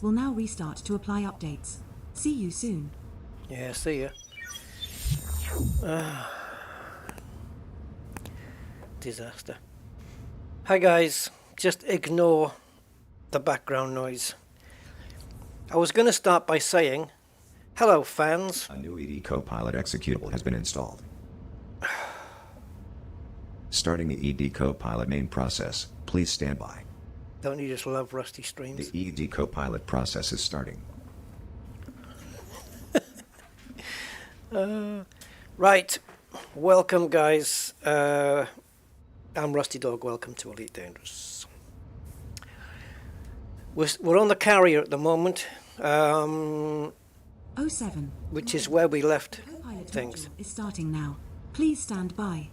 will now restart to apply updates. See you soon. Yeah, see ya. Disaster. Hi guys, just ignore the background noise. I was going to start by saying, hello fans. A new ED Copilot executable has been installed. Starting the ED Copilot main process, please stand by. Don't you just love rusty streams? The ED Copilot process is starting. Right, welcome guys. I'm Rusty Dog, welcome to Elite Dangerous. We're on the carrier at the moment, 07. which is where we left Copilot things. module is starting now. Please stand by.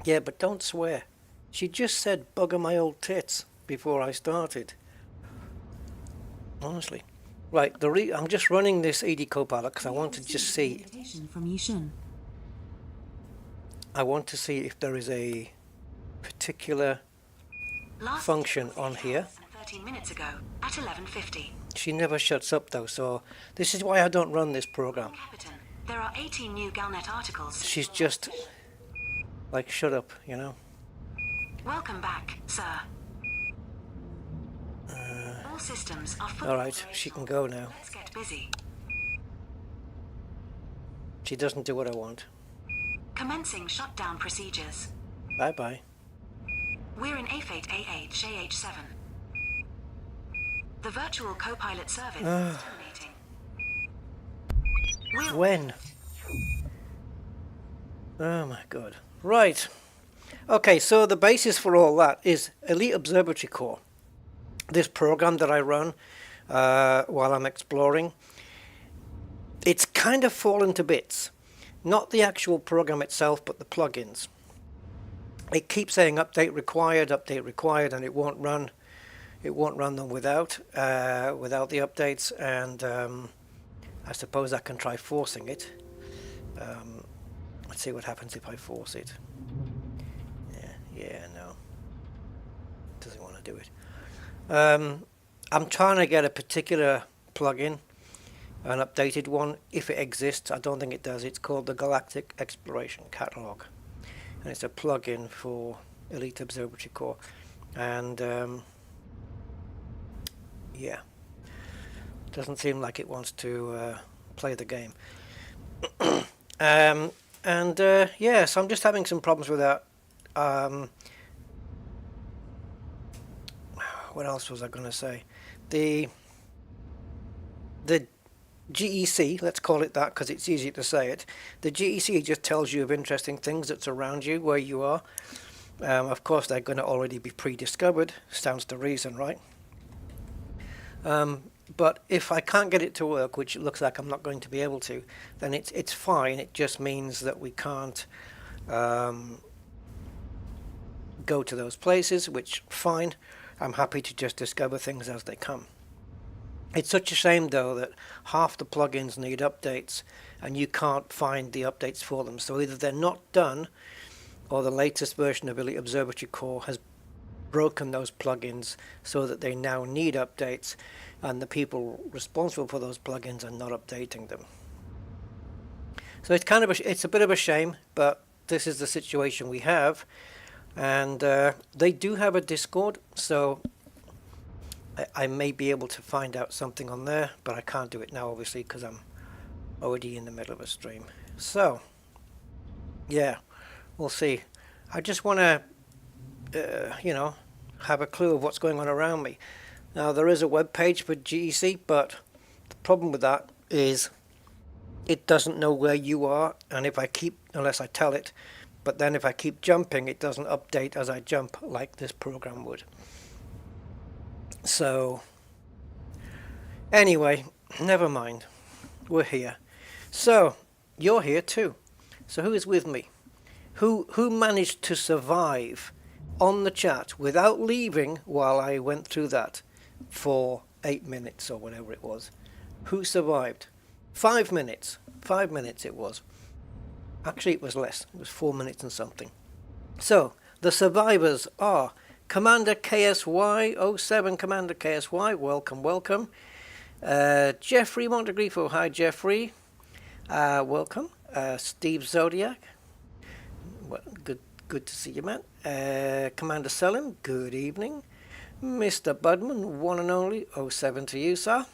Yeah, but don't swear. She just said bugger my old tits before I started. Honestly. Right, I'm just running this ED Copilot because I want to just see. Invitation from Yishin. I want to see if there is a particular function on here. 13 minutes ago at 11:50. She never shuts up though, so this is why I don't run this program. Captain, there are 18 new Galnet articles. She's just like, shut up, you know. Welcome back, sir. All systems are fully Alright, she can go now. Let's get busy. She doesn't do what I want. Commencing shutdown procedures. Bye bye. We're in A8 AH7. The virtual co-pilot service is terminating. When? Oh my god. Right. Okay, so the basis for all that is Elite Observatory Core. This program that I run while I'm exploring. It's kind of fallen to bits. Not the actual program itself, but the plugins. It keeps saying update required, and it won't run. It won't run them without the updates, and I suppose I can try forcing it. Let's see what happens if I force it. Yeah, no. Doesn't want to do it. I'm trying to get a particular plugin, an updated one, if it exists. I don't think it does. It's called the Galactic Exploration Catalog, and it's a plugin for Elite Observatory Core, and yeah, doesn't seem like it wants to play the game. Yeah, so I'm just having some problems with that. What else was I going to say? The GEC, let's call it that because it's easy to say it. The GEC just tells you of interesting things that's around you, where you are. Of course, they're going to already be pre-discovered. Stands to reason, right? But if I can't get it to work, which it looks like I'm not going to be able to, then it's fine. It just means that we can't go to those places, which fine. I'm happy to just discover things as they come. It's such a shame though that half the plugins need updates and you can't find the updates for them. So either they're not done, or the latest version of Elite Observatory Core has broken those plugins so that they now need updates, and the people responsible for those plugins are not updating them. So it's kind of it's a bit of a shame, but this is the situation we have. And they do have a Discord, so I may be able to find out something on there, but I can't do it now obviously because I'm already in the middle of a stream. So yeah, we'll see. I just want to you know, have a clue of what's going on around me. Now there is a web page for GEC, but the problem with that is it doesn't know where you are, and if I keep, unless I tell it, but then if I keep jumping, it doesn't update as I jump like this program would. So anyway, never mind. We're here. So you're here too. So who is with me? Who managed to survive on the chat without leaving while I went through that for 8 minutes or whatever it was? Who survived? 5 minutes. 5 minutes it was. Actually, it was less. It was 4 minutes and something. So, the survivors are Commander KSY, 07 Commander KSY, welcome, welcome. Jeffrey Montegrifo, hi Jeffrey. Welcome. Steve Zodiac. Well, good to see you, man. Commander Selim, good evening. Mr. Budman, one and only, 07 to you, sir.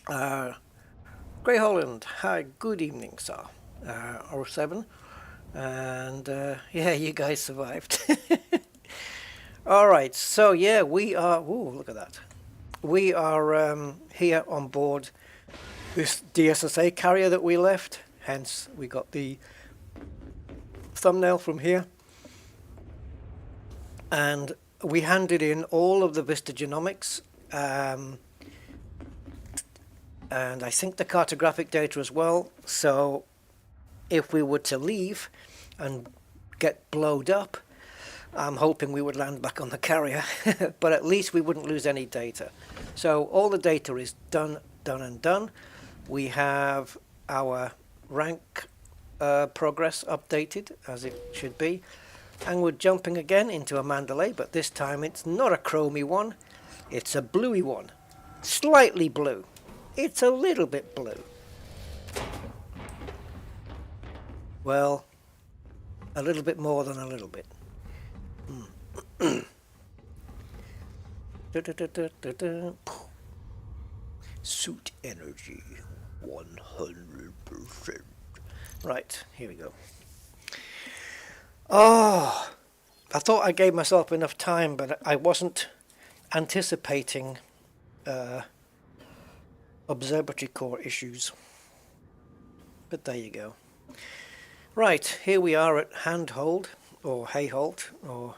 Grey Holland, hi, good evening, sir. 07. And yeah, you guys survived. All right, so yeah, we are. Ooh, look at that. We are here on board this DSSA carrier that we left. Hence, we got the thumbnail from here. And we handed in all of the Vista Genomics, and I think the cartographic data as well. So if we were to leave and get blowed up, I'm hoping we would land back on the carrier, but at least we wouldn't lose any data. So all the data is done. We have our rank progress updated as it should be. And we're jumping again into a mandalay, but this time it's not a chromy one, it's a bluey one. Slightly blue. It's a little bit blue. Well, a little bit more than a little bit. Suit energy, 100%. Right, here we go. Oh, I thought I gave myself enough time, but I wasn't anticipating observatory core issues. But there you go. Right, here we are at Handhold, or Hayholt, or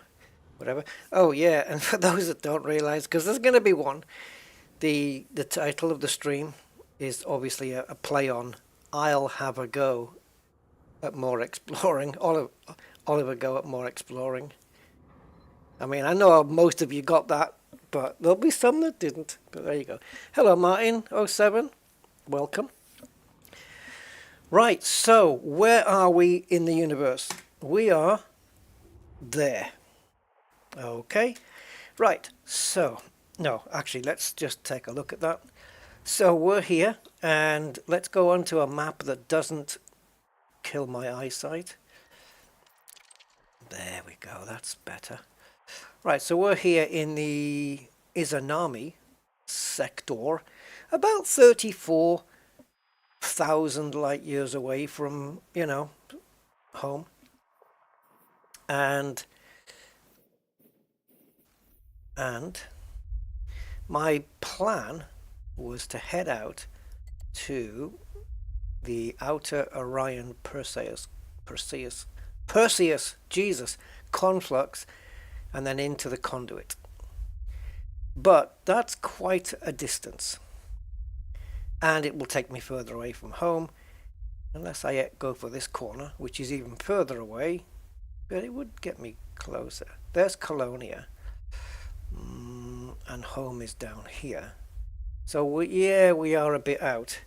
whatever. Oh yeah, and for those that don't realise, because there's going to be one, the title of the stream is obviously a play on I'll have a go at more exploring. Oliver go at more exploring. I mean, I know most of you got that, but there'll be some that didn't. But there you go. Hello, Martin, 07. Welcome. Right, so where are we in the universe? We are there. Okay. Right, so, no, actually, let's just take a look at that. So we're here, and let's go onto a map that doesn't kill my eyesight. There we go, that's better. Right, so we're here in the Izanami sector, about 34,000 light years away from, home. And my plan was to head out to the outer Orion Perseus, Jesus, conflux, and then into the conduit. But that's quite a distance. And it will take me further away from home, unless I go for this corner, which is even further away, but it would get me closer. There's Colonia, and home is down here. So we are a bit out.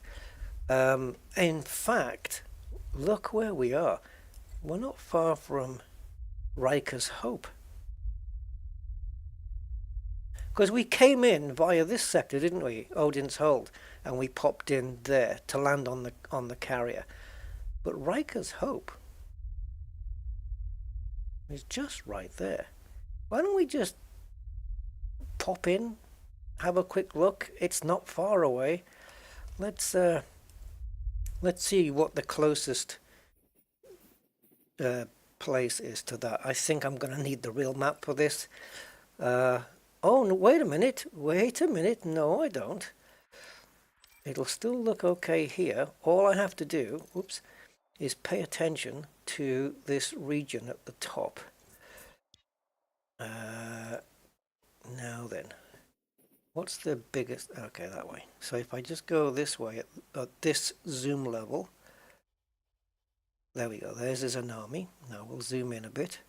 In fact, look where we are. We're not far from Riker's Hope. Because we came in via this sector, didn't we? Odin's Hold, and we popped in there to land on the carrier. But Riker's Hope is just right there. Why don't we just pop in, have a quick look? It's not far away. Let's see what the closest place is to that. I think I'm going to need the real map for this. Oh, no, wait a minute. No, I don't. It'll still look okay here. All I have to do, is pay attention to this region at the top. Now then, what's the biggest? Okay, that way. So if I just go this way at this zoom level, there we go. There's Izanami. Now we'll zoom in a bit.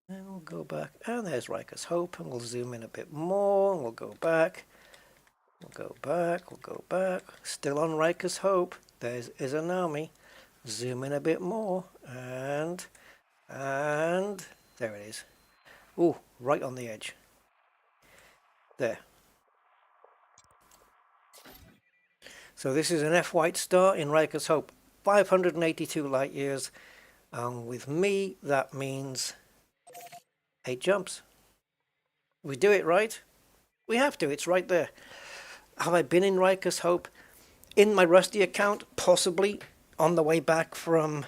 And we'll go back. And there's Riker's Hope. And we'll zoom in a bit more. And we'll go back. We'll go back. We'll go back. Still on Riker's Hope. There's Izanami. Zoom in a bit more. And there it is. Ooh, right on the edge. There. So this is an F-White star in Riker's Hope, 582 light years, and with me that means 8 jumps. We do it right. We have to, it's right there. Have I been in Riker's Hope? In my Rusty account, possibly. On the way back from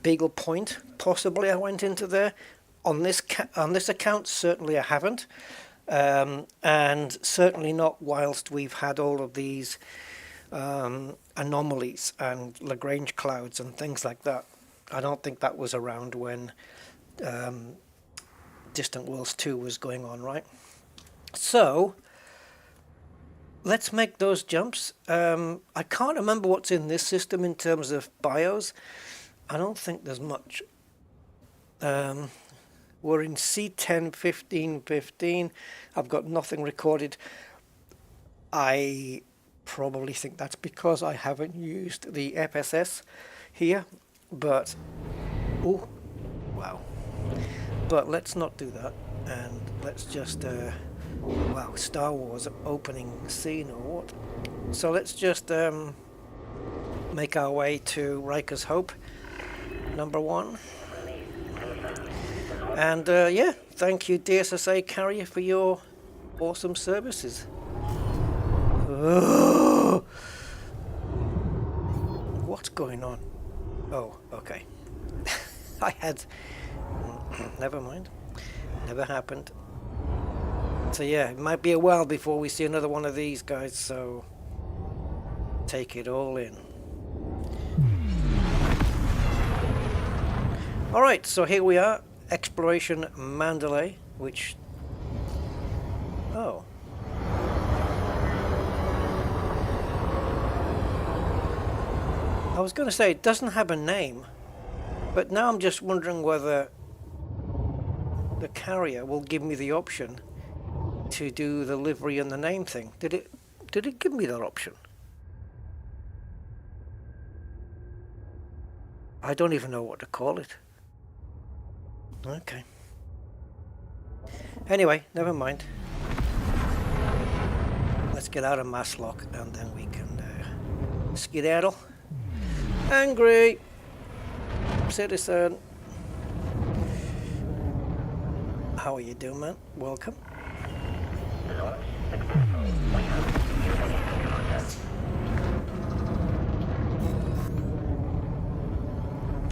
Beagle Point, possibly I went into there. On this account, certainly I haven't. And certainly not whilst we've had all of these anomalies and Lagrange clouds and things like that. I don't think that was around when Distant Worlds 2 was going on, right? So let's make those jumps. I can't remember what's in this system in terms of BIOS. I don't think there's much. We're in C10 1515. I've got nothing recorded. I probably think that's because I haven't used the FSS here, but oh wow. But let's not do that, and let's just wow, Star Wars opening scene or what? So let's just make our way to Riker's Hope, number 1. And yeah, thank you DSSA Carrier for your awesome services. Oh, what's going on? Oh, okay. I had... Never mind. Never happened. So yeah, it might be a while before we see another one of these guys, so take it all in. Alright, so here we are. Exploration Mandalay, which... Oh. I was going to say, it doesn't have a name, but now I'm just wondering whether the carrier will give me the option to do the livery and the name thing. Did it give me that option? I don't even know what to call it. Okay. Anyway, never mind. Let's get out of mass lock and then we can skedaddle. Angry citizen. How are you doing, man? Welcome.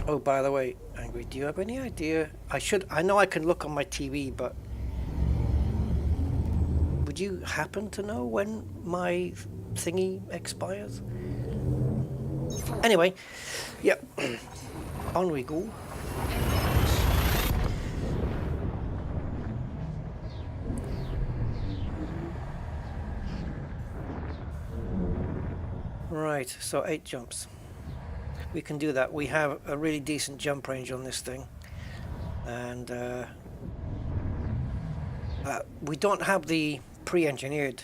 Oh, by the way, Angry, do you have any idea? I know I can look on my TV, but would you happen to know when my thingy expires? Anyway, yeah, on we go. Right, so 8 jumps. We can do that. We have a really decent jump range on this thing, and we don't have the pre-engineered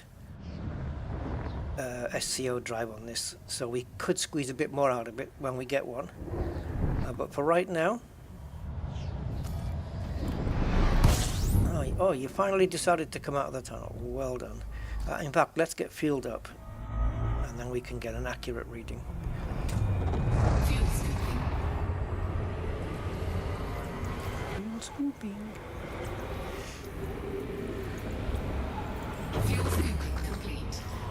SCO drive on this, so we could squeeze a bit more out of it when we get one, but for right now... Oh, you finally decided to come out of the tunnel. Well done. In fact, let's get fueled up, and then we can get an accurate reading. Fuel scooping.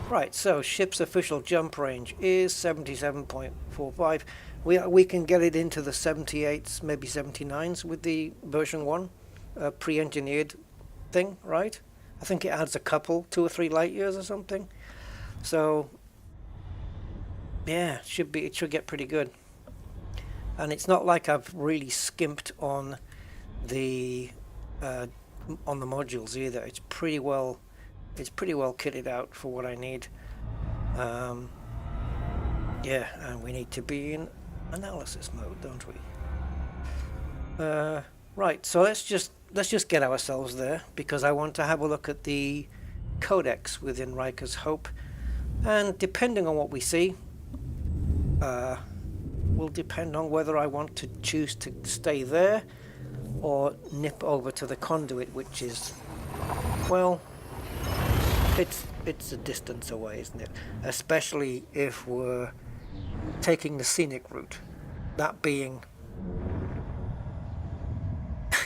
Right, so ship's official jump range is 77.45. We can get it into the 78s, maybe 79s with the version 1 pre-engineered thing, right? I think it adds a couple, 2 or 3 light years or something. So yeah, it should get pretty good. And it's not like I've really skimped on the modules either. It's pretty well kitted out for what I need. Yeah, and we need to be in analysis mode, don't we? Right, so let's just get ourselves there, because I want to have a look at the codecs within Riker's Hope, and depending on what we see, will depend on whether I want to choose to stay there or nip over to the conduit, which is, well, it's a distance away, isn't it? Especially if we're taking the scenic route, that being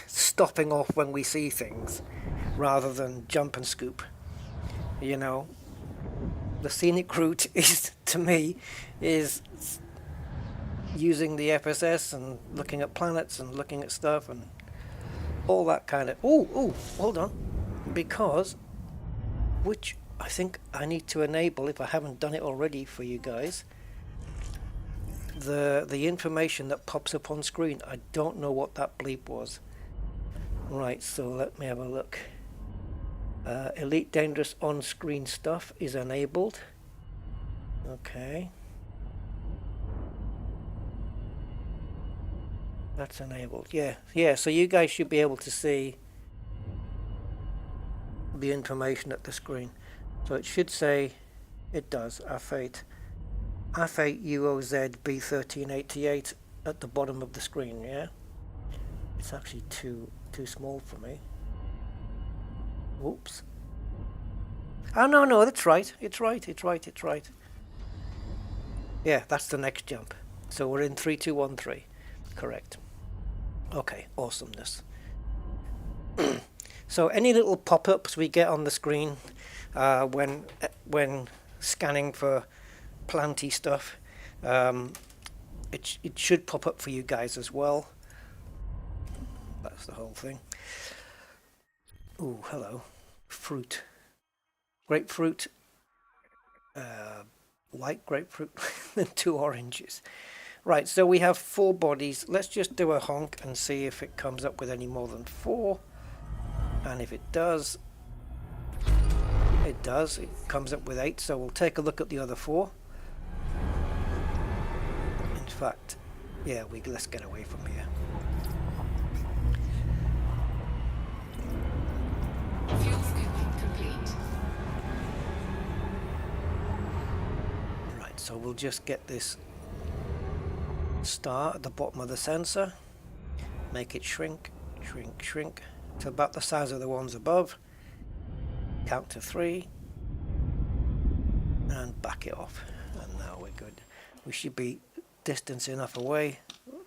stopping off when we see things rather than jump and scoop. You know, the scenic route is, to me, is using the FSS and looking at planets and looking at stuff and all that kind of... Oh, hold on. Because, which I think I need to enable, if I haven't done it already for you guys, the information that pops up on screen. I don't know what that bleep was. Right, so let me have a look. Elite Dangerous on-screen stuff is enabled. Okay. That's enabled. Yeah, so you guys should be able to see the information at the screen. So it should say, it does, F8 UOZ B1388 at the bottom of the screen, yeah? It's actually too small for me. Whoops. Oh, no, that's right. It's right. Yeah, that's the next jump. So we're in 3213. Correct. Okay, awesomeness. So any little pop-ups we get on the screen when scanning for planty stuff, it should pop up for you guys as well. That's the whole thing. Ooh, hello. Fruit. Grapefruit. White grapefruit and 2 oranges. Right, so we have 4 bodies. Let's just do a honk and see if it comes up with any more than 4. And if it does, it does. It comes up with 8, so we'll take a look at the other 4. In fact, yeah, let's get away from here. Right, so we'll just get this star at the bottom of the sensor, make it shrink to about the size of the ones above, count to 3 and back it off, and now we're good. We should be distance enough away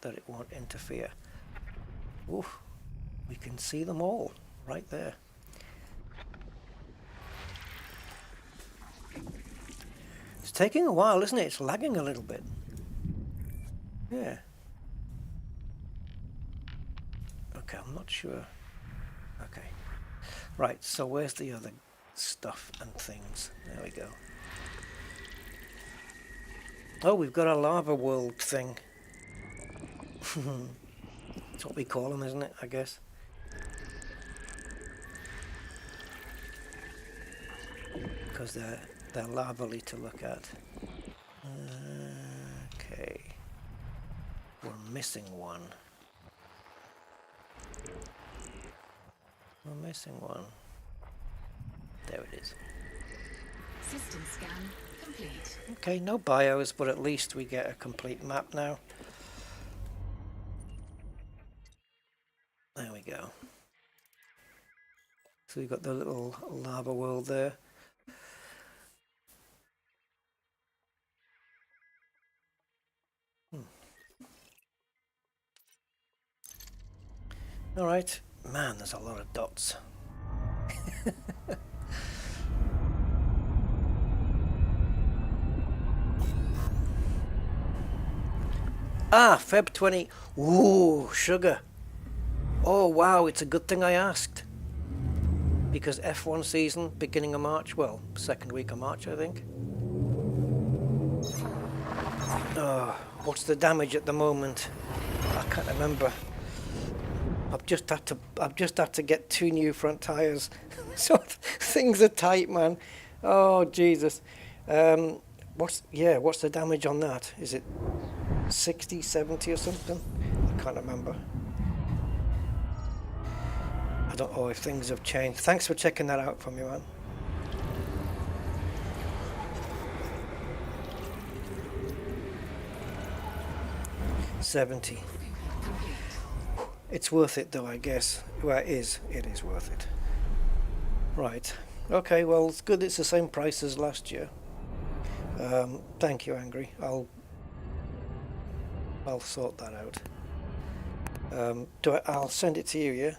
that it won't interfere. Ooh, we can see them all right there. It's taking a while, isn't it? It's lagging a little bit. Yeah. Okay, I'm not sure. Okay. Right, so where's the other stuff and things? There we go. Oh, we've got a lava world thing. That's what we call them, isn't it? I guess. Because they're lavally to look at. Okay. We're missing one. We're missing one. There it is. System scan complete. Okay, no bios, but at least we get a complete map now. There we go. So we've got the little lava world there. Alright, man, there's a lot of dots. Feb 20. Ooh, sugar. Oh wow, it's a good thing I asked. Because F1 season, beginning of March, well, second week of March, I think. Oh, what's the damage at the moment? I can't remember. I've just had to get 2 new front tires. So things are tight, man. Oh Jesus. What's the damage on that? Is it 60, 70 or something? I can't remember. I don't know if things have changed. Thanks for checking that out for me, man. $70. It's worth it though, I guess. Well, it is worth it. Right. Okay, well, it's good it's the same price as last year. Thank you, Angry. I'll sort that out. I'll send it to you, yeah?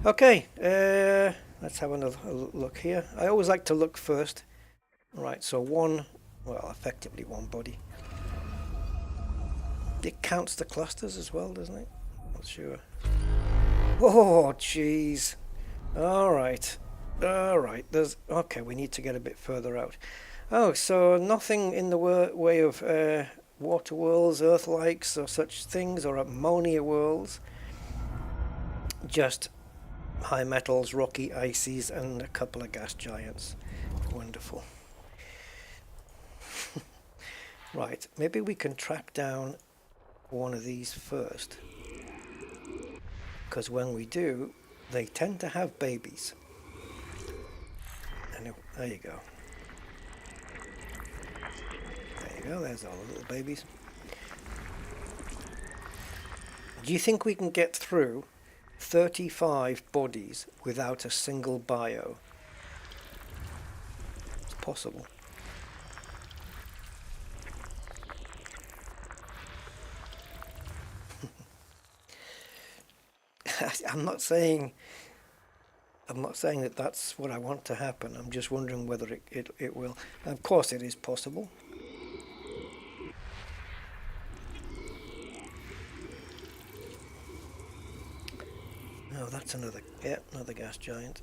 Okay, let's have another look here. I always like to look first. Right, so effectively one body. It counts the clusters as well, doesn't it? Not sure. Oh, jeez. Alright. Alright, okay, we need to get a bit further out. Oh, so nothing in the way of water worlds, earth likes, or such things, or ammonia worlds. Just high metals, rocky ices, and a couple of gas giants. Wonderful. Right, maybe we can track down one of these first, because when we do, they tend to have babies. And there you go. There you go, there's all the little babies. Do you think we can get through 35 bodies without a single bio? It's possible. I'm not saying that that's what I want to happen. I'm just wondering whether it will. And of course it is possible. No, that's another gas giant.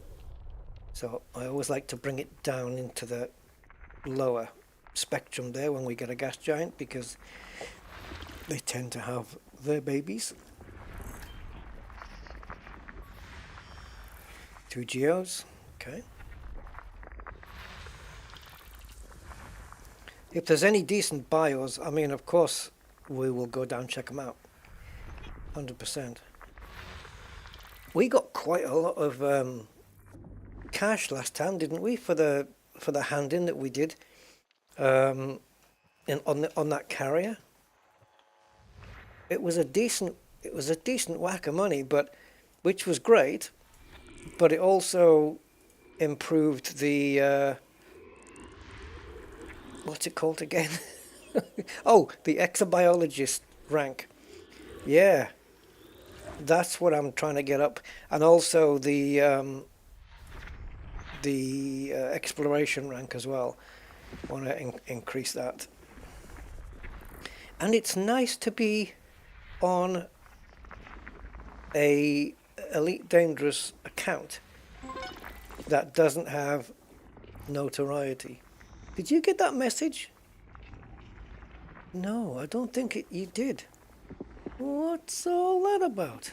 So I always like to bring it down into the lower spectrum there when we get a gas giant, because they tend to have their babies. 2 geos, okay. If there's any decent bios, I mean, of course, we will go down and check them out. 100%. We got quite a lot of cash last time, didn't we, for the hand-in that we did on that carrier? It was a decent whack of money, but which was great. But it also improved the what's it called again? Oh, the exobiologist rank. Yeah, that's what I'm trying to get up, and also the exploration rank as well. I want to increase that. And it's nice to be on a Elite Dangerous account that doesn't have notoriety. Did you get that message? No, I don't think you did. What's all that about?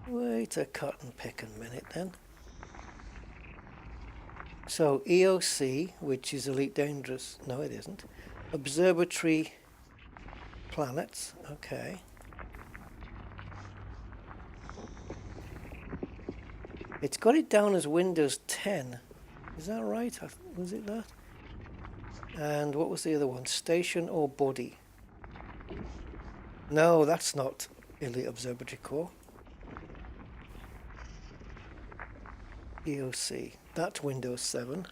Wait a cotton picking minute then. So EOC, which is Elite Dangerous, no it isn't. Observatory Planets, okay. It's got it down as Windows 10. Is that right? Was it that? And what was the other one? Station or body? No, that's not Elite Observatory Core. EOC. That's Windows 7.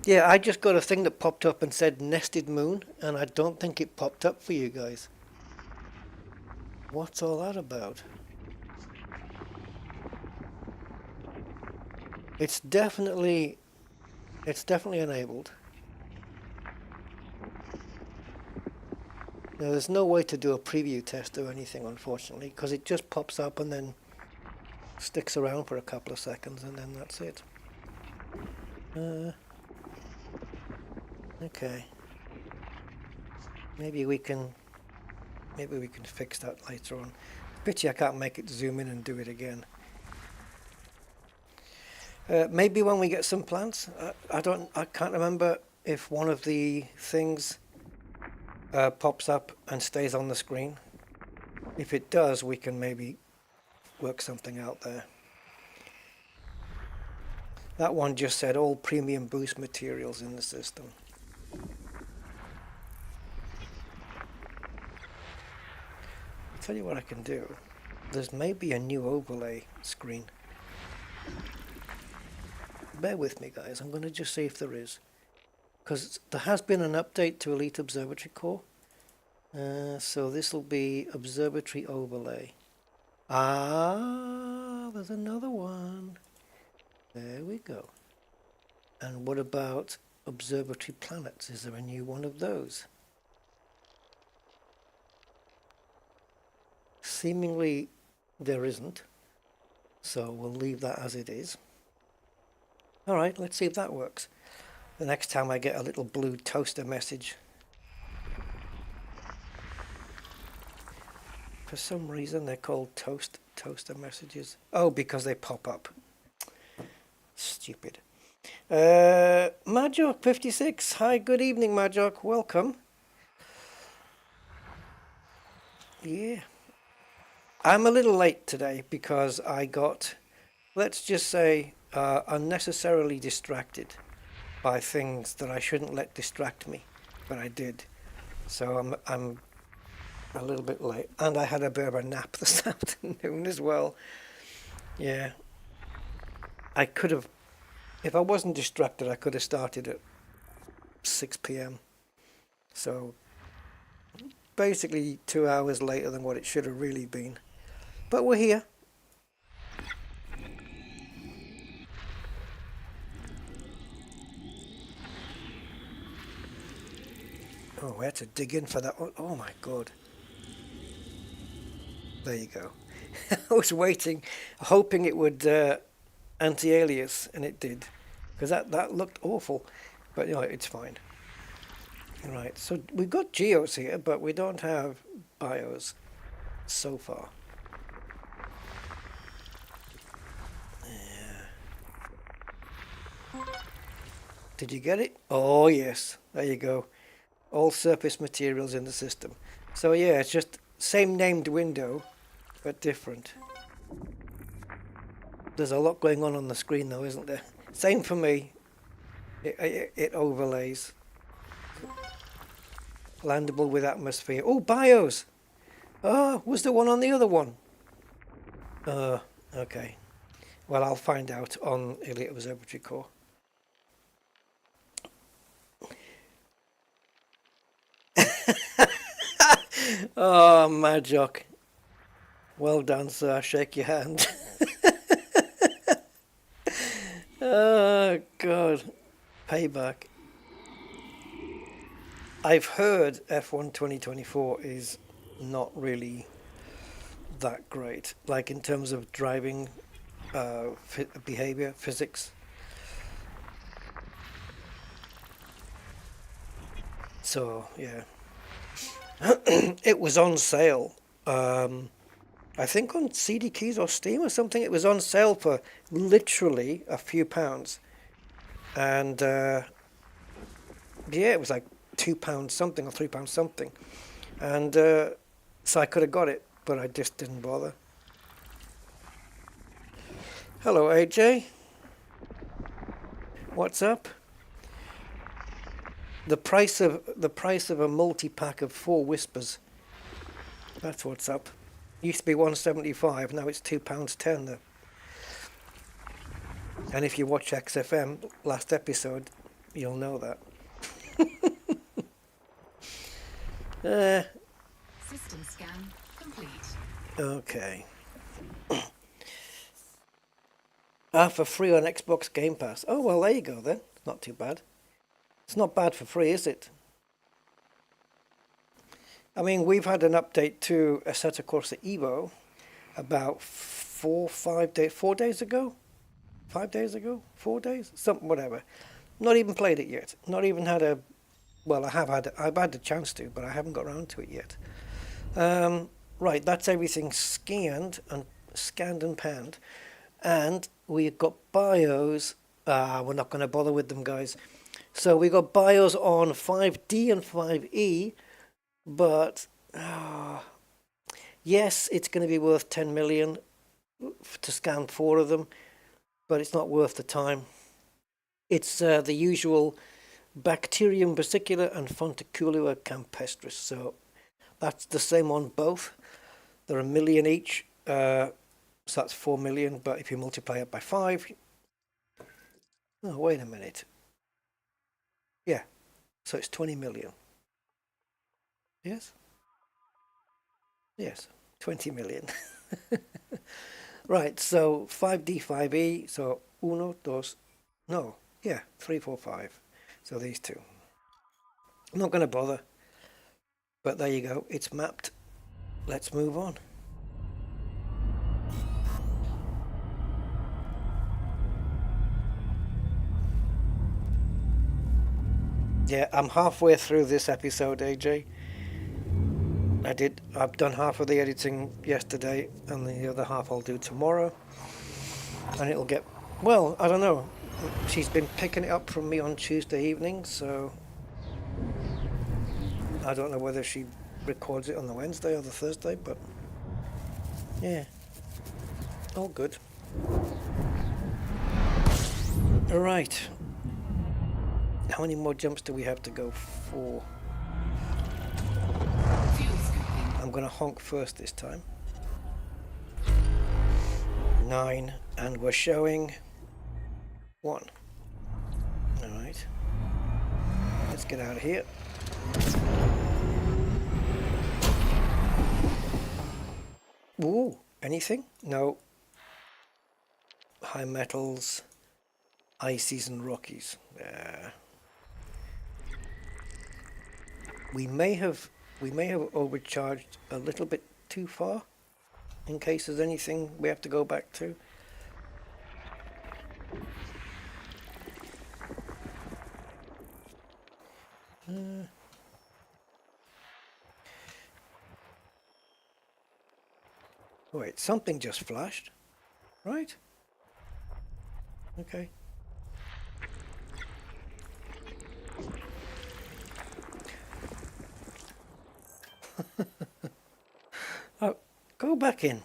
Yeah, I just got a thing that popped up and said Nested Moon, and I don't think it popped up for you guys. What's all that about? It's definitely enabled. Now, there's no way to do a preview test or anything, unfortunately, because it just pops up and then sticks around for a couple of seconds, and then that's it. Okay. Maybe we can fix that later on. Pity I can't make it zoom in and do it again. Maybe when we get some plants. I can't remember if one of the things pops up and stays on the screen. If it does, we can maybe work something out there. That one just said all premium boost materials in the system. I'll tell you what I can do. there's maybe a new overlay screen. Bear with me, guys. I'm going to just see if there is. Because there has been an update to Elite Observatory Core. So this will be Observatory Overlay. Ah, there's another one. There we go. And what about Observatory Planets? Is there a new one of those? Seemingly there isn't. So we'll leave that as it is. Alright, let's see if that works. The next time I get a little blue toaster message. For some reason they're called toaster messages. Oh, because they pop up. Stupid. Majok 56. Hi, good evening, Majok. Welcome. Yeah. I'm a little late today because I got, let's just say, unnecessarily distracted by things that I shouldn't let distract me, but I did. So I'm a little bit late, and I had a bit of a nap this afternoon as well. Yeah, I could have, if I wasn't distracted, I could have started at 6 p.m. So basically 2 hours later than what it should have really been, but we're here. Oh, we had to dig in for that one. Oh my god. There you go. I was waiting, hoping it would anti-alias, and it did. Because that looked awful. But you know, it's fine. Right, so we've got geos here, but we don't have bios so far. Yeah. Did you get it? Oh yes, there you go. All surface materials in the system. So yeah, it's just same named window, but different. There's a lot going on the screen though, isn't there? Same for me. It overlays. Landable with atmosphere. Oh, bios! Oh, was there one on the other one? Okay. Well, I'll find out on Elite Observatory Core. Oh, Majok. Well done, sir. Shake your hand. Oh, God. Payback. I've heard F1 2024 is not really that great. Like in terms of driving behavior, physics. So, yeah. It was on sale. I think on CD Keys or Steam or something. It was on sale for literally a few pounds. And yeah, it was like £2 something or £3 something. And so I could have got it, but I just didn't bother. Hello, AJ. What's up? The price of a multi-pack of 4 Whispers. That's what's up. Used to be £1.75, now it's £2.10 though. And if you watch XFM last episode, you'll know that. System scan complete. Okay. For free on Xbox Game Pass. Oh well, there you go then. Not too bad. It's not bad for free, is it? I mean, we've had an update to Assetto Corsa Evo about 4 days ago? 5 days ago? 4 days? Something, whatever. Not even played it yet. Not even had a... Well, I've had the chance to, but I haven't got around to it yet. Right, that's everything scanned and panned. And we've got BIOS. We're not going to bother with them, guys. So we got BIOS on 5D and 5E, but yes, it's going to be worth 10 million to scan 4 of them, but it's not worth the time. It's the usual Bacterium versicolor and Fonticulua campestris, so that's the same on both. They're $1 million each, So that's 4 million, but if you multiply it by 5, oh, wait a minute. Yeah, so it's 20 million. Yes? Yes, 20 million. Right, so 5D, 5E, so 1, 2, no, yeah, 3, 4, 5. So these two. I'm not going to bother, but there you go, it's mapped. Let's move on. Yeah, I'm halfway through this episode, AJ. I've done half of the editing yesterday, and the other half I'll do tomorrow. And it'll get, well, I don't know. She's been picking it up from me on Tuesday evening, so I don't know whether she records it on the Wednesday or the Thursday, but yeah, all good. All right. How many more jumps do we have to go for? I'm going to honk first this time. 9, and we're showing 1. All right. Let's get out of here. Ooh, anything? No. High metals, ices and rockies. We may have overcharged a little bit too far, in case there's anything we have to go back to. Wait, something just flashed, right? Okay. Oh, go back in.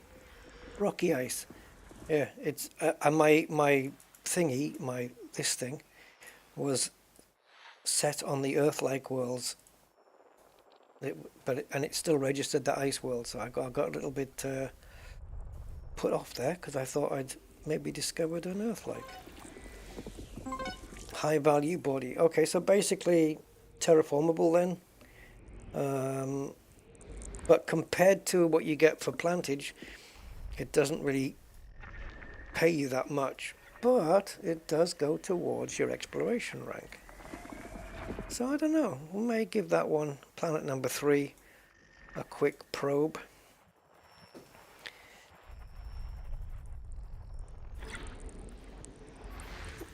Rocky ice. Yeah, it's my thingy, this thing was set on the Earth-like worlds. And it still registered the ice world, so I got a little bit put off there because I thought I'd maybe discovered an Earth-like. High value body. Okay, so basically terraformable then. But compared to what you get for plantage, it doesn't really pay you that much. But it does go towards your exploration rank. So I don't know. We may give that one, planet number 3, a quick probe.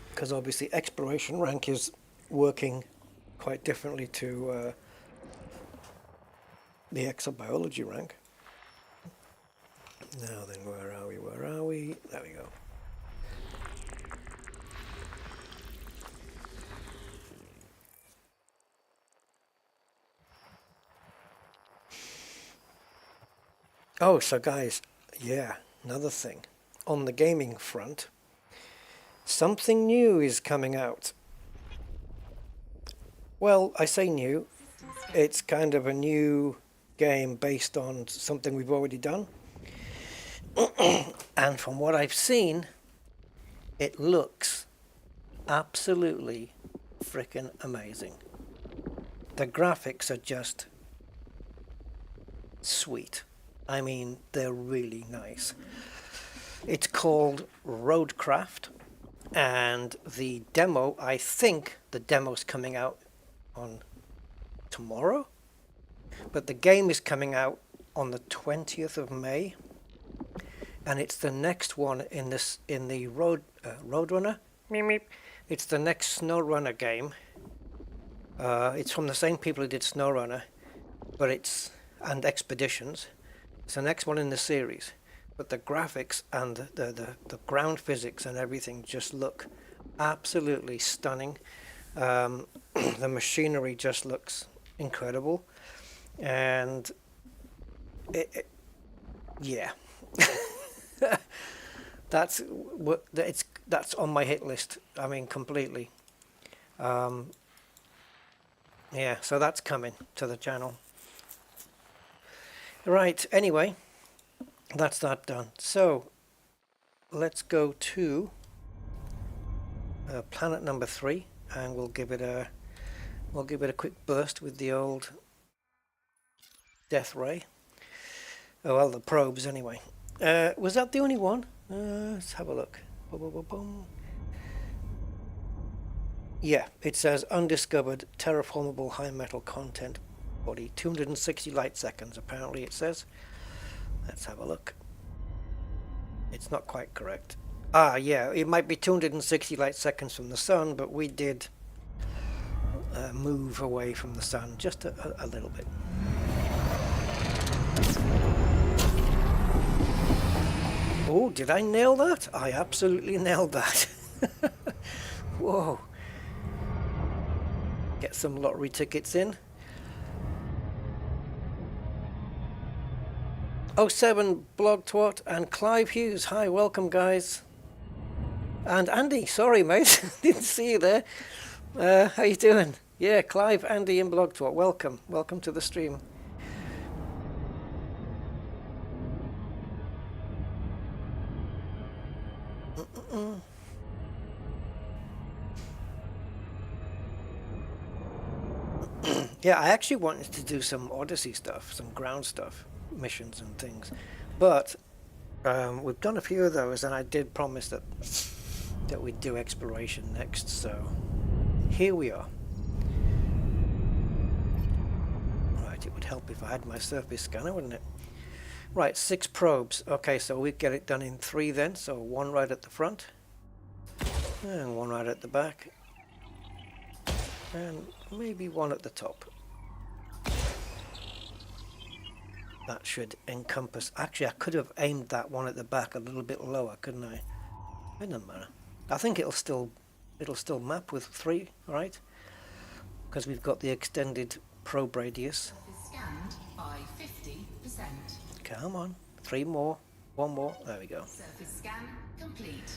Because obviously exploration rank is working quite differently to the exobiology rank. Now then, where are we? Where are we? There we go. Oh, so guys, yeah, another thing. On the gaming front, something new is coming out. Well, I say new. It's kind of a new game based on something we've already done. And from what I've seen, it looks absolutely freaking amazing. The graphics are just sweet. I mean, they're really nice. It's called Roadcraft, and the demo, I think the demo's coming out on tomorrow, but the game is coming out on the 20th of May, and it's the next one in the Roadrunner. Meep, meep. It's the next SnowRunner game. It's from the same people who did SnowRunner, and Expeditions. It's the next one in the series, but the graphics and the ground physics and everything just look absolutely stunning. The machinery just looks incredible, and yeah, that's on my hit list. I mean, completely. Yeah, so that's coming to the channel. Right, anyway, that's that done. So let's go to planet number 3, and we'll give it a quick burst with the old death ray. Oh well, the probes anyway. Was that the only one? Let's have a look. Boom, boom, boom, boom. Yeah, it says undiscovered terraformable high metal content body, 260 light seconds apparently it says. Let's have a look. It's not quite correct. Ah, yeah, it might be 260 light seconds from the sun, but we did move away from the sun just a little bit. Oh, did I nail that? I absolutely nailed that. Whoa. Get some lottery tickets in. 07 Blog Twat and Clive Hughes. Hi, welcome guys. And Andy, sorry mate, didn't see you there. How you doing? Yeah, Clive, Andy and Blog Twat, welcome. Welcome to the stream. Yeah, I actually wanted to do some Odyssey stuff, some ground stuff, missions and things, but we've done a few of those, and I did promise that we'd do exploration next, so here we are. Right, it would help if I had my surface scanner, wouldn't it? Right, 6 probes. Okay, so we get it done in 3 then, so 1 right at the front, and 1 right at the back, and maybe 1 at the top. That should encompass. Actually, I could have aimed that one at the back a little bit lower, couldn't I? It doesn't matter. I think it'll still map with 3, right? Because we've got the extended probe radius. Scanned by 50%. Come on, 3 more, 1 more. There we go. Surface scan complete.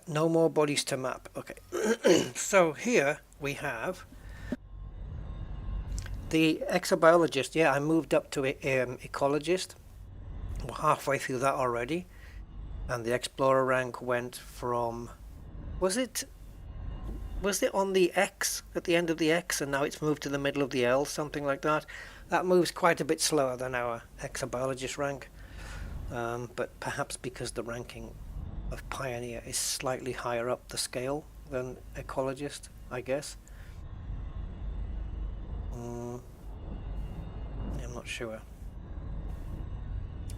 No more bodies to map. Okay. So here we have the exobiologist. Yeah, I moved up to ecologist. We're halfway through that already, and the explorer rank went from, was it on the X, at the end of the X, and now it's moved to the middle of the L, something like that. That moves quite a bit slower than our exobiologist rank, but perhaps because the ranking of pioneer is slightly higher up the scale than ecologist, I guess. I'm not sure.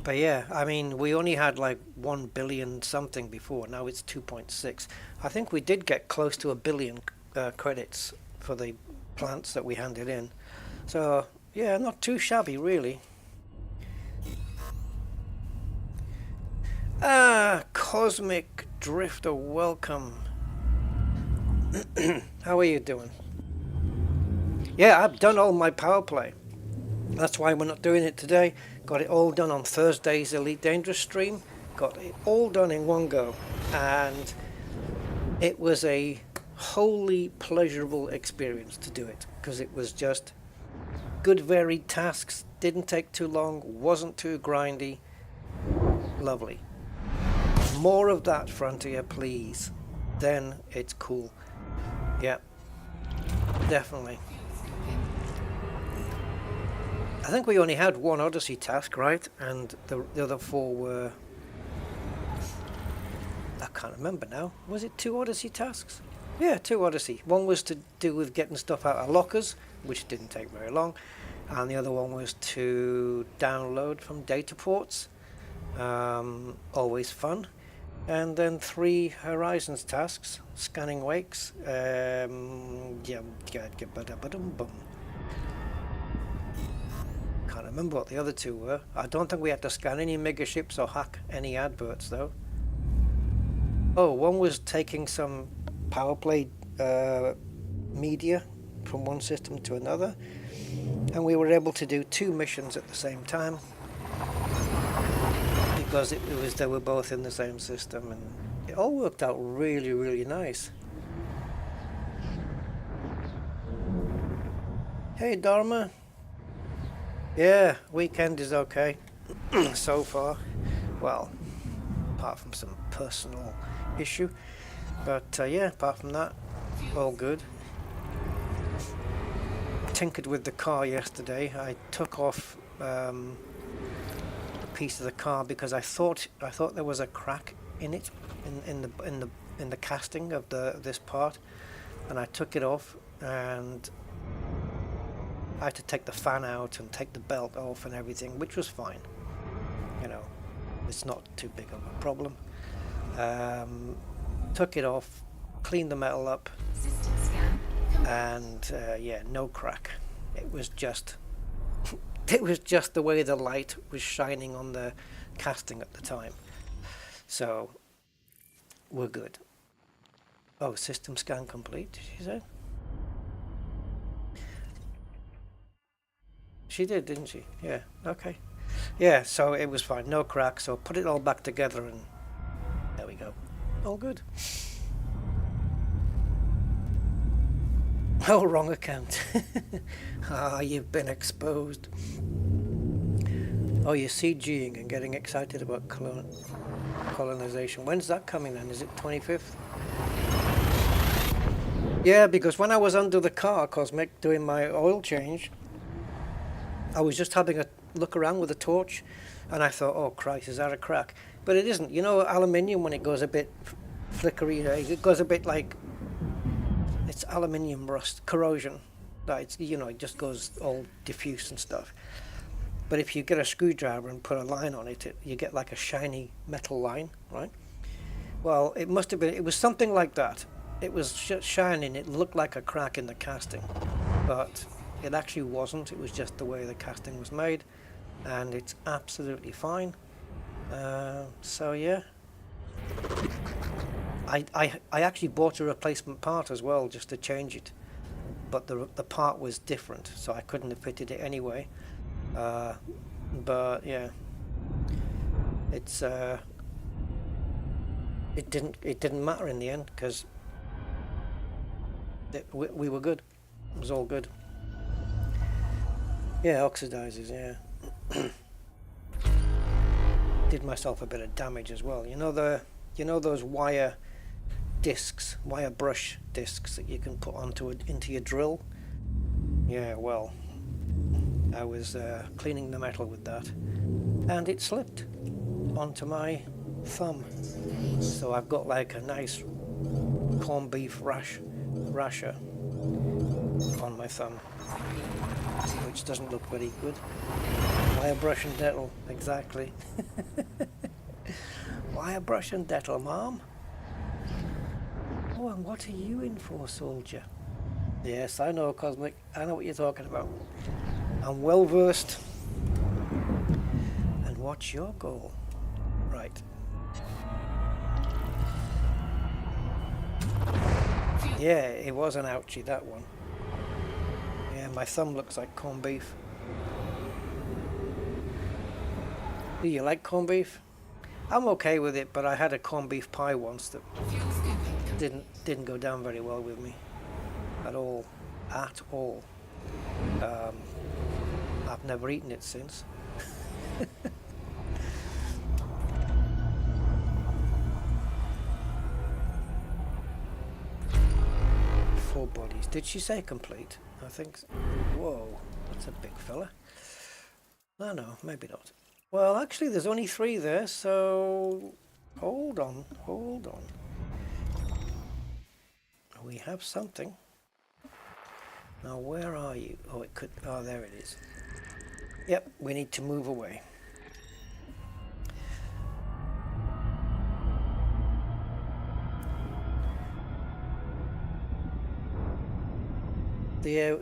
But yeah, I mean, we only had like 1 billion something before. Now it's 2.6. I think we did get close to 1 billion credits for the plants that we handed in. So yeah, not too shabby really. Ah, Cosmic Drifter, welcome. How are you doing? Yeah, I've done all my power play. That's why we're not doing it today. Got it all done on Thursday's Elite Dangerous stream. Got it all done in one go. And it was a wholly pleasurable experience to do it, because it was just good varied tasks, didn't take too long, wasn't too grindy. Lovely. More of that, Frontier, please. Then it's cool. Yeah, definitely. I think we only had 1 Odyssey task, right? And the other 4 were... I can't remember now. Was it 2 Odyssey tasks? Yeah, 2 Odyssey. One was to do with getting stuff out of lockers, which didn't take very long. And the other one was to download from data ports. Always fun. And then 3 Horizons tasks, scanning wakes. Can't remember what the other 2 were. I don't think we had to scan any mega ships or hack any adverts though. Oh, one was taking some power play media from one system to another, and we were able to do 2 missions at the same time because they were both in the same system, and it all worked out really, really nice. Hey Dharma. Yeah, weekend is okay. so far. Well, apart from some personal issue. But yeah, apart from that, all good. Tinkered with the car yesterday. I took off a piece of the car because I thought there was a crack in it, in the casting of this part, and I took it off, and I had to take the fan out and take the belt off and everything, which was fine. You know, it's not too big of a problem. Took it off, cleaned the metal up, System scan complete. and yeah, no crack. It was just it was just the way the light was shining on the casting at the time. So we're good. Oh, system scan complete, she said. She did, didn't she? Yeah, okay. Yeah, so it was fine, no crack, so put it all back together and there we go. All good. Oh, wrong account. Ah, you've been exposed. Oh, you're CGing and getting excited about colonization. When's that coming then? Is it 25th? Yeah, because when I was under the car, Cosmic, doing my oil change, I was just having a look around with a torch, and I thought, oh Christ, is that a crack? But it isn't. You know, aluminium, when it goes a bit flickery, you know, it goes a bit like, it's aluminium rust, corrosion. That it's, you know, it just goes all diffuse and stuff. But if you get a screwdriver and put a line on it, you get like a shiny metal line, right? Well, it must have been, it was something like that. It was shining, it looked like a crack in the casting, but it actually wasn't. It was just the way the casting was made, and it's absolutely fine. So yeah, I actually bought a replacement part as well just to change it, but the part was different, so I couldn't have fitted it anyway. But yeah, it's it didn't matter in the end because we were good. It was all good. Yeah, oxidizes, yeah. Did myself a bit of damage as well. You know those wire discs, wire brush discs that you can put into your drill? Yeah, well, I was cleaning the metal with that, and it slipped onto my thumb. So I've got like a nice corned beef rasher on my thumb, which doesn't look very good. Wire brush and dental, exactly. Wire brush and dental, Mom. Oh, and what are you in for, soldier? Yes, I know, Cosmic. I know what you're talking about. I'm well versed. And what's your goal? Right. Yeah, it was an ouchie, that one. Yeah, my thumb looks like corned beef. Do you like corned beef? I'm okay with it, but I had a corned beef pie once that didn't go down very well with me at all. I've never eaten it since. Four bodies. Did she say complete? I think so. Whoa, that's a big fella. No, maybe not. Well, actually, there's only 3 there, so hold on. We have something. Now, where are you? Oh, it could. Oh, there it is. Yep, we need to move away. Yeah,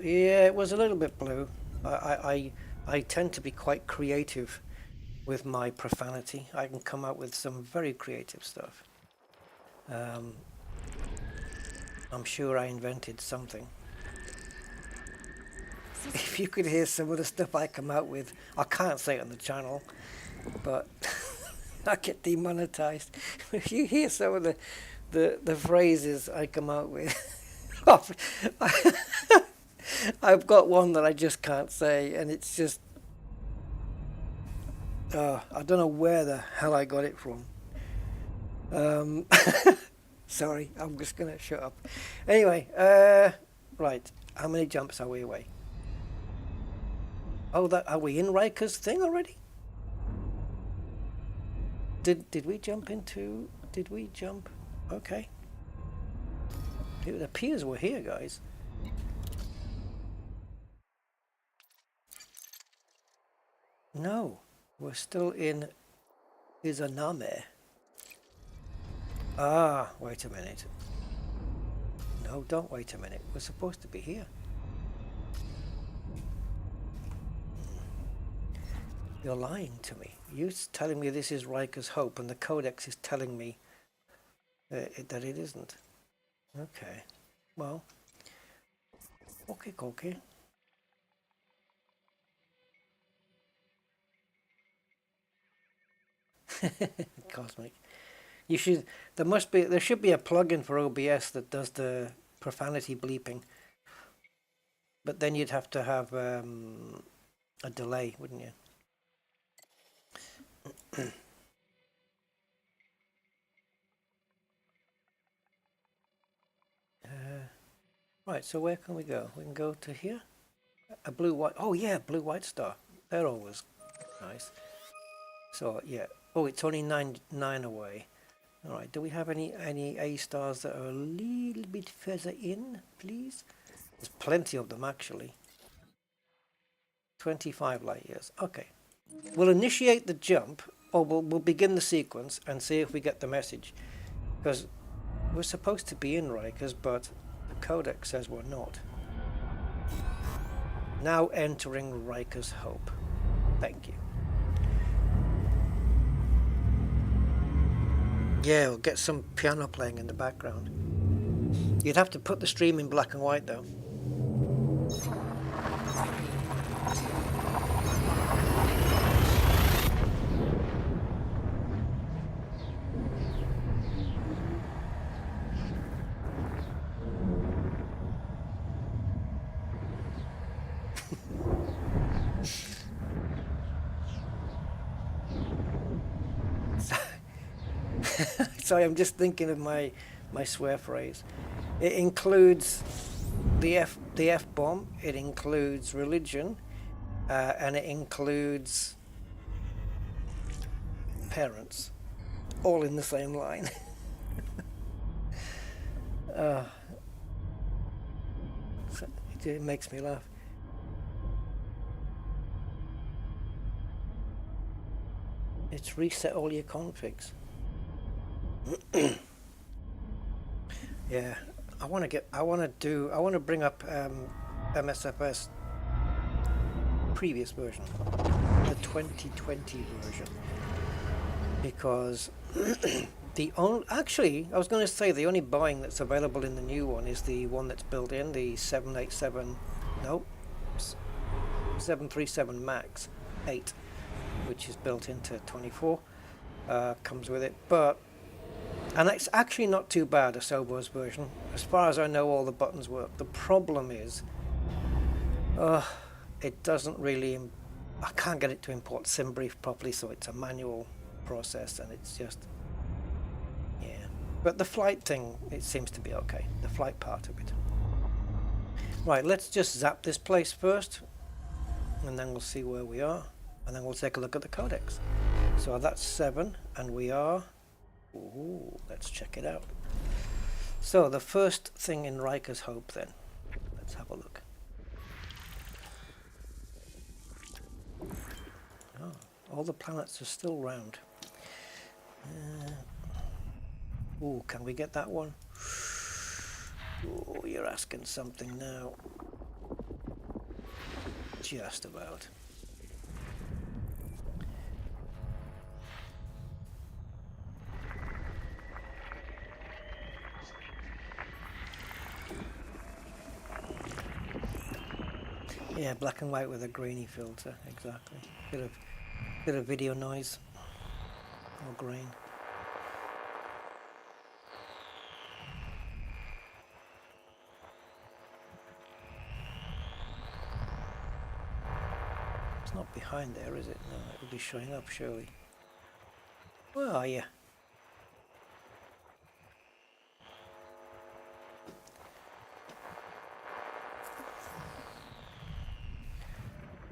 it was a little bit blue. I tend to be quite creative with my profanity. I can come out with some very creative stuff. I'm sure I invented something. If you could hear some of the stuff I come out with, I can't say it on the channel, but I get demonetized. If you hear some of the phrases I come out with, I've got one that I just can't say, and it's just, I don't know where the hell I got it from. Sorry, I'm just gonna shut up. Anyway, right. How many jumps are we away? Oh, are we in Riker's thing already? Did we jump into? Did we jump? Okay. It appears we're here, guys. No, we're still in Izanami. Ah, wait a minute. No, don't wait a minute. We're supposed to be here. You're lying to me. You're telling me this is Riker's Hope, and the codex is telling me that it isn't. Okay. Well. Okay. Cosmic. You should. There should be a plugin for OBS that does the profanity bleeping. But then you'd have to have a delay, wouldn't you? Right, so where can we go? We can go to here. A blue-white. Oh yeah, blue-white star. They're always nice. So yeah. Oh, it's only nine away. All right. Do we have any A stars that are a little bit further in, please? There's plenty of them actually. 25 light years. Okay. We'll initiate the jump, or we'll begin the sequence and see if we get the message, because we're supposed to be in Rikers, but the codex says we're not. Now entering Riker's Hope. Thank you. Yeah, we'll get some piano playing in the background. You'd have to put the stream in black and white though. Sorry, I'm just thinking of my swear phrase. It includes the F-bomb, it includes religion, and it includes parents, all in the same line. It makes me laugh. It's reset all your configs. Yeah, I want to bring up MSFS previous version, the 2020 version, because actually I was going to say the only buying that's available in the new one is the one that's built in, the 737 Max 8, which is built into 24, comes with it, and it's actually not too bad, a Sobo's version. As far as I know, all the buttons work. The problem is, it doesn't really, I can't get it to import SimBrief properly, so it's a manual process, and it's just, yeah. But the flight thing, it seems to be okay, the flight part of it. Right, let's just zap this place first, and then we'll see where we are, and then we'll take a look at the codex. So that's 7, and we are... Ooh, let's check it out. So the first thing in Riker's Hope then. Let's have a look. Oh, all the planets are still round. Ooh, can we get that one? Ooh, you're asking something now. Just about. Yeah, black and white with a grainy filter, exactly. Bit of video noise or grain. It's not behind there, is it? No, it will be showing up surely. Where are you?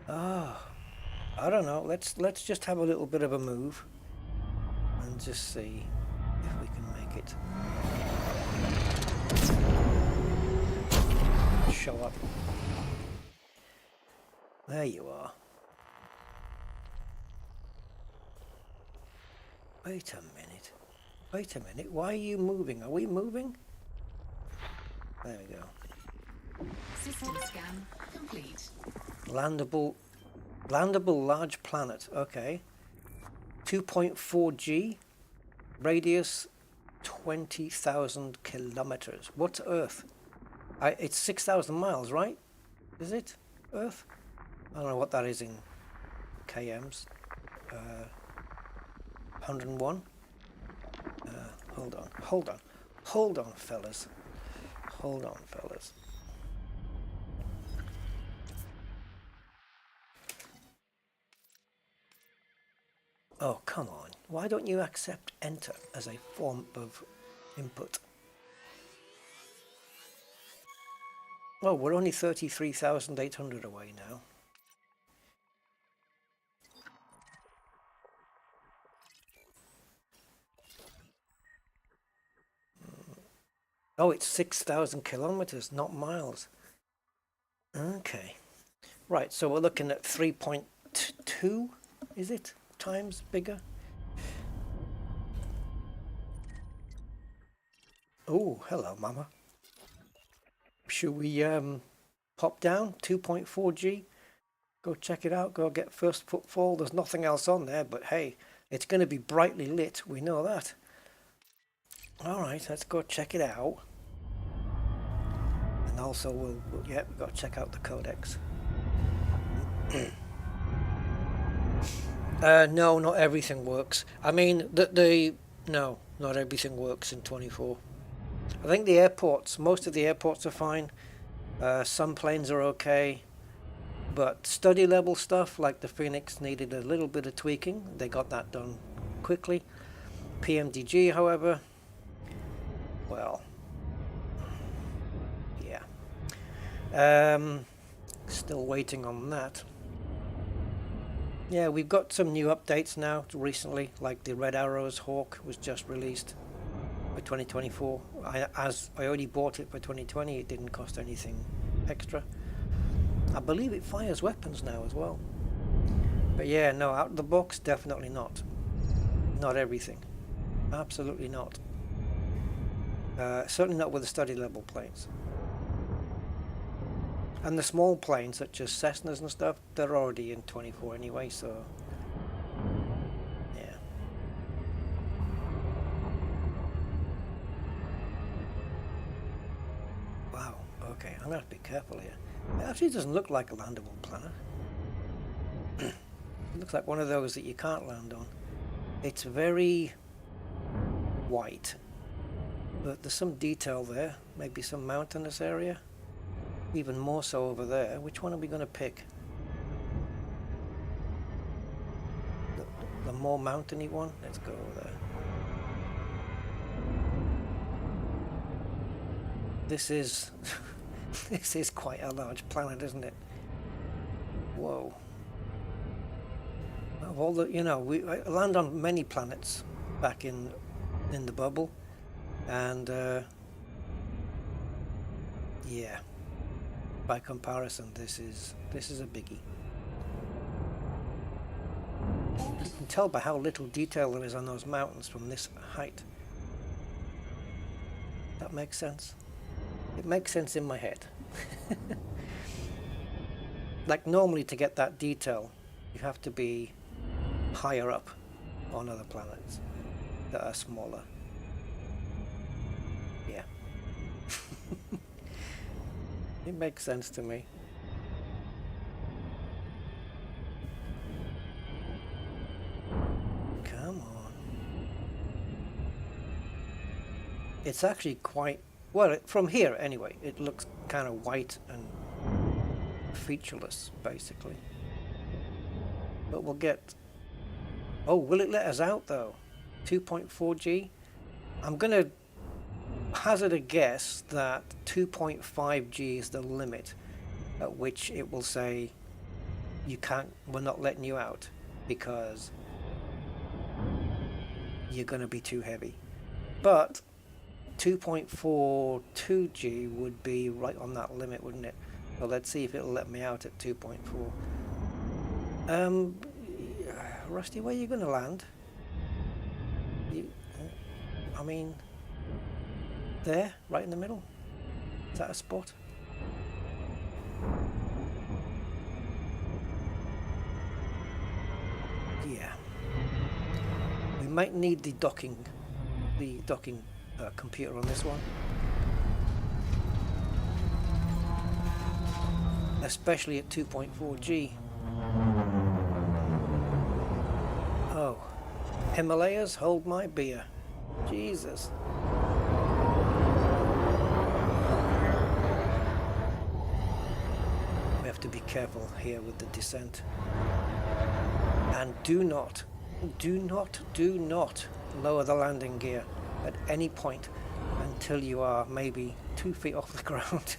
Ah, I don't know. Let's just have a little bit of a move and just see if we can make it show up. There you are. Wait a minute. Wait a minute. Why are you moving? Are we moving? There we go. System scan complete. Landable large planet. Okay. 2.4G. Radius 20,000 kilometers. What's Earth? It's 6,000 miles, right? Is it Earth? I don't know what that is in kms. 101. Hold on, fellas. Hold on, fellas. Oh, come on. Why don't you accept enter as a form of input? Oh, we're only 33,800 away now. Oh, it's 6,000 kilometers, not miles. Okay. Right, so we're looking at 3.2, is it? Times bigger? Oh, hello, Mama. Should we pop down? 2.4G? Go check it out, go get first footfall. There's nothing else on there, but hey, it's going to be brightly lit, we know that. Alright, let's go check it out. And also, we've got to check out the codecs. No, not everything works. I mean, no, not everything works in 24. I think the airports, most of the airports are fine. Some planes are okay. But study level stuff, like the Phoenix, needed a little bit of tweaking. They got that done quickly. PMDG, however, well, yeah. Still waiting on that. Yeah, we've got some new updates now recently, like the Red Arrows Hawk was just released for 2024. I already bought it for 2020, it didn't cost anything extra. I believe it fires weapons now as well. But yeah, no, out of the box, definitely not. Not everything. Absolutely not. Certainly not with the study level planes. And the small planes, such as Cessnas and stuff, they're already in 24 anyway, so yeah. Wow, okay, I'm gonna have to be careful here. It actually doesn't look like a landable planet. It looks like one of those that you can't land on. It's very white, but there's some detail there, maybe some mountainous area. Even more so over there. Which one are we going to pick? The more mountainy one? Let's go over there. This is this is quite a large planet, isn't it? Whoa. Of all the, you know, I land on many planets back in the bubble, and yeah. By comparison, this is a biggie. You can tell by how little detail there is on those mountains from this height. That makes sense? It makes sense in my head. Like normally to get that detail, you have to be higher up on other planets that are smaller. Yeah. It makes sense to me. Come on. It's actually quite, well, from here anyway, it looks kind of white and featureless, basically. but we'll get... Oh, will it let us out though? 2.4G? I'm gonna hazard a guess that 2.5G is the limit at which it will say you can't, we're not letting you out because you're gonna be too heavy. But 2.42G would be right on that limit, wouldn't it? So let's see if it'll let me out at 2.4. Rusty, where are you gonna land? I mean, there, right in the middle. Is that a spot? Yeah. We might need the docking computer on this one. Especially at 2.4G. Oh. Himalayas, hold my beer. Jesus. We have to be careful here with the descent. And do not lower the landing gear at any point until you are maybe 2 feet off the ground.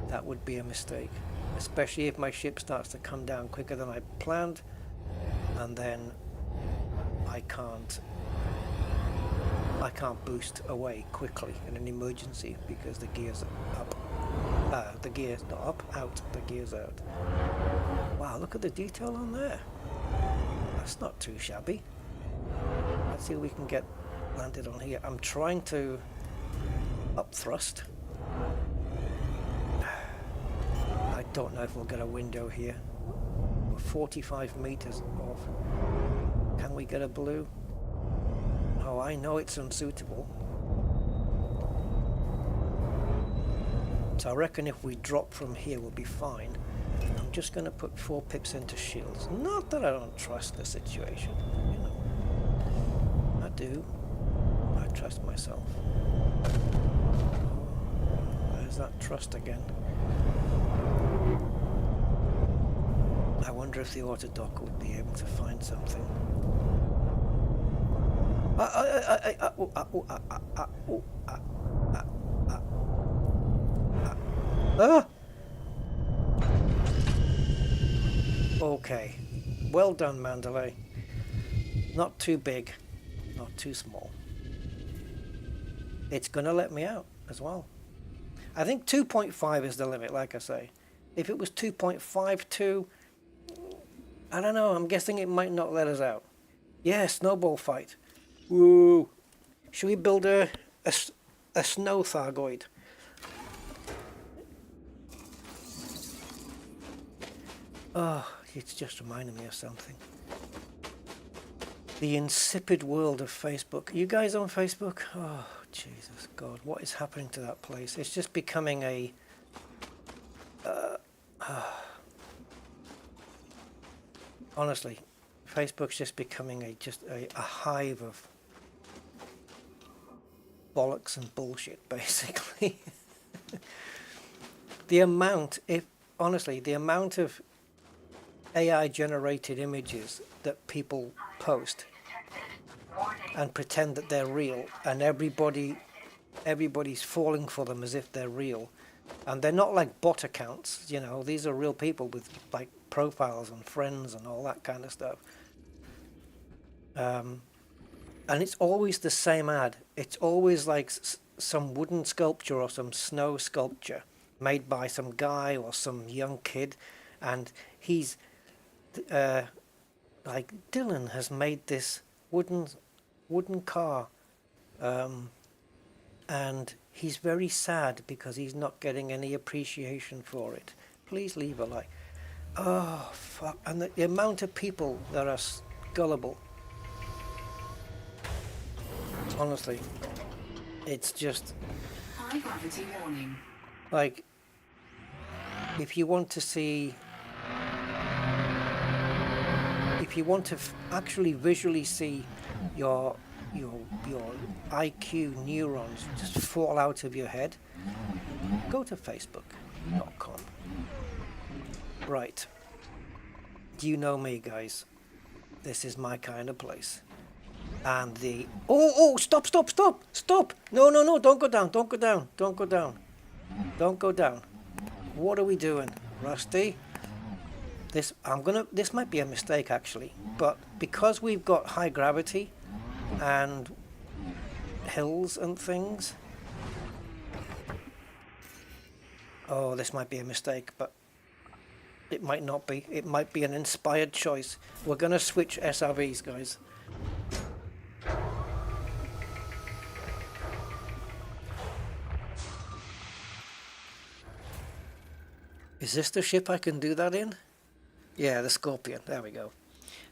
That would be a mistake, especially if my ship starts to come down quicker than I planned, and then I can't boost away quickly in an emergency because the gear's up. The gear's not up, out. The gear's out. Wow, look at the detail on there. That's not too shabby. Let's see if we can get landed on here. I'm trying to up thrust. I don't know if we'll get a window here. We're 45 meters off. Can we get a blue? Oh, I know it's unsuitable. So I reckon if we drop from here we'll be fine. I'm just going to put 4 pips into shields. Not that I don't trust the situation, you know. I do. I trust myself. There's that trust again. I wonder if the autodock would be able to find something. Okay, well done, Mandalay. Not too big, not too small. It's gonna let me out as well. I think 2.5 is the limit, like I say. If it was 2.52, I don't know, I'm guessing it might not let us out. Yeah, snowball fight. Woo! Should we build a snow Thargoid? Oh, it's just reminding me of something. The insipid world of Facebook. Are you guys on Facebook? Oh, Jesus God, what is happening to that place? It's just becoming a... honestly, Facebook's just becoming a hive of bollocks and bullshit, basically. The amount of AI generated images that people post and pretend that they're real, and everybody's falling for them as if they're real, and they're not like bot accounts, you know. These are real people with like profiles and friends and all that kind of stuff. And it's always the same ad. It's always like some wooden sculpture or some snow sculpture made by some guy or some young kid, and he's like, Dylan has made this wooden car, and he's very sad because he's not getting any appreciation for it. Please leave a like. Oh fuck! And the amount of people that are gullible. Honestly, it's just High gravity warning. like, if you want to see, if you want to actually visually see your IQ neurons just fall out of your head, go to Facebook.com. Right, You know me, guys. This is my kind of place. And the... Oh, stop! No, don't go down, don't go down. Don't go down. What are we doing, Rusty? This might be a mistake, actually. But because we've got high gravity and hills and things... Oh, this might be a mistake, but it might not be. It might be an inspired choice. We're going to switch SRVs, guys. Is this the ship I can do that in? Yeah, the Scorpion. There we go.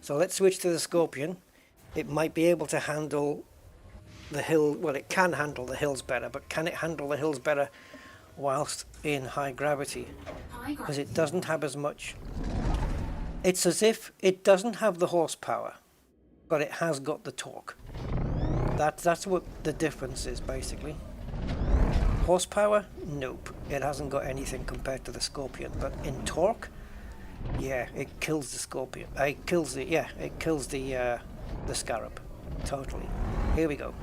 So let's switch to the Scorpion. It might be able to handle the hill. Well, it can handle the hills better, but can it handle the hills better whilst in high gravity? Because it doesn't have as much. It's as if it doesn't have the horsepower, but it has got the torque. That's what the difference is, basically. Horsepower? Nope. It hasn't got anything compared to the Scorpion, but in torque, yeah, it kills the Scorpion. It kills the Scarab. Totally. Here we go.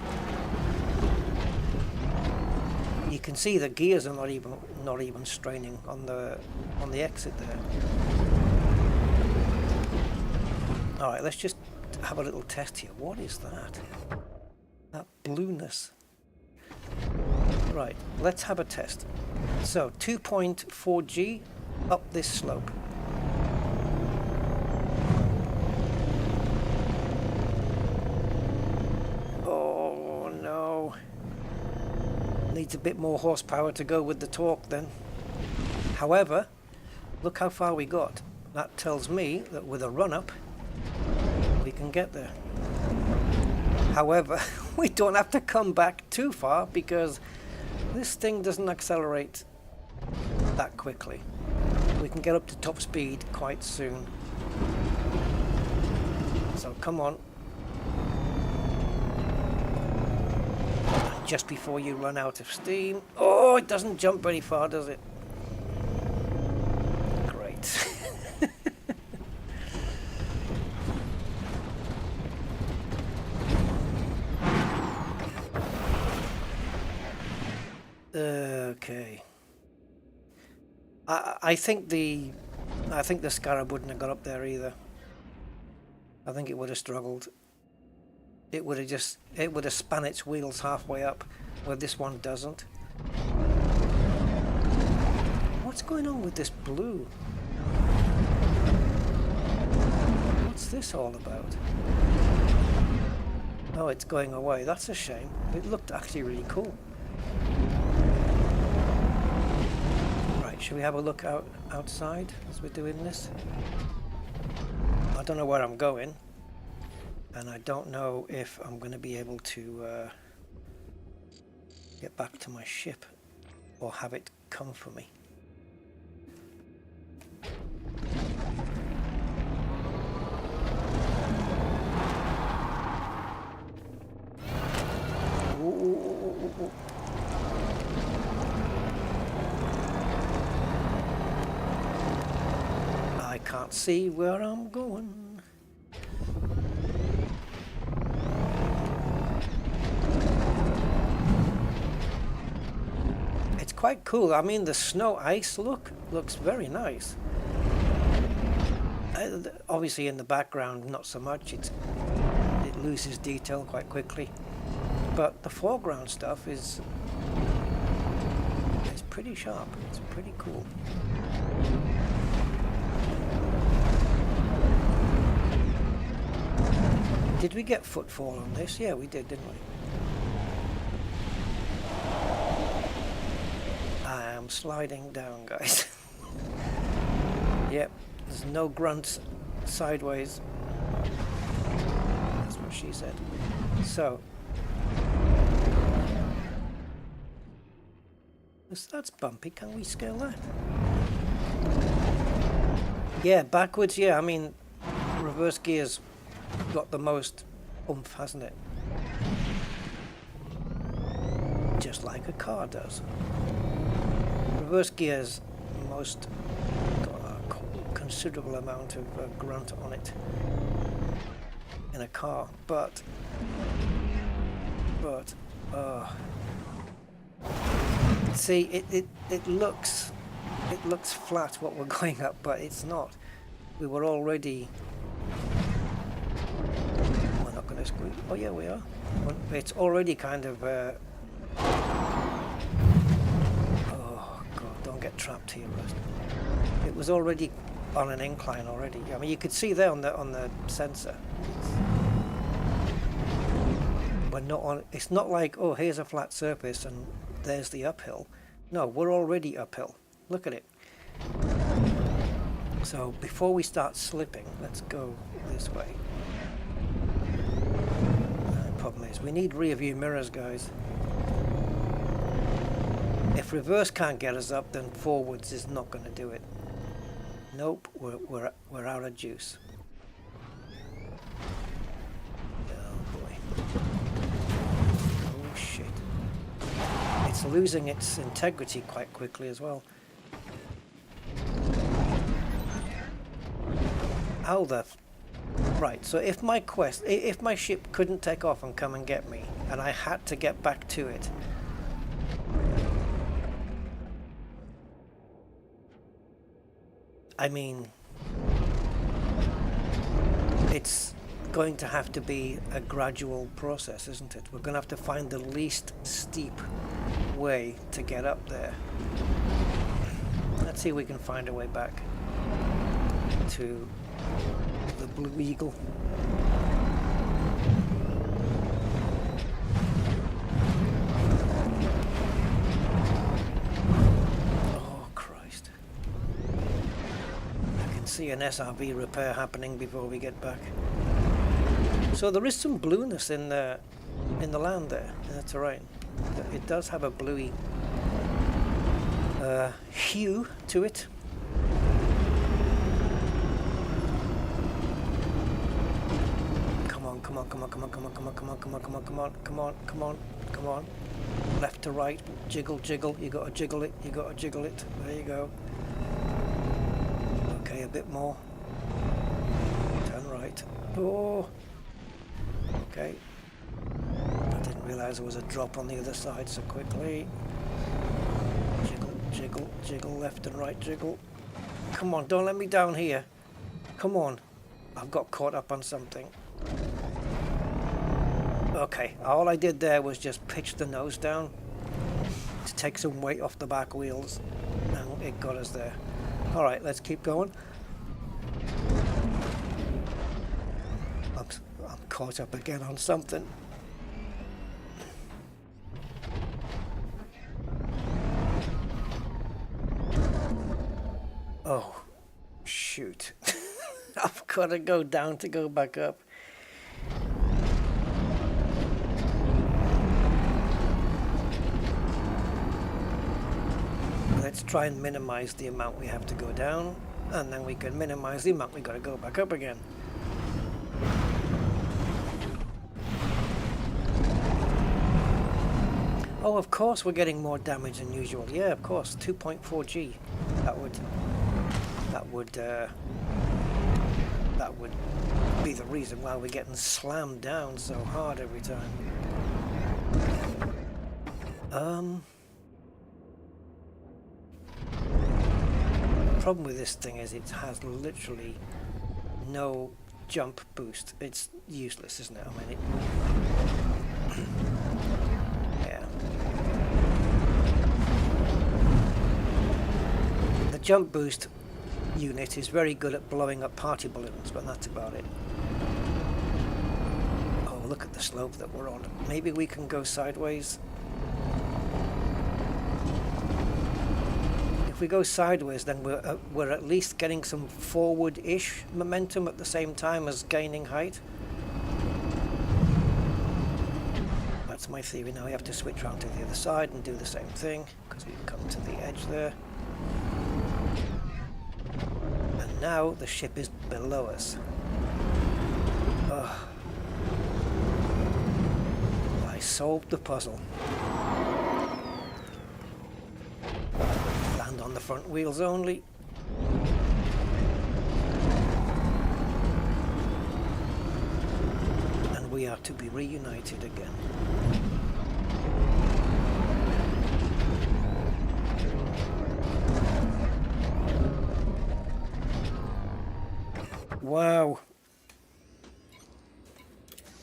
You can see the gears are not even straining on the exit there. All right, let's just have a little test here. What is that? That blueness. Right, let's have a test. So 2.4 G up this slope. Oh no. Needs a bit more horsepower to go with the torque then. However, look how far we got. That tells me that with a run-up, we can get there. However, we don't have to come back too far because this thing doesn't accelerate that quickly. We can get up to top speed quite soon. So come on. Just before you run out of steam. Oh, it doesn't jump very far, does it? Great. Okay. I think the Scarab wouldn't have got up there either. I think it would have struggled. It would have spun its wheels halfway up, where this one doesn't. What's going on with this blue? What's this all about? Oh, it's going away. That's a shame. It looked actually really cool. Right, should we have a look outside as we're doing this? I don't know where I'm going. And I don't know if I'm going to be able to get back to my ship or have it come for me. Ooh. I can't see where I'm going. Quite cool. I mean, the snow ice looks very nice. Obviously in the background not so much. It loses detail quite quickly, but the foreground stuff is pretty sharp. It's pretty cool. Did we get footfall on this? Yeah, we did, didn't we? I'm sliding down, guys. Yep, there's no grunts sideways. That's what she said. So that's bumpy. Can we scale that? Yeah, backwards. Yeah, I mean, reverse gears got the most oomph, hasn't it? Just like a car does. Reverse gears most considerable amount of grunt on it in a car, but see, it looks flat what we're going up, but it's not. We were already. We're not going to squeeze. Oh yeah, we are. It's already kind of. Oh God! Don't get trapped here, Rust. It was already on an incline already. I mean, you could see there on the sensor. We're not on. It's not like, oh, here's a flat surface and there's the uphill. No, we're already uphill. Look at it. So before we start slipping, let's go this way. The problem is we need rear view mirrors, guys. If reverse can't get us up, then forwards is not going to do it. Nope, we're out of juice. Oh boy. Oh shit. It's losing its integrity quite quickly as well. How the... Right, so if my ship couldn't take off and come and get me, and I had to get back to it, I mean, it's going to have to be a gradual process, isn't it? We're going to have to find the least steep way to get up there. Let's see if we can find a way back to the Blue Eagle. Oh Christ. I can see an SRV repair happening before we get back. So there is some blueness in the land there, in the terrain. It does have a bluey hue to it. Come on. Left to right, jiggle. You gotta jiggle it. There you go. Okay, a bit more. Turn right. Oh. Okay. I didn't realize there was a drop on the other side so quickly. Jiggle, left and right, jiggle. Come on, don't let me down here. Come on. I've got caught up on something. Okay, all I did there was just pitch the nose down to take some weight off the back wheels, and it got us there. Alright, let's keep going. I'm caught up again on something. Oh, shoot. I've got to go down to go back up. Let's try and minimize the amount we have to go down, and then we can minimize the amount we got to go back up again. Oh, of course we're getting more damage than usual. Yeah, of course, 2.4 G. That would be the reason why we're getting slammed down so hard every time. The problem with this thing is it has literally no jump boost. It's useless, isn't it? I mean, yeah. The jump boost unit is very good at blowing up party balloons, but that's about it. Oh, look at the slope that we're on. Maybe we can go sideways. If we go sideways, then we're at least getting some forward-ish momentum at the same time as gaining height. That's my theory. Now we have to switch around to the other side and do the same thing, because we've come to the edge there. And now the ship is below us. Ugh. I solved the puzzle. Land on the front wheels only. we are to be reunited again. Wow.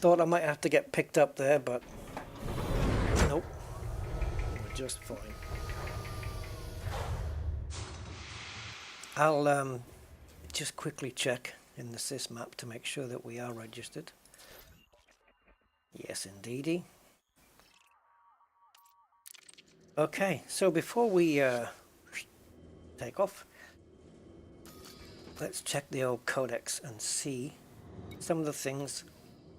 Thought I might have to get picked up there, but nope. We're just fine. I'll just quickly check in the sys map to make sure that we are registered. Yes, indeedy. Okay, so before we take off, let's check the old codex and see some of the things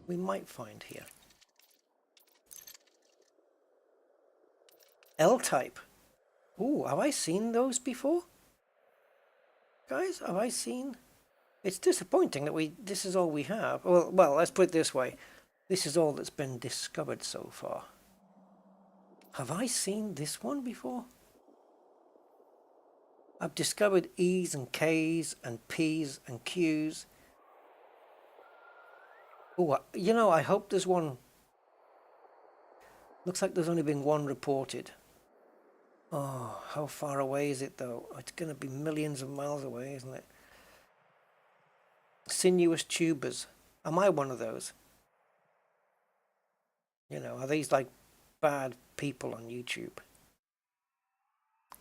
we might find here. L-type. Ooh, have I seen those before? Guys, have I seen? It's disappointing that this is all we have. Well, let's put it this way. This is all that's been discovered so far. Have I seen this one before? I've discovered E's and K's and P's and Q's. Oh, you know, I hope there's one. Looks like there's only been one reported. Oh, how far away is it though? It's going to be millions of miles away, isn't it? Sinuous tubers. Am I one of those? You know, are these like bad people on YouTube?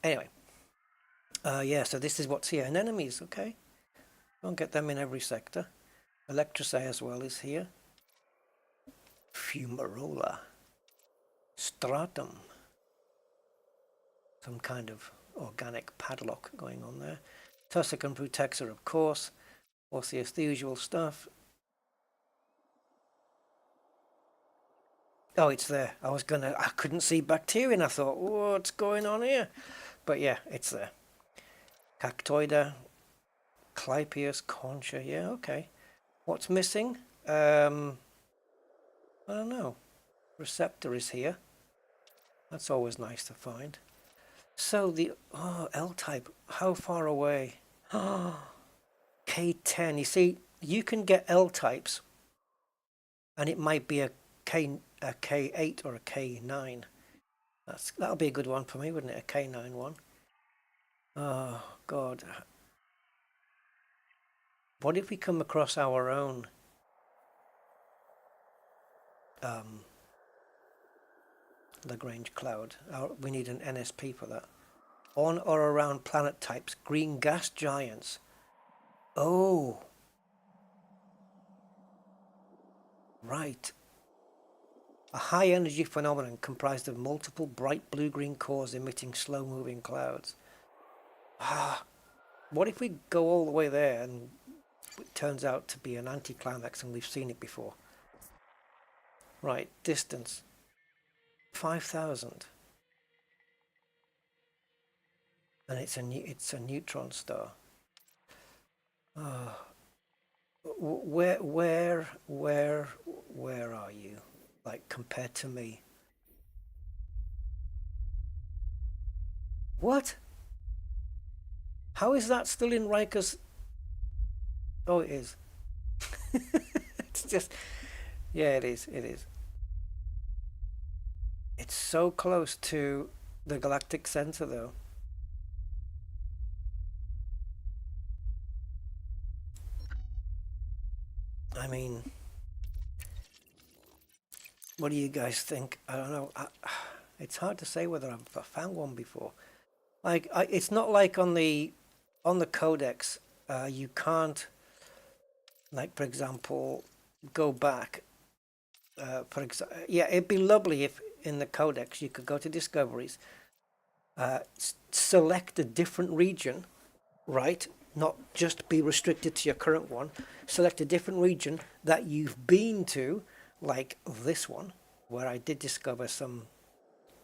Anyway. Yeah, so this is what's here. Anemones, okay. Don't get them in every sector. Electrosay as well is here. Fumarola. Stratum. Some kind of organic padlock going on there. Tussock and Brutexa, of course. Osseous, the usual stuff. Oh, it's there. I couldn't see bacteria and I thought, what's going on here? But yeah, it's there. Cactoida, Clypeus, Concha, yeah, okay. What's missing? I don't know. Receptor is here. That's always nice to find. So the L-type, how far away? K10. You see, you can get L-types, and it might be a K8 or a K9. That'll be a good one for me, wouldn't it? A K9 one. Oh God. What if we come across our own Lagrange cloud? We need an NSP for that. On or around planet types, green gas giants. Oh. Right. A high energy phenomenon comprised of multiple bright blue-green cores emitting slow-moving clouds. What if we go all the way there and it turns out to be an anticlimax and we've seen it before? Right, distance 5,000, and it's a neutron star. Where are you, like, compared to me? What? How is that still in Riker's? Oh, it is. It's just, yeah, it is. It's so close to the galactic center, though. I mean, what do you guys think? I don't know. It's hard to say whether I've found one before. Like, it's not like on the codex, you can't, like, for example, go back. Yeah, it'd be lovely if in the codex you could go to discoveries, select a different region, right? Not just be restricted to your current one. Select a different region that you've been to, like this one, where I did discover some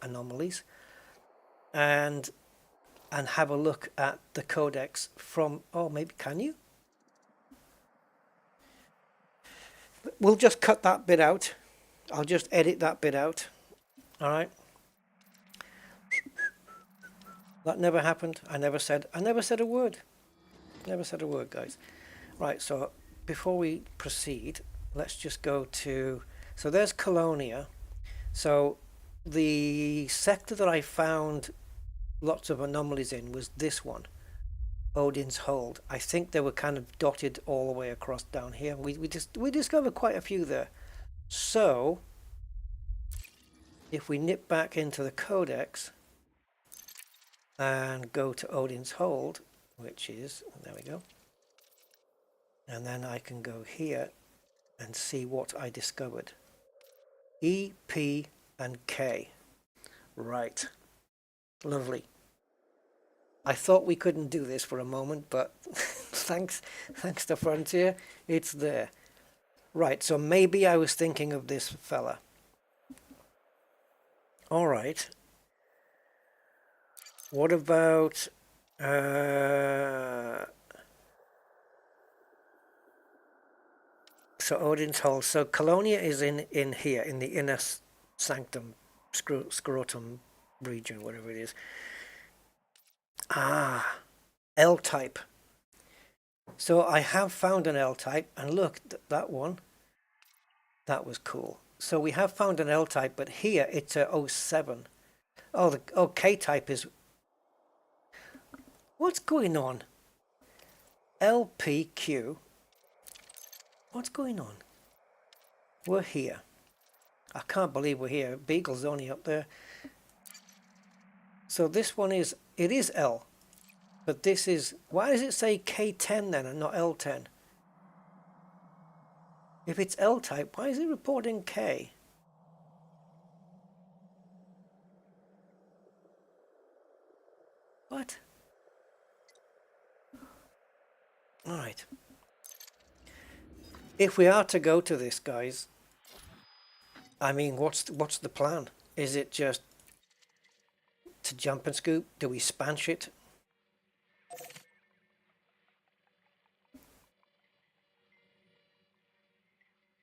anomalies, and have a look at the codex from, maybe can you? We'll just cut that bit out. I'll just edit that bit out. All right. That never happened. I never said a word. Never said a word, guys. Right, so before we proceed, let's just go to So there's Colonia. So the sector that I found lots of anomalies in was this one, Odin's Hold. I think they were kind of dotted all the way across down here. We discovered quite a few there. So if we nip back into the codex and go to Odin's Hold, which is, there we go, and then I can go here and see what I discovered. E, P, and K. Right. Lovely. I thought we couldn't do this for a moment, but thanks to Frontier, it's there. Right, so maybe I was thinking of this fella. All right. What about so Odin's Hole. So Colonia is in here in the inner sanctum, scrotum region, whatever it is. Ah, L type. So I have found an L type, and look, that one, that was cool. So we have found an L type, but here it's a 07. Oh, the K type is. What's going on? LPQ. What's going on? We're here. I can't believe we're here. Beagle's only up there. So this one is, it is L. But this is, why does it say K10 then and not L10? If it's L type, why is it reporting K? What? All right. If we are to go to this, guys, I mean, what's the plan? Is it just to jump and scoop? Do we spanch it?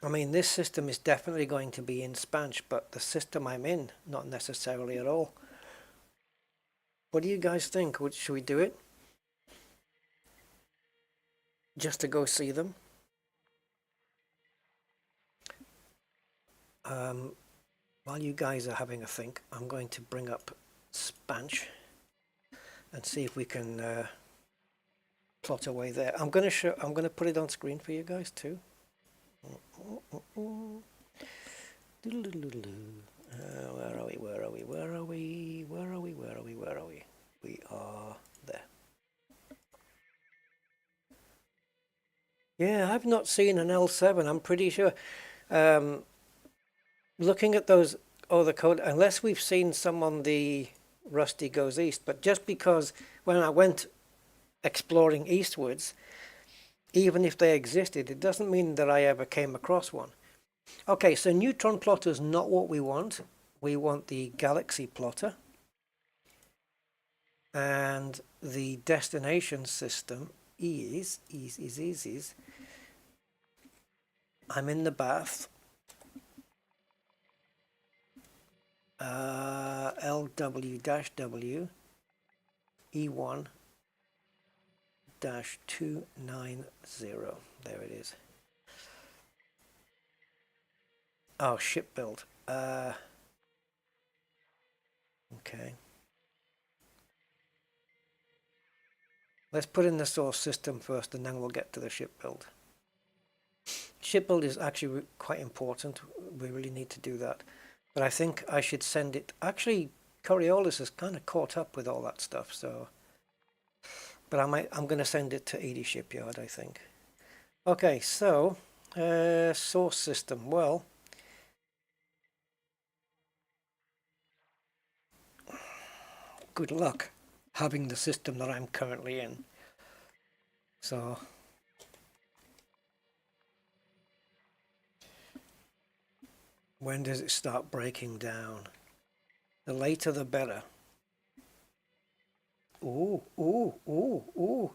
I mean, this system is definitely going to be in spanch, but the system I'm in, not necessarily at all. What do you guys think? Should we do it? Just to go see them? While you guys are having a think, I'm going to bring up spanch and see if we can plot away there. I'm going to put it on screen for you guys too. Where are we? Where are we? Where are we? Where are we? Where are we? Where are we? We are there. Yeah, I've not seen an L7. I'm pretty sure. Looking at those other code, unless we've seen some on the Rusty Goes East, but just because when I went exploring eastwards, even if they existed, it doesn't mean that I ever came across one. Okay, so neutron plotter is not what we want. We want the galaxy plotter. And the destination system is I'm in the bath. LW-W E1-290. There it is. Oh, ship build. Okay. Let's put in the source system first, and then we'll get to the ship build. Ship build is actually quite important. We really need to do that. But I think I should send it. Actually, Coriolis is kind of caught up with all that stuff, so. But I'm going to send it to Edie Shipyard, I think. Okay, so source system. Well, good luck having the system that I'm currently in. So. When does it start breaking down? The later the better. Ooh, ooh, ooh, ooh,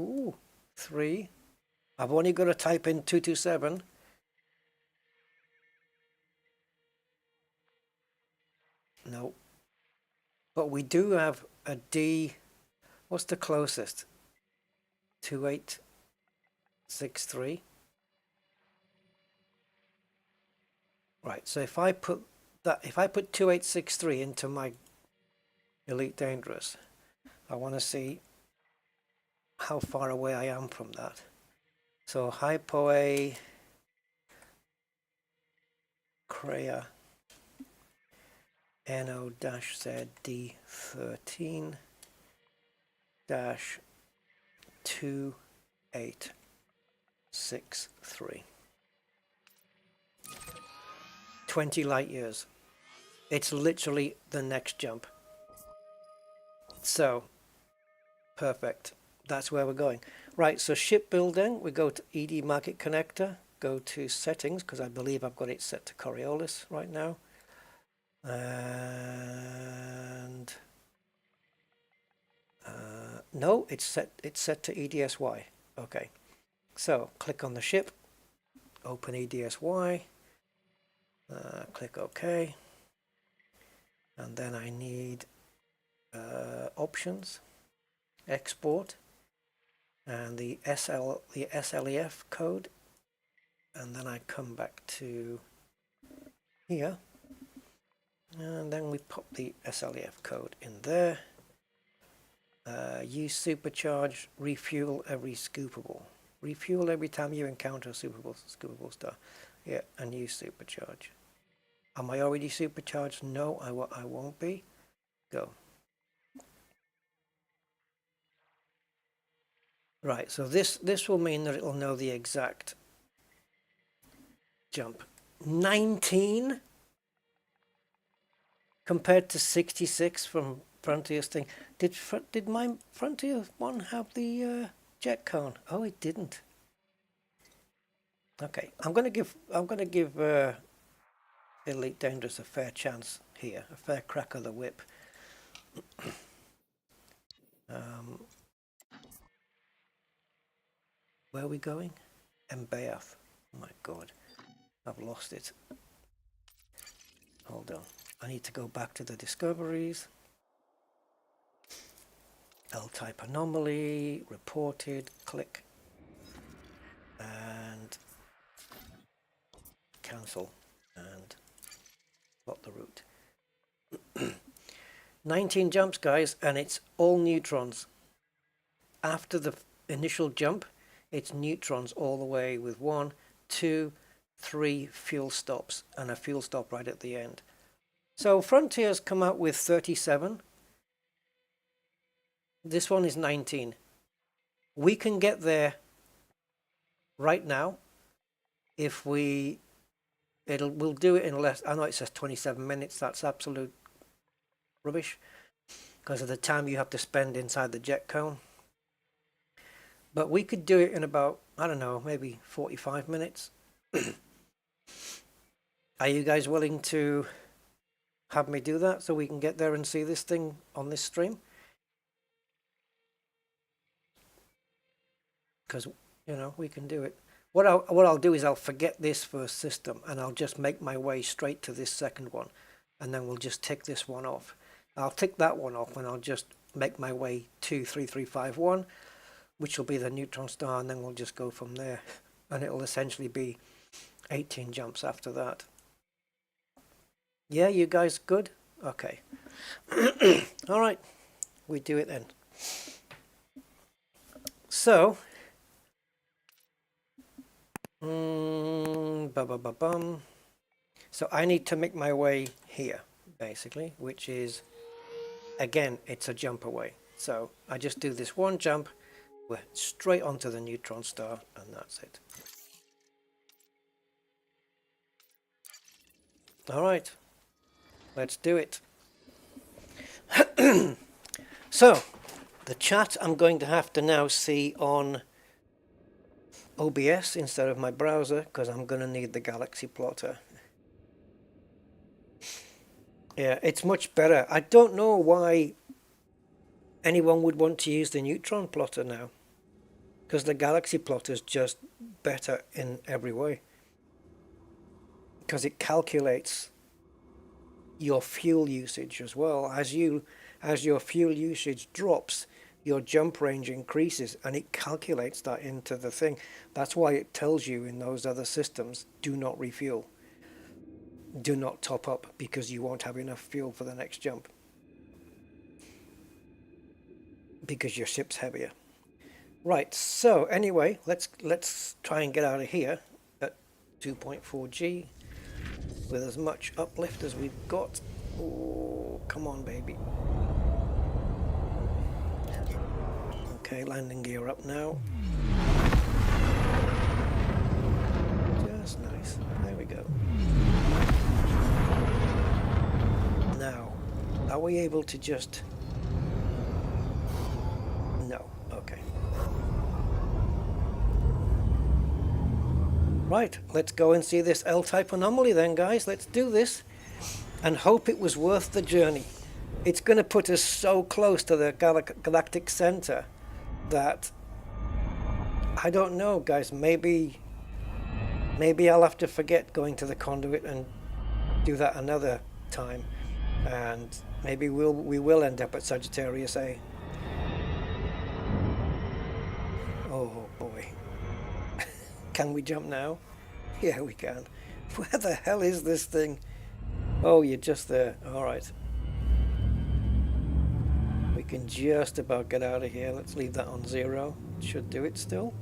ooh. 3. I've only got to type in 227. No. But we do have a D. What's the closest? 2863. Right, so if I put 2863 into my Elite Dangerous, I want to see how far away I am from that. So Hypoa Crea NO-ZD13 2863. 20 light years. It's literally the next jump. So, perfect. That's where we're going. Right, so shipbuilding, we go to ED Market Connector, go to settings, because I believe I've got it set to Coriolis right now. And no, it's set to EDSY. Okay, so click on the ship, open EDSY, click OK, and then I need options, export, and the SLEF code, and then I come back to here, and then we pop the SLEF code in there. Use supercharge, refuel every scoopable. Refuel every time you encounter a scoopable star. Yeah, and use supercharge. Am I already supercharged? No, I won't be. Go. Right, so this will mean that it will know the exact jump. 19 compared to 66 from Frontier's thing. Did my Frontier one have the jet cone? Oh, it didn't. Okay, I'm gonna give Elite Dangerous a fair chance here, a fair crack of the whip. Where are we going? Mbath. Oh my god, I've lost it. Hold on, I need to go back to the discoveries. L-type anomaly, reported, click, and cancel, and plot the route. 19 jumps, guys, and it's all neutrons. After the initial jump, it's neutrons all the way with 1, 2, 3 fuel stops, and a fuel stop right at the end. So Frontier's come out with 37. This one is 19. We can get there right now if we'll do it in less. I know it says 27 minutes. That's absolute rubbish because of the time you have to spend inside the jet cone. But we could do it in about, I don't know, maybe 45 minutes. Are you guys willing to have me do that so we can get there and see this thing on this stream? Because, you know, we can do it. What I'll do is I'll forget this first system and I'll just make my way straight to this second one, and then we'll just tick this one off. I'll tick that one off and I'll just make my way to 3351, which will be the neutron star, and then we'll just go from there, and it'll essentially be 18 jumps after that. Yeah, you guys good? Okay. All right, we do it then. So so I need to make my way here, basically, which is, again, it's a jump away. So I just do this one jump, we're straight onto the neutron star, and that's it. All right, let's do it. So the chat I'm going to have to now see on OBS instead of my browser, because I'm going to need the Galaxy plotter. Yeah, it's much better. I don't know why anyone would want to use the neutron plotter now, because the Galaxy plotter is just better in every way, because it calculates your fuel usage as well. As your fuel usage drops, your jump range increases, and it calculates that into the thing. That's why it tells you in those other systems, do not refuel. do not top up because you won't have enough fuel for the next jump. Because your ship's heavier. Right, so anyway, let's try and get out of here at 2.4 G with as much uplift as we've got. Oh, come on, baby. Okay, landing gear up now. Just nice. There we go. Now, are we able to just... No, okay. Right, let's go and see this L-type anomaly then, guys. Let's do this and hope it was worth the journey. It's going to put us so close to the galactic center that I don't know, guys. Maybe I'll have to forget going to the conduit and do that another time, and maybe we will end up at Sagittarius A. Oh boy. Can we jump now? Yeah, we can. Where the hell is this thing? Oh, you're just there. Alright. We can just about get out of here. Let's leave that on 0. Should do it still.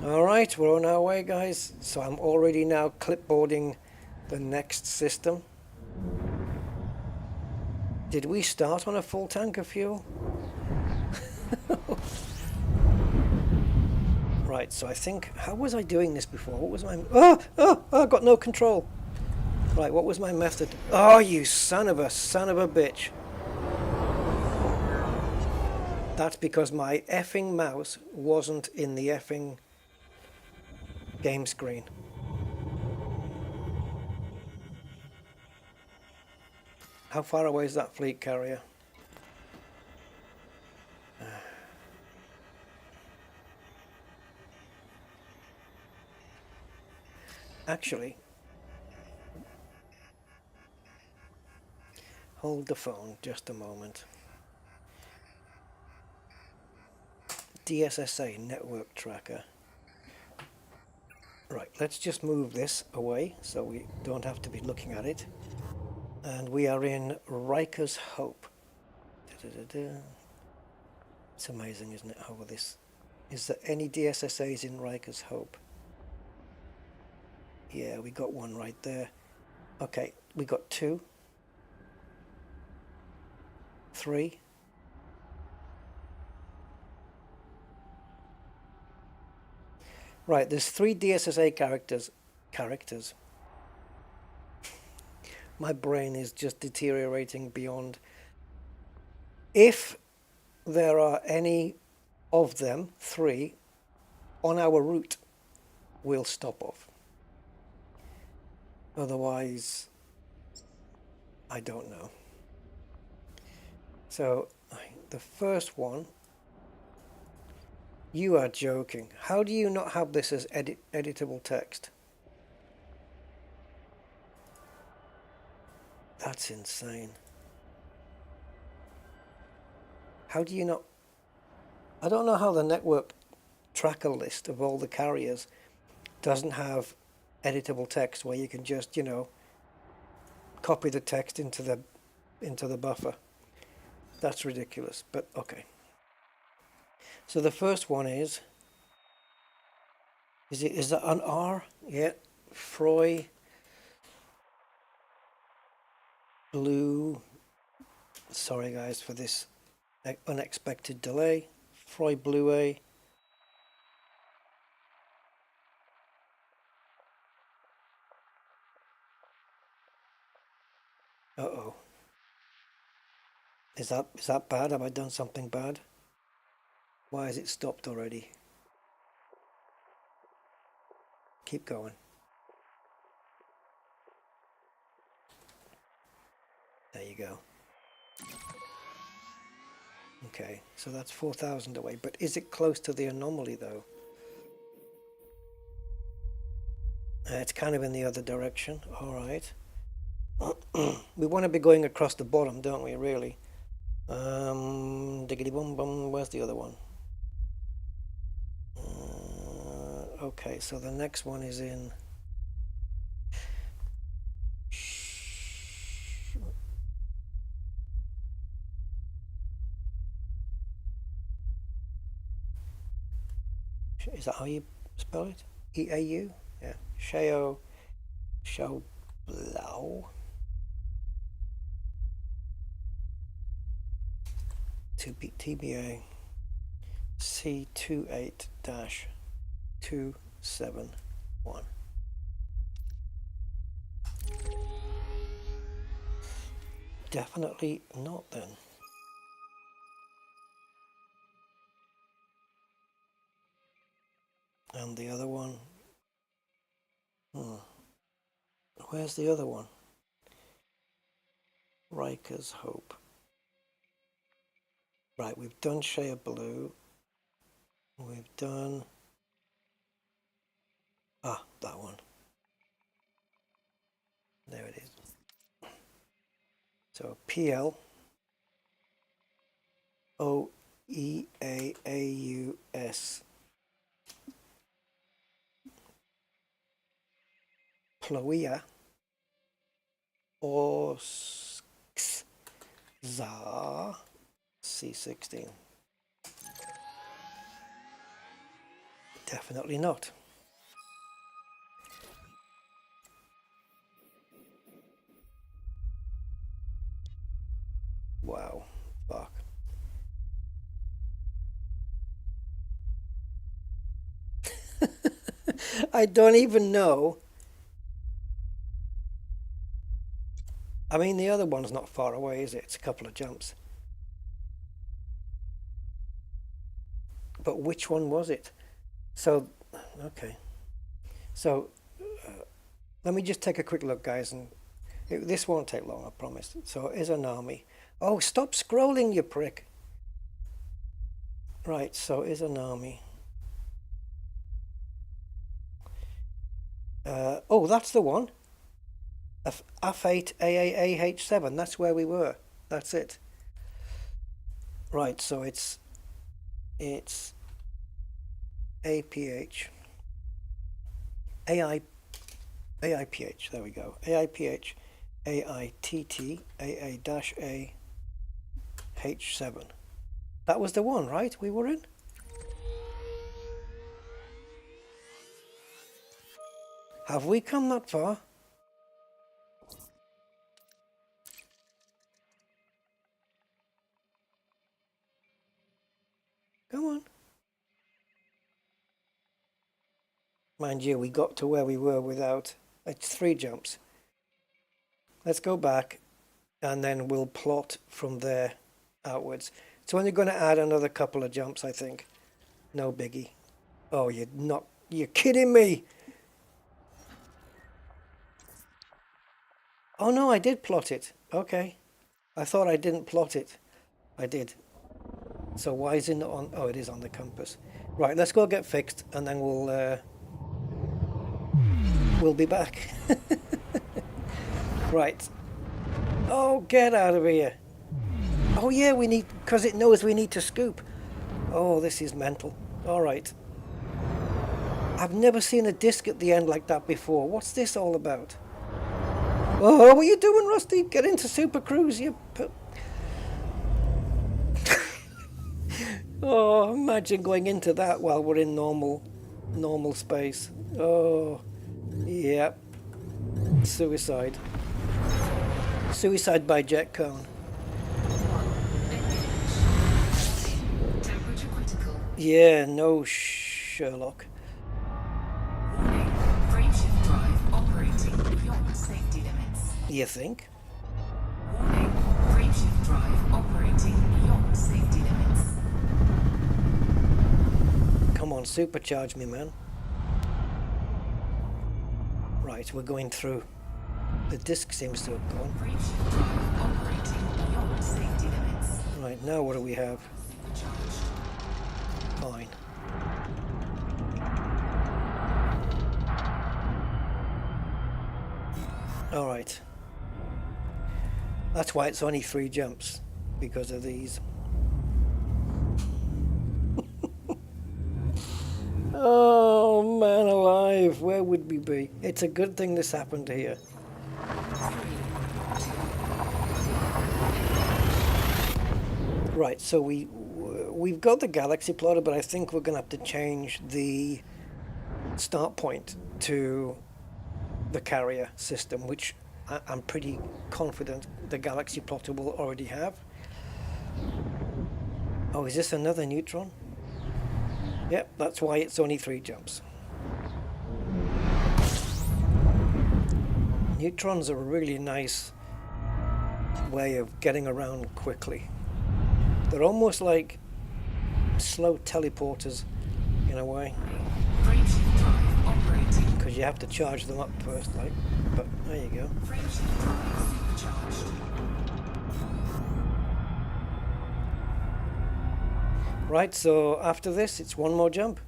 Alright, we're on our way, guys. So I'm already now clipboarding the next system. Did we start on a full tank of fuel? Right, so I think... How was I doing this before? What was my... Oh, I got no control. Right, what was my method? Oh, you son of a bitch. That's because my effing mouse wasn't in the effing game screen. How far away is that fleet carrier? Actually, hold the phone just a moment. DSSA network tracker. Right, let's just move this away so we don't have to be looking at it. And we are in Riker's Hope. It's amazing, isn't it, how this... Is there any DSSAs in Riker's Hope? Yeah, we got one right there. Okay, we got 2. 3. Right, there's 3 DSSA characters. My brain is just deteriorating beyond. If there are any of them, 3, on our route, we'll stop off. Otherwise, I don't know. So, the first one, you are joking. How do you not have this as editable text? That's insane. How do you not... I don't know how the network tracker list of all the carriers doesn't have editable text where you can just, you know, copy the text into the buffer. That's ridiculous, but okay. So the first one is that an R? Yeah, Froy Blue. Sorry guys for this unexpected delay. Froy Blue A. Uh-oh. Is that bad? Have I done something bad? Why has it stopped already? Keep going. There you go. Okay, so that's 4,000 away, but is it close to the anomaly though? It's kind of in the other direction. All right. We want to be going across the bottom, don't we, really? Diggity bum bum, where's the other one? Okay, so the next one is in... Is that how you spell it? E-A-U? Yeah. Shao Blau. TBA C28-271. Definitely not then. And the other one, where's the other one? Riker's Hope. Right, we've done Shea Blue. We've done... Ah, that one. There it is. So PL OEAAUS Ploia or XA C16. Definitely not. Wow, fuck. I don't even know. I mean, the other one's not far away, is it? It's a couple of jumps. But which one was it? So, okay. So, let me just take a quick look, guys, and this won't take long, I promise. So, Izanami. Oh, stop scrolling, you prick. Right, so Izanami. Oh, that's the one. F8 AAAH7. That's where we were. That's it. Right, so it's AIPH. There we go. AIPH AITT AA-A H7. That was the one, right? We were in? Have we come that far? Come on. Mind you, we got to where we were without... It's 3 jumps. Let's go back and then we'll plot from there outwards. So only going to add another couple of jumps, I think. No biggie. Oh, you're kidding me! Oh no, I did plot it. Okay. I thought I didn't plot it. I did. So why is it not on... Oh, it is on the compass. Right, let's go get fixed and then we'll be back. Right. Oh, get out of here. Oh yeah, we need... Because it knows we need to scoop. Oh, this is mental. Alright. I've never seen a disc at the end like that before. What's this all about? Oh, what are you doing, Rusty? Get into Super Cruise, you... Oh, imagine going into that while we're in normal space. Oh, yeah. Suicide. Suicide by jet cone. Temperature critical. Yeah, no Sherlock. Warning. Frameshift drive operating beyond safety limits. You think? Warning. Frameshift drive operating beyond safety limits. Come on, supercharge me, man. Right, we're going through. The disc seems to have gone. Frameshift drive operating beyond safety limits. Right, now what do we have? Charged. Fine. Alright. That's why it's only 3 jumps. Because of these. Oh man. 5, where would we be? It's a good thing this happened here. Right, so we've got the galaxy plotter, but I think we're going to have to change the start point to the carrier system, which I'm pretty confident the galaxy plotter will already have. Oh, is this another neutron? Yep, that's why it's only 3 jumps. Neutrons are a really nice way of getting around quickly. They're almost like slow teleporters in a way, because you have to charge them up first, like, but there you go. Right, so after this it's one more jump,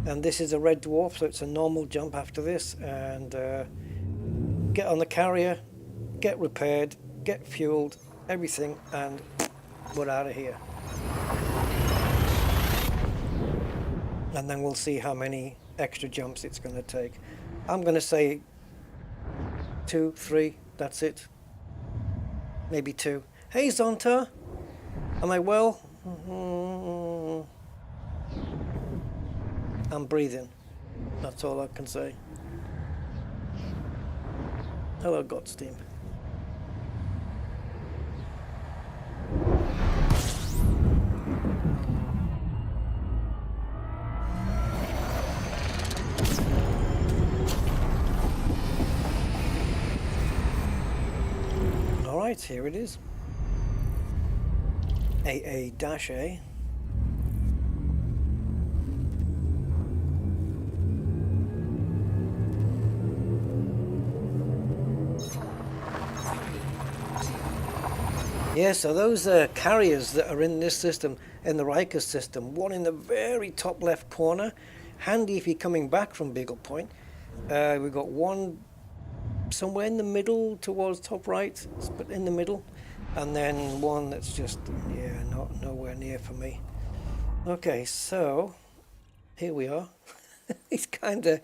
and this is a red dwarf, so it's a normal jump after this, and get on the carrier, get repaired, get fueled, everything, and we're out of here. And then we'll see how many extra jumps it's going to take. I'm going to say 2, 3, that's it. Maybe 2. Hey Zonta, am I well? I'm breathing. That's all I can say. Hello, Godsteam. All right, here it is. AA-A. Yeah, so those carriers that are in this system, in the Riker system, one in the very top left corner, handy if you're coming back from Beagle Point. We've got one somewhere in the middle towards top right, but in the middle, and then one that's just, yeah, nowhere near for me. Okay, so here we are. He's kind of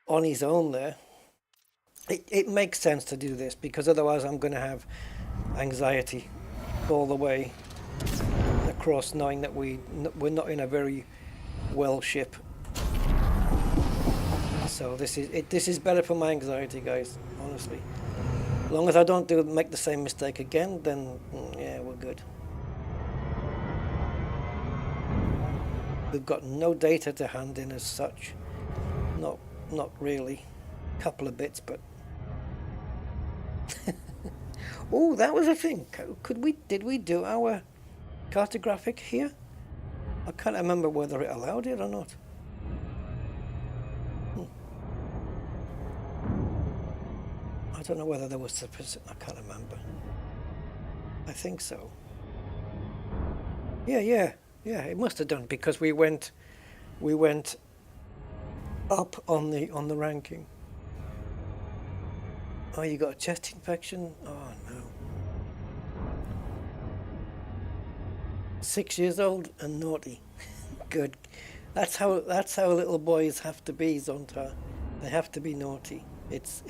on his own there. It makes sense to do this, because otherwise I'm going to have anxiety all the way across, knowing that we're not in a very well ship. So this is better for my anxiety, guys, honestly. As long as I don't make the same mistake again, then yeah, we're good. We've got no data to hand in as such. Not really. Couple of bits, but oh, that was a thing. Did we do our cartographic here? I can't remember whether it allowed it or not. I don't know whether there was sufficient. I can't remember. I think so. Yeah. It must have done, because we went up on the ranking. Oh, you got a chest infection? Oh no. 6 years old and naughty. Good. That's how little boys have to be, Zonta. They have to be naughty. It's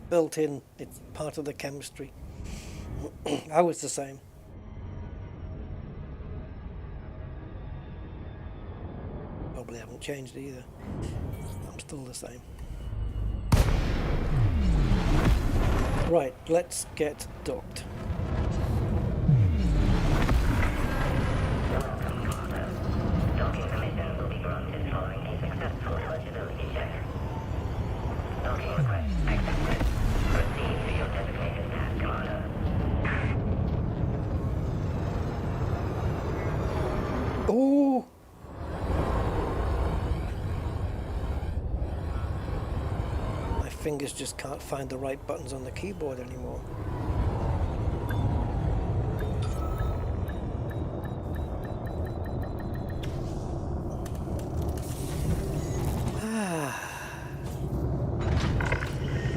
built in. It's part of the chemistry. I was the same. Probably haven't changed either. I'm still the same. Right, let's get docked. Docking permission will be granted following a successful eligibility check. Docking request accepted. Proceed to your designated task commander. Oh! My fingers just can't find the right buttons on the keyboard anymore.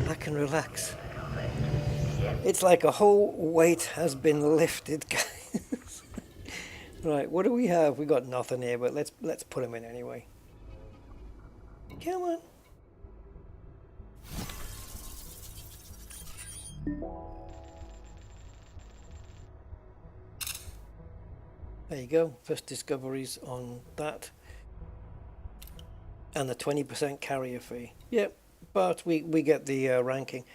I can relax. It's like a whole weight has been lifted, guys. Right, what do we have? We got nothing here, but let's put them in anyway. Come on. There you go, first discoveries on that. And the 20% carrier fee. Yep, but we get the ranking.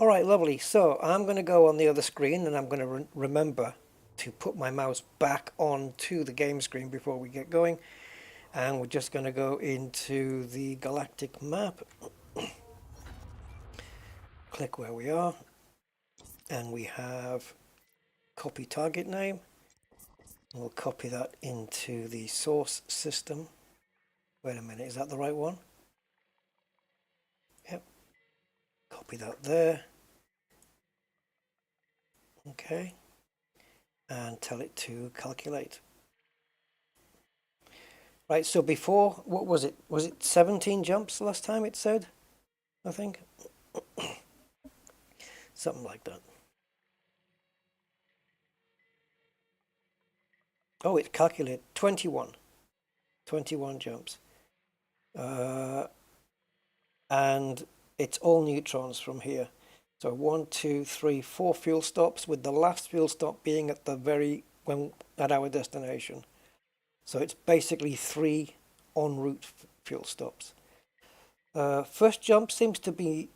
Alright, lovely. So I'm going to go on the other screen, and I'm going to remember to put my mouse back onto the game screen before we get going. And we're just going to go into the galactic map. Click where we are. And we have copy target name. We'll copy that into the source system. Wait a minute, is that the right one? Yep. Copy that there. Okay. And tell it to calculate. Right, so before, what was it? Was it 17 jumps last time it said? I think. Something like that. Oh, it calculated 21. 21 jumps. And it's all neutrons from here. So 1, 2, 3, 4 fuel stops, with the last fuel stop being at the at our destination. So it's basically 3 en route fuel stops. First jump seems to be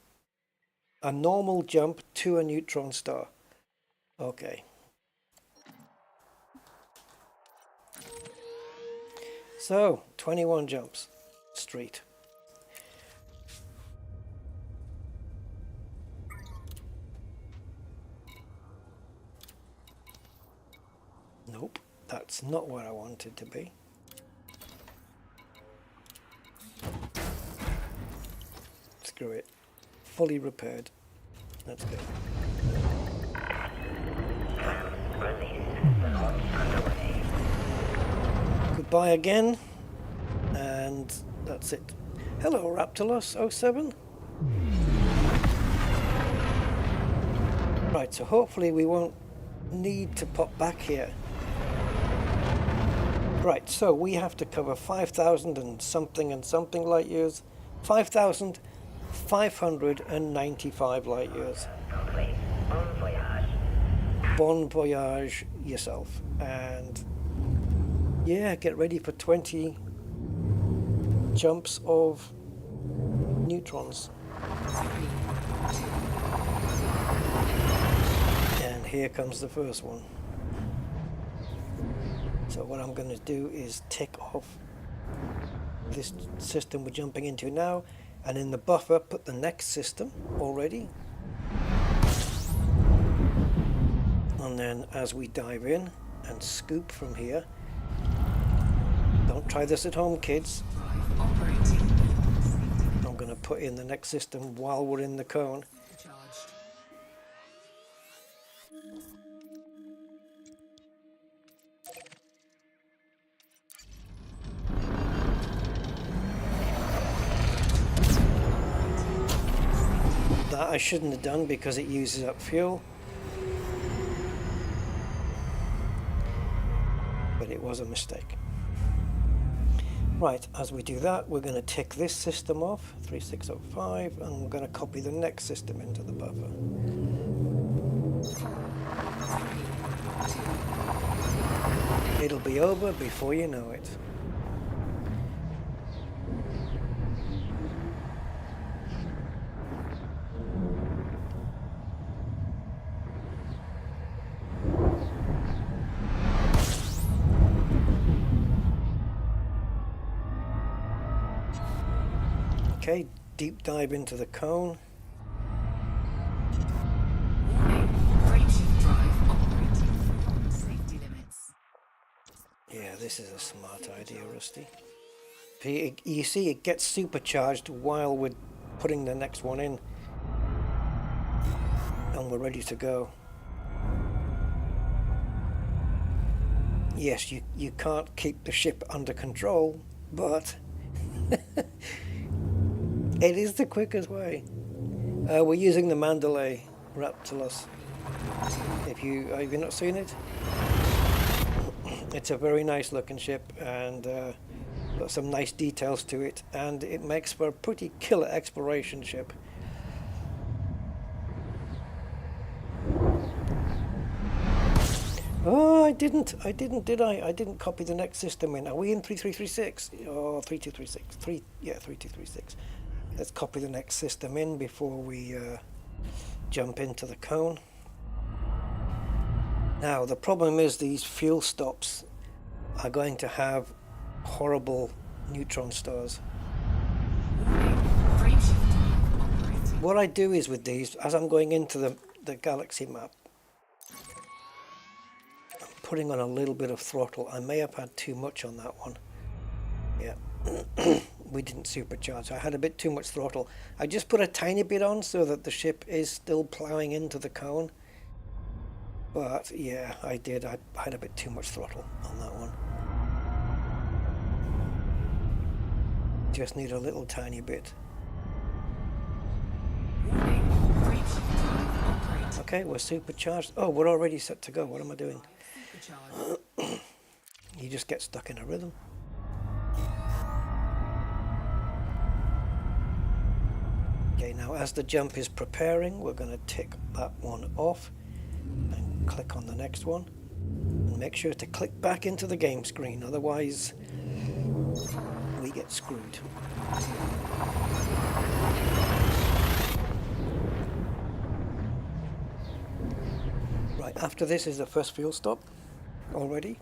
a normal jump to a neutron star. Okay. So 21 jumps straight. Nope, that's not where I wanted to be. Screw it. Fully repaired. Let's go. Goodbye again. And that's it. Hello, Raptolos 07. Right, so hopefully we won't need to pop back here. Right, so we have to cover 5,000 and something light years. 5,595 light years. Bon voyage yourself. And yeah, get ready for 20 jumps of neutrons. And here comes the first one. So what I'm going to do is tick off this system we're jumping into now, and in the buffer put the next system already. And then as we dive in and scoop from here, don't try this at home, kids. I'm going to put in the next system while we're in the cone. That I shouldn't have done because it uses up fuel. But it was a mistake. Right, as we do that, we're going to tick this system off, 3605, and we're going to copy the next system into the buffer. It'll be over before you know it. Okay, deep dive into the cone. Yeah, this is a smart idea, Rusty. You see, it gets supercharged while we're putting the next one in. And we're ready to go. Yes, you can't keep the ship under control, but it is the quickest way. We're using the Mandalay Raptolos. Have you not seen it? It's a very nice looking ship, and got some nice details to it, and it makes for a pretty killer exploration ship. Oh, I didn't, did I? I didn't copy the next system in. Are we in 3336? Oh, 3236. 3236. Let's copy the next system in before we jump into the cone. Now, the problem is these fuel stops are going to have horrible neutron stars. What I do is with these, as I'm going into the galaxy map, I'm putting on a little bit of throttle. I may have had too much on that one. Yeah, we didn't supercharge. I had a bit too much throttle. I just put a tiny bit on so that the ship is still plowing into the cone. But yeah, I did. I had a bit too much throttle on that one. Just need a little tiny bit. Okay, we're supercharged. Oh, we're already set to go. What am I doing? You just get stuck in a rhythm. Okay, now as the jump is preparing, we're going to tick that one off and click on the next one. And make sure to click back into the game screen, otherwise we get screwed. Right, after this is the first fuel stop already.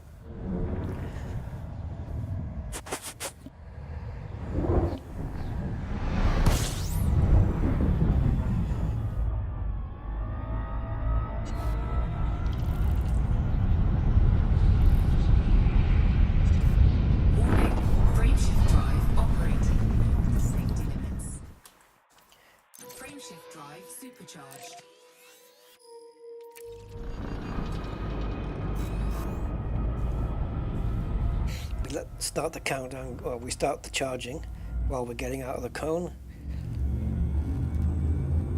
Start the countdown, or we start the charging while we're getting out of the cone,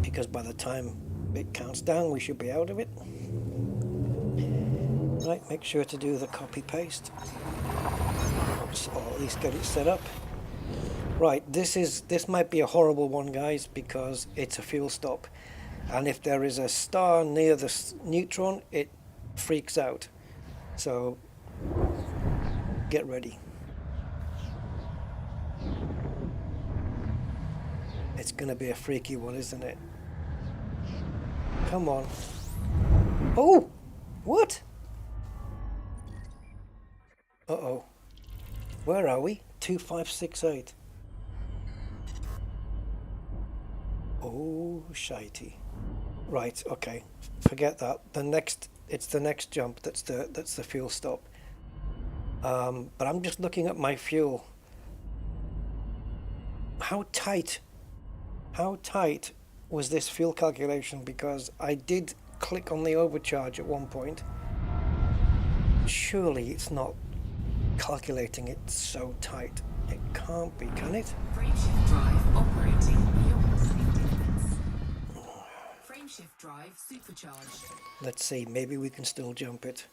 because by the time it counts down we should be out of it. Right, make sure to do the copy paste, or at least get it set up. Right, this might be a horrible one, guys, because it's a fuel stop, and if there is a star near the neutron, it freaks out, so get ready. It's going to be a freaky one, isn't it? Come on. Oh! What? Uh-oh. Where are we? 2568. Oh, shitey. Right, okay. Forget that. It's the next jump that's the fuel stop. But I'm just looking at my fuel. How tight was this fuel calculation? Because I did click on the overcharge at one point. Surely it's not calculating it so tight. It can't be, can it? Frameshift drive operating beyond safety limits. Frameshift drive supercharged. Let's see, maybe we can still jump it.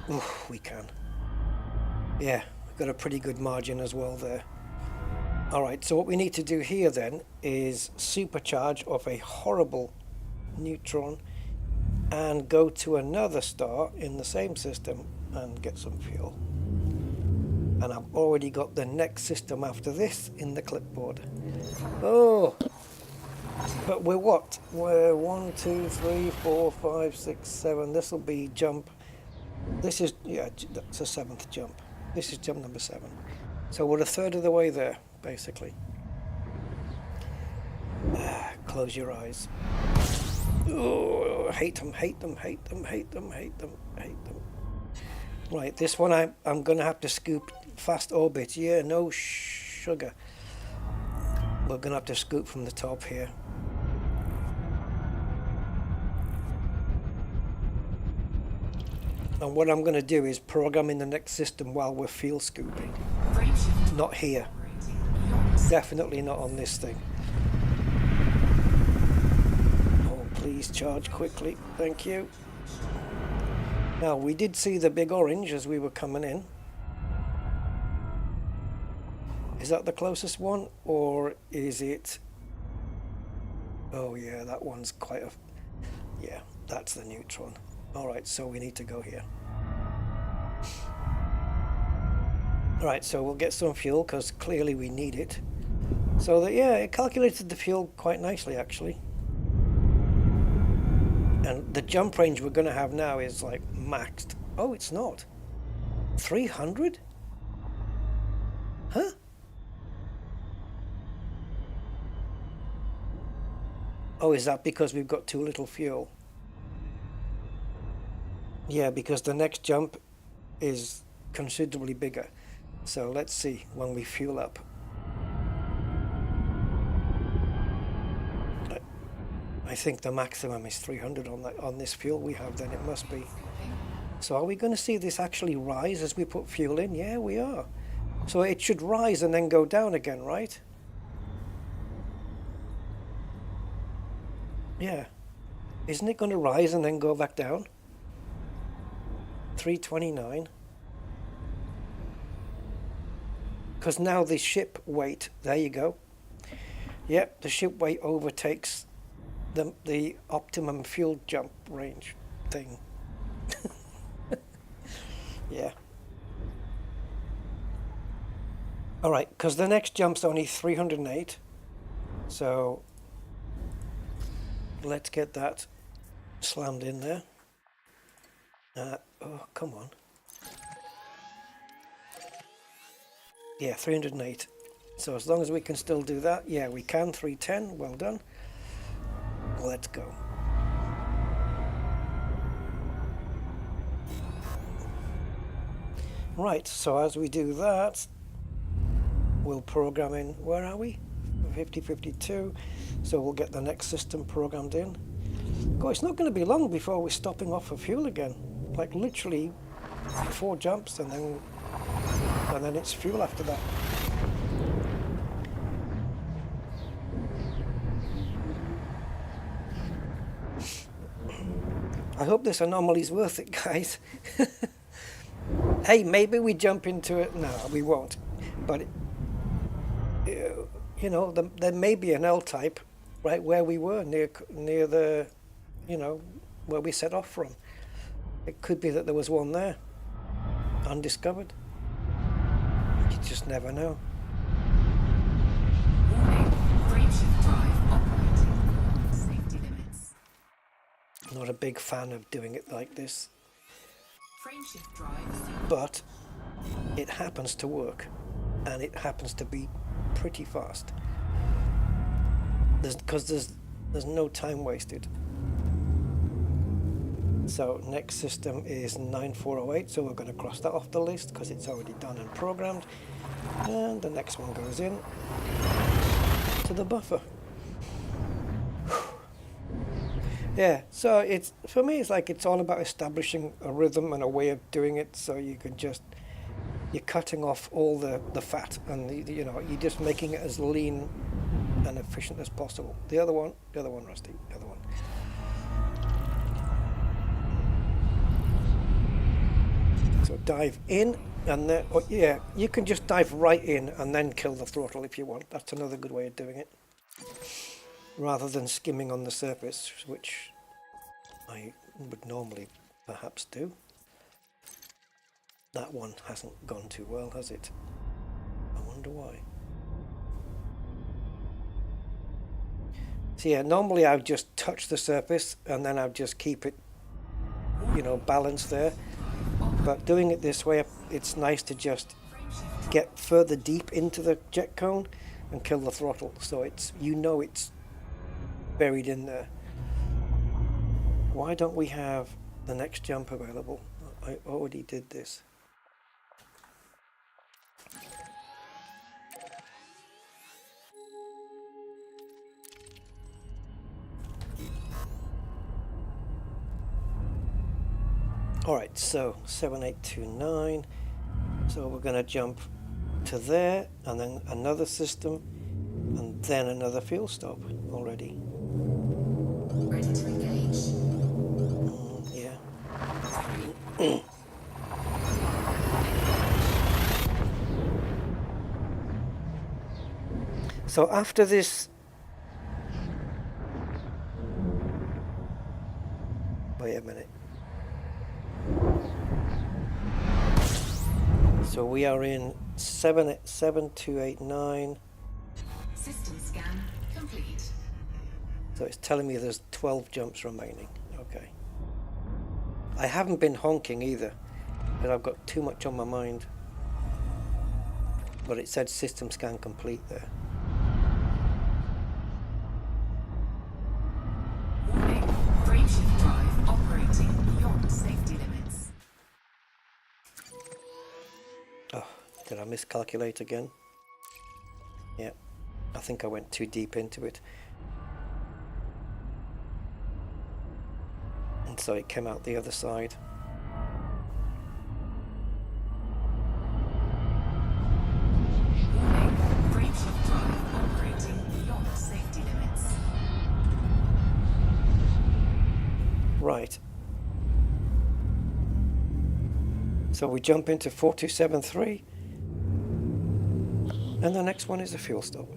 Oh, we can. Yeah, we've got a pretty good margin as well there. Alright, so what we need to do here then is supercharge off a horrible neutron and go to another star in the same system and get some fuel. And I've already got the next system after this in the clipboard. Oh! But we're what? We're 1, 2, 3, 4, 5, 6, 7. This will be jump. This is, yeah, that's a 7th jump. This is jump number 7. So we're a third of the way there, basically. Close your eyes. Oh, hate them, hate them, hate them, hate them, hate them, hate them. Right, this one I'm going to have to scoop fast orbit. Yeah, no sugar. We're going to have to scoop from the top here. And what I'm going to do is program in the next system while we're fuel scooping. Not here. Definitely not on this thing. Oh, please charge quickly. Thank you. Now, we did see the big orange as we were coming in. Is that the closest one? Or is it... Oh yeah, that one's quite a... Yeah, that's the neutron. Alright, so we need to go here. Alright, so we'll get some fuel because clearly we need it. So that, yeah, it calculated the fuel quite nicely actually. And the jump range we're going to have now is like maxed. Oh, it's not. 300? Huh? Oh, is that because we've got too little fuel? Yeah, because the next jump is considerably bigger. So let's see when we fuel up. I think the maximum is 300 on this fuel we have, then it must be. So are we going to see this actually rise as we put fuel in? Yeah, we are. So it should rise and then go down again, right? Yeah. Isn't it going to rise and then go back down? 329. Because now the ship weight, there you go. Yep, the ship weight overtakes the optimum fuel jump range thing. Yeah. Alright, because the next jump's only 308. So let's get that slammed in there. Oh, come on. Yeah, 308. So as long as we can still do that, yeah, we can. 310, well done. Let's go. Right, so as we do that, we'll program in, where are we? 5052. So we'll get the next system programmed in. God, it's not going to be long before we're stopping off for fuel again. Like literally 4 jumps and then it's fuel after that. I hope this anomaly's worth it, guys. Hey, maybe we jump into it. No, we won't. But, you know, there may be an L-type right where we were, near the, you know, where we set off from. It could be that there was one there, undiscovered. You just never know. Warning, frameshift drive operating. Safety limits. Not a big fan of doing it like this, Frameshift drive. but it happens to work, and it happens to be pretty fast. Because there's no time wasted. So next system is 9408, so we're going to cross that off the list because it's already done and programmed. And the next one goes in to the buffer. Yeah, so it's, for me, it's like it's all about establishing a rhythm and a way of doing it, so you can just, you're cutting off all the fat and you know, you're just making it as lean and efficient as possible. The other one, Rusty, the other one. So dive in and then, oh yeah, you can just dive right in and then kill the throttle if you want. That's another good way of doing it. Rather than skimming on the surface, which I would normally perhaps do. That one hasn't gone too well, has it? I wonder why. So yeah, normally I would just touch the surface and then I'd just keep it, you know, balanced there. But doing it this way, it's nice to just get further deep into the jet cone and kill the throttle. So it's, you know, it's buried in there. Why don't we have the next jump available? I already did this. Alright, so 7829. So we're going to jump to there, and then another system, and then another fuel stop already. Ready to engage. Yeah. So after this, wait a minute. So we are in 7289. System scan complete. So it's telling me there's 12 jumps remaining. Okay. I haven't been honking either, but I've got too much on my mind. But it said system scan complete there. Warning, frameshift drive operating beyond safety limits. Oh, did I miscalculate again? Yeah, I think I went too deep into it. And so it came out the other side. Warning, frameshift drive operating beyond safety limits. Right. So we jump into 4273. And the next one is a fuel stop.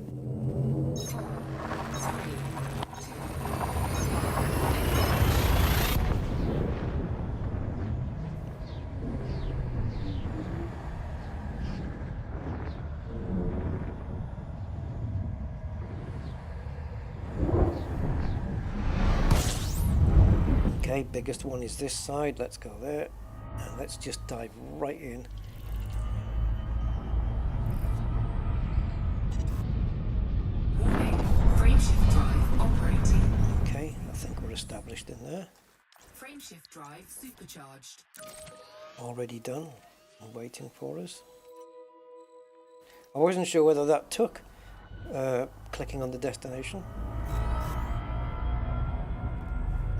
Okay, biggest one is this side. Let's go there. And let's just dive right in. Warning, frameshift drive operating. Okay, I think we're established in there. Frameshift drive supercharged. Already done and waiting for us. I wasn't sure whether that took clicking on the destination.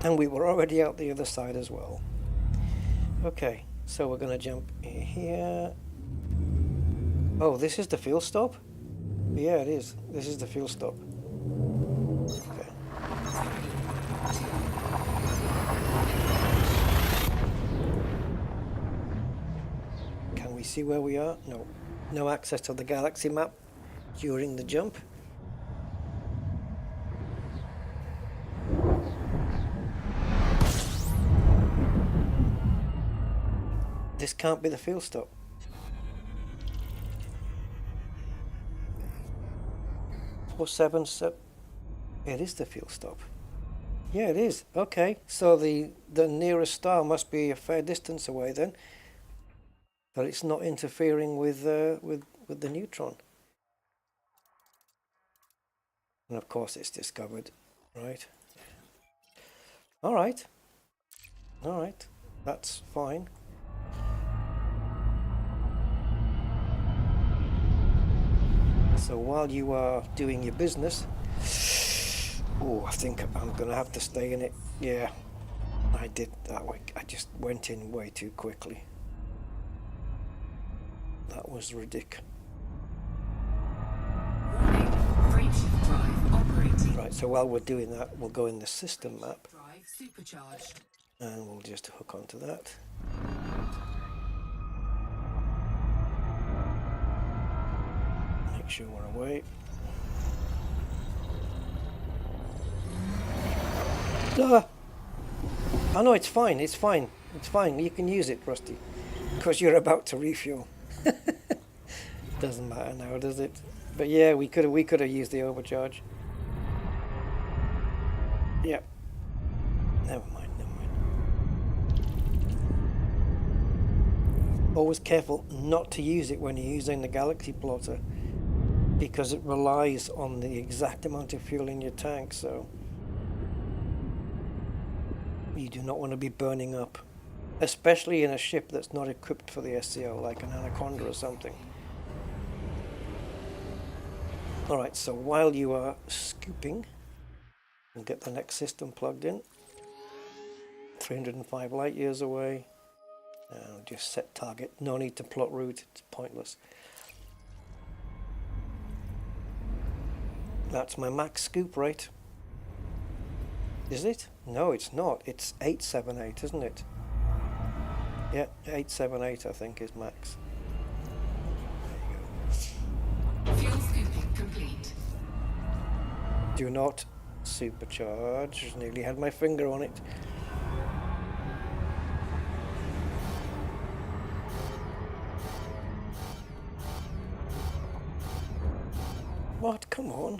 And we were already out the other side as well. Okay, so we're going to jump in here. Oh, this is the fuel stop? Yeah, it is. This is the fuel stop. Okay. Can we see where we are? No. No access to the galaxy map during the jump. This can't be the fuel stop. It is the fuel stop. Yeah, it is. Okay, so the nearest star must be a fair distance away then, but it's not interfering with the neutron. And of course, it's discovered, right? All right. All right. That's fine. So while you are doing your business, oh, I think I'm going to have to stay in it. Yeah, I did that way. I just went in way too quickly. That was ridiculous. Warning, frameshift drive operating. Right, so while we're doing that, we'll go in the system map Drive supercharged. and we'll just hook onto that. Make sure we're away. Ah! Oh no, it's fine, it's fine. It's fine, you can use it, Rusty. Because you're about to refuel. Doesn't matter now, does it? But yeah, we could have used the overcharge. Yep. Never mind, never mind. Always careful not to use it when you're using the galaxy plotter, because it relies on the exact amount of fuel in your tank, so you do not want to be burning up, especially in a ship that's not equipped for the SCL, like an Anaconda or something. Alright, so while you are scooping, we'll get the next system plugged in. 305 light years away. Just set target. No need to plot route, it's pointless. That's my max scoop rate. Is it? No, it's not. It's 878, isn't it? Yeah, 878 I think is max. Fuel scooping complete. Do not supercharge. Nearly had my finger on it. come on.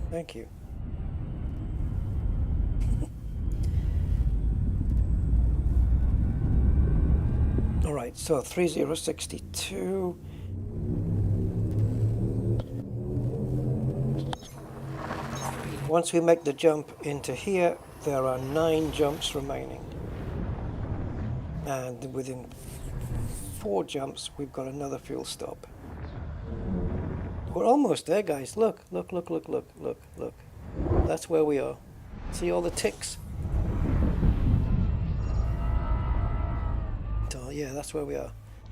Thank you. All right, so 3062. Once we make the jump into here, there are 9 jumps remaining. And within 4 jumps, we've got another fuel stop. We're almost there, guys. Look, look, look, look, look, look, look. That's where we are. See all the ticks? So, yeah, that's where we are.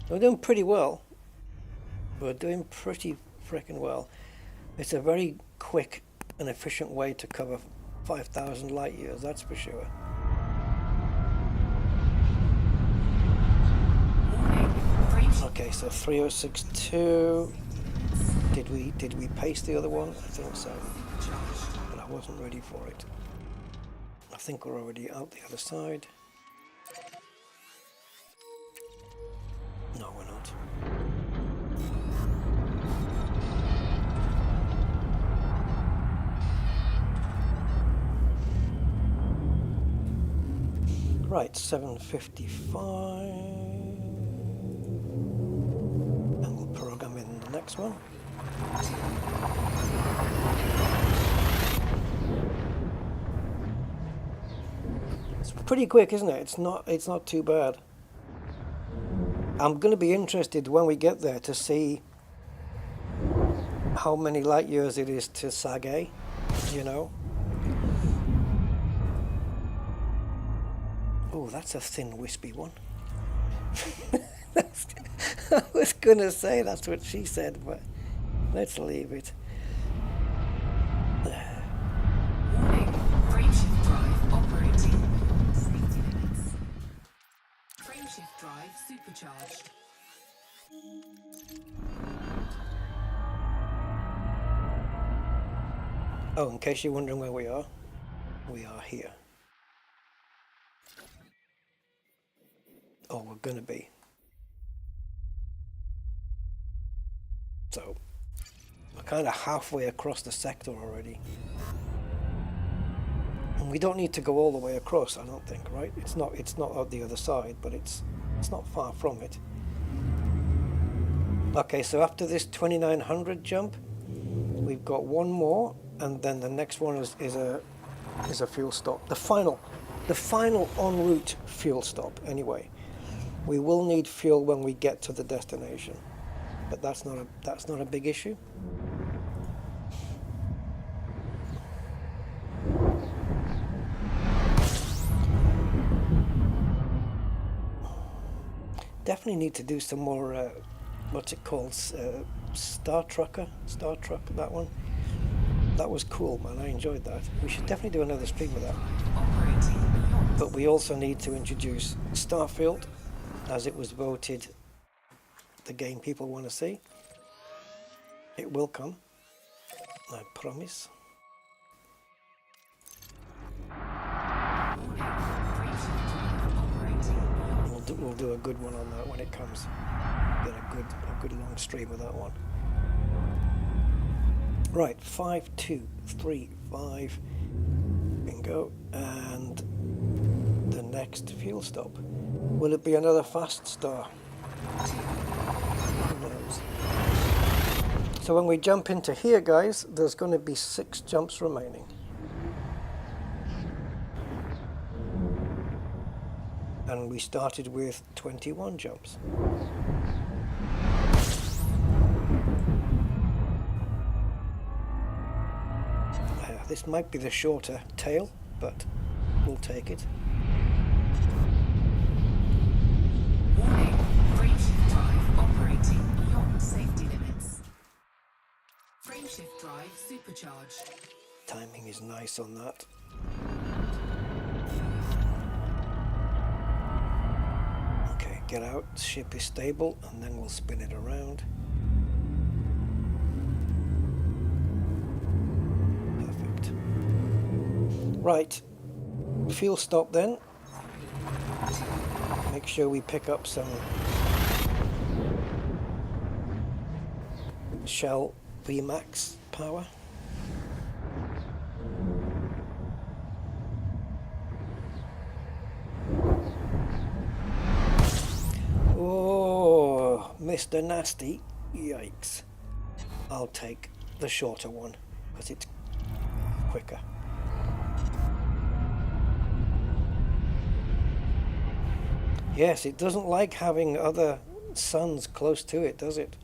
We're doing pretty well. We're doing pretty freaking well. It's a very quick and efficient way to cover 5,000 light years, that's for sure. Okay, so 3062. Did we paste the other one? I think so. But I wasn't ready for it. I think we're already out the other side. No, we're not. Right, 755. And we'll program in the next one. It's pretty quick, isn't it? It's not too bad. I'm going to be interested when we get there to see how many light years it is to Sage, you know. Oh, that's a thin, wispy one. I was going to say that's what she said, but let's leave it. Warning, frameshift drive operating beyond safety limits. Frameshift drive supercharged. Oh, in case you're wondering where we are here. Oh, we're going to be. So, we're kind of halfway across the sector already. And we don't need to go all the way across, I don't think, right? It's not on the other side, but it's not far from it. Okay, so after this 2900 jump, we've got one more, and then the next one is a fuel stop. The final en route fuel stop, anyway. We will need fuel when we get to the destination, but that's not a big issue. Definitely need to do some more. What's it called? Star Truck, that one. That was cool, man. I enjoyed that. We should definitely do another stream of that. But we also need to introduce Starfield, as it was voted the game people want to see. It will come, I promise. We'll do a good one on that when it comes. Get a good long stream of that one. Right, 5235. Bingo. And the next fuel stop. Will it be another fast star? Who knows? So when we jump into here, guys, there's going to be 6 jumps remaining. And we started with 21 jumps. This might be the shorter tail, but we'll take it. Warning, frameshift drive operating beyond safety limits. Frameshift drive supercharged. Timing is nice on that. Okay, get out, the ship is stable, and then we'll spin it around. Perfect. Right, fuel stop then. Make sure we pick up some Shell Vmax power. Oh, Mr. Nasty. Yikes. I'll take the shorter one because it's quicker. Yes, it doesn't like having other suns close to it, does it?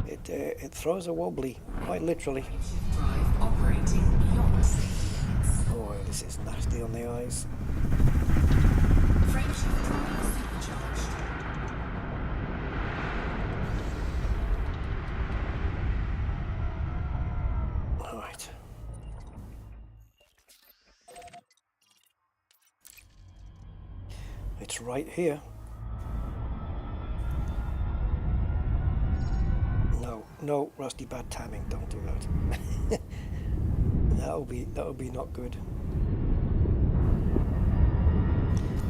It throws a wobbly, quite literally. Drive operating beyond safety limits. Oh, this is nasty on the eyes. Frameshift drive supercharged. All right. It's right here. No, Rusty, bad timing. Don't do that. that'll be not good.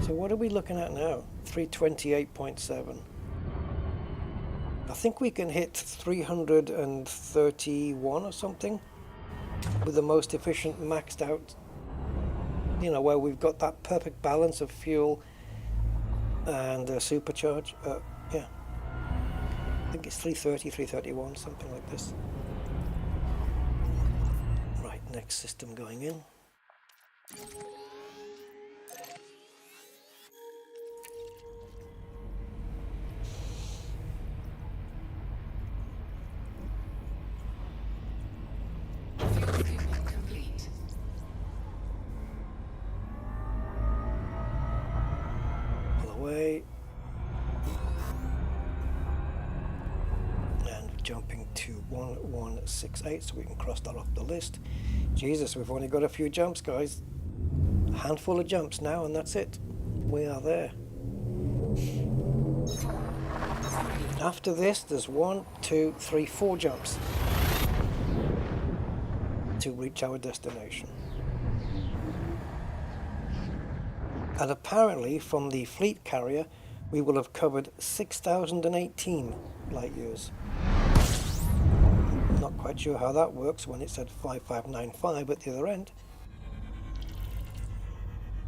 So what are we looking at now? 328.7. I think we can hit 331 or something with the most efficient maxed out. You know, where we've got that perfect balance of fuel and supercharge. Yeah. I think it's 330, 331, something like this. Right, next system going in. Complete. Pull away. Jumping to 1168, so we can cross that off the list. Jesus, we've only got a few jumps, guys. A handful of jumps now, and that's it. We are there. After this, there's 1, 2, 3, 4 jumps to reach our destination. And apparently, from the fleet carrier, we will have covered 6,018 light years. Not quite sure how that works when it said 5595 at the other end.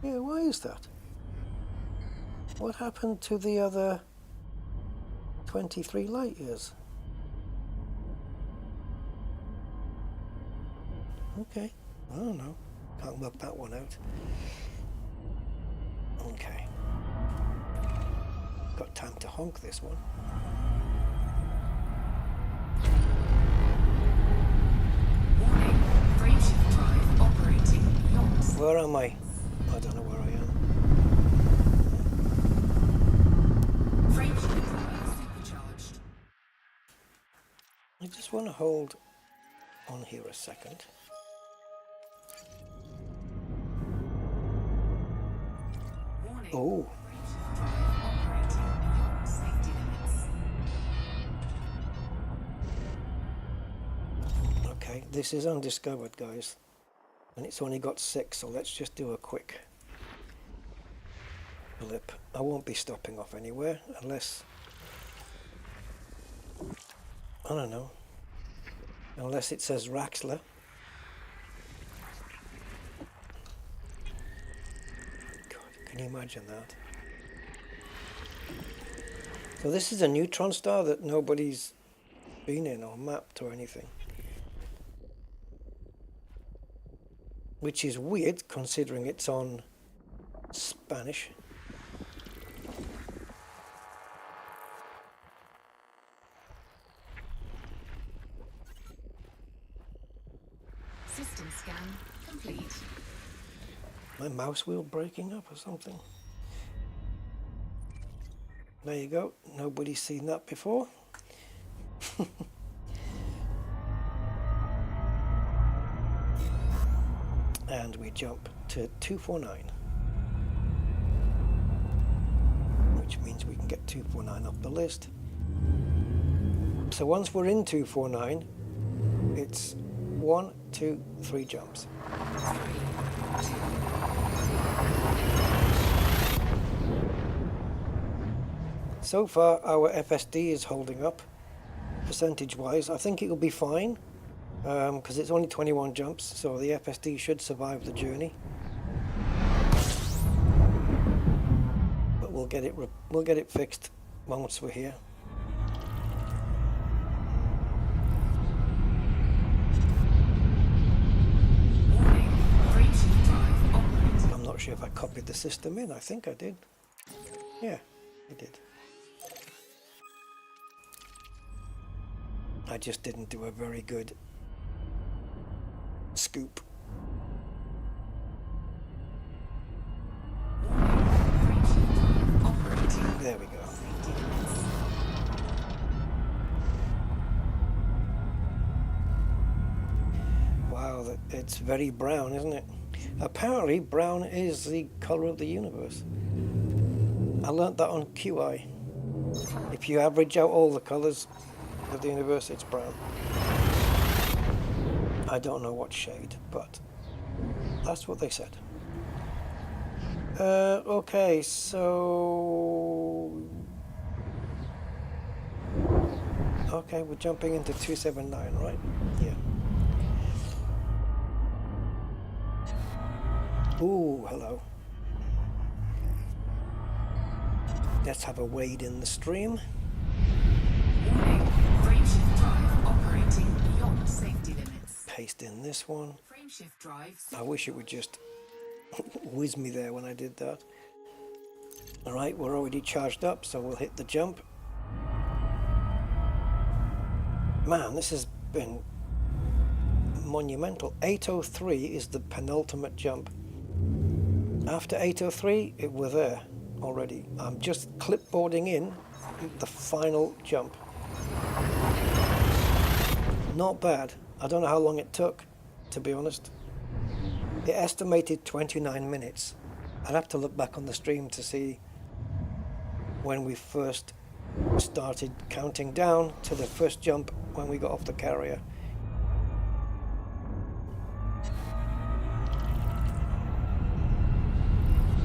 Yeah, why is that? What happened to the other 23 light years? Okay, I don't know. Can't work that one out. Okay. Got time to honk this one. Frameshift drive operating beyond safety. Where am I? I don't know where I am. Frameshift drive supercharged. I just want to hold on here a second. Warning. Oh, Frameshift drive operating beyond safety limits. okay. This is undiscovered, guys. And it's only got 6, so let's just do a quick blip. I won't be stopping off anywhere unless, I don't know, unless it says Raxler. God, can you imagine that? So this is a neutron star that nobody's been in or mapped or anything. Which is weird considering it's on Spanish. System scan complete. My mouse wheel breaking up or something. There you go. Nobody's seen that before. And we jump to 249. Which means we can get 249 off the list. So once we're in 249, it's 1, 2, 3 jumps. So far our FSD is holding up. percentage wise. I think it'll be fine because it's only 21 jumps, so the FSD should survive the journey. But we'll get it fixed once we're here. I'm not sure if I copied the system in. I think I did. Yeah, I did. I just didn't do a very good scoop. There we go. Wow, it's very brown, isn't it? Apparently brown is the color of the universe. I learnt that on QI. If you average out all the colors of the universe, it's brown. I don't know what shade, but that's what they said. Okay, so... Okay, we're jumping into 279, right? Yeah. Ooh, hello. Let's have a wade in the stream. Frameshift drive operating beyond safety limits. Paste in this one. Frameshift drive. I wish it would just whiz me there when I did that. Alright, we're already charged up, so we'll hit the jump. Man, this has been monumental. 803 is the penultimate jump. After 803, we're there already. I'm just clipboarding in the final jump. Not bad. I don't know how long it took, to be honest. It estimated 29 minutes. I'd have to look back on the stream to see when we first started counting down to the first jump when we got off the carrier.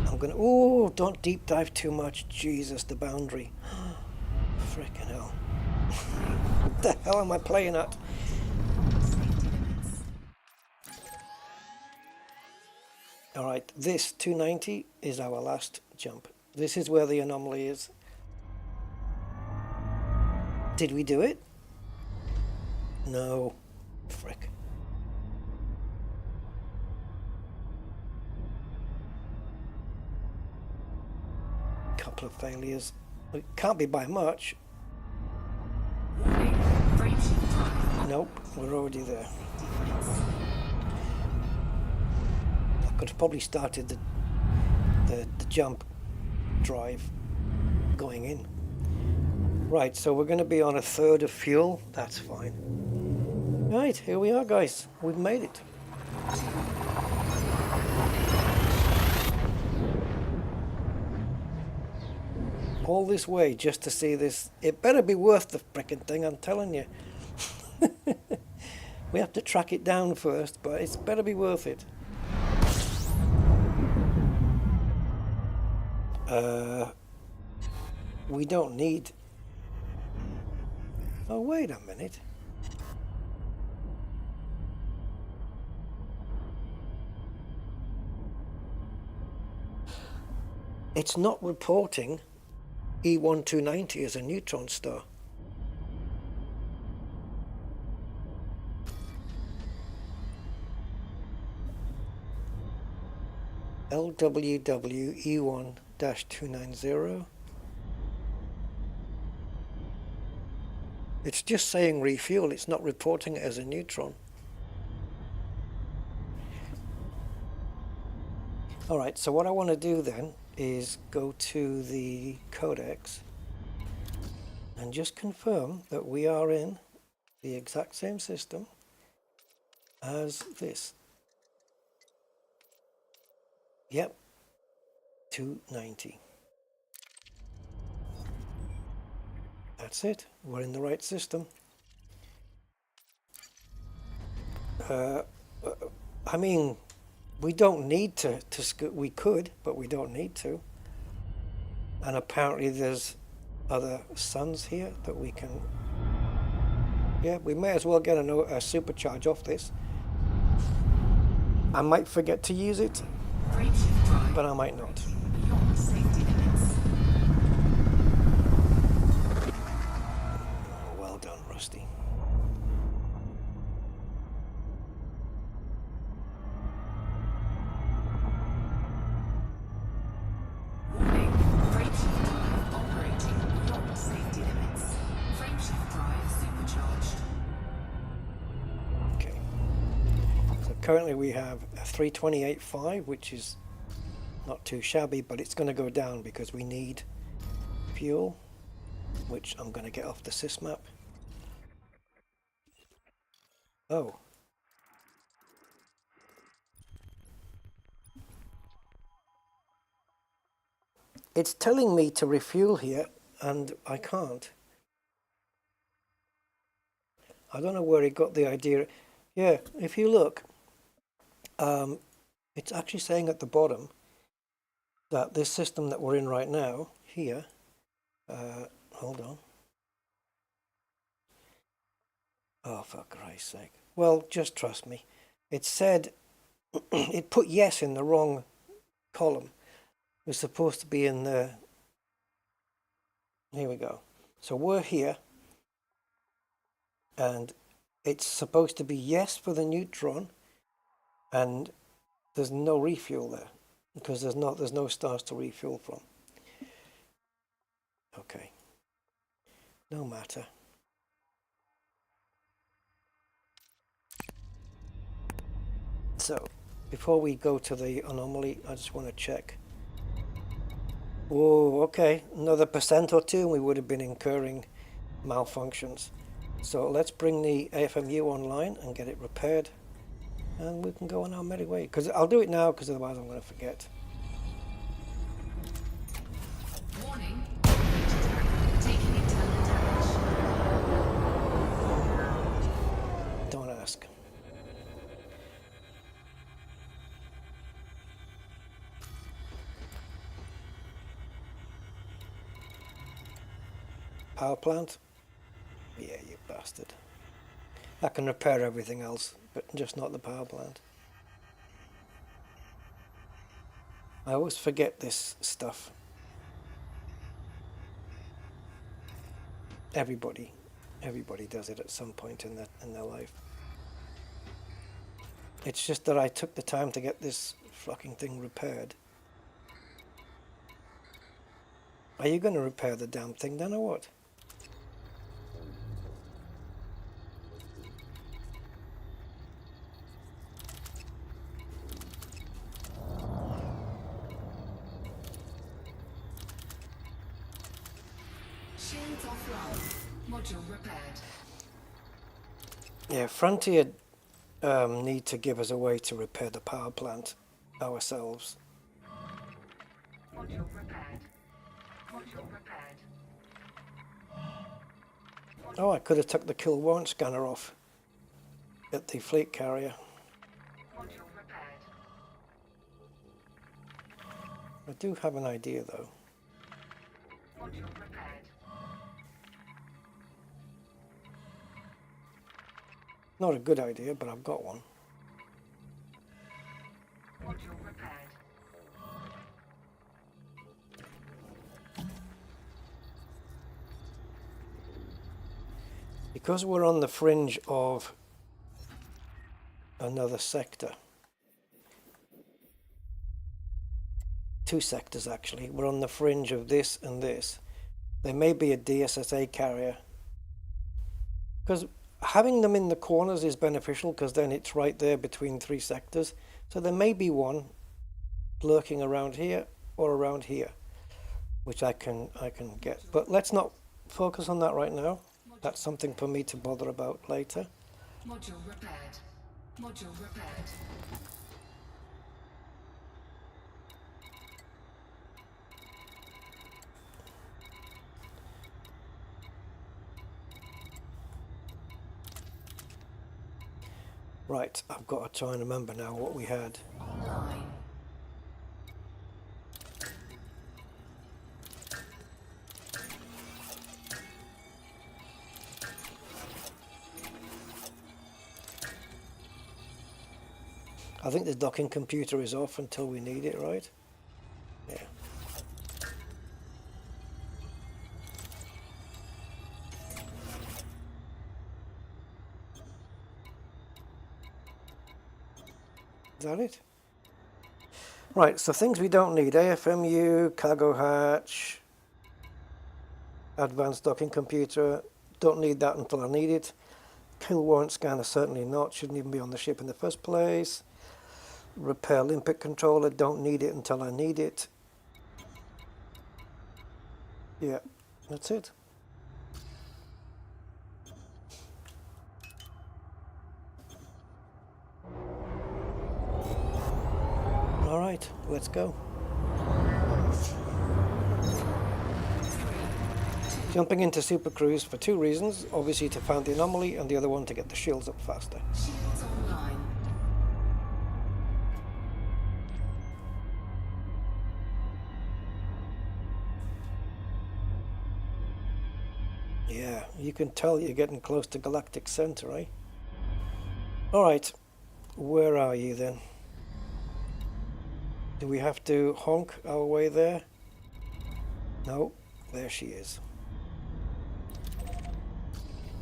I'm gonna... Oh, don't deep dive too much. Jesus, the boundary. Frickin' hell. What the hell am I playing at? Alright, this 290 is our last jump. This is where the anomaly is. Did we do it? No. Frick. Couple of failures. It can't be by much. Nope, we're already there. I could have probably started the jump drive going in. Right, so we're going to be on a third of fuel. That's fine. Right, here we are, guys. We've made it. All this way just to see this. It better be worth the frickin' thing, I'm telling you. We have to track it down first, but it's better be worth it. We don't need... Oh, wait a minute. It's not reporting E1290 as a neutron star. LWW E1-290. It's just saying refuel, it's not reporting it as a neutron. Alright, so what I want to do then is go to the codecs and just confirm that we are in the exact same system as this. Yep, 290. That's it. We're in the right system. I mean, we don't need to we could, but we don't need to. And apparently there's other suns here that we can Yeah, we may as well get a supercharge off this. I might forget to use it, Frameshift drive but I might not. operating beyond safety limits. Oh, well done, Rusty. Warning, frameshift drive operating beyond safety limits. Frameshift drive supercharged. Okay. So currently we have a 328.5, which is not too shabby, but it's going to go down because we need fuel, which I'm going to get off the sysmap. Oh. It's telling me to refuel here, and I can't. I don't know where it got the idea. Yeah, if you look, it's actually saying at the bottom that this system that we're in right now, here, hold on. Oh, for Christ's sake. Well, just trust me. It said, it put yes in the wrong column. It was supposed to be in the, here we go. So we're here, and it's supposed to be yes for the neutron, and there's no refuel there, because there's no stars to refuel from. Okay. No matter. So, before we go to the anomaly, I just want to check. Oh, okay. Another % or two, and we would have been incurring malfunctions. So let's bring the AFMU online and get it repaired, and we can go on our merry way. Because I'll do it now, because otherwise I'm going to forget. Warning, taking internal damage. Don't ask. Power plant? Yeah, you bastard. I can repair everything else, but just not the power plant. I always forget this stuff. Everybody does it at some point in their life. It's just that I took the time to get this fucking thing repaired. Are you going to repair the damn thing then, or what? Shields offline. Module repaired. Yeah, Frontier need to give us a way to repair the power plant ourselves. Module repaired. Module repaired. Oh, I could have took the kill warrant scanner off at the fleet carrier. Module repaired. I do have an idea though. Module repaired. Not a good idea, but I've got one. Module repaired. Because we're on the fringe of another sector, two sectors actually, we're on the fringe of this and this. There may be a DSSA carrier, because having them in the corners is beneficial, because then it's right there between three sectors. So there may be one lurking around here or around here, which I can get. But let's not focus on that right now. That's something for me to bother about later. Module repaired. Module repaired. Right, I've got to try and remember now what we had. Online. I think the docking computer is off until we need it, right? Yeah. Is that it? Right, so things we don't need. AFMU, cargo hatch, advanced docking computer. Don't need that until I need it. Kill warrant scanner, certainly not. Shouldn't even be on the ship in the first place. Repair limpet controller, don't need it until I need it. Yeah, that's it. All right, let's go. Jumping into Super Cruise for two reasons. Obviously to find the anomaly, and the other one to get the shields up faster. Shields online. Yeah, you can tell you're getting close to Galactic Center, eh? Alright, where are you then? Do we have to honk our way there? No, there she is.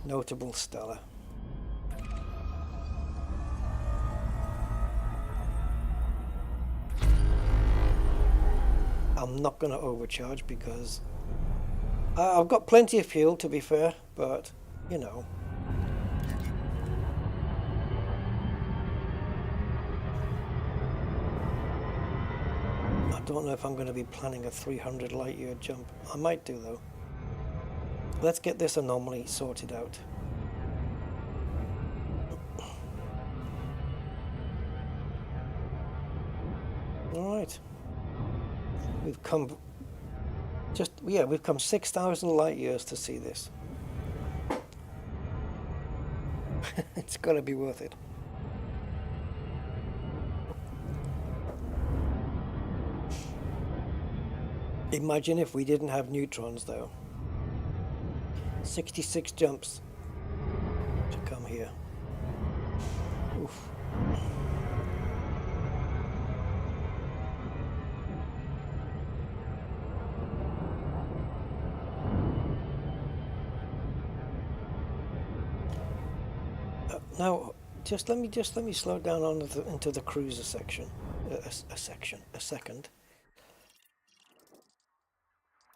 Notable Stella. I'm not going to overcharge because I've got plenty of fuel, to be fair, but you know. I don't know if I'm going to be planning a 300 light year jump. I might do though. Let's get this anomaly sorted out. Alright. We've come we've come 6,000 light years to see this. It's got to be worth it. Imagine if we didn't have neutrons though. 66 jumps to come here. Oof. Now, just let me slow down into the cruiser section, a second.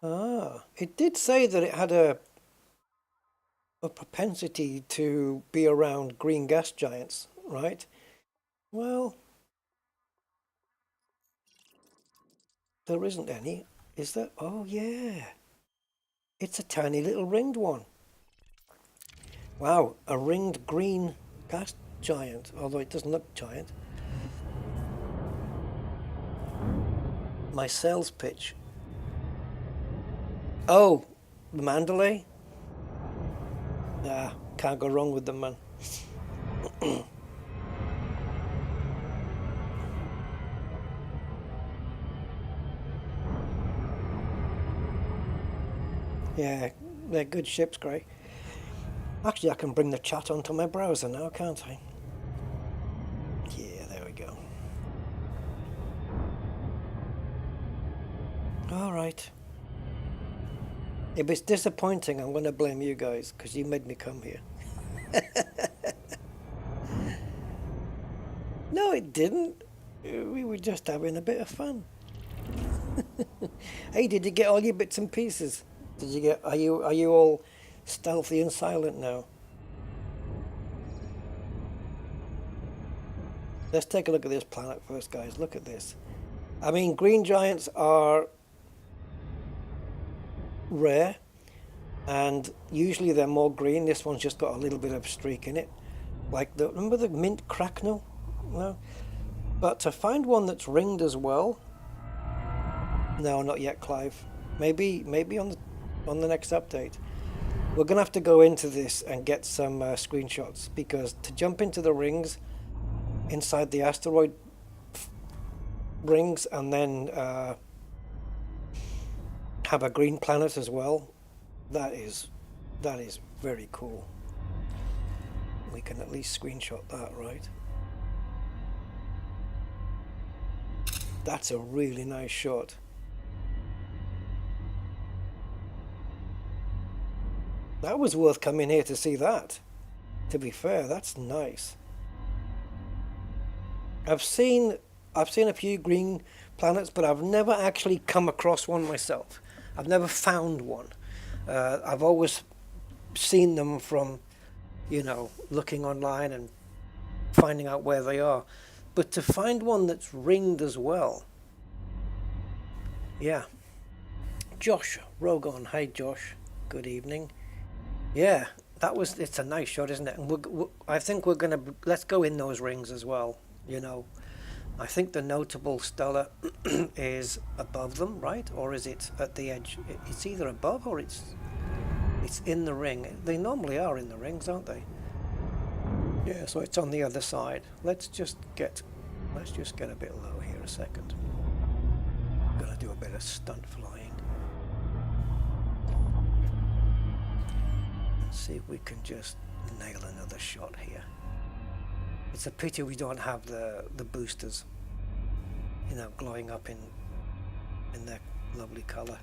Ah, it did say that it had a propensity to be around green gas giants, right? Well, there isn't any, is there? Oh yeah, it's a tiny little ringed one. Wow, a ringed green gas giant, although it doesn't look giant. My sales pitch. Oh, the mandalay? Ah, can't go wrong with them, man. Yeah, they're good ships, Gray. Actually, I can bring the chat onto my browser now, can't I? Yeah, there we go. All right. If it's disappointing, I'm going to blame you guys, because you made me come here. No, it didn't. We were just having a bit of fun. Hey, did you get all your bits and pieces? Did you get? Are you all stealthy and silent now? Let's take a look at this planet first, guys. Look at this. I mean, green giants are rare, and usually they're more green. This one's just got a little bit of streak in it, like remember the mint cracknel? No, but to find one that's ringed as well. No, not yet, Clive. Maybe on the next update. We're gonna have to go into this and get some screenshots, because to jump into the rings inside the asteroid rings and then have a green planet as well, that is very cool. We can at least screenshot that, right? That's a really nice shot. That was worth coming here to see that. To be fair, that's nice. I've seen a few green planets, but I've never actually come across one myself. I've never found one. I've always seen them from, you know, looking online and finding out where they are. But to find one that's ringed as well. Yeah. Josh Rogon. Hey Josh. Good evening. Yeah, it's a nice shot, isn't it? And I think we're going to, let's go in those rings as well, you know. I think the notable stellar is above them, right? Or is it at the edge? It's either above or it's in the ring. They normally are in the rings, aren't they? Yeah, so it's on the other side. Let's just get a bit low here a second. I'm going to do a bit of stunt flying. See if we can just nail another shot here. It's a pity we don't have the boosters, you know, glowing up in their lovely color.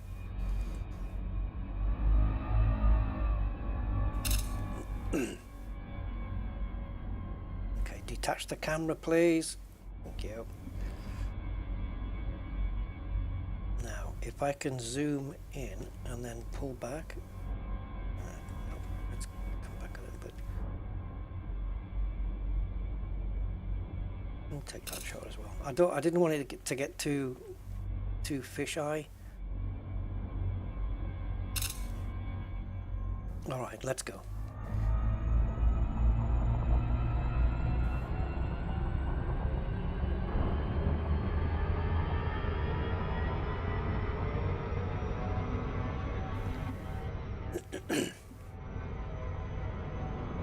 Okay, detach the camera, please. Thank you. Now, if I can zoom in and then pull back. I'll take that shot as well. I didn't want it to get too fisheye. All right, let's go.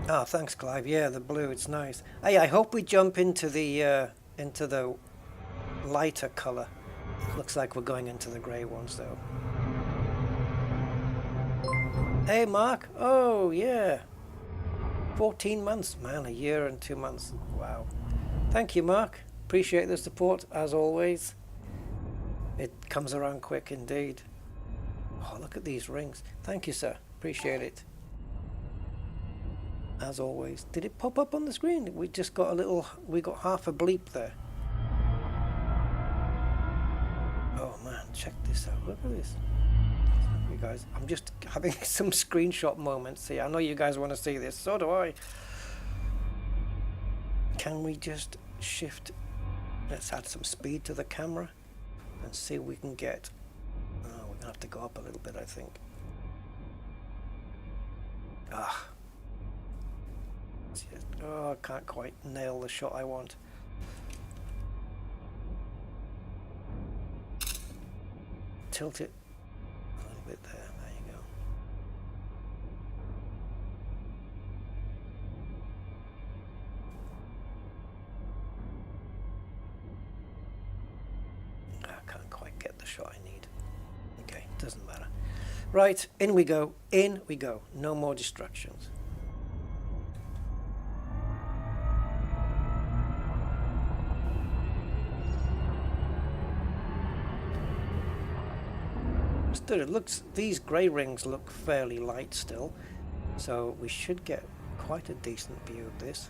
Oh, thanks, Clive. Yeah, the blue, it's nice. Hey, I hope we jump into the lighter color. Looks like we're going into the grey ones, though. Hey, Mark. Oh, yeah. 14 months, man. A year and 2 months. Wow. Thank you, Mark. Appreciate the support, as always. It comes around quick, indeed. Oh, look at these rings. Thank you, sir. Appreciate it. As always. Did it pop up on the screen? We just got we got half a bleep there. Oh man, check this out. Look at this. You guys, I'm just having some screenshot moments here. I know you guys want to see this. So do I. Can we just shift? Let's add some speed to the camera and see if we can get. Oh, we're going to have to go up a little bit, I think. Ah. Oh, I can't quite nail the shot I want. Tilt it a little bit there. There you go. I can't quite get the shot I need. Okay, doesn't matter. Right, in we go. In we go. No more distractions. It looks, these grey rings look fairly light still, so we should get quite a decent view of this.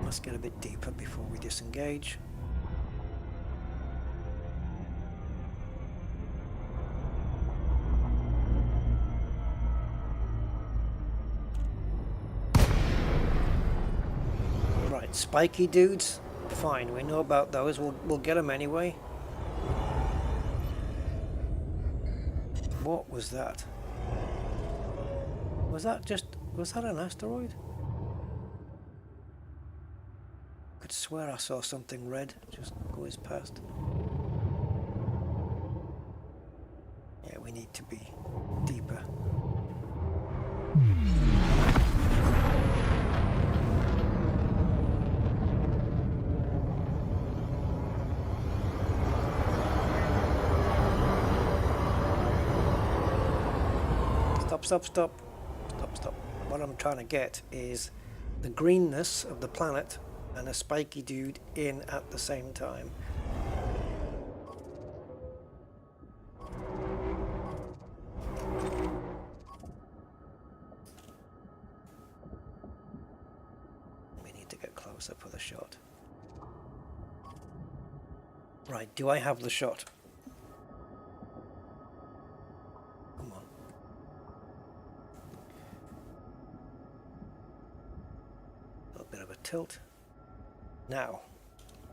Let's get a bit deeper before we disengage. Right, spiky dudes. Fine, we know about those. We'll get them anyway. What was that? Was that an asteroid? I could swear I saw something red just whiz past. Yeah, we need to be deeper. Stop. What I'm trying to get is the greenness of the planet and a spiky dude in at the same time. We need to get closer for the shot. Right, do I have the shot? Come on. A little bit of a tilt. Now,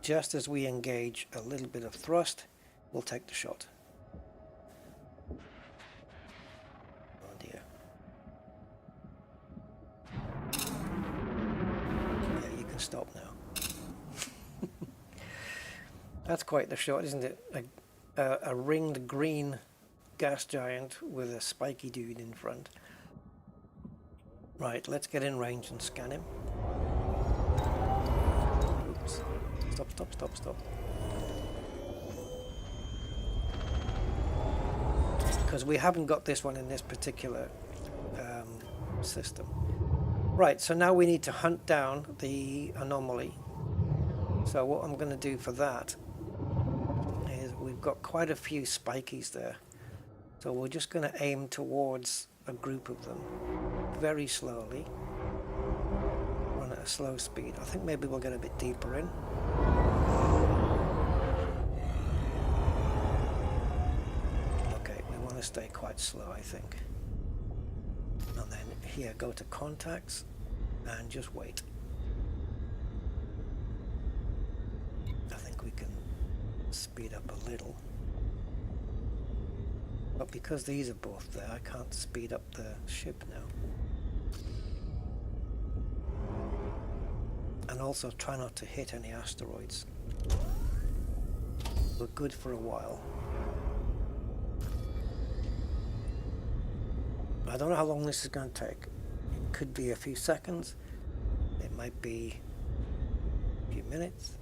just as we engage a little bit of thrust, we'll take the shot. Oh dear. Yeah, you can stop now. That's quite the shot, isn't it? A ringed green gas giant with a spiky dude in front. Right, let's get in range and scan him. Oops. Stop. Because we haven't got this one in this particular system. Right, so now we need to hunt down the anomaly. So what I'm going to do for that is we've got quite a few spikies there. So we're just going to aim towards a group of them very slowly. Run at a slow speed. I think maybe we'll get a bit deeper in. Okay, we want to stay quite slow, I think. And then here, go to contacts and just wait. I think we can speed up a little. But because these are both there, I can't speed up the ship now. And also try not to hit any asteroids. We're good for a while. I don't know how long this is going to take. It could be a few seconds. It might be a few minutes.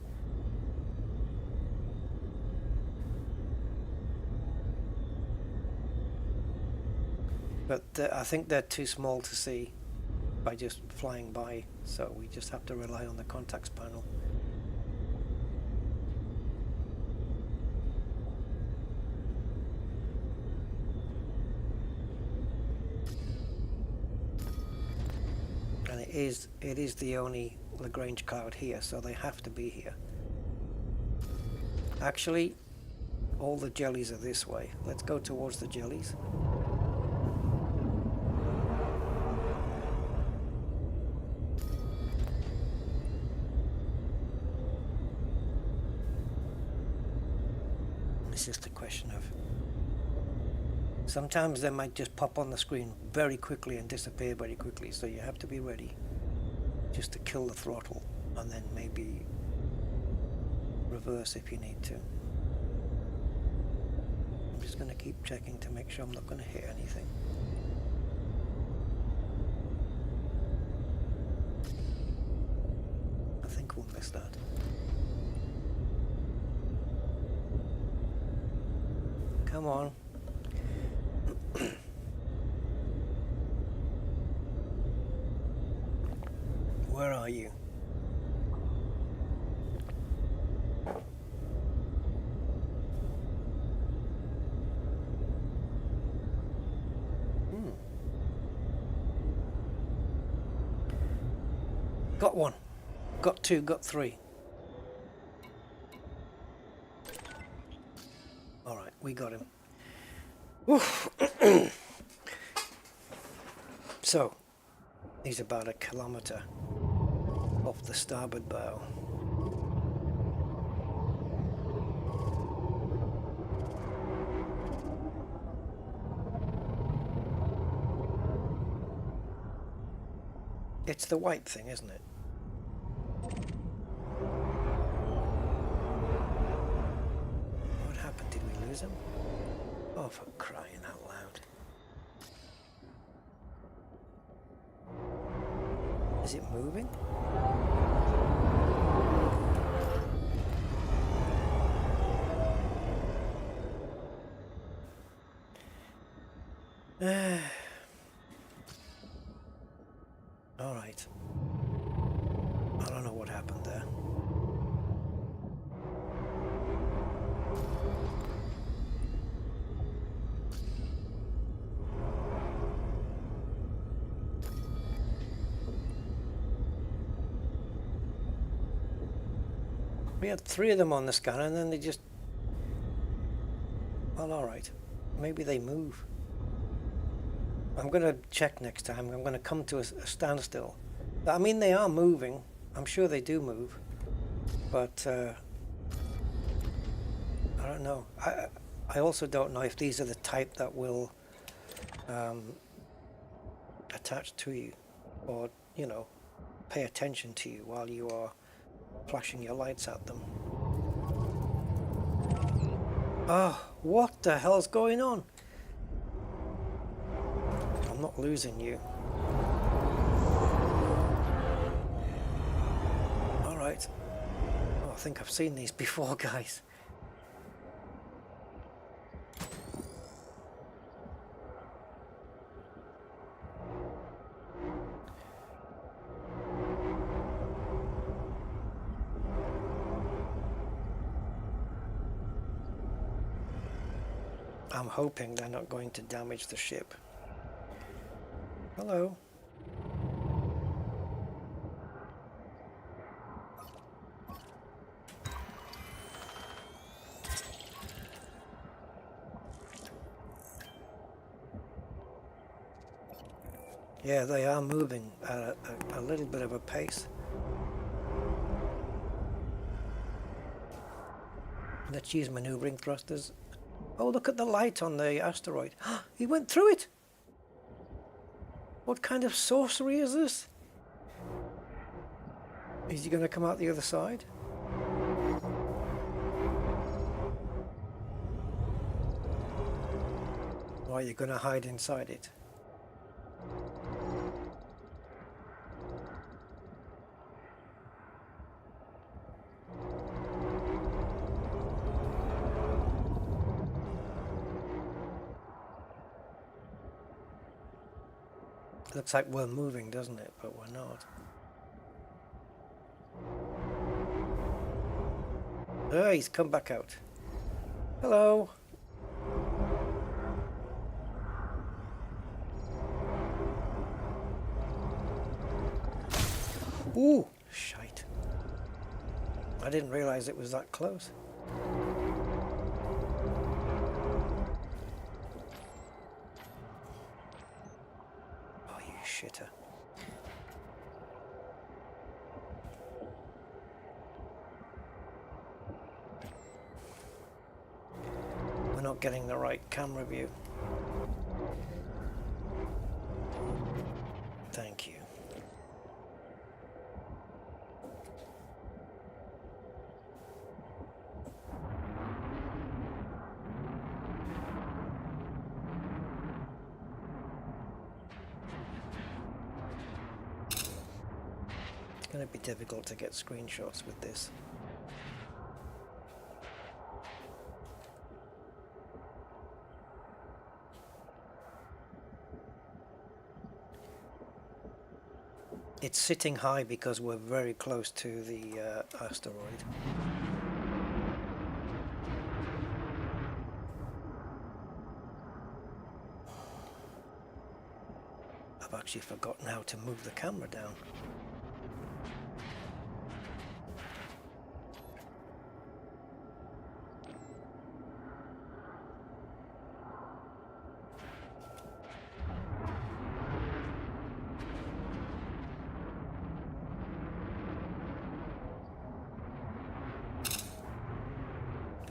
But I think they're too small to see by just flying by, so we just have to rely on the contacts panel. And it is the only Lagrange cloud here, so they have to be here. Actually, all the jellies are this way. Let's go towards the jellies. It's just a question of sometimes they might just pop on the screen very quickly and disappear very quickly, so you have to be ready just to kill the throttle and then maybe reverse if you need to. I'm just going to keep checking to make sure I'm not going to hit anything. I think we'll miss that. Come on. Where are you? Got one. Got two. Got three. Alright, we got him. Oof. So, he's about 1 kilometer off the starboard bow. It's the white thing, isn't it? What happened? Did we lose him? Oh, for crying out loud. Is it moving? All right. I don't know what happened there. We had 3 of them on the scanner and then they just... Well, alright. Maybe they move. I'm going to check next time. I'm going to come to a standstill. I mean, they are moving. I'm sure they do move. But I don't know. I also don't know if these are the type that will attach to you or, you know, pay attention to you while you are flashing your lights at them. Oh, what the hell's going on? I'm not losing you. Alright. Oh, I think I've seen these before, guys. I'm hoping they're not going to damage the ship. Hello. Yeah, they are moving at a little bit of a pace. Let's use maneuvering thrusters. Oh, look at the light on the asteroid. He went through it! What kind of sorcery is this? Is he going to come out the other side? Or are you going to hide inside it? Looks like we're moving, doesn't it? But we're not. Oh, he's come back out. Hello. Ooh, shite. I didn't realize it was that close. Shitter. We're not getting the right camera view. Thank you. It's going to be difficult to get screenshots with this. It's sitting high because we're very close to the asteroid. I've actually forgotten how to move the camera down.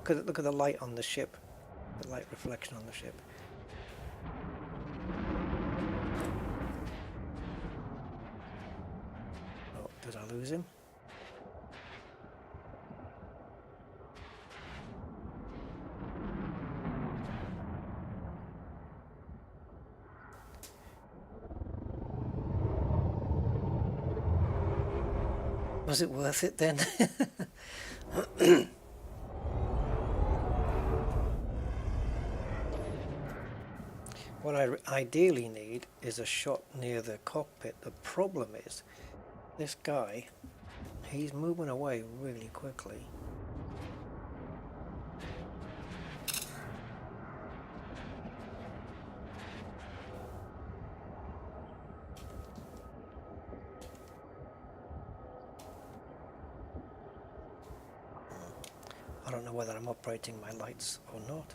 Look at the light on the ship, the light reflection on the ship. Oh, did I lose him? Was it worth it then? What I ideally need is a shot near the cockpit. The problem is, this guy He's moving away really quickly. I don't know whether I'm operating my lights or not.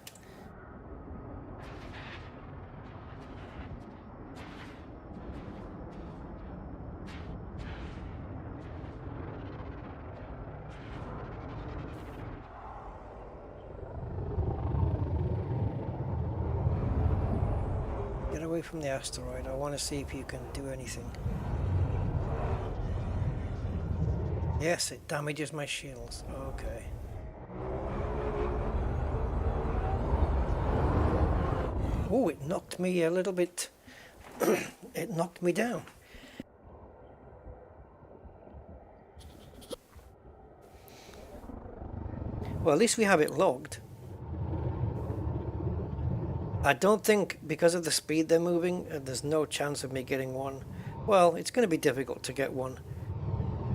Get away from the asteroid. I want to see if you can do anything. Yes, it damages my shields. Okay. Oh, it knocked me a little bit. It knocked me down. Well, at least we have it logged. I don't think, because of the speed they're moving, there's no chance of me getting one. Well, it's going to be difficult to get one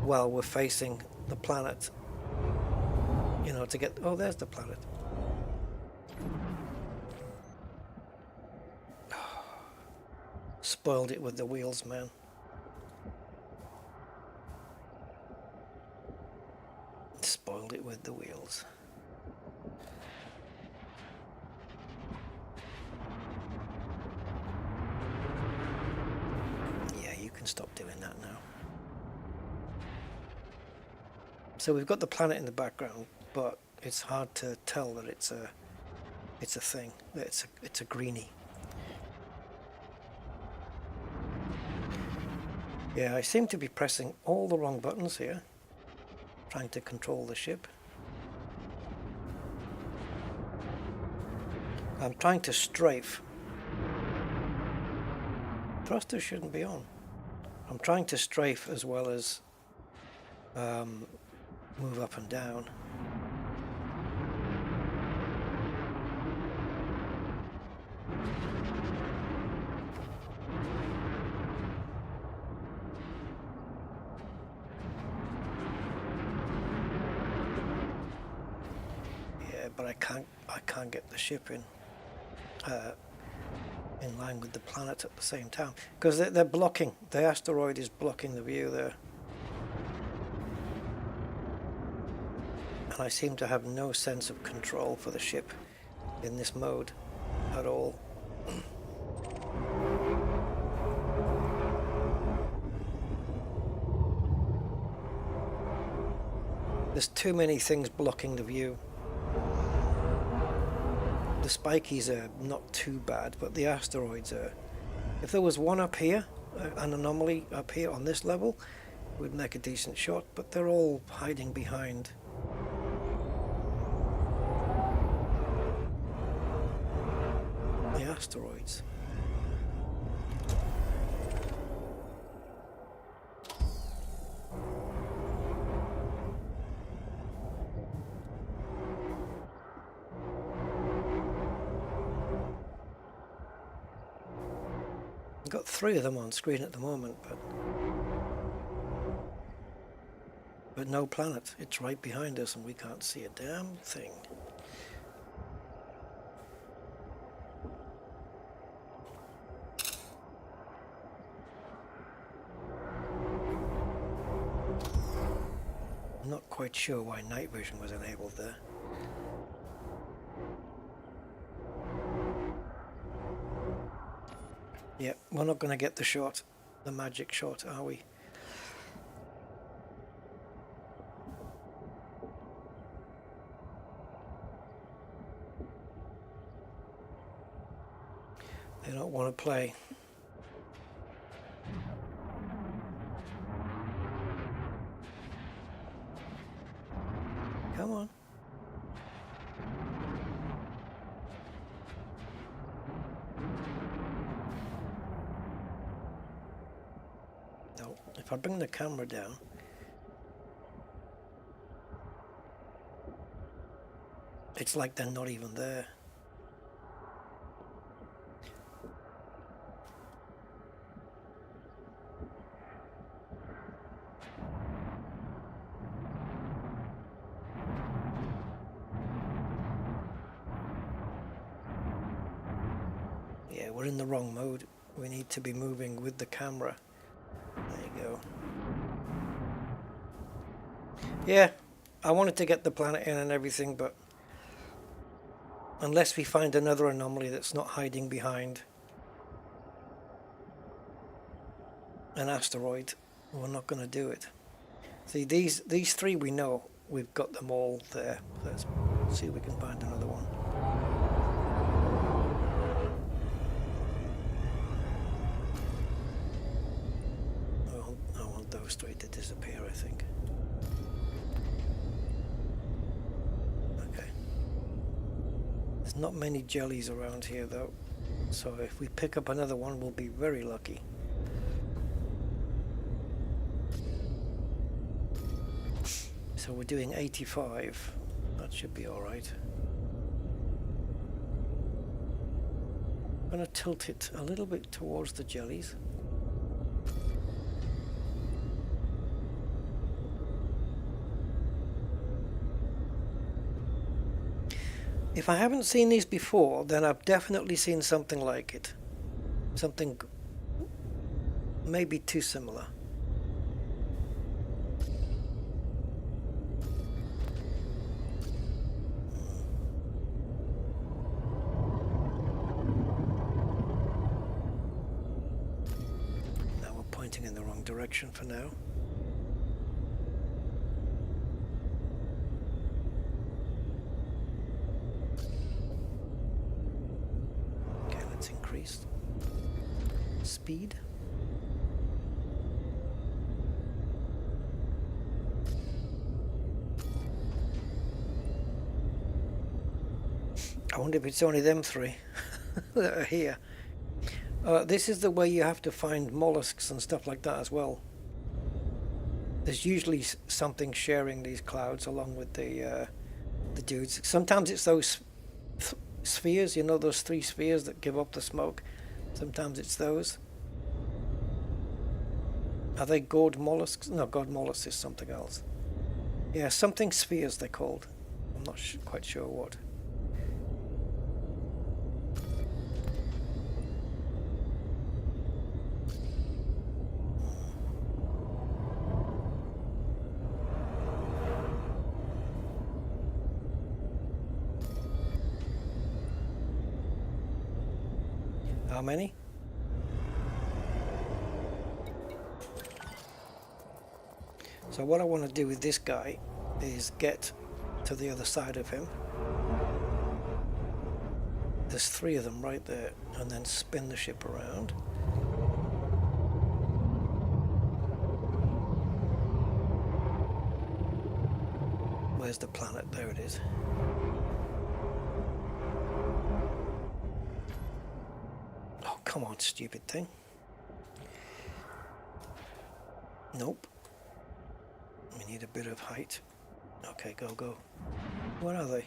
while we're facing the planet. You know, to get... Oh, there's the planet. Spoiled it with the wheels, man. Spoiled it with the wheels. Yeah, you can stop doing that now. So we've got the planet in the background, but it's hard to tell that it's a thing. That it's a greenie. Yeah, I seem to be pressing all the wrong buttons here, trying to control the ship. I'm trying to strafe. Thrusters shouldn't be on. I'm trying to strafe as well as move up and down. But I can't get the ship in line with the planet at the same time, because they're blocking. The asteroid is blocking the view there, and I seem to have no sense of control for the ship in this mode at all. There's too many things blocking the view. The spikies are not too bad, but the asteroids are... If there was one up here, an anomaly up here on this level, we'd make a decent shot, but they're all hiding behind. The asteroids. I've got 3 of them on screen at the moment, but no planet. It's right behind us and we can't see a damn thing. I'm not quite sure why night vision was enabled there. Yeah, we're not going to get the shot, the magic shot, are we? They don't want to play. Come on. If I bring the camera down, it's like they're not even there. we're in the wrong mode. We need to be moving with the camera. There you go. Yeah, I wanted to get the planet in and everything, but unless we find another anomaly that's not hiding behind an asteroid, we're not going to do it. See, these three we know. We've got them all there. Let's see if we can find another one. I want those three to disappear, I think. Okay. There's not many jellies around here, though. So if we pick up another one, we'll be very lucky. So we're doing 85. That should be all right. I'm going to tilt it a little bit towards the jellies. If I haven't seen these before, then I've definitely seen something like it. Something maybe too similar. In the wrong direction for now. Okay, let's increase speed. I wonder if it's only them three that are here. This is the way you have to find mollusks and stuff like that as well. There's usually something sharing these clouds along with the dudes. Sometimes it's those spheres, you know, those three spheres that give up the smoke. Sometimes it's those. Are they gourd mollusks? No, gourd mollusks is something else. Yeah, something spheres they're called. I'm not quite sure what. How many? So what I want to do with this guy is get to the other side of him. There's three of them right there, and then spin the ship around. Where's the planet? There it is. Come on, stupid thing. Nope. We need a bit of height. Okay, go, go. Where are they?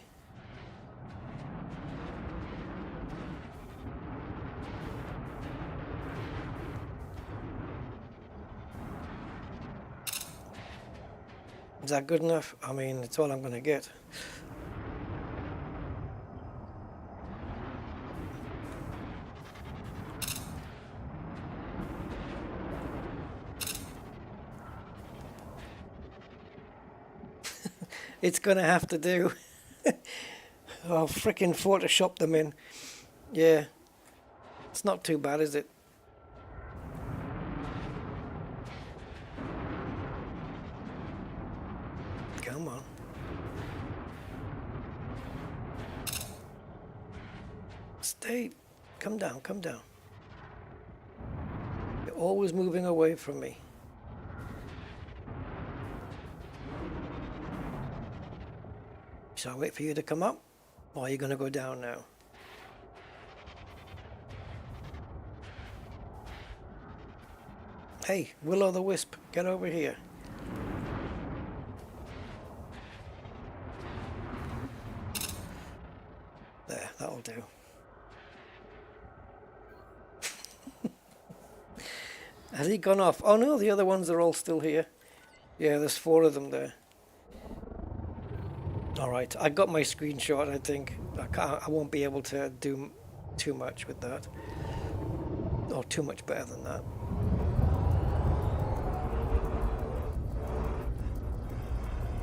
Is that good enough? I mean, it's all I'm going to get. It's gonna have to do. I'll frickin' Photoshop them in. Yeah. It's not too bad, is it? Come on. Stay. Come down, come down. You're always moving away from me. Shall I wait for you to come up? Or are you going to go down now? Hey, Will-o'-the-Wisp, get over here. There, that'll do. Has he gone off? Oh no, the other ones are all still here. Yeah, there's 4 of them there. Alright, I got my screenshot, I think. I won't be able to do too much with that. or too much better than that.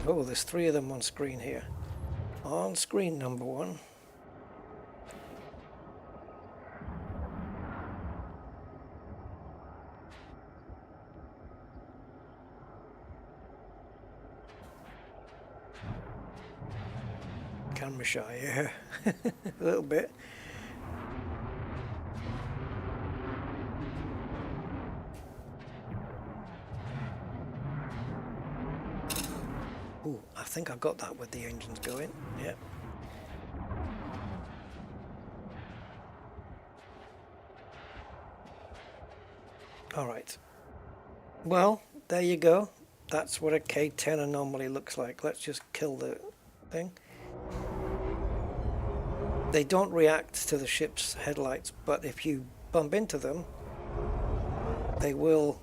Oh, there's 3 of them on screen here. On screen number 1. Camera shy, yeah. A little bit. Ooh, I think I got that with the engines going. Yeah. All right. Well, there you go. That's what a K10 anomaly looks like. Let's just kill the thing. They don't react to the ship's headlights, but if you bump into them, they will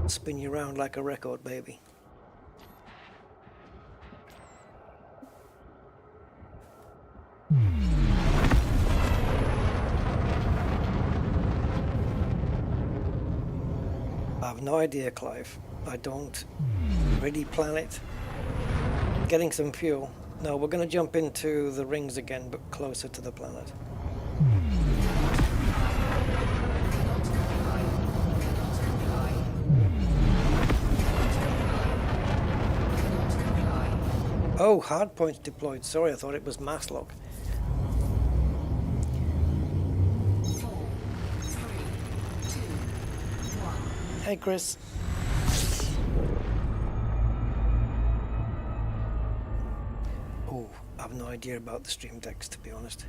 spin you around like a record, baby. I have no idea, Clive. I don't really plan it. Getting some fuel. No, we're going to jump into the rings again, but closer to the planet. Oh, hardpoint deployed. Sorry, I thought it was mass lock. 4, 3, 2, 1. Hey, Chris. Oh, I have no idea about the stream decks, to be honest.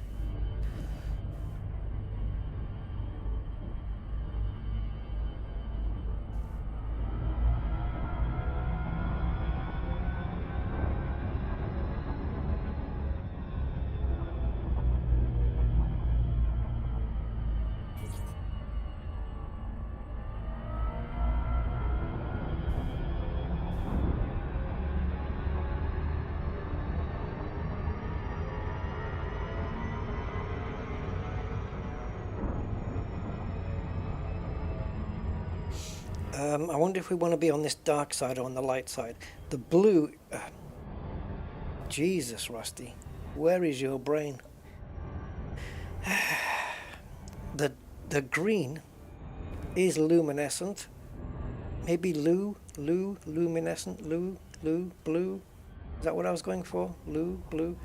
I wonder if we want to be on this dark side or on the light side. The blue... Jesus, Rusty. Where is your brain? The green is luminescent. Maybe luminescent, blue. Is that what I was going for? Blue.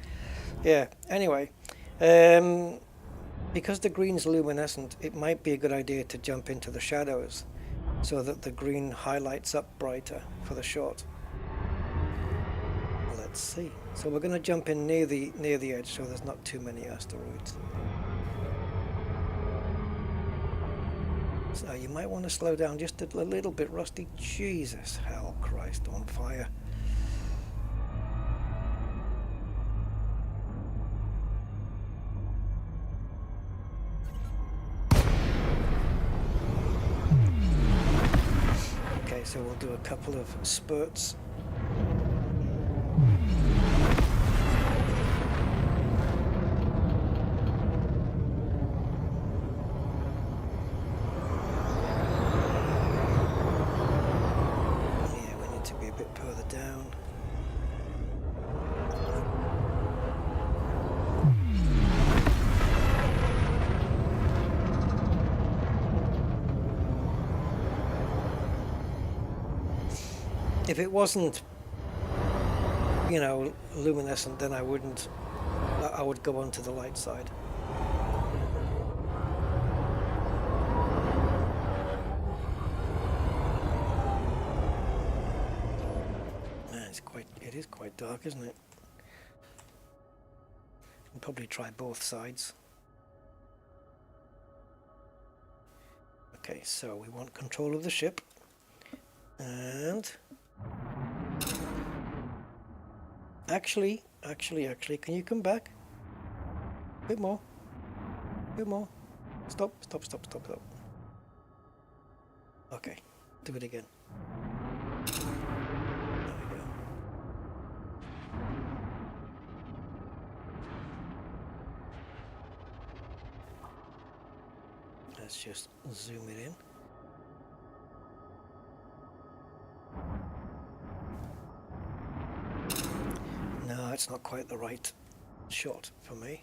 Yeah, anyway. Because the green's luminescent, it might be a good idea to jump into the shadows, so that the green highlights up brighter for the shot. Let's see. So we're going to jump in near the edge, so there's not too many asteroids. So you might want to slow down just a little bit, Rusty. Jesus, hell, Christ, on fire. So we'll do a couple of spurts. Yeah, we need to be a bit further down. If it wasn't, you know, luminescent, then I would go onto the light side. Man, it is quite dark, isn't it? I'll probably try both sides. Okay, so we want control of the ship. And actually, can you come back? A bit more. Stop. Okay, do it again. There we go. Let's just zoom it in. No, it's not quite the right shot for me.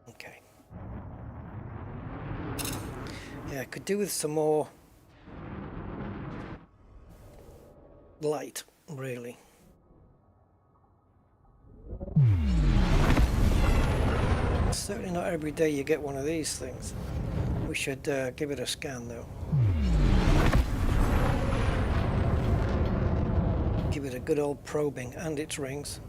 Okay. Yeah, I could do with some more light, really. Certainly not every day you get one of these things. We should give it a scan though. Give it a good old probing, and its rings.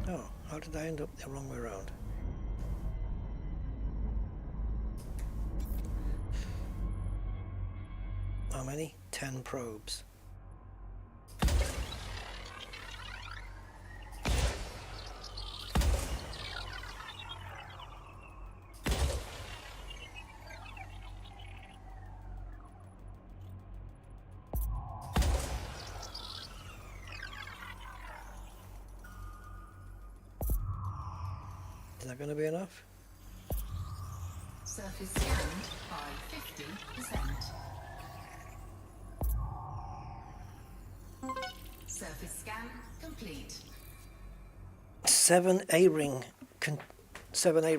Oh, how did I end up the wrong way around? How many? 10 probes. Is that going to be enough? Surface scanned by 50%. Surface scan complete. 7A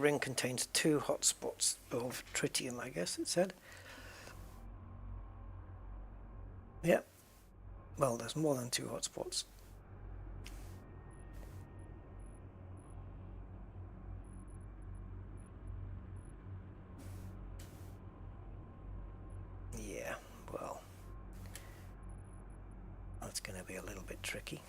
ring contains 2 hotspots of tritium, I guess it said. Yeah. Well, there's more than 2 hotspots. Yeah, well, that's going to be a little bit tricky.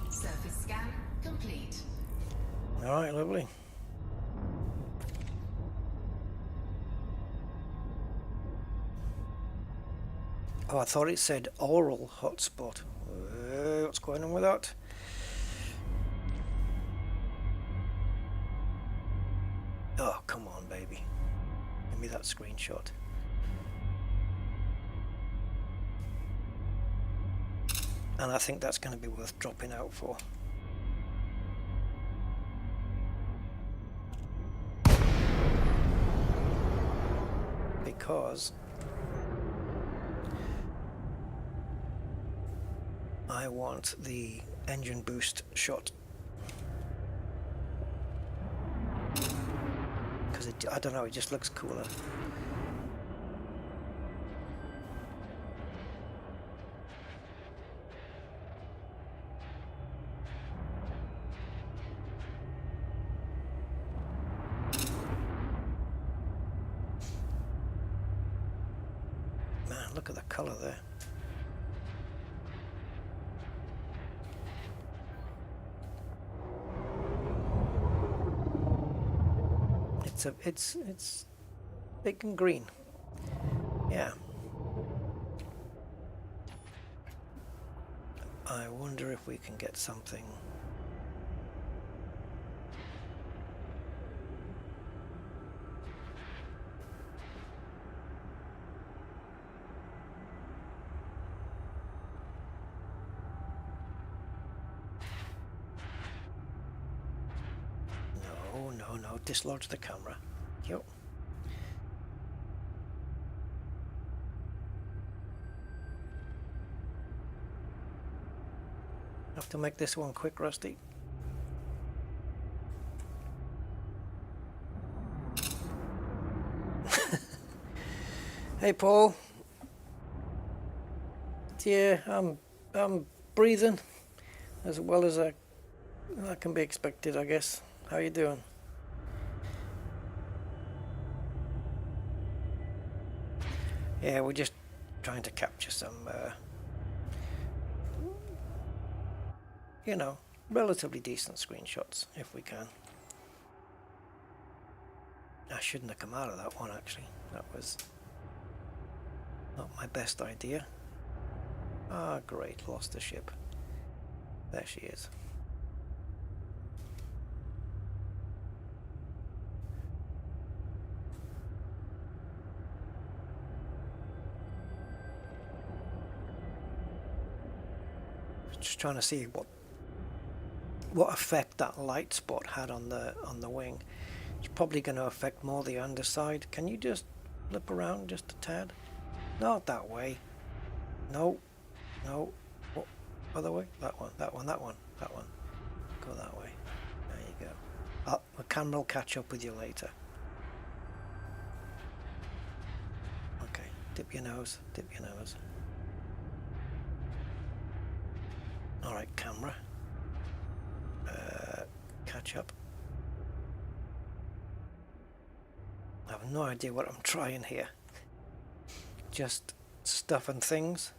Surface scan complete. All right, lovely. Oh, I thought it said oral hotspot. What's going on with that? Oh, come on, baby. Give me that screenshot. And I think that's going to be worth dropping out for. Because I want the engine boost shot. Because I don't know, it just looks cooler. look at the colour there. It's thick and green. Yeah. I wonder if we can get something. No, dislodge the camera. Yep. Have to make this one quick, Rusty. Hey, Paul. Yeah, I'm breathing as well as I can be expected, I guess. How you doing? Yeah, we're just trying to capture some, you know, relatively decent screenshots if we can. I shouldn't have come out of that one, actually. That was not my best idea. Ah, great, lost the ship. There she is. Just trying to see what effect that light spot had on the wing. It's probably going to affect more the underside. Can you just flip around just a tad? Not that way. No. Oh, other way. That one. Go that way. There you go. The camera will catch up with you later. Okay. Dip your nose. Alright, camera. Catch up. I have no idea what I'm trying here. Just stuff and things.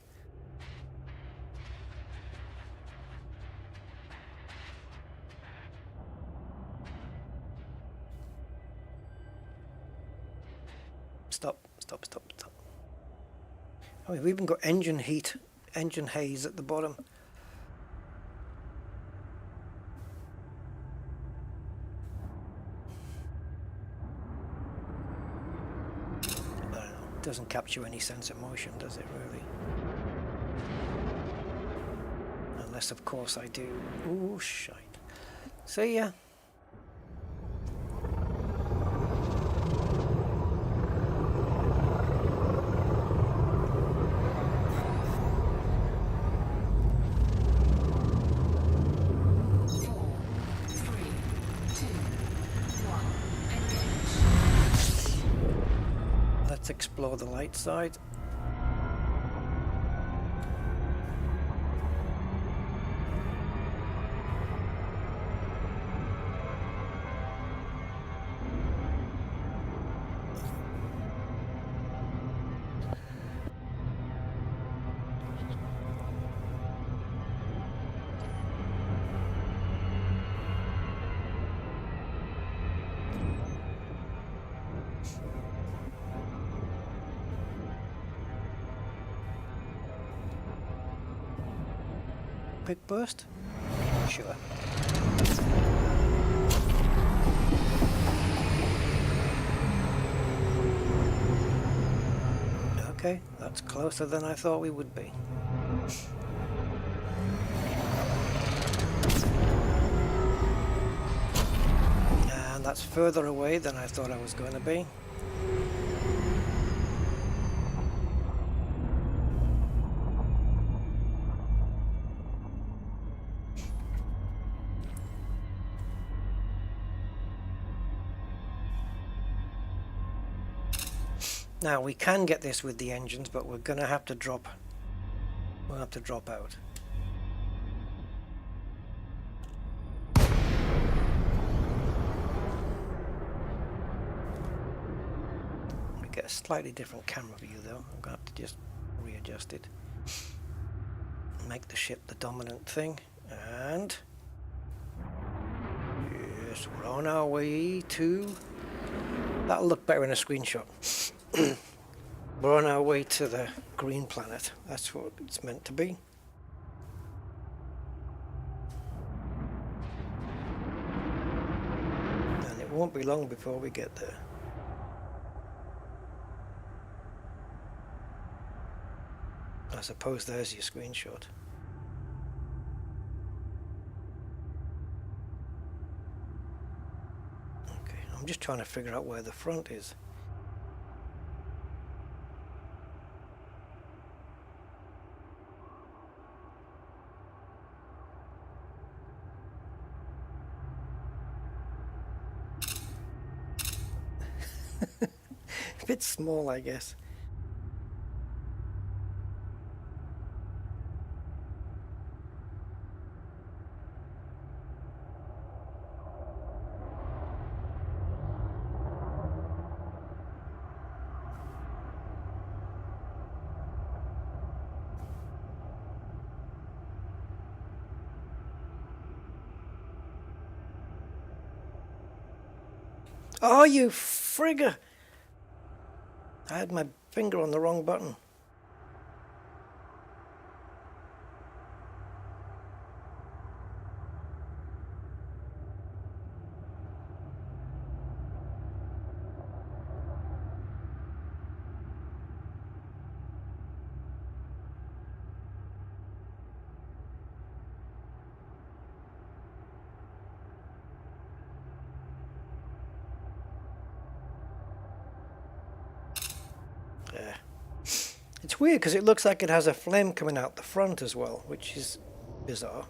Stop. Oh, we've even got engine heat, engine haze at the bottom. Doesn't capture any sense of motion, does it really? Unless, of course, I do. Ooh, shite. See ya. Let's explore the light side. Quick burst? Sure. Okay, that's closer than I thought we would be. And that's further away than I thought I was going to be. Now we can get this with the engines, but we're gonna have to drop. We'll have to drop out. We get a slightly different camera view though. I'm gonna have to just adjust it. Make the ship the dominant thing, and yes, we're on our way to... That'll look better in a screenshot. We're on our way to the green planet. That's what it's meant to be. And it won't be long before we get there. I suppose there's your screenshot. Okay, I'm just trying to figure out where the front is. A bit small, I guess. Oh, you frigger! I had my finger on the wrong button. Yeah. It's weird because it looks like it has a flame coming out the front as well, which is bizarre.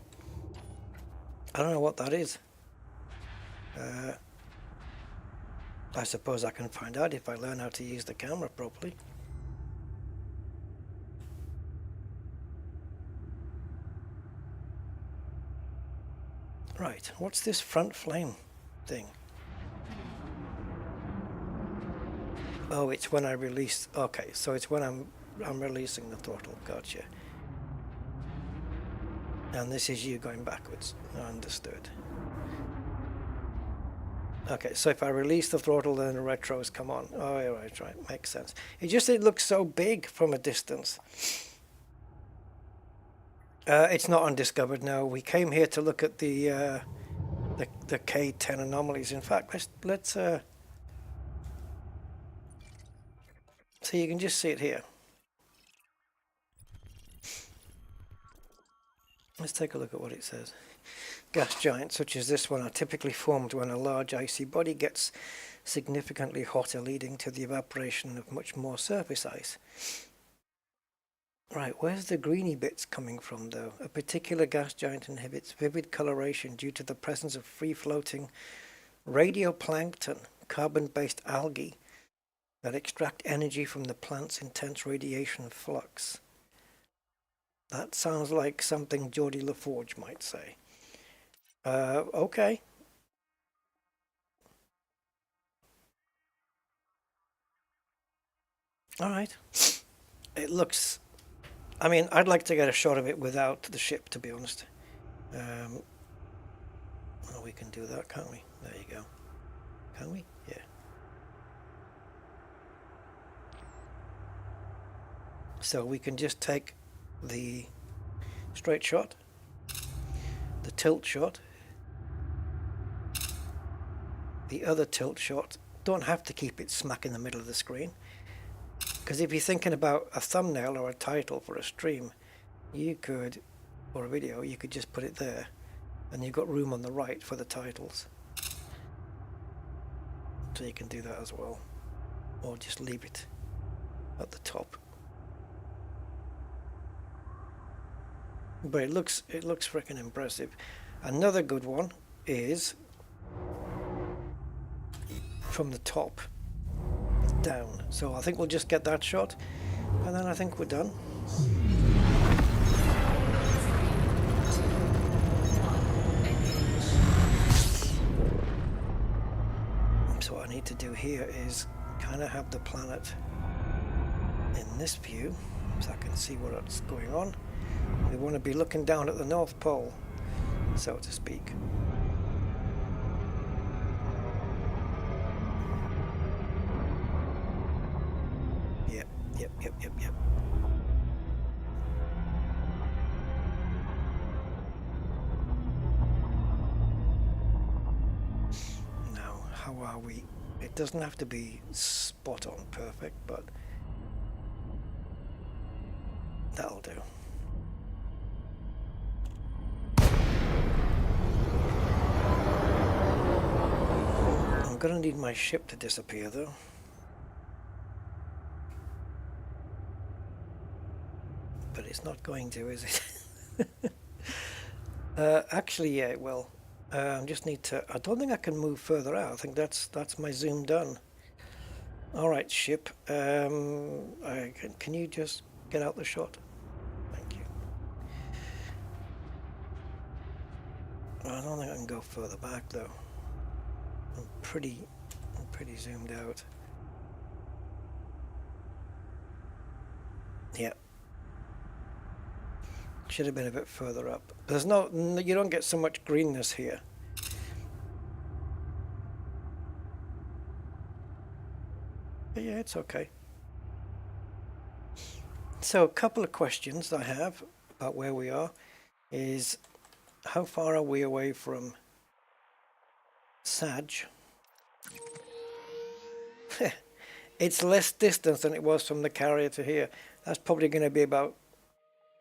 I don't know what that is. I suppose I can find out if I learn how to use the camera properly. Right, what's this front flame thing? Oh, it's when I release. Okay, so it's when I'm releasing the throttle. Gotcha. And this is you going backwards. Understood. Okay, so if I release the throttle, then the retros come on. Oh, yeah, right, makes sense. It looks so big from a distance. It's not undiscovered now. We came here to look at the K10 anomalies. In fact, let's so you can just see it here. Let's take a look at what it says. Gas giants such as this one are typically formed when a large icy body gets significantly hotter, leading to the evaporation of much more surface ice. Right, where's the greeny bits coming from though? A particular gas giant inhibits vivid coloration due to the presence of free-floating radioplankton, carbon-based algae, that extract energy from the plant's intense radiation flux. That sounds like something Geordie LaForge might say. Okay. Alright. It looks... I mean, I'd like to get a shot of it without the ship, to be honest. Well, we can do that, can't we? There you go. Can we? Yeah. So we can just take the straight shot, the tilt shot, the other tilt shot. Don't have to keep it smack in the middle of the screen, because if you're thinking about a thumbnail or a title for a stream, you could, or a video, you could just put it there and you've got room on the right for the titles. So you can do that as well, or just leave it at the top. But it looks freaking impressive. Another good one is from the top down. So I think we'll just get that shot, and then I think we're done. So what I need to do here is kind of have the planet in this view. so I can see what's going on. We want to be looking down at the North Pole, so to speak. Yep. Now, how are we? It doesn't have to be spot on perfect, but that'll do. I'm gonna need my ship to disappear though. But it's not going to, is it? Actually, yeah, it will. Just need to. I don't think I can move further out. I think that's my zoom done. All right, ship. Can you just get out the shot? Thank you. I don't think I can go further back though. I'm pretty zoomed out. Yeah. Should have been a bit further up. There's no, you don't get so much greenness here. But yeah, it's okay. So a couple of questions I have about where we are is how far are we away from Sag? It's less distance than it was from the carrier to here. That's probably going to be about,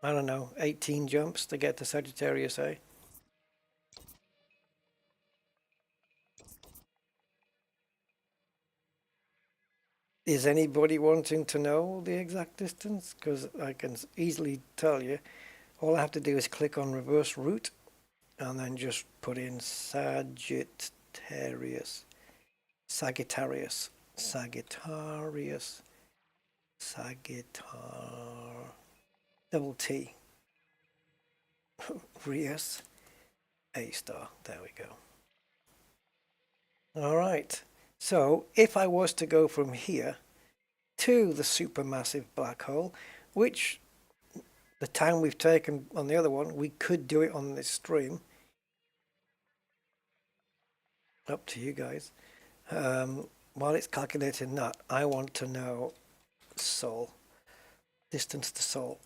I don't know, 18 jumps to get to Sagittarius A. Is anybody wanting to know the exact distance? Because I can easily tell you. All I have to do is click on reverse route and then just put in Sagittarius. Double T. Rius A star. There we go. All right. So if I was to go from here to the supermassive black hole, which the time we've taken on the other one, we could do it on this stream. Up to you guys. While it's calculating that, I want to know Sol. Distance to Sol.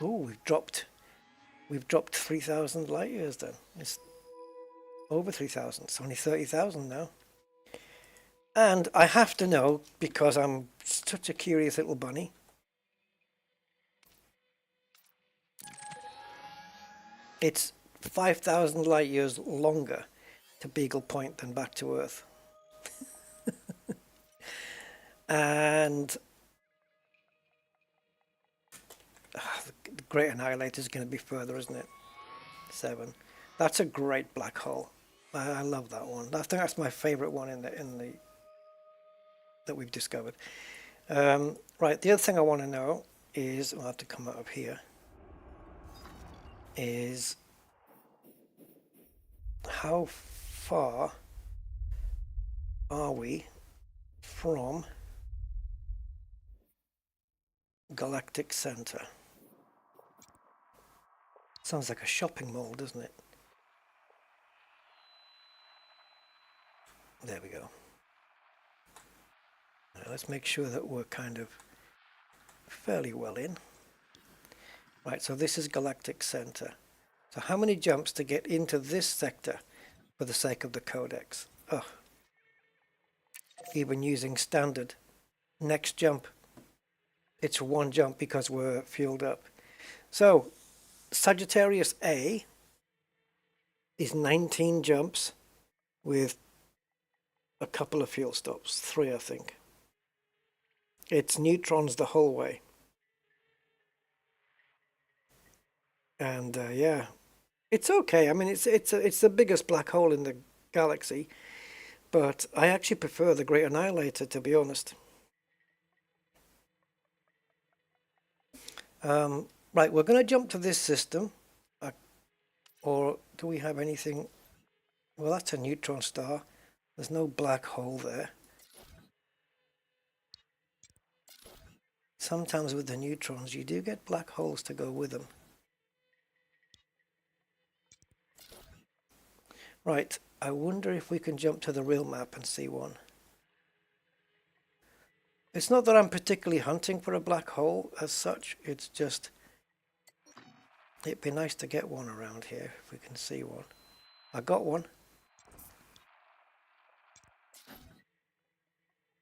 Oh, we've dropped 3,000 light years then. It's over 3,000. It's only 30,000 now. And I have to know, because I'm such a curious little bunny. It's 5,000 light years longer to Beagle Point than back to Earth. And the Great Annihilator is going to be further, isn't it? 7. That's a great black hole. I love that one. I think that's my favorite one in the that we've discovered. Right, the other thing I want to know is, I'll have to come out of here, is how far are we from Galactic Center? Sounds like a shopping mall, doesn't it? There we go. Now let's make sure that we're kind of fairly well in. Right, so this is Galactic Center. So how many jumps to get into this sector for the sake of the codex? Oh, even using standard. Next jump. It's one jump because we're fueled up. So Sagittarius A is 19 jumps with a couple of fuel stops. 3, I think. It's neutrons the whole way. And yeah, it's okay. I mean, it's the biggest black hole in the galaxy, but I actually prefer the Great Annihilator, to be honest. Right, we're going to jump to this system, or do we have anything? Well, that's a neutron star. There's no black hole there. sometimes with the neutrons you do get black holes to go with them. Right, I wonder if we can jump to the real map and see one. It's not that I'm particularly hunting for a black hole as such, it's just it'd be nice to get one around here if we can see one. I got one.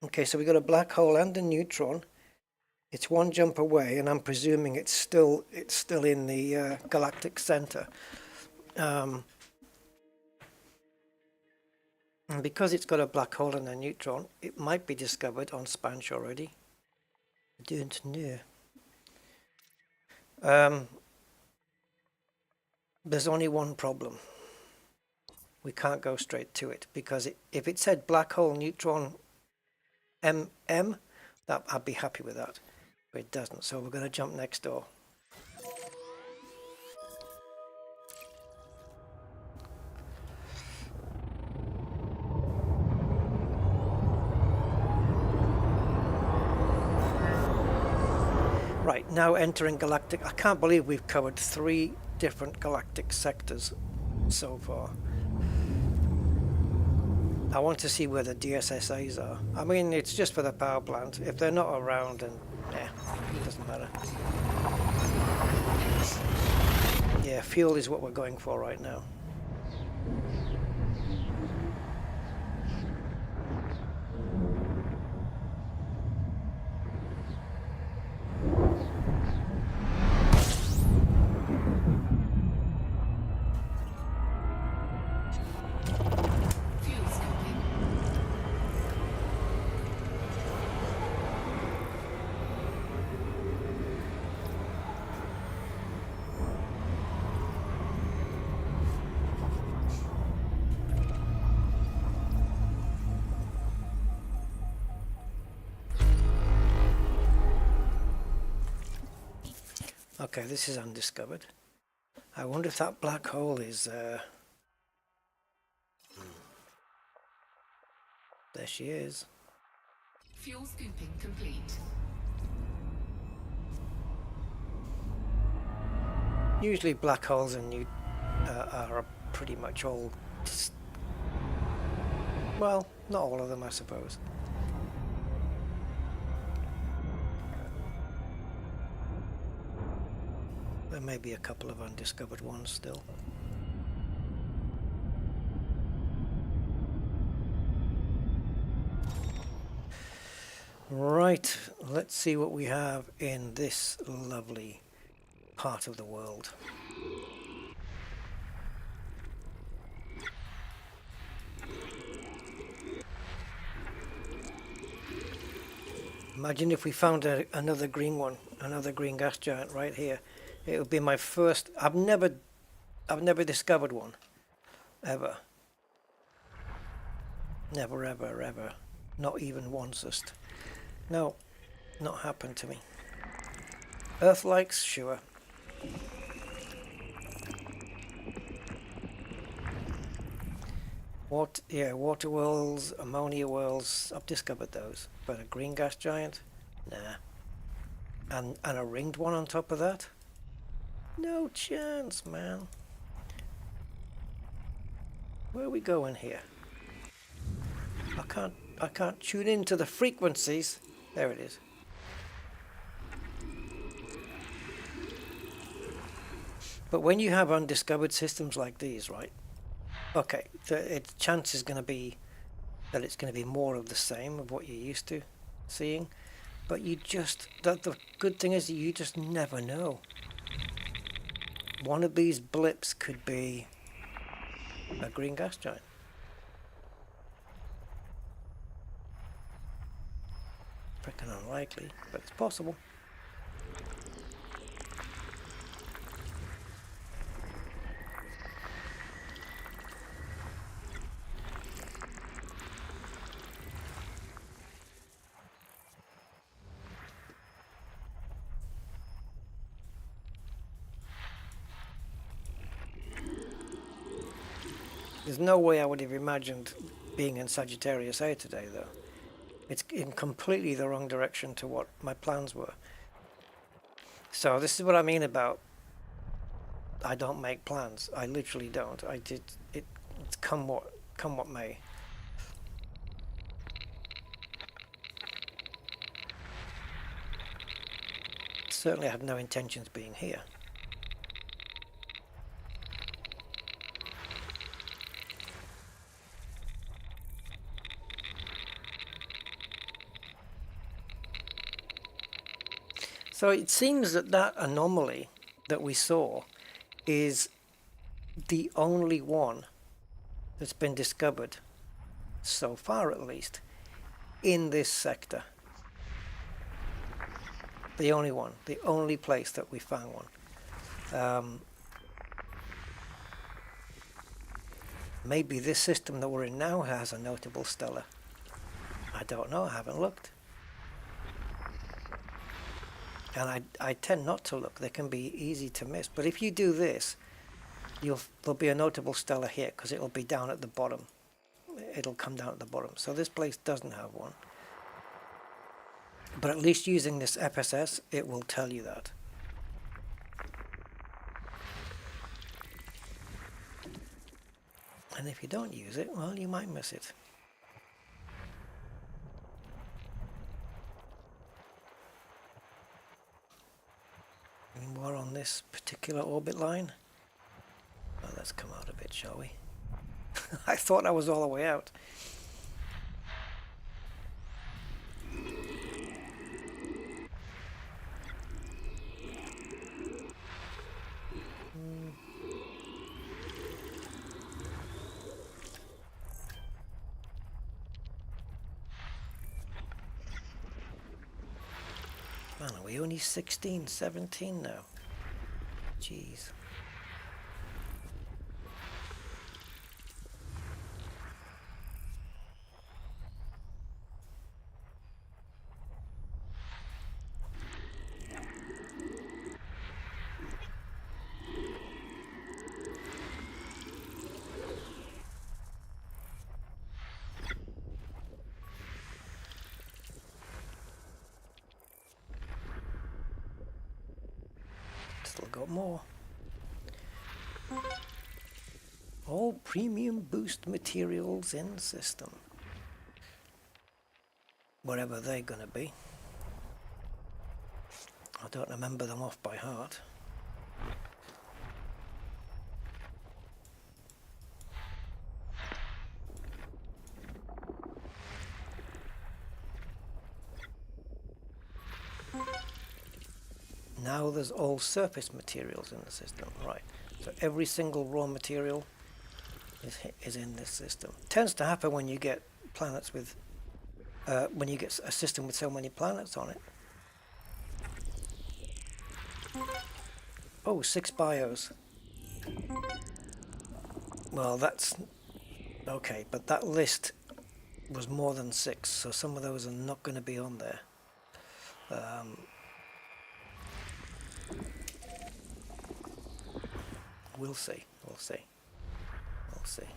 Okay, so we got a black hole and a neutron. It's one jump away, and I'm presuming it's still in the galactic center. And because it's got a black hole and a neutron, it might be discovered on Spanch already. I don't know. There's only one problem. We can't go straight to it, because if it said black hole neutron MM, that I'd be happy with that. But it doesn't, so we're going to jump next door. Right, now entering galactic. I can't believe we've covered 3 different galactic sectors so far. I want to see where the DSSAs are. I mean, it's just for the power plant. If they're not around, then it doesn't matter. Yeah, fuel is what we're going for right now. Okay, this is undiscovered. I wonder if that black hole is... There she is. Fuel scooping complete. Usually black holes and are pretty much all... well, not all of them, I suppose. There may be a couple of undiscovered ones still. Right, let's see what we have in this lovely part of the world. Imagine if we found another green one, another green gas giant right here. It would be my first. I've never discovered one, ever. Never, ever, ever. Not even once. Just no, not happened to me. Earth likes, sure. Water worlds, ammonia worlds. I've discovered those, but a green gas giant, nah. And a ringed one on top of that. No chance, man. Where are we going here? I can't tune into the frequencies. There it is. But when you have undiscovered systems like these, right? Okay, the chance is going to be that it's going to be more of the same of what you're used to seeing. But the good thing is you just never know. One of these blips could be a green gas giant. Freaking unlikely, but it's possible. There's no way I would have imagined being in Sagittarius A today, though. It's in completely the wrong direction to what my plans were. So this is what I mean about I don't make plans. I literally don't. I did it. It's come what may. Certainly, I had no intentions being here. So it seems that that anomaly that we saw is the only one that's been discovered, so far at least, in this sector. The only one, the only place that we found one. Maybe this system that we're in now has a notable stellar. I don't know, I haven't looked. And I tend not to look, they can be easy to miss. But if you do this, there'll be a notable stellar here because it'll be down at the bottom. It'll come down at the bottom. So this place doesn't have one. But at least using this FSS, it will tell you that. And if you don't use it, well, you might miss it. Any more on this particular orbit line? Well, let's come out a bit, shall we? I thought I was all the way out. Man, are we only 16, 17 now? Jeez. Still got more. All premium boost materials in system. Whatever they're gonna be. I don't remember them off by heart. Now there's all surface materials in the system, right? So every single raw material is in this system. Tends to happen when you get planets with, when you get a system with so many planets on it. Oh, 6 bios. Well, that's okay, but that list was more than 6, so some of those are not going to be on there. We'll see. We'll see. We'll see.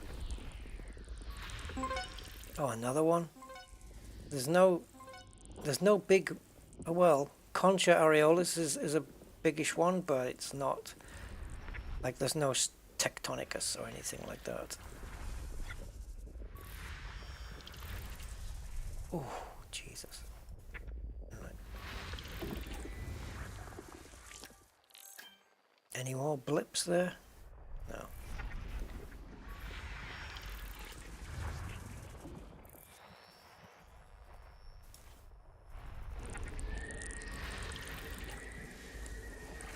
Oh, another one. There's no big. Well, Concha Areolis is a biggish one, but it's not like there's no Tectonicus or anything like that. Oh, Jesus. Right. Any more blips there? No.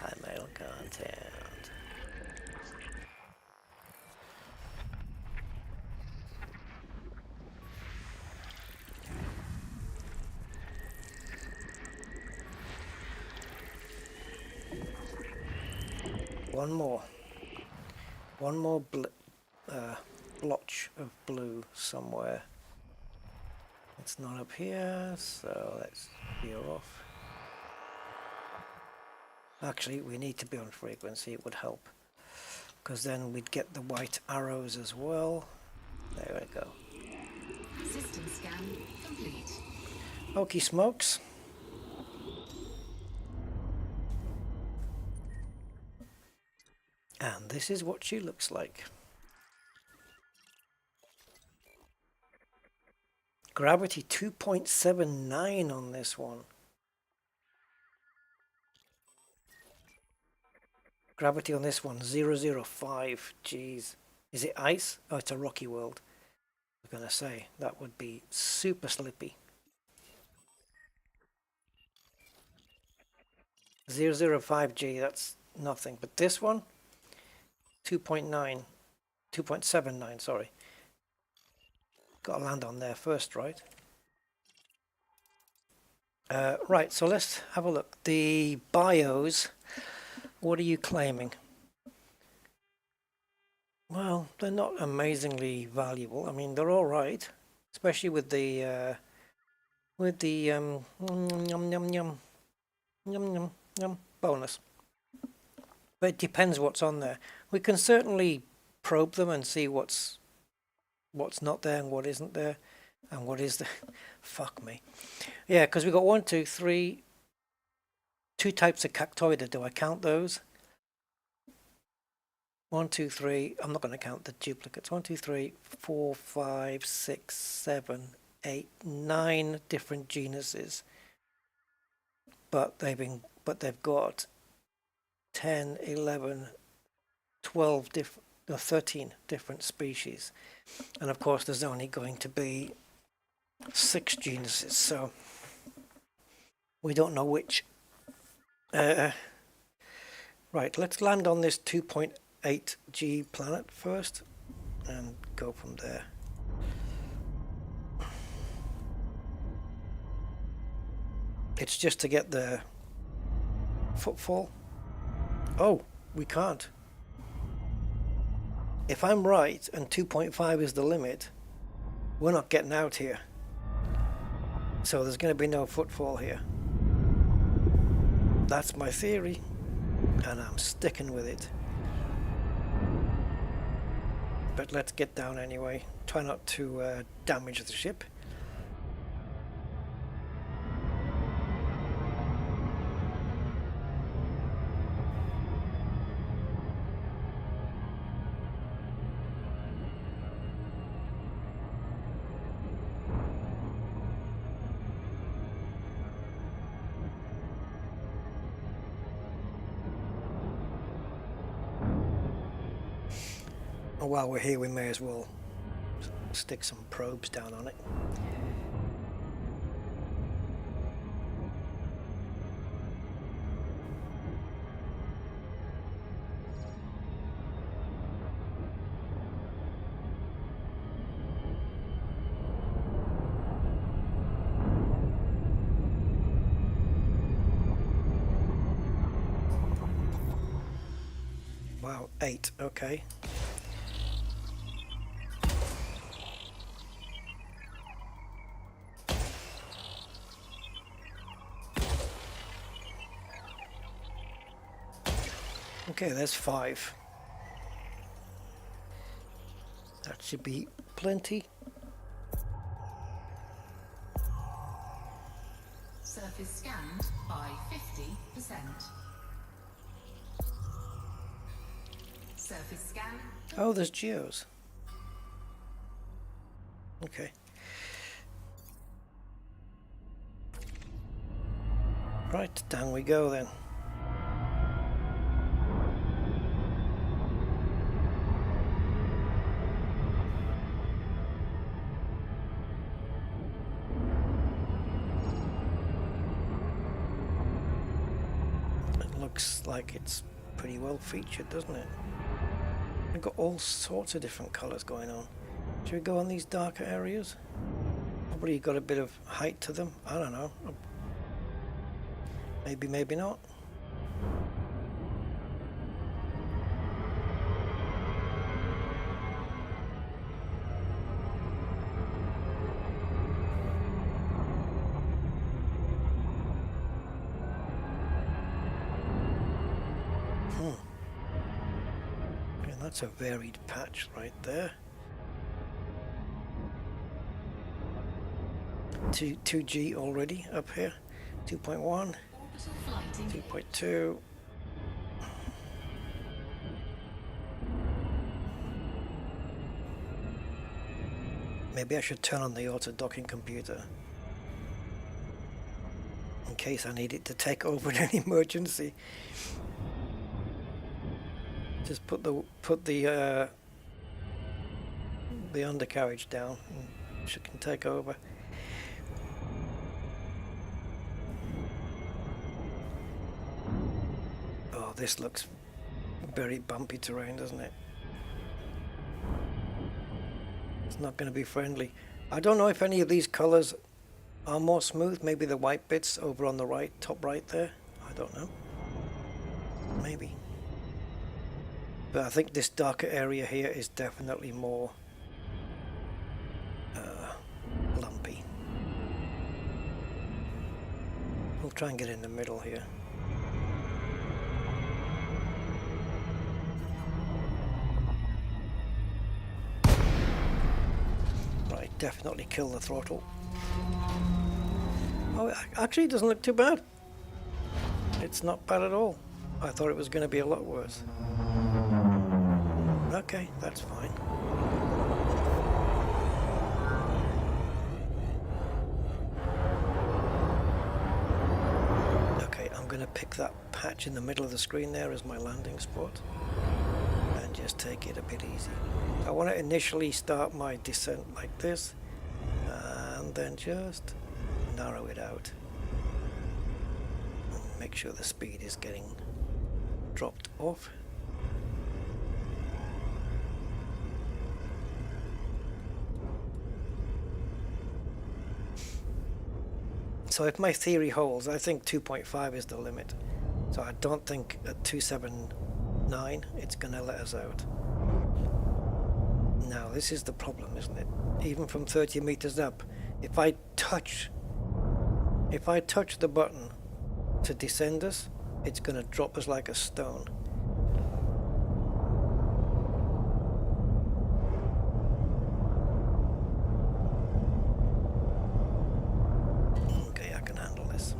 High metal content. One more blotch of blue somewhere. It's not up here, so let's veer off. Actually, we need to be on frequency, it would help. Because then we'd get the white arrows as well. There we go. System scan complete. Okey smokes. And this is what she looks like. Gravity 2.79 on this one. Gravity on this one 005. Jeez. Is it ice? Oh, it's a rocky world. I was going to say, that would be super slippy. 005G, that's nothing. But this one, 2.79, sorry. Got to land on there first, right? Right, so let's have a look. The BIOS, what are you claiming? Well, they're not amazingly valuable. I mean, they're all right, especially with the yum bonus. But it depends what's on there. We can certainly probe them and see what's not there and what isn't there, and what is there. Fuck me. Yeah, because we got 1, 2, 3, 2 types of cactoida. Do I count those? 1, 2, 3. I'm not going to count the duplicates. 1, 2, 3, 4, 5, 6, 7, 8, 9 different genuses. But they've got 10, 11, 12 13 different species. And of course there's only going to be 6 genuses, so we don't know which. Right, let's land on this 2.8G planet first and go from there. It's just to get the footfall. Oh, we can't. If I'm right and 2.5 is the limit, we're not getting out here. So there's going to be no footfall here. That's my theory, and I'm sticking with it. But let's get down anyway. Try not to damage the ship. While we're here, we may as well stick some probes down on it. Wow, 8, okay. Okay, there's 5. That should be plenty. Surface scanned by 50%. Surface scan. Oh, there's geos. Okay. Right, down we go then. Looks like it's pretty well featured, doesn't it? We've got all sorts of different colours going on. Should we go on these darker areas? Probably got a bit of height to them. I don't know. Maybe, maybe not. That's a varied patch right there. 2G already up here. 2.1, Orbital flight engaged. 2.2. Maybe I should turn on the auto docking computer in case I need it to take over in any emergency. Just put the undercarriage down and she can take over. Oh, this looks very bumpy terrain, doesn't it? It's not going to be friendly. I don't know if any of these colors are more smooth. Maybe the white bits over on the right, top right there. I don't know. Maybe. But I think this darker area here is definitely more lumpy. We'll try and get in the middle here. Right, definitely kill the throttle. Oh, actually it doesn't look too bad. It's not bad at all. I thought it was going to be a lot worse. Okay, that's fine. Okay, I'm going to pick that patch in the middle of the screen there as my landing spot and just take it a bit easy. I want to initially start my descent like this and then just narrow it out and make sure the speed is getting dropped off. So if my theory holds, I think 2.5 is the limit. So I don't think at 279 it's going to let us out. Now this is the problem, isn't it? Even from 30 meters up, if I touch the button to descend us, it's going to drop us like a stone. Okay, I can handle this.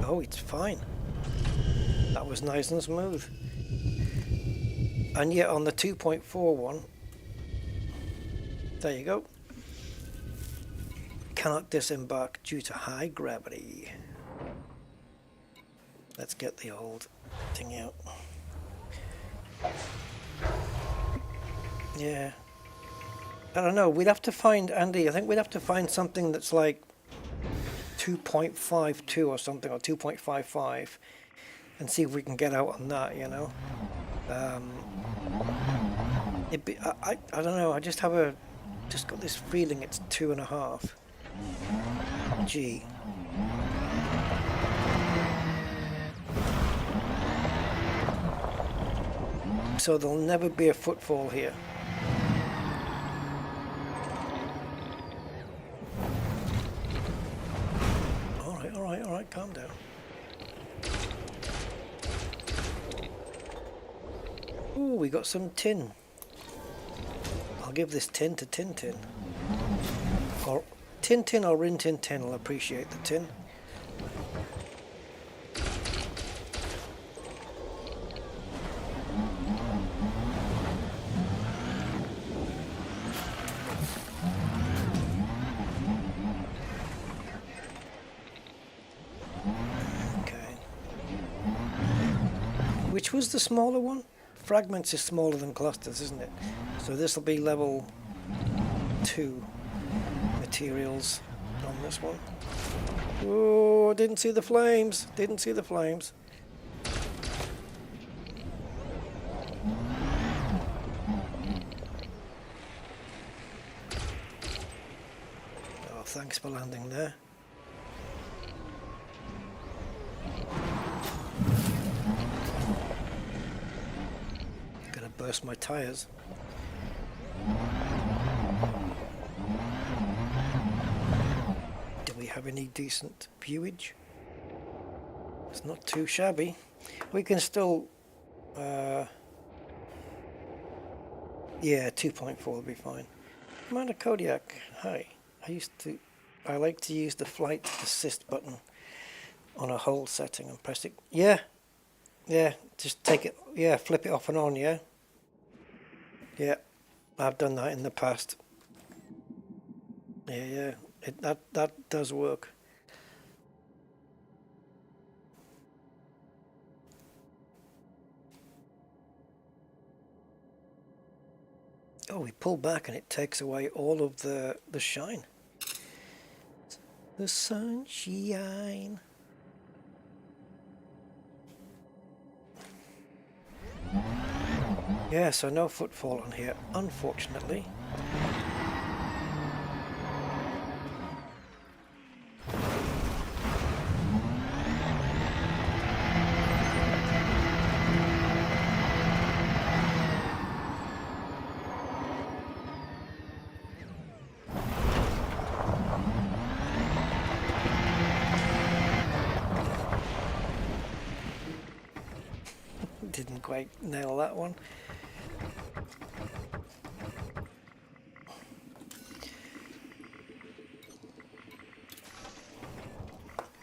Oh, it's fine. That was nice and smooth. And yet on the 2.4 one, there you go. Cannot disembark due to high gravity. Let's get the old thing out. Yeah. I don't know, we'd have to find, Andy, I think we'd have to find something that's like 2.52 or something, or 2.55, and see if we can get out on that, you know. I don't know, I just got this feeling it's 2.5 G. So there'll never be a footfall here. All right, calm down. Ooh, we got some tin. I'll give this tin to Tintin. Or Tintin or Rin Tin Tin will appreciate the tin. Okay. Which was the smaller one? Fragments is smaller than clusters, isn't it? So this will be level 2 materials on this one. Oh, didn't see the flames. Didn't see the flames. Oh, thanks for landing there. Gonna burst my tires. Do we have any decent viewage? It's not too shabby. We can still Yeah, 2.4 will be fine. Commander Kodiak, hi. I like to use the flight assist button on a hold setting and press it. Yeah, just take it, flip it off and on, yeah. I've done that in the past. That does work. Oh, we pull back and it takes away all of the shine. The sunshine. Yeah, so no footfall on here, unfortunately. Didn't quite nail that one.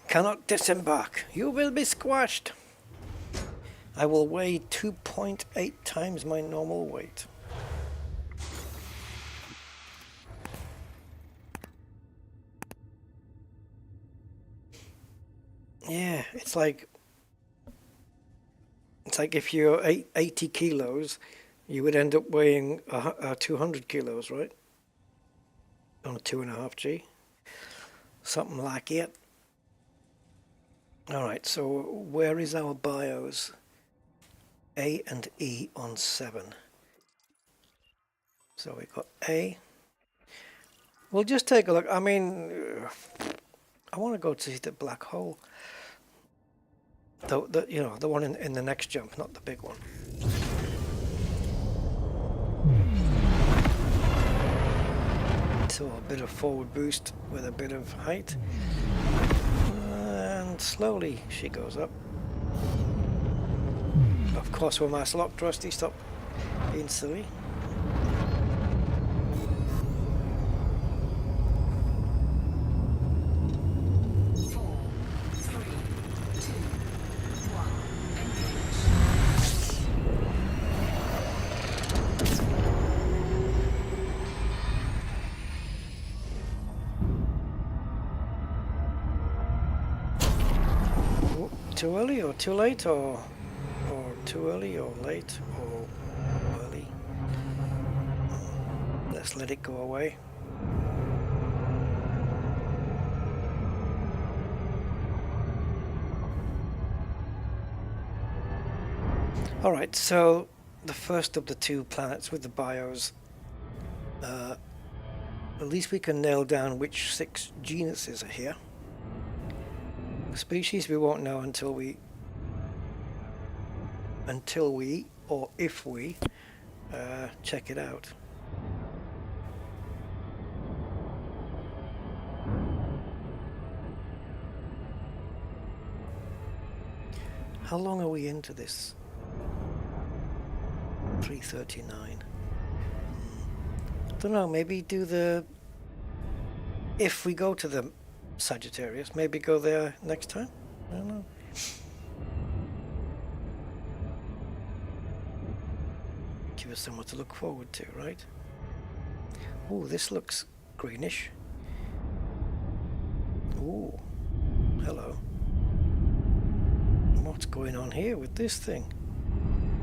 Cannot disembark. You will be squashed. I will weigh 2.8 times my normal weight. Yeah, it's like if you're 80 kilos, you would end up weighing 200 kilos, right? On a 2.5G. Something like it. Alright, so where is our BIOS? A and E on 7. So we got A. We'll just take a look. I mean, I want to go to see the black hole. The one in the next jump, not the big one. So a bit of forward boost with a bit of height. And slowly she goes up. Of course, we're mass locked, Rusty. Stop being silly. Too early or too late, or too early or late or early. Let's let it go away. Alright, so the first of the two planets with the bios, at least we can nail down which 6 genuses are here. Species we won't know until we or if we check it out. How long are we into this? 3:39. Don't know, maybe do the, if we go to the Sagittarius, maybe go there next time? I don't know. Give us somewhere to look forward to, right? Oh, this looks greenish. Oh, hello. What's going on here with this thing?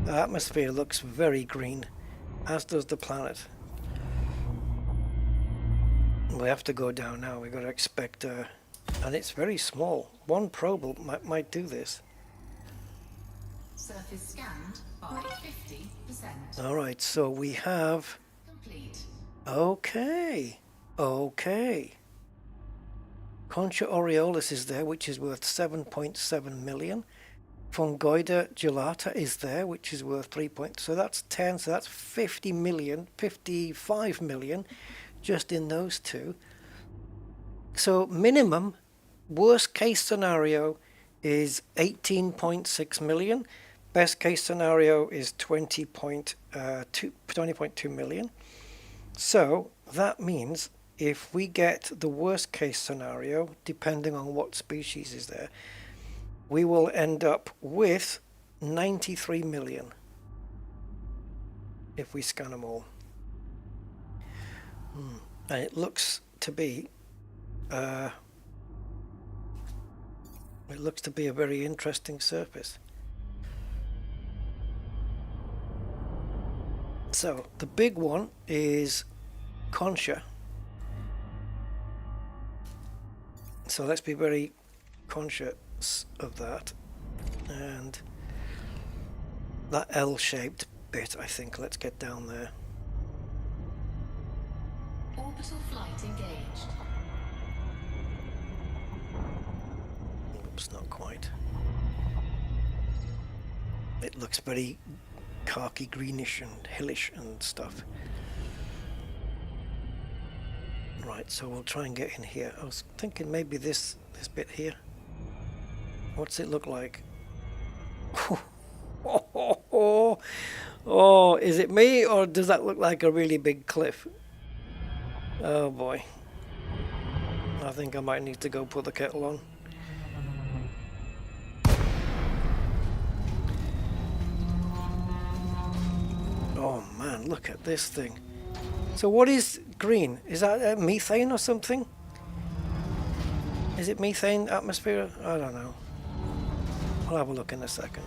The atmosphere looks very green, as does the planet. We have to go down now. We've got to expect, and it's very small. One probe might do this. Surface scanned by 50%. All right, so we have. Complete. Okay. Concha aureolus is there, which is worth 7.7 million. Fungoida gelata is there, which is worth 3. So that's 10. So that's 50 million, 55 million. Just in those two. So minimum, worst case scenario is 18.6 million. Best case scenario is 20.2 million. So that means if we get the worst case scenario, depending on what species is there, we will end up with 93 million if we scan them all. And it looks to be a very interesting surface. So the big one is Concha. So let's be very conscious of that. And that L-shaped bit, I think, let's get down there. Orbital flight engaged. Oops, not quite. It looks very khaki greenish and hillish and stuff. Right, so we'll try and get in here. I was thinking maybe this bit here. What's it look like? Oh, is it me, or does that look like a really big cliff? Oh boy. I think I might need to go put the kettle on. Oh man, look at this thing. So what is green? Is that methane or something? Is it methane atmosphere? I don't know. I'll have a look in a second.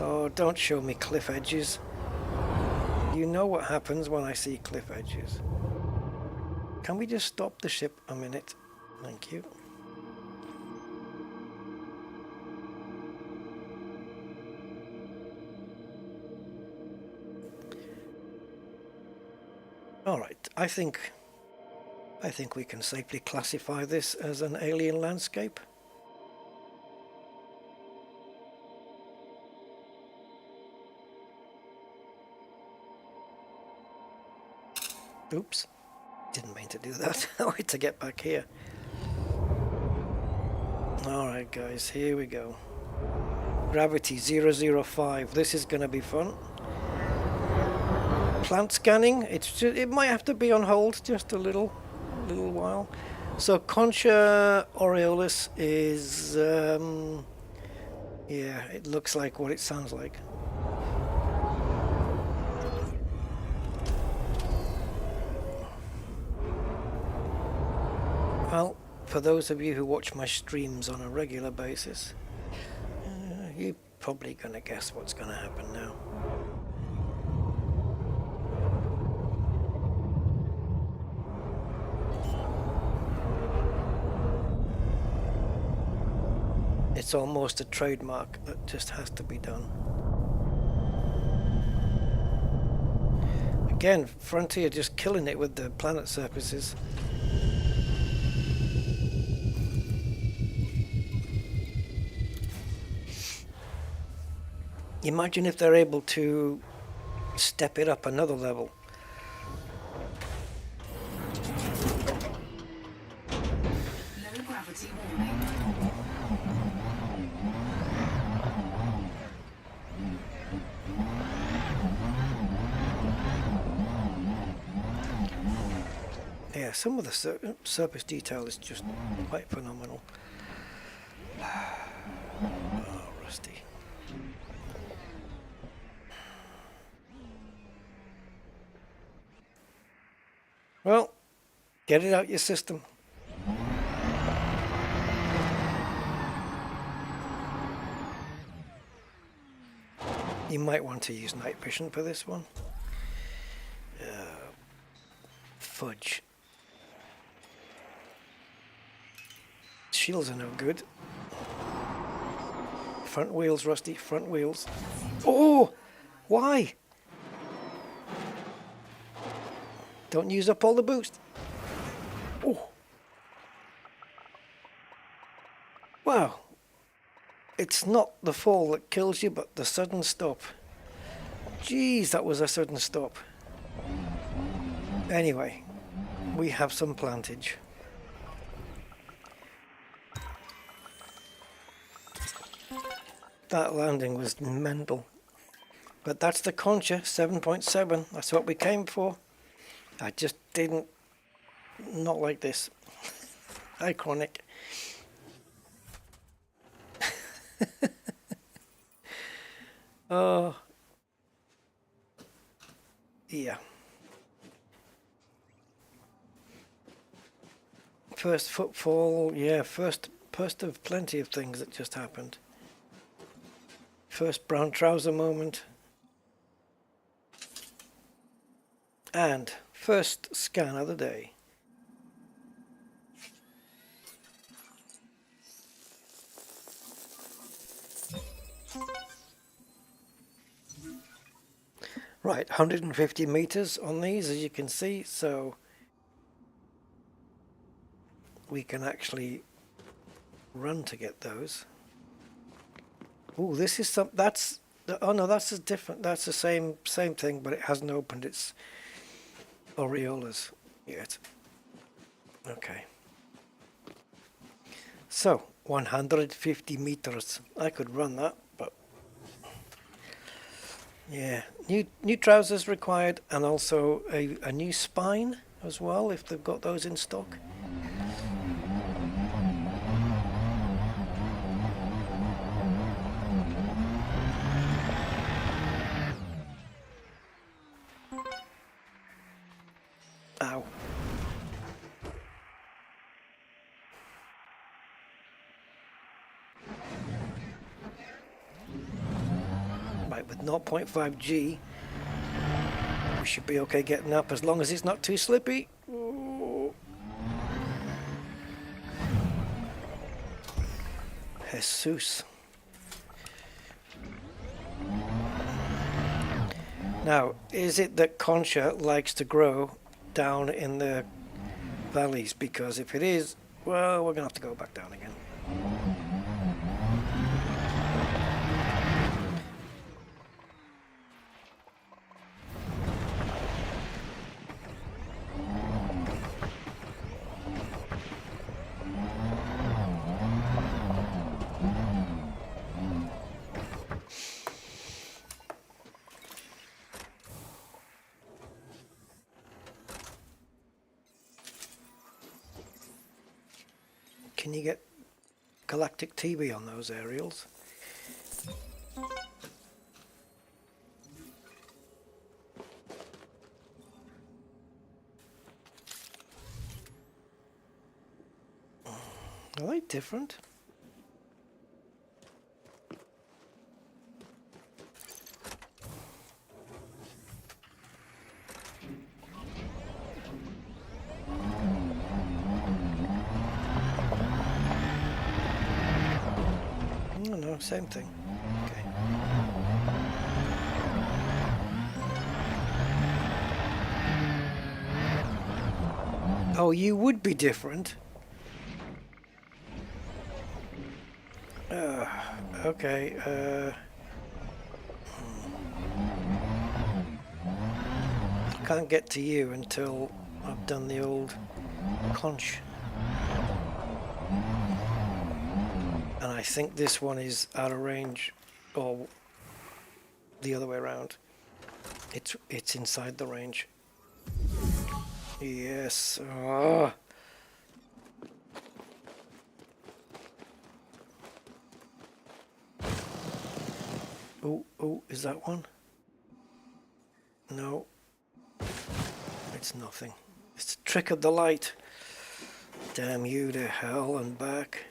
Oh, don't show me cliff edges. You know what happens when I see cliff edges. Can we just stop the ship a minute? Thank you. All right, I think we can safely classify this as an alien landscape. Oops, didn't mean to do that. I'll wait to get back here. All right, guys, here we go. Gravity 005. This is going to be fun. Plant scanning, it might have to be on hold just a little while. So Concha aureolus is yeah, it looks like what it sounds like. Well, for those of you who watch my streams on a regular basis, you're probably gonna guess what's gonna happen now. It's almost a trademark that just has to be done. Again, Frontier just killing it with the planet surfaces. Imagine if they're able to step it up another level. Low gravity warning. Yeah, some of the surface detail is just quite phenomenal. Oh, rusty. Well, get it out your system. You might want to use night vision for this one. Fudge. Shields are no good. Front wheels, Rusty, front wheels. Oh! Why? Don't use up all the boost. Oh! Wow. It's not the fall that kills you, but the sudden stop. Jeez, that was a sudden stop. Anyway, we have some plantage. That landing was mental. But that's the Concha 7.7. That's what we came for. I just didn't not like this. Iconic. Oh. Yeah. First footfall, yeah, first of plenty of things that just happened. First brown trouser moment. And first scan of the day. Right, 150 meters on these, as you can see, so we can actually run to get those. Oh, this is some. That's oh no, that's a different. That's the same thing, but it hasn't opened its aureolas yet. Okay. So 150 meters. I could run that, but yeah, new trousers required, and also a new spine as well if they've got those in stock. Ow. Right, with 0.5 G, we should be okay getting up as long as it's not too slippy. Ooh. Jesus. Now, is it that Concha likes to grow down in the valleys? Because if it is, well, we're gonna have to go back down again. Can you get Galactic TV on those aerials? Are they different? No, same thing. Okay. Oh, you would be different. Okay. I can't get to you until I've done the old conch. And I think this one is out of range, or the other way around. It's inside the range. Yes. Oh. Oh, is that one? No. It's nothing. It's a trick of the light. Damn you to hell and back.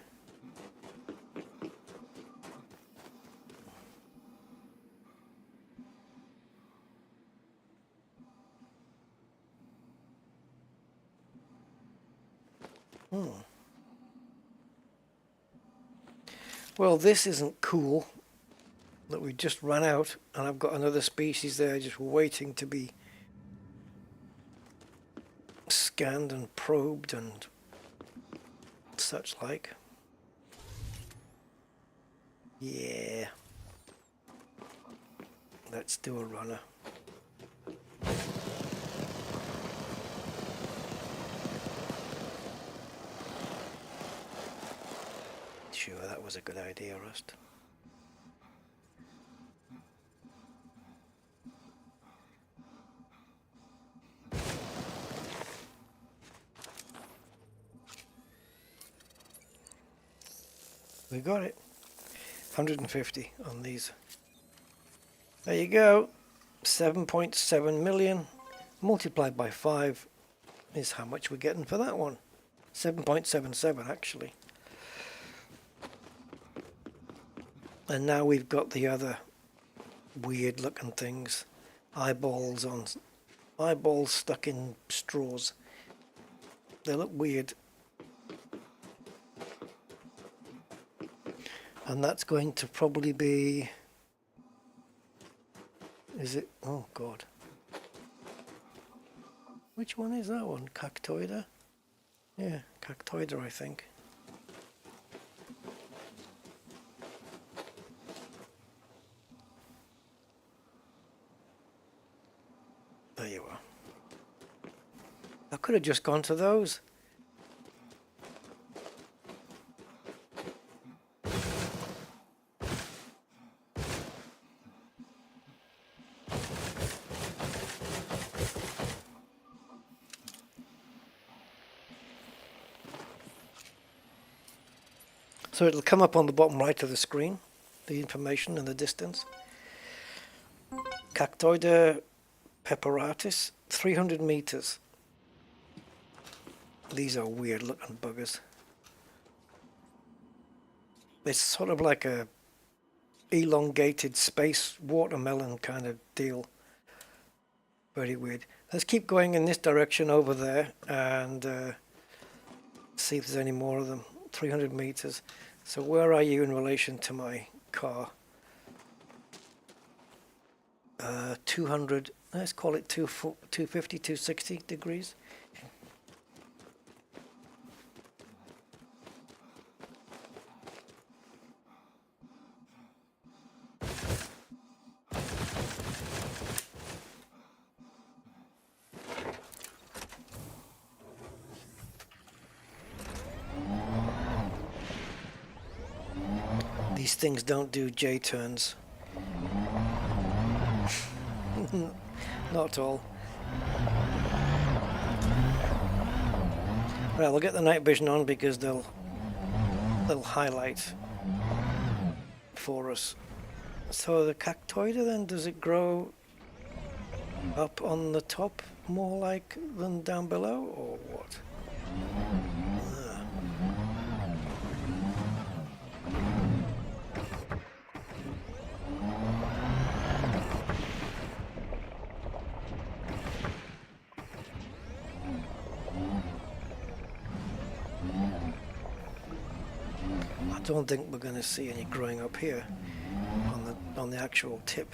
Well, this isn't cool that we just ran out and I've got another species there just waiting to be scanned and probed and such like. Yeah. Let's do a runner. was a good idea, Rust. We got it. 150 on these. There you go. 7.7 million multiplied by 5 is how much we're getting for that one. 7.77 actually. And now we've got the other weird looking things. Eyeballs stuck in straws. They look weird. And that's going to probably be, is it, oh god. Which one is that one? Cactoida? Yeah, Cactoida I think. There you are. I could have just gone to those. So it'll come up on the bottom right of the screen, the information and the distance. Cactoida pepperatus, 300 meters. These are weird looking buggers. It's sort of like a elongated space watermelon kind of deal. Very weird. Let's keep going in this direction over there and see if there's any more of them. 300 meters. So where are you in relation to my car? 200, let's call it 250, 260 degrees. These things don't do J-turns. Not at all. Well, we'll get the night vision on because they'll highlight for us. So the Cactoida then, does it grow up on the top more like than down below, or what? I don't think we're going to see any growing up here on the actual tip.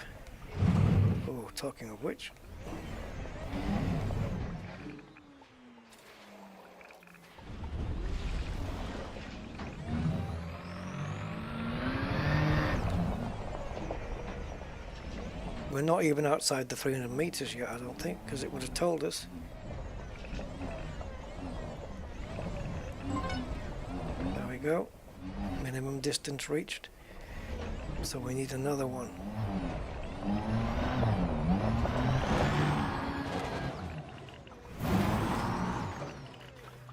Oh, talking of which. We're not even outside the 300 meters yet, I don't think, because it would have told us. There we go. Minimum distance reached. So we need another one.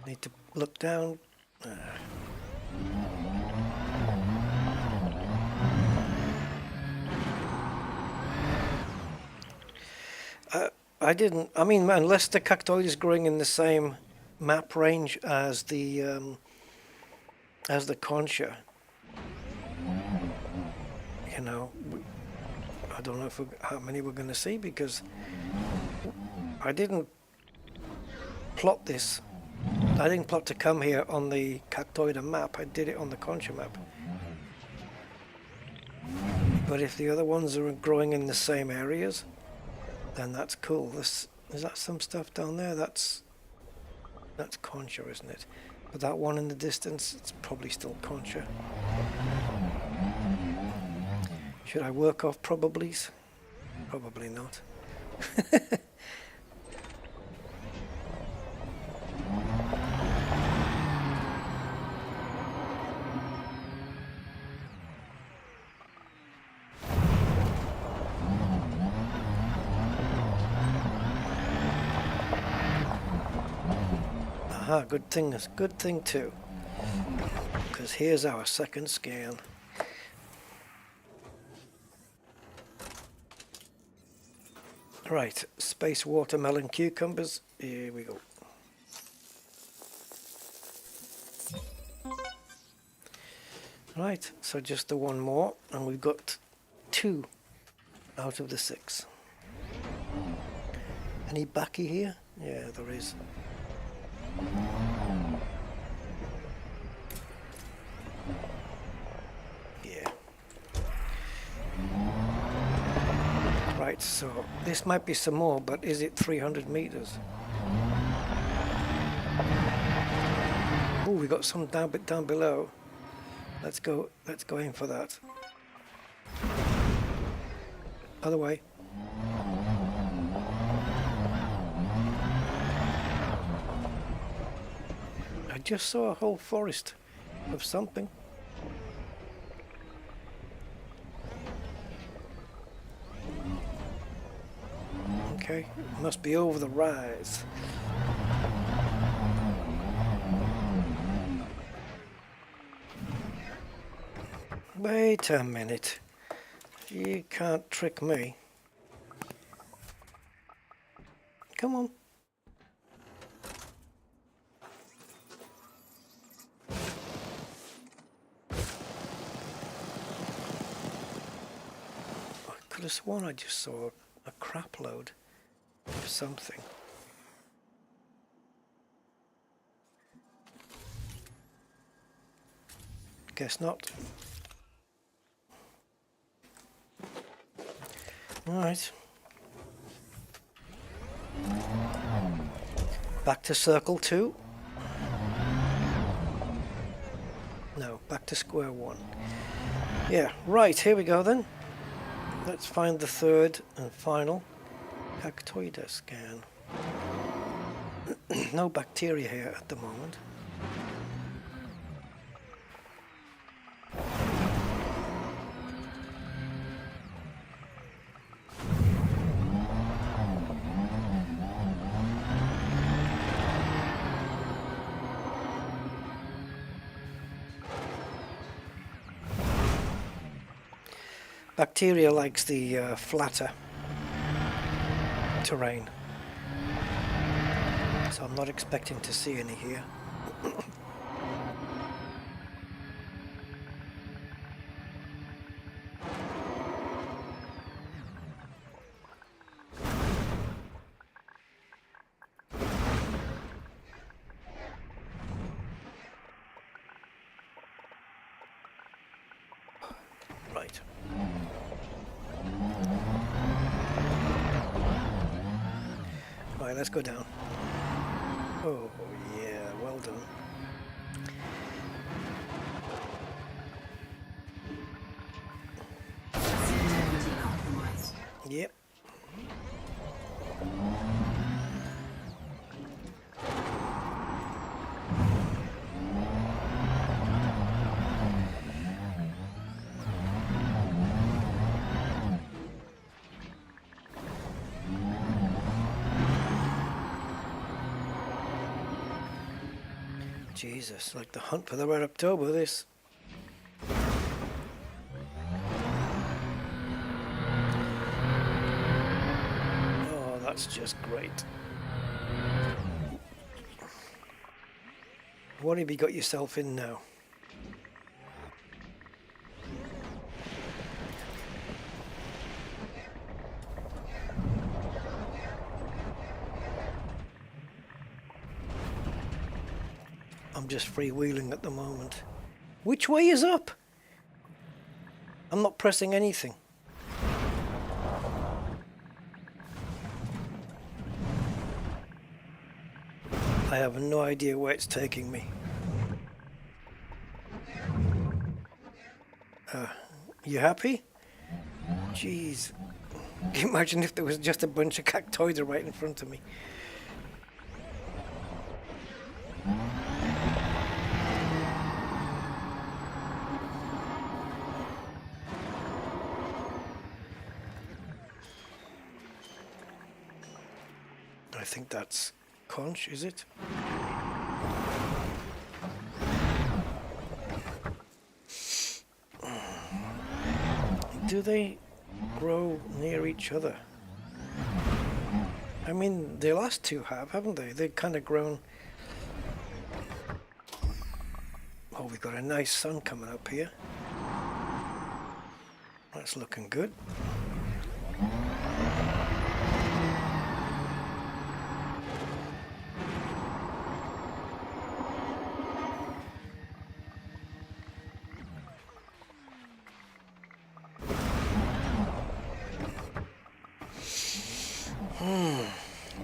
Need to look down. I mean, unless the Cactoid is growing in the same map range as the concha, you know, I don't know how many we're going to see, because I didn't plot this. I didn't plot to come here on the Cactoida map. I did it on the concha map. But if the other ones are growing in the same areas, then that's cool. Is that some stuff down there? That's concha, isn't it? But that one in the distance, it's probably still concha. Should I work off probablys? Probably not. Aha, good thing too. Because here's our second scan. Right, space watermelon cucumbers. Here we go. Right, so just the one more, and we've got 2 out of the 6. Any backy here? Yeah, there is. Yeah. Right, so this might be some more, but is it 300 meters? Oh, we got some down below. Let's go in for that. Other way. I just saw a whole forest of something. Okay, must be over the rise. Wait a minute. You can't trick me. Come on. I could have sworn I just saw a crap load of something. Guess not. Alright. Back to circle 2. No, back to square 1. Yeah, right, here we go then. Let's find the third and final Cactoida scan. No bacteria here at the moment. Bacteria likes the flatter terrain, so I'm not expecting to see any here. Right. Right, let's go down. Oh, yeah, well done. Compromised. Yep. Jesus, like the hunt for the Red October, this. Oh, that's just great. What have you got yourself in now? I'm just freewheeling at the moment. Which way is up? I'm not pressing anything. I have no idea where it's taking me. You happy? Jeez. Can you imagine if there was just a bunch of cactoids right in front of me? I think that's conch, is it? do they grow near each other? I mean, the last two have, haven't they? They've kind of grown. Oh, we've got a nice sun coming up here. That's looking good.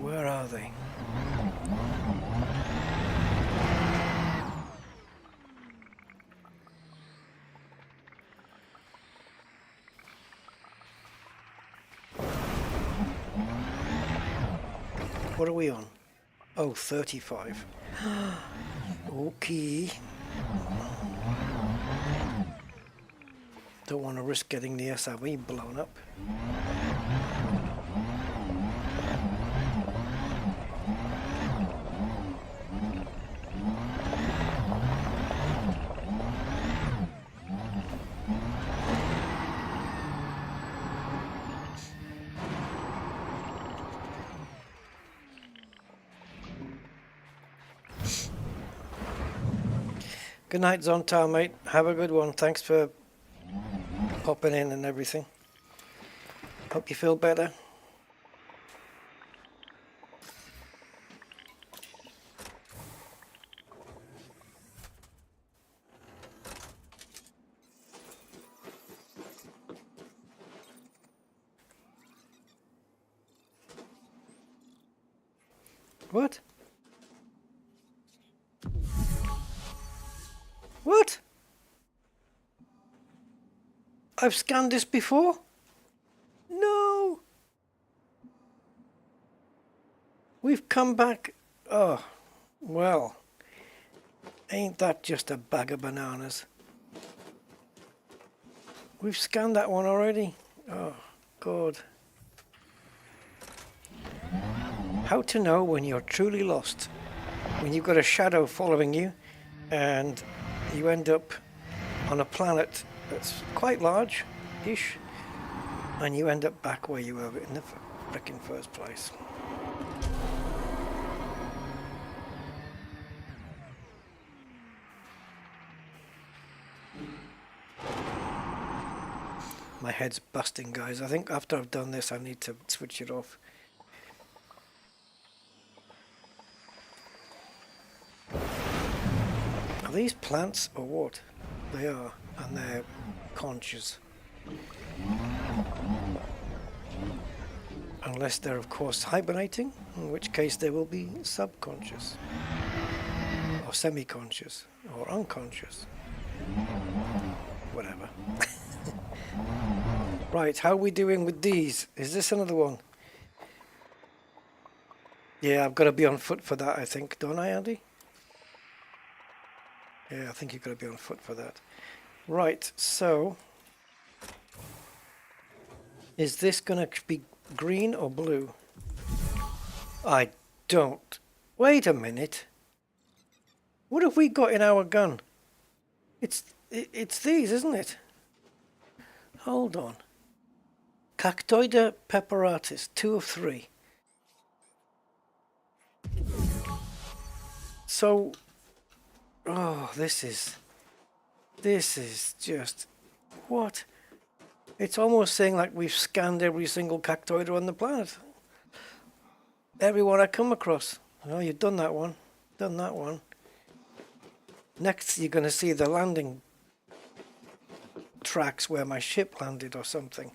Where are they? What are we on? Oh, 35. Okay. Don't want to risk getting the SRV blown up. Good night, Zontar, mate. Have a good one. Thanks for popping in and everything. Hope you feel better. What? What? I've scanned this before? No! We've come back. Oh, well. Ain't that just a bag of bananas? We've scanned that one already. Oh, God. How to know when you're truly lost. When you've got a shadow following you and you end up on a planet that's quite large-ish, and you end up back where you were in the frickin' first place. My head's busting, guys. I think after I've done this, I need to switch it off. Are these plants or what? They are, and they're conscious. Unless they're, of course, hibernating, in which case they will be subconscious, or semi-conscious, or unconscious. Whatever. Right, how are we doing with these? Is this another one? Yeah, I've got to be on foot for that, I think. Don't I, Andy? Yeah, I think you've got to be on foot for that. Right, so... is this going to be green or blue? I don't. Wait a minute. What have we got in our gun? It's these, isn't it? Hold on. Cactoida pepperatus, 2 of 3. So, oh, this is just, what? It's almost saying like we've scanned every single cactoida on the planet. Everyone I come across. Oh, you've done that one. Done that one. Next, you're going to see the landing tracks where my ship landed or something.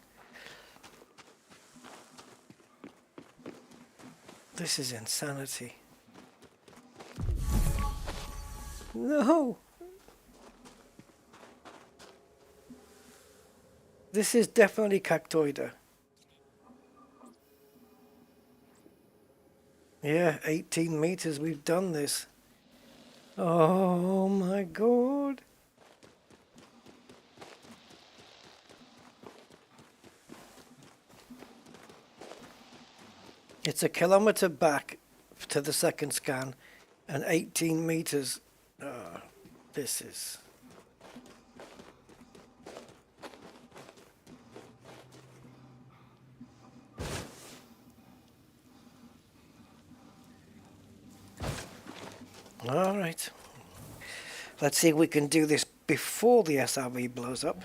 This is insanity. No! This is definitely cactoida. Yeah, 18 meters, we've done this. Oh my God. It's a kilometer back to the second scan and 18 meters. This is... Alright. Let's see if we can do this before the SRV blows up,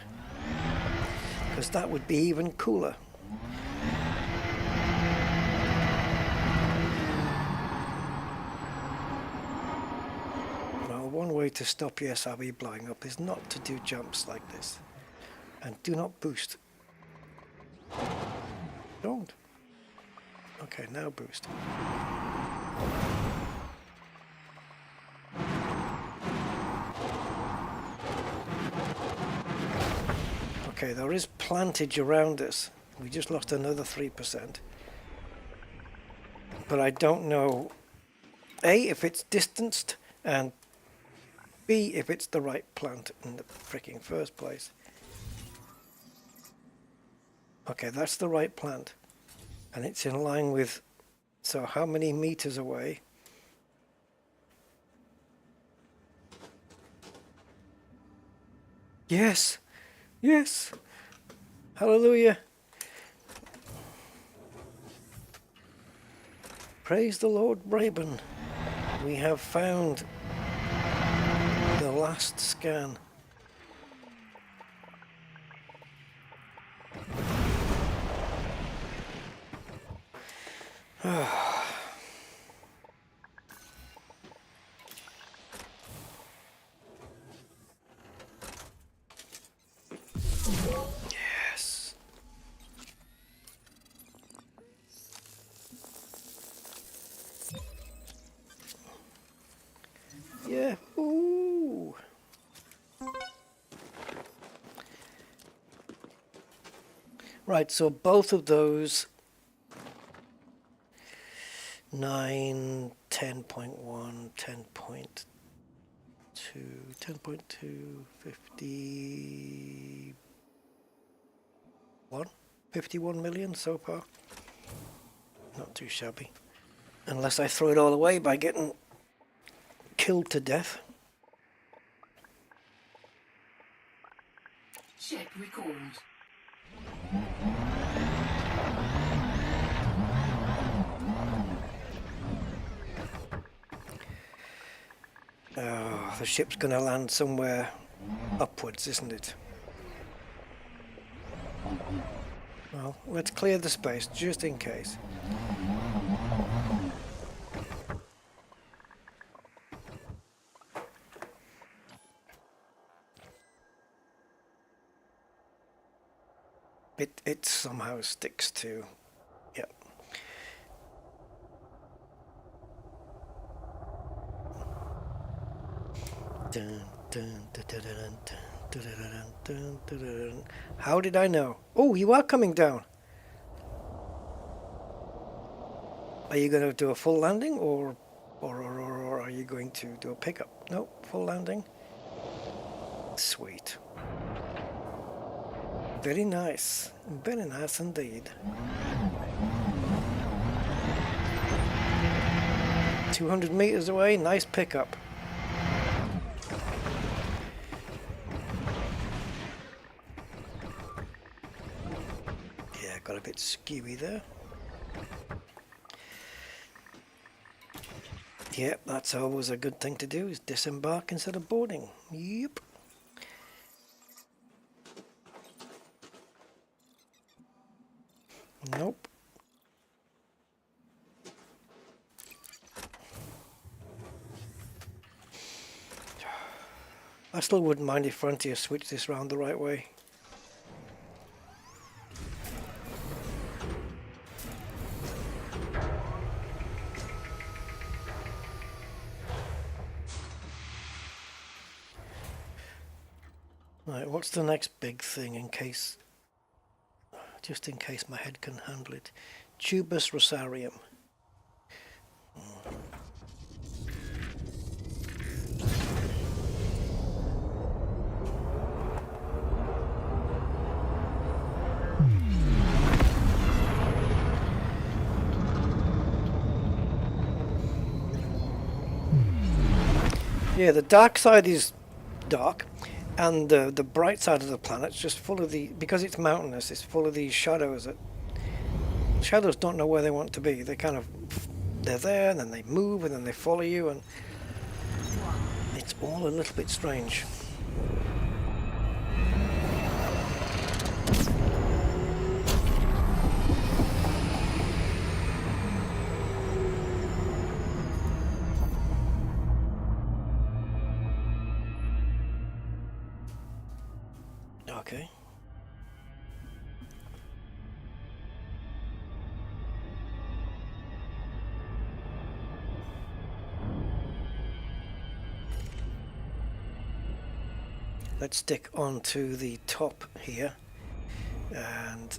because that would be even cooler. Well, one way to stop your SRV blowing up is not to do jumps like this. And do not boost. Don't. Okay, now boost. Okay, there is plantage around us. We just lost another 3%. But I don't know, A, if it's distanced, and B, if it's the right plant in the freaking first place. Okay, that's the right plant. And it's in line with, so how many meters away? Yes! Yes! Hallelujah! Praise the Lord, Braben. We have found the last scan. Yes. Yeah. Ooh. Right, so both of those 9, 10.1, 10.2, 10.2, 51 million so far. Not too shabby. Unless I throw it all away by getting killed to death. Chip recalled. Oh, the ship's going to land somewhere upwards, isn't it? Well, let's clear the space just in case. It somehow sticks to, yep. Dun, dun, dun, dun, dun, dun, dun, dun, dun, dun. How did I know? Oh, you are coming down. Are you going to do a full landing or are you going to do a pickup? No, full landing. Sweet. Very nice indeed. 200 meters away, nice pickup. Yeah, got a bit skewy there. Yep, that's always a good thing to do, is disembark instead of boarding. Yep. Nope. I still wouldn't mind if Frontier switched this round the right way. Right, what's the next big thing in case... just in case my head can handle it. Tubus rosarium. Yeah, the dark side is dark. And the bright side of the planet's just full of the, because it's mountainous, it's full of these shadows that, shadows don't know where they want to be. They kind of, they're there and then they move and then they follow you, and It's all a little bit strange. Okay. Let's stick onto the top here and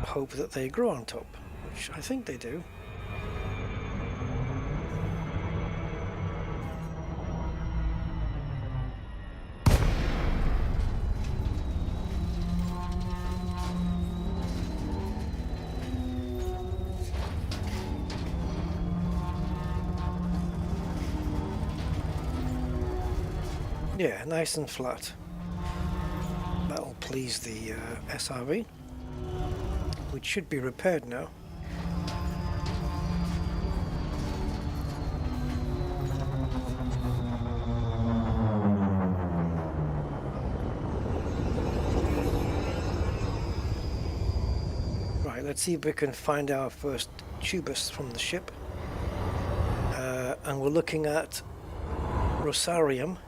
hope that they grow on top, which I think they do. Yeah, nice and flat. That'll please the SRV, which should be repaired now. Right, let's see if we can find our first tubus from the ship. And we're looking at Rosarium.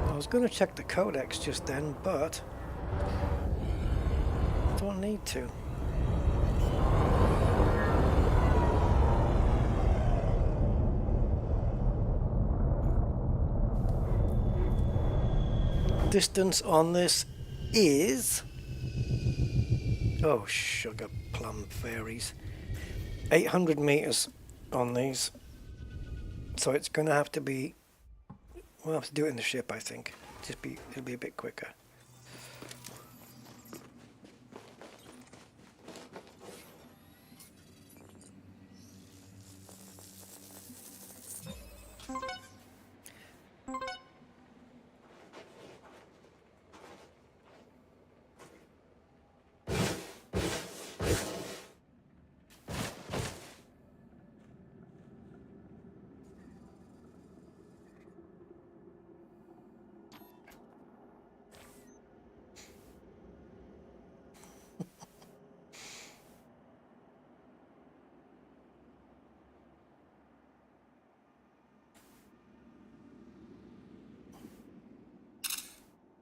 I was going to check the codex just then, but I don't need to. Distance on this is, oh sugar plum fairies, 800 meters on these, so it's going to have to be, we'll have to do it in the ship, I think. It'll be a bit quicker.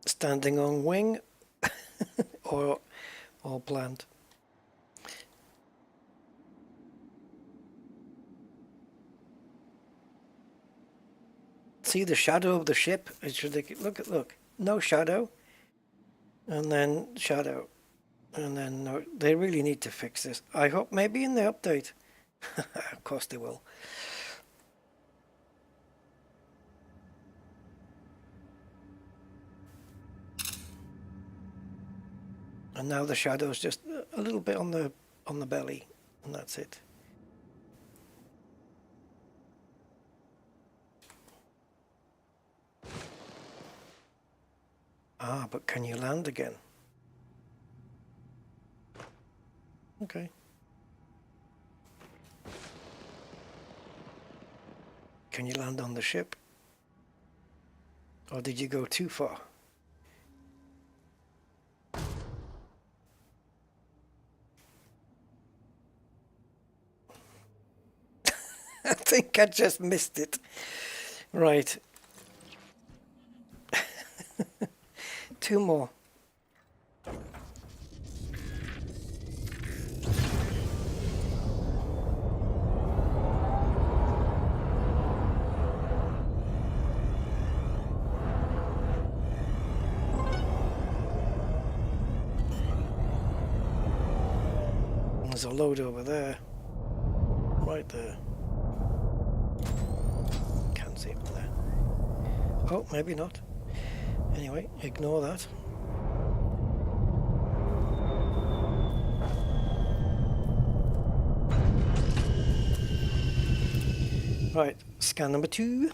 Standing on wing or planned. See the shadow of the ship? It's ridiculous. Look, no shadow, and then shadow, and then no. They really need to fix this. I hope maybe in the update. Of course they will. And now the shadow's just a little bit on the belly, and that's it. Ah, but can you land again? Okay. Can you land on the ship? Or did you go too far? I think I just missed it. Right. Two more. There's a load over there. Right there. Can't see it from there. Oh, maybe not. Anyway, ignore that. Right, scan number 2.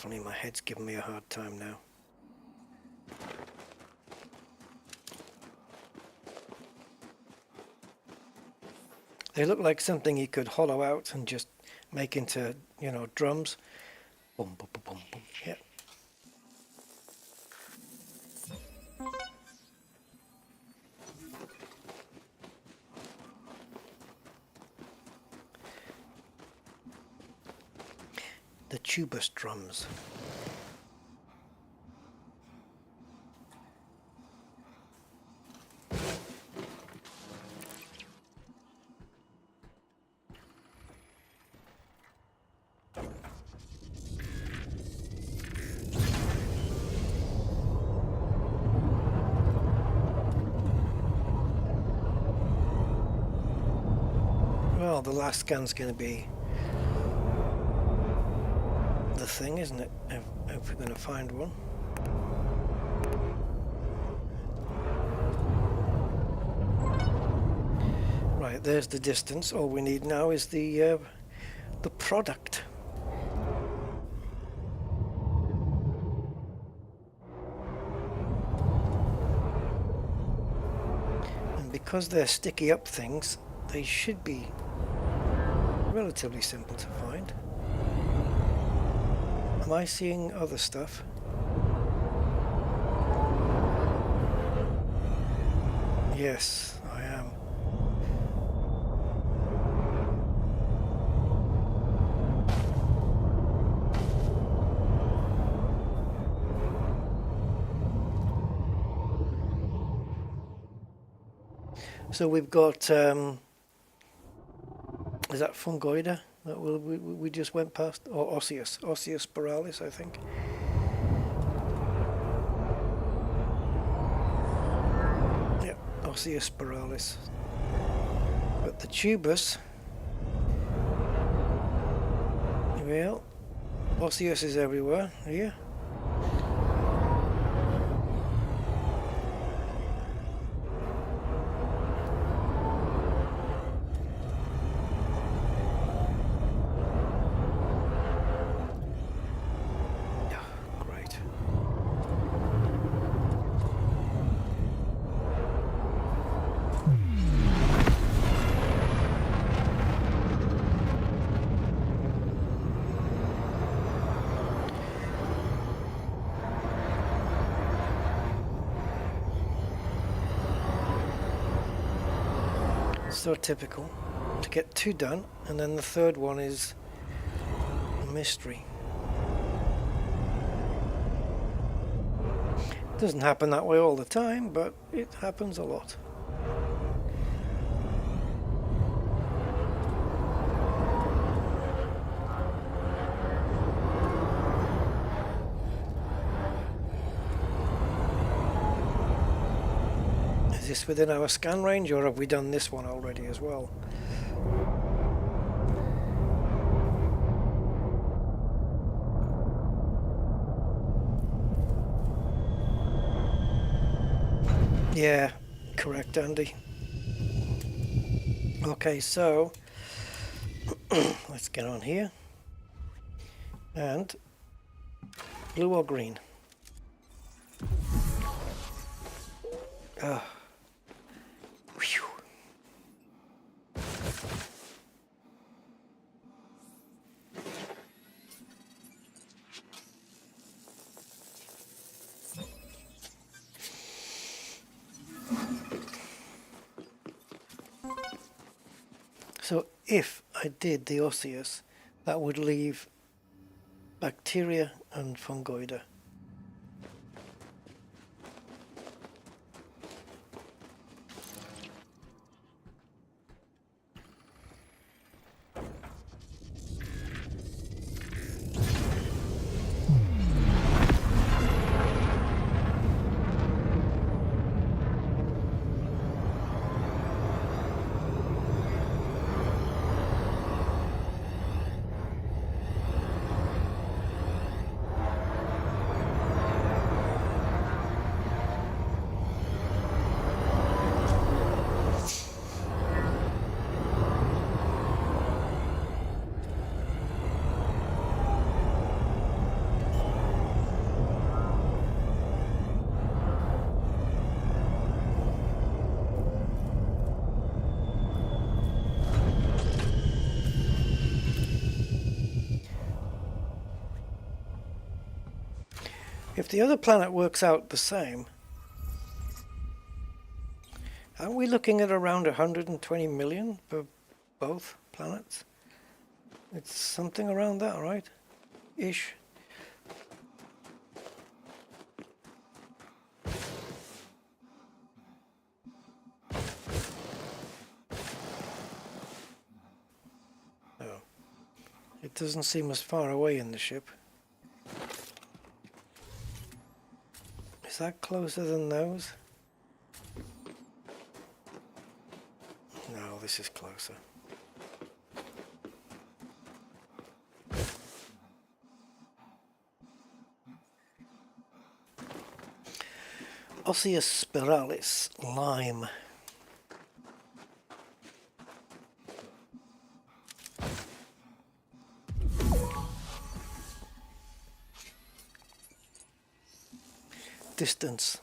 Definitely my head's giving me a hard time now. They look like something you could hollow out and just make into, you know, drums. Boom, boom, boom, boom, boom. Yeah. The tubus drums. Well, the last scan's going to be the thing, isn't it? If we're going to find one. Right, there's the distance. All we need now is the product. And because they're sticky up things, they should be relatively simple to find. Am I seeing other stuff? Yes, I am. So we've got, is that fungoida that we just went past? Or osseous spiralis, I think. Yeah, osseous spiralis. But the tubus, well, osseous is everywhere here. So typical to get two done, and then the third one is a mystery. Doesn't happen that way all the time, but it happens a lot. Is this within our scan range, or have we done this one already as well? Yeah, correct, Andy. Okay, so let's get on here. And blue or green? Ah. Whew. So if I did the osseous, that would leave bacteria and fungoida. If the other planet works out the same, aren't we looking at around 120 million for both planets? It's something around that, right? Ish. Oh. It doesn't seem as far away in the ship. Is that closer than those? No, this is closer. Osseous spiralis, lime. Distance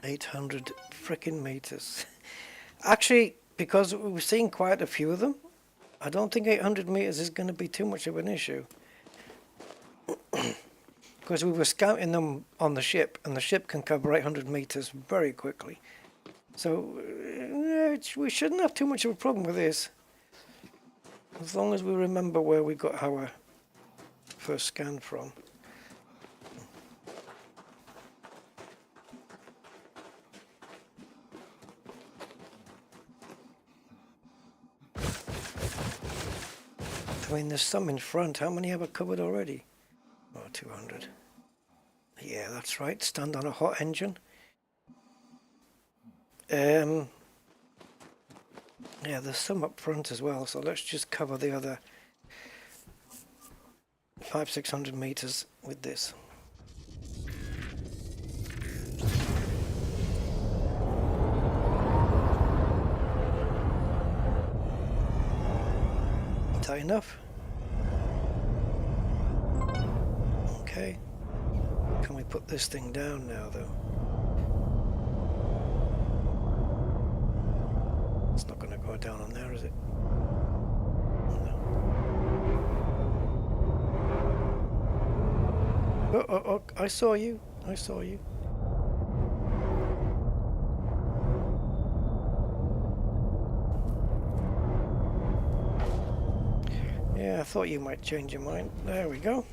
800 frickin' meters. Actually, because we've seen quite a few of them, I don't think 800 meters is going to be too much of an issue. Because we were scouting them on the ship, and the ship can cover 800 meters very quickly. So we shouldn't have too much of a problem with this, as long as we remember where we got our first scan from. I mean, there's some in front. How many have I covered already? Oh, 200. Yeah, that's right. Stand on a hot engine. Yeah, there's some up front as well. So let's just cover the other 500-600 meters with this. Is that enough? Okay. Can we put this thing down now, though? It's not going to go down on there, is it? No. Oh, I saw you. I saw you. Yeah, I thought you might change your mind. There we go.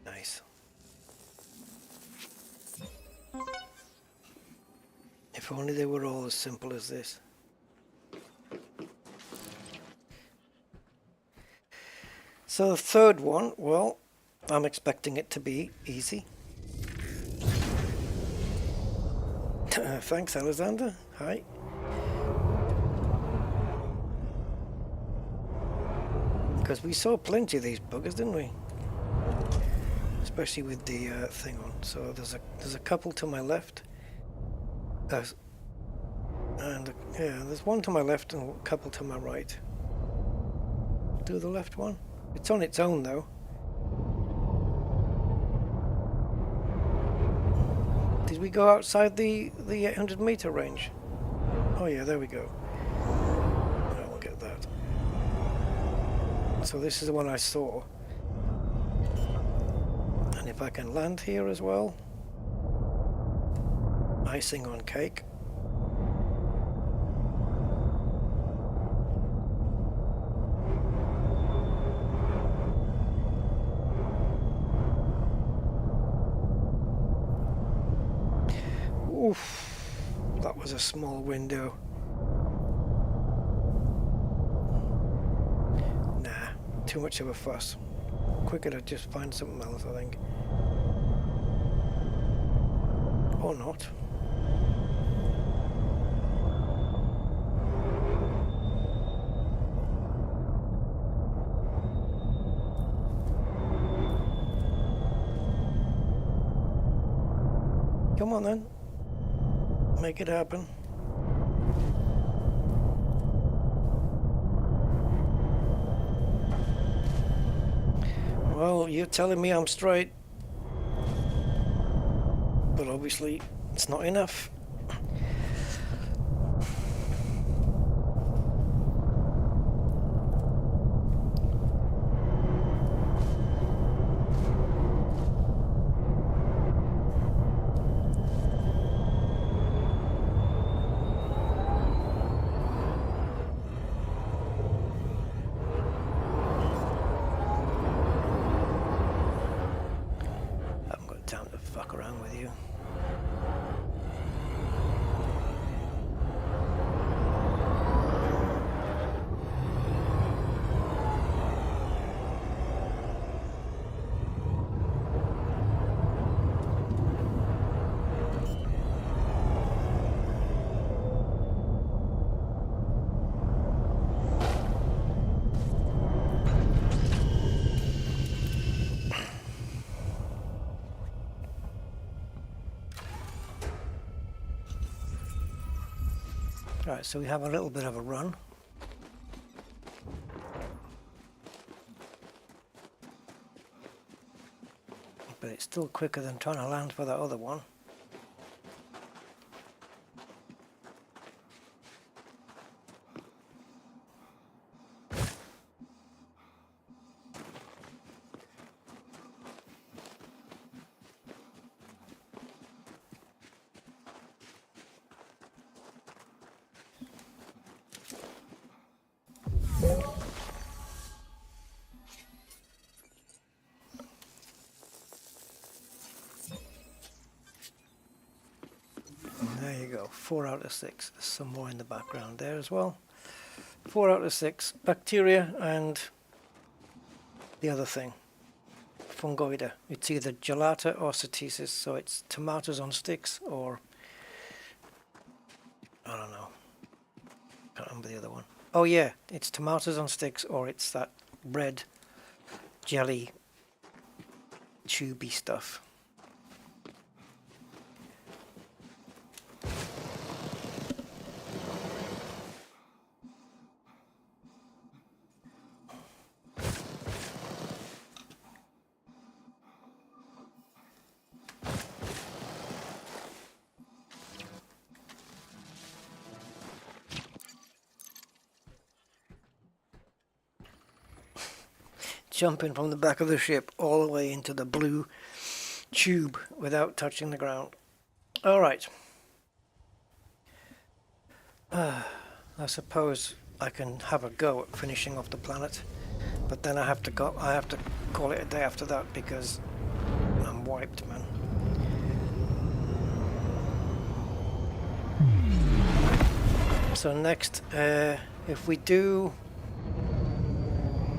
Nice. If only they were all as simple as this. So the third one, well, I'm expecting it to be easy. Thanks, Alexander. Hi. Because we saw plenty of these buggers, didn't we? Especially with the thing on. So there's a couple to my left. And yeah, there's one to my left and a couple to my right. Do the left one. It's on its own though. Did we go outside the 800 meter range? Oh yeah, there we go. I will get that. So this is the one I saw. And if I can land here as well. Icing on cake. Oof, that was a small window. Nah, too much of a fuss. Quicker to just find something else, I think. Or not. Come on then. Make it happen. Well, you're telling me I'm straight, but obviously it's not enough. Time to fuck around with you. Right, so we have a little bit of a run. But it's still quicker than trying to land for that other one. There you go, 4 out of 6. There's some more in the background there as well. 4 out of 6. Bacteria and the other thing, fungoida. It's either gelata or satesis, so it's tomatoes on sticks or I don't know. Can't remember the other one. Oh yeah, it's tomatoes on sticks or it's that red jelly tubey stuff. Jumping from the back of the ship all the way into the blue tube without touching the ground. Alright. I suppose I can have a go at finishing off the planet, but then I have to call it a day after that because I'm wiped, man. So next, if we do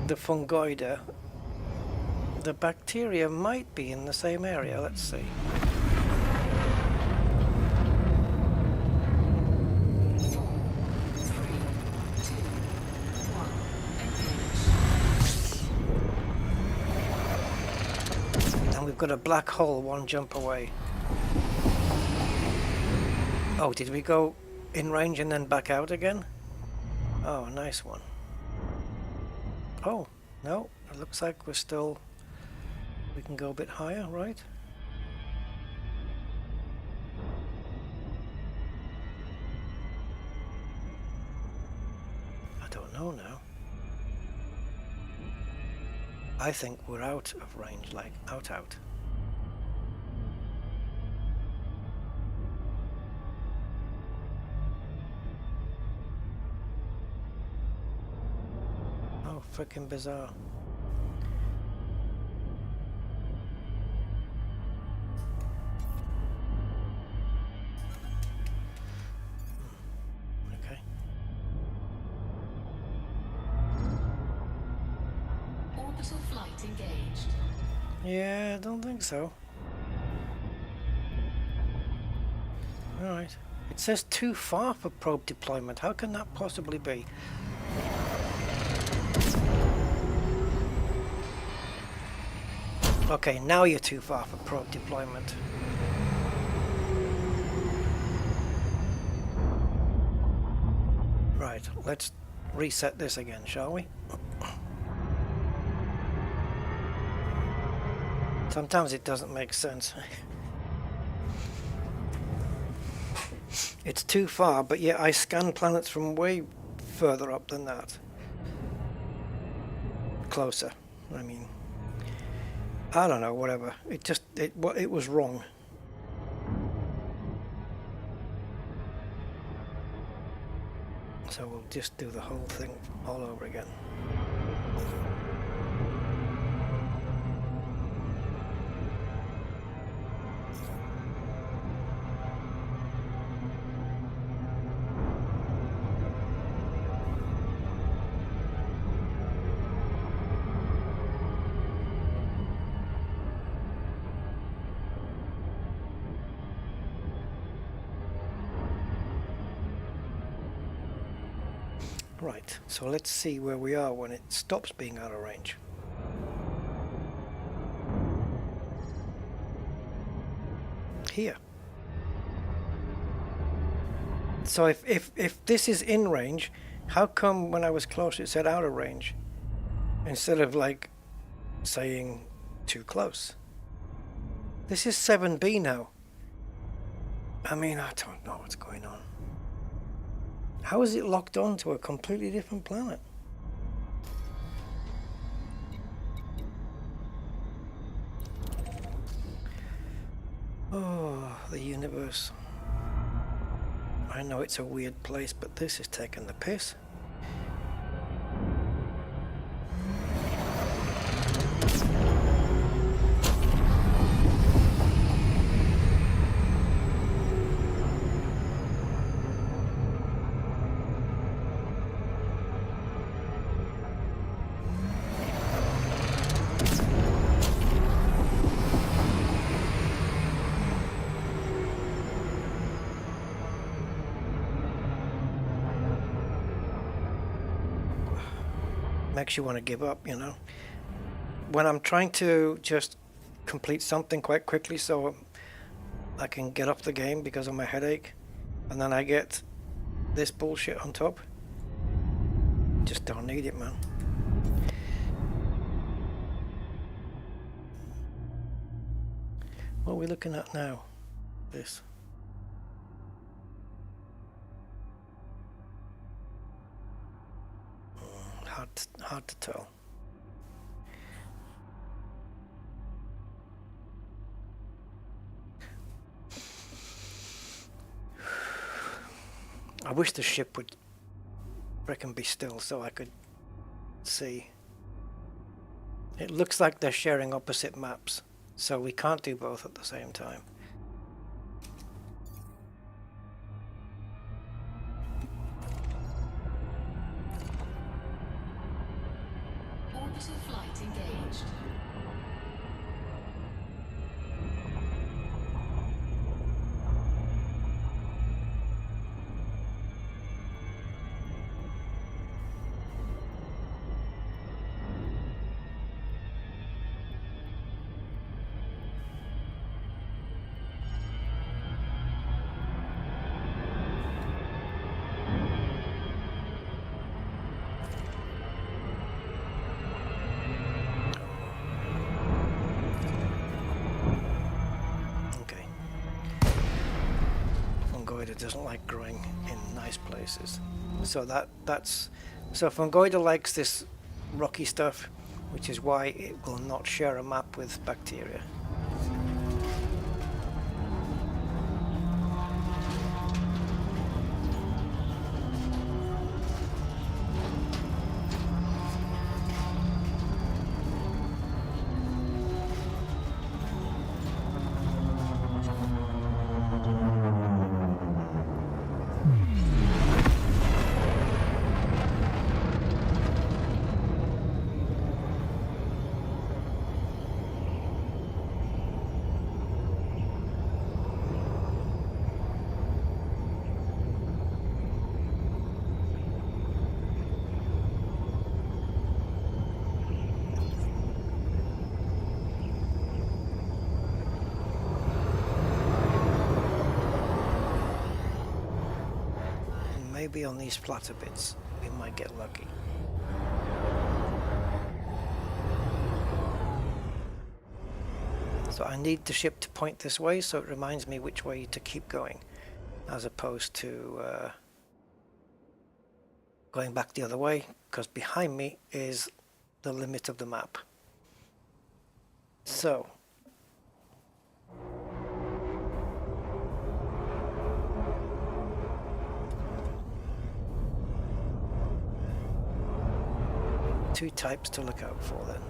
the fungoida, the bacteria might be in the same area. Let's see. And we've got a black hole 1 jump away. Oh, did we go in range and then back out again? Oh, nice one. Oh, no, it looks like we can go a bit higher, right? I don't know now. I think we're out of range, like out. Oh, freaking bizarre. Okay. Orbital flight engaged. Yeah, I don't think so. Alright. It says too far for probe deployment. How can that possibly be? Okay, now you're too far for probe deployment. Right, let's reset this again, shall we? Sometimes it doesn't make sense. It's too far, but yet I scan planets from way further up than that. Closer, I mean. I don't know, whatever. It was wrong. So we'll just do the whole thing all over again. Right, so let's see where we are when it stops being out of range. Here. So if this is in range, how come when I was close it said out of range? Instead of like saying too close. This is 7B now. I mean, I don't know what's going on. How is it locked on to a completely different planet? Oh, the universe. I know it's a weird place, but this is taking the piss. Makes you want to give up, you know. When I'm trying to just complete something quite quickly so I can get off the game because of my headache, and then I get this bullshit on top, just don't need it, man. What are we looking at now? This. Hard to tell. I wish the ship would be still so I could see. It looks like they're sharing opposite maps, so we can't do both at the same time. Orbital flight engaged. Doesn't like growing in nice places, so that's so Fungoida likes this rocky stuff, which is why it will not share a map with bacteria. Maybe on these flatter bits we might get lucky. So I need the ship to point this way, so it reminds me which way to keep going, as opposed to going back the other way, because behind me is the limit of the map. So two types to look out for then.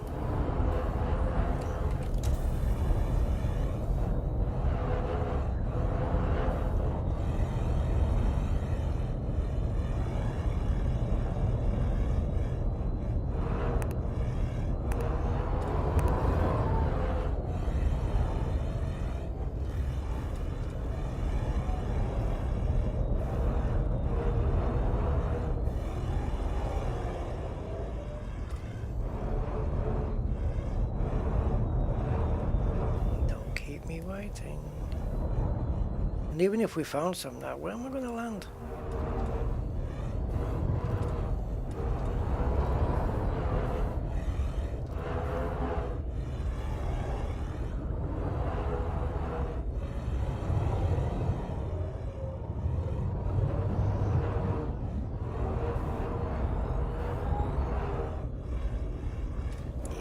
And even if we found some now, where am I going to land?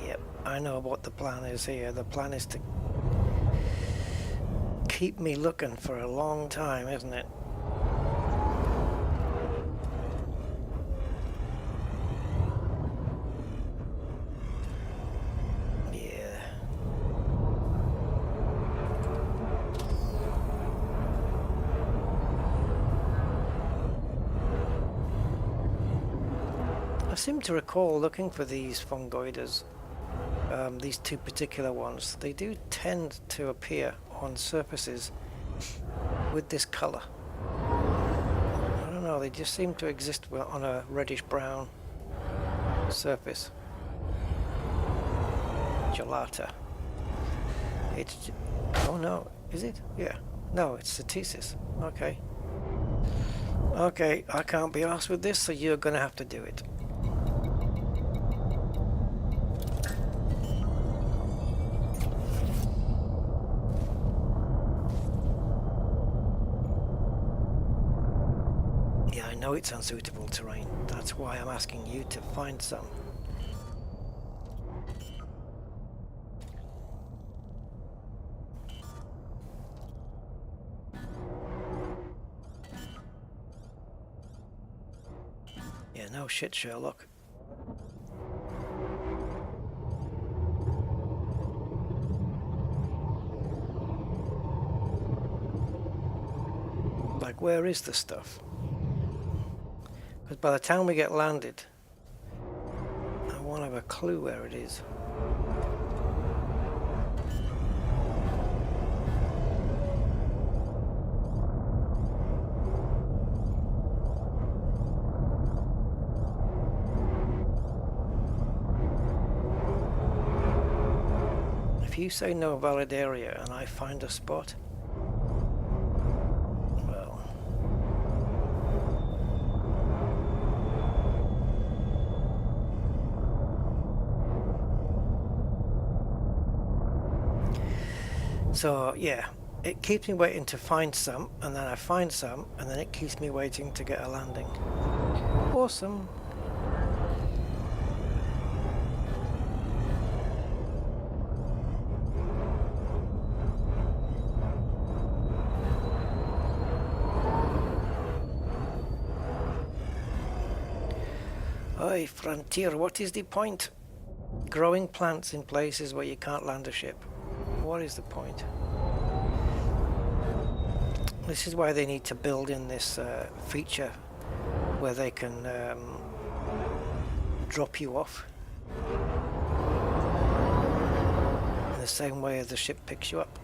Yep, I know what the plan is here. The plan is to keep me looking for a long time, isn't it? Yeah. I seem to recall looking for these fungoids, these two particular ones. They do tend to appear on surfaces with this color. I don't know, they just seem to exist on a reddish brown surface. Gelata. It's, oh no, is it? Yeah. No, it's the thesis. Okay. Okay, I can't be arsed with this, so you're gonna have to do it. I know it's unsuitable terrain. That's why I'm asking you to find some. Yeah, no shit, Sherlock. Like, where is the stuff? Because by the time we get landed, I won't have a clue where it is. If you say no valid area and I find a spot, so yeah, it keeps me waiting to find some, and then I find some, and then it keeps me waiting to get a landing. Awesome. Oi, Frontier, what is the point? Growing plants in places where you can't land a ship. What is the point? This is why they need to build in this feature where they can drop you off in the same way as the ship picks you up.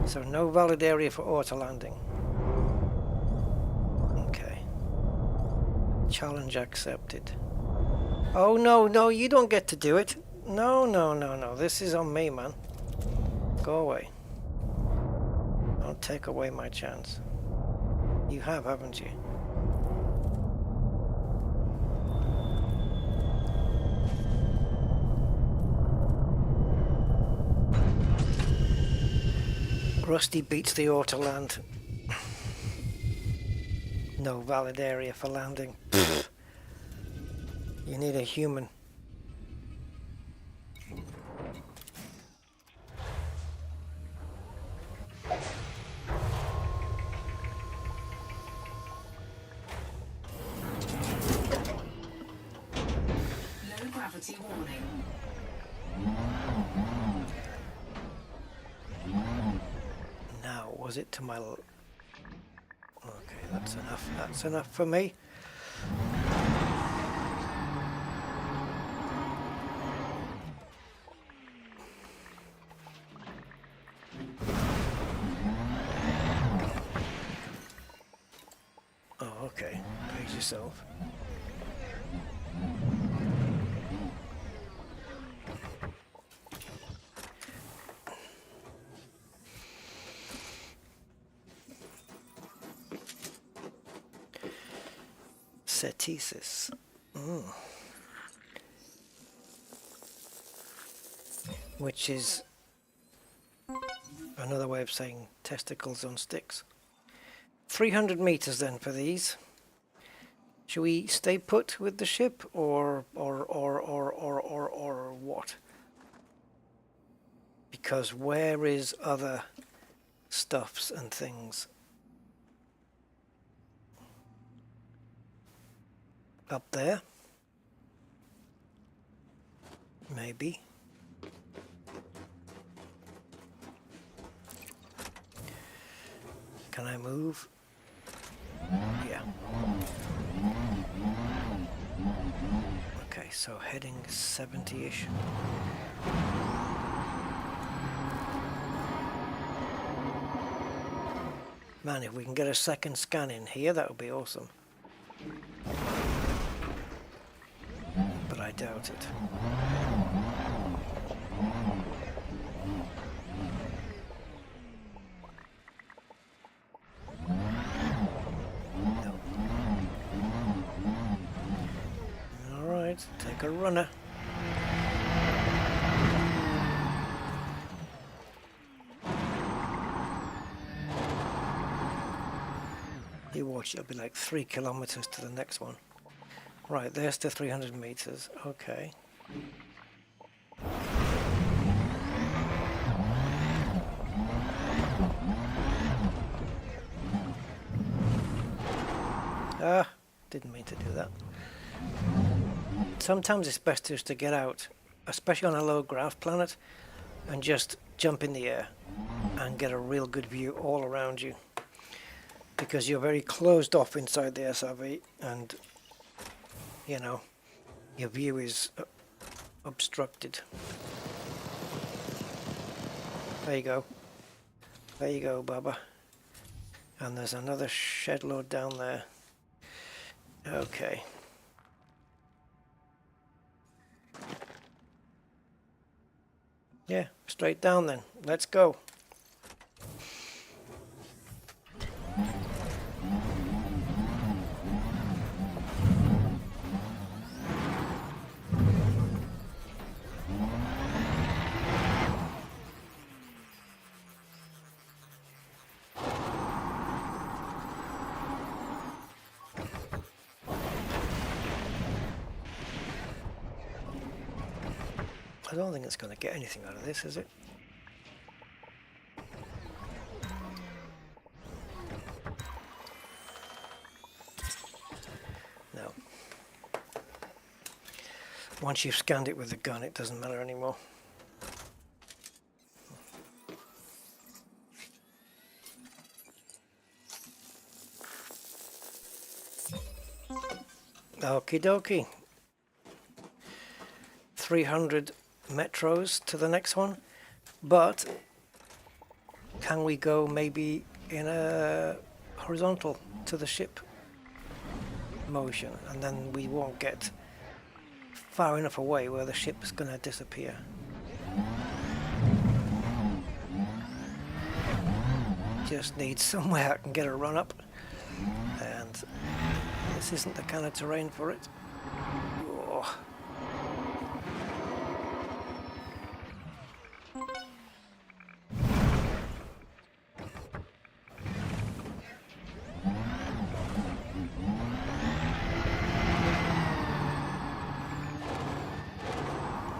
So no valid area for auto landing. Okay. Challenge accepted. Oh no, no, you don't get to do it. No, no, no, no. This is on me, man. Go away. Don't take away my chance. You have, haven't you? Rusty beats the Autoland. No valid area for landing. You need a human. Low gravity warning. Now, was it to my... Okay, that's enough. That's enough for me. Oh, okay. Pace yourself. Setesis. Which is another way of saying testicles on sticks. 300 meters then for these. Should we stay put with the ship or what? Because where is other stuffs and things? Up there? Maybe. Can I move? Yeah. Okay, so heading 70-ish. Man, if we can get a second scan in here, that would be awesome. But I doubt it. Take a runner. You watch, it'll be like 3 kilometers to the next one. Right, there's the 300 meters. Okay. Ah, didn't mean to do that. Sometimes it's best just to get out, especially on a low grav planet, and just jump in the air and get a real good view all around you, because you're very closed off inside the SRV, and you know your view is obstructed. There you go. There you go, Baba. And there's another shed load down there. Okay. Yeah, straight down then. Let's go. I don't think it's going to get anything out of this, is it? No. Once you've scanned it with the gun, it doesn't matter anymore. Okie dokie. 300 metros to the next one, but can we go maybe in a horizontal to the ship motion, and then we won't get far enough away where the ship's going to disappear. Just need somewhere I can get a run up, and this isn't the kind of terrain for it. Oh.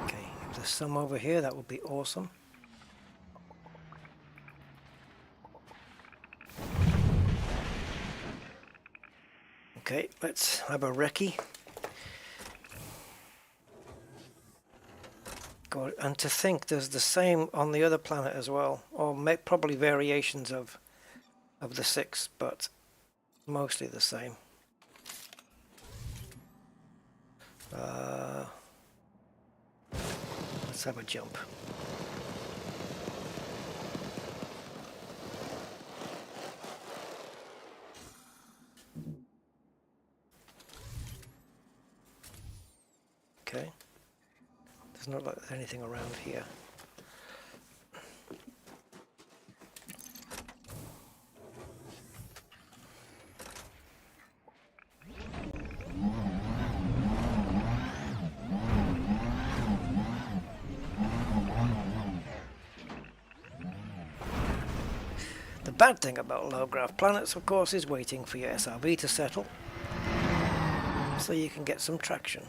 Okay, if there's some over here, that would be awesome. Okay, let's have a recce. God, and to think there's the same on the other planet as well, or probably variations of the 6, but mostly the same. Let's have a jump. Okay. Doesn't look like there's anything around here. The bad thing about low-grav planets, of course, is waiting for your SRV to settle, so you can get some traction.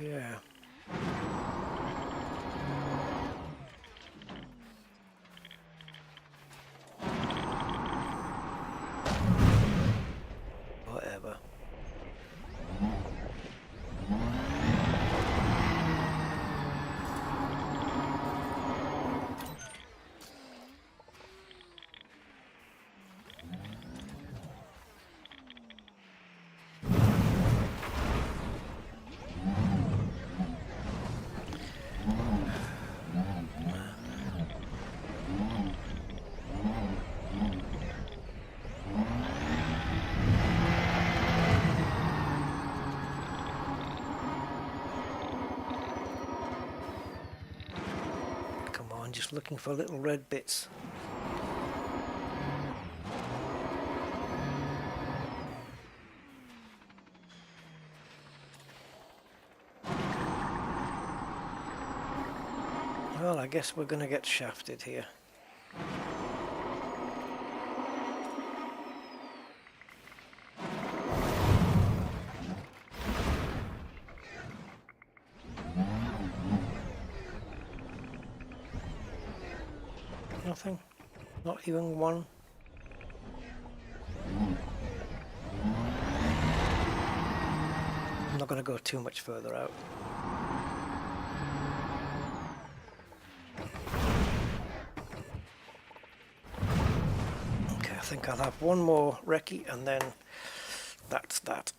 Yeah. Whatever. Just looking for little red bits. Well, I guess we're going to get shafted here. Nothing? Not even one? I'm not going to go too much further out. Okay, I think I'll have one more recce and then that's that.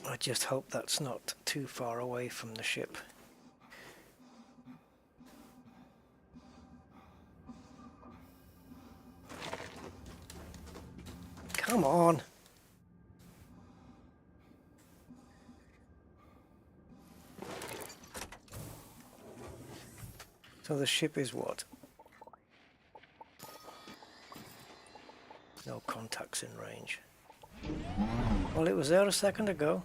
I just hope that's not too far away from the ship. Come on! So the ship is what? No contacts in range. Well, it was there a second ago.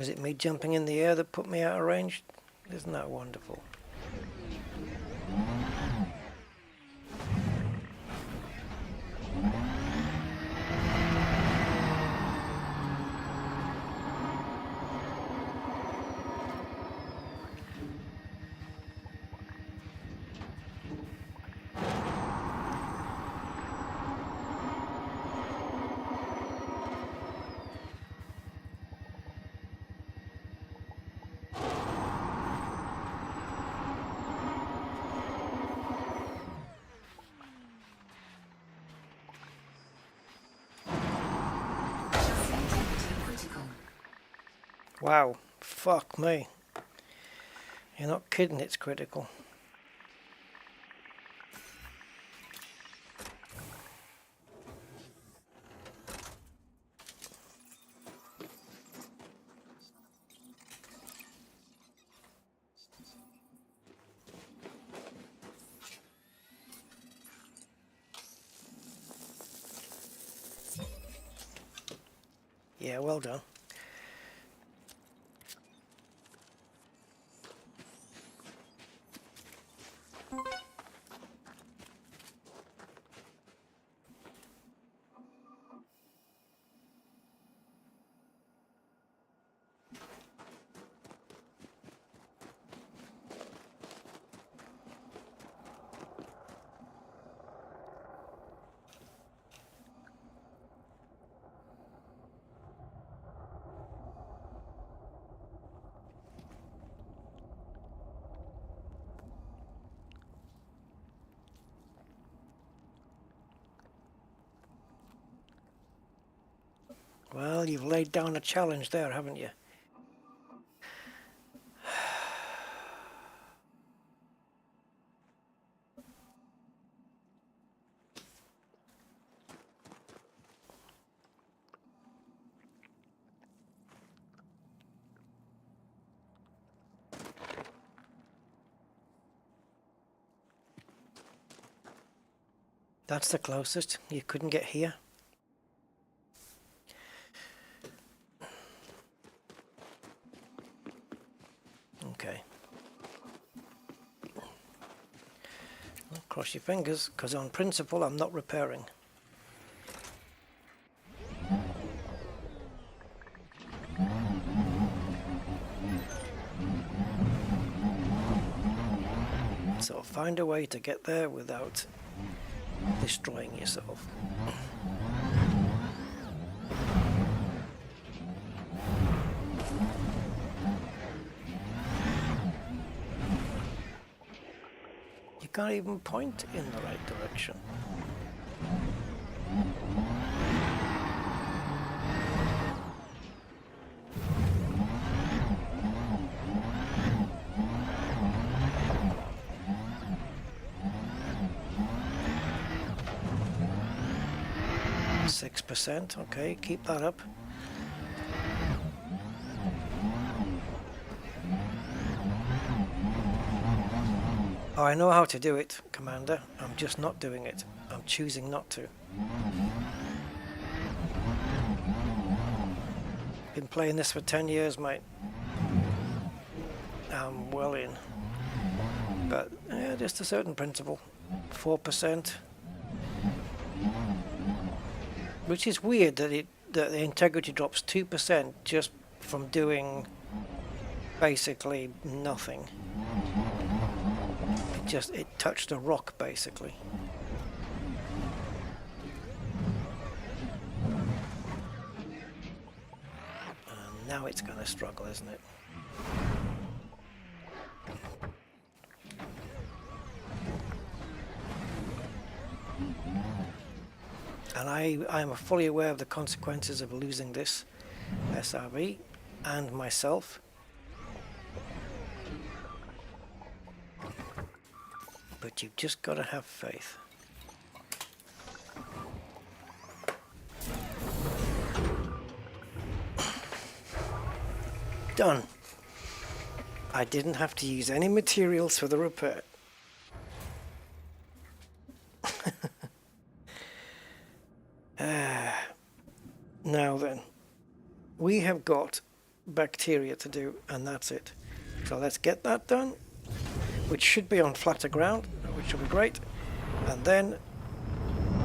Was it me jumping in the air that put me out of range? Isn't that wonderful? Wow, fuck me. You're not kidding, it's critical. Yeah, well done. Well, you've laid down a challenge there, haven't you? That's the closest. You couldn't get here. Okay. Well, cross your fingers, because on principle I'm not repairing. So find a way to get there without destroying yourself. You can't even point in the right direction. Okay, keep that up. Oh, I know how to do it, Commander. I'm just not doing it. I'm choosing not to. Been playing this for 10 years, mate. I'm well in. But, yeah, just a certain principle. 4%. Which is weird that the integrity drops 2% just from doing basically nothing. It touched a rock basically. And now it's gonna struggle, isn't it? And I am fully aware of the consequences of losing this SRV and myself. But you've just got to have faith. Done. I didn't have to use any materials for the repair. Now then, we have got bacteria to do, and that's it. So let's get that done, which should be on flatter ground, which will be great. And then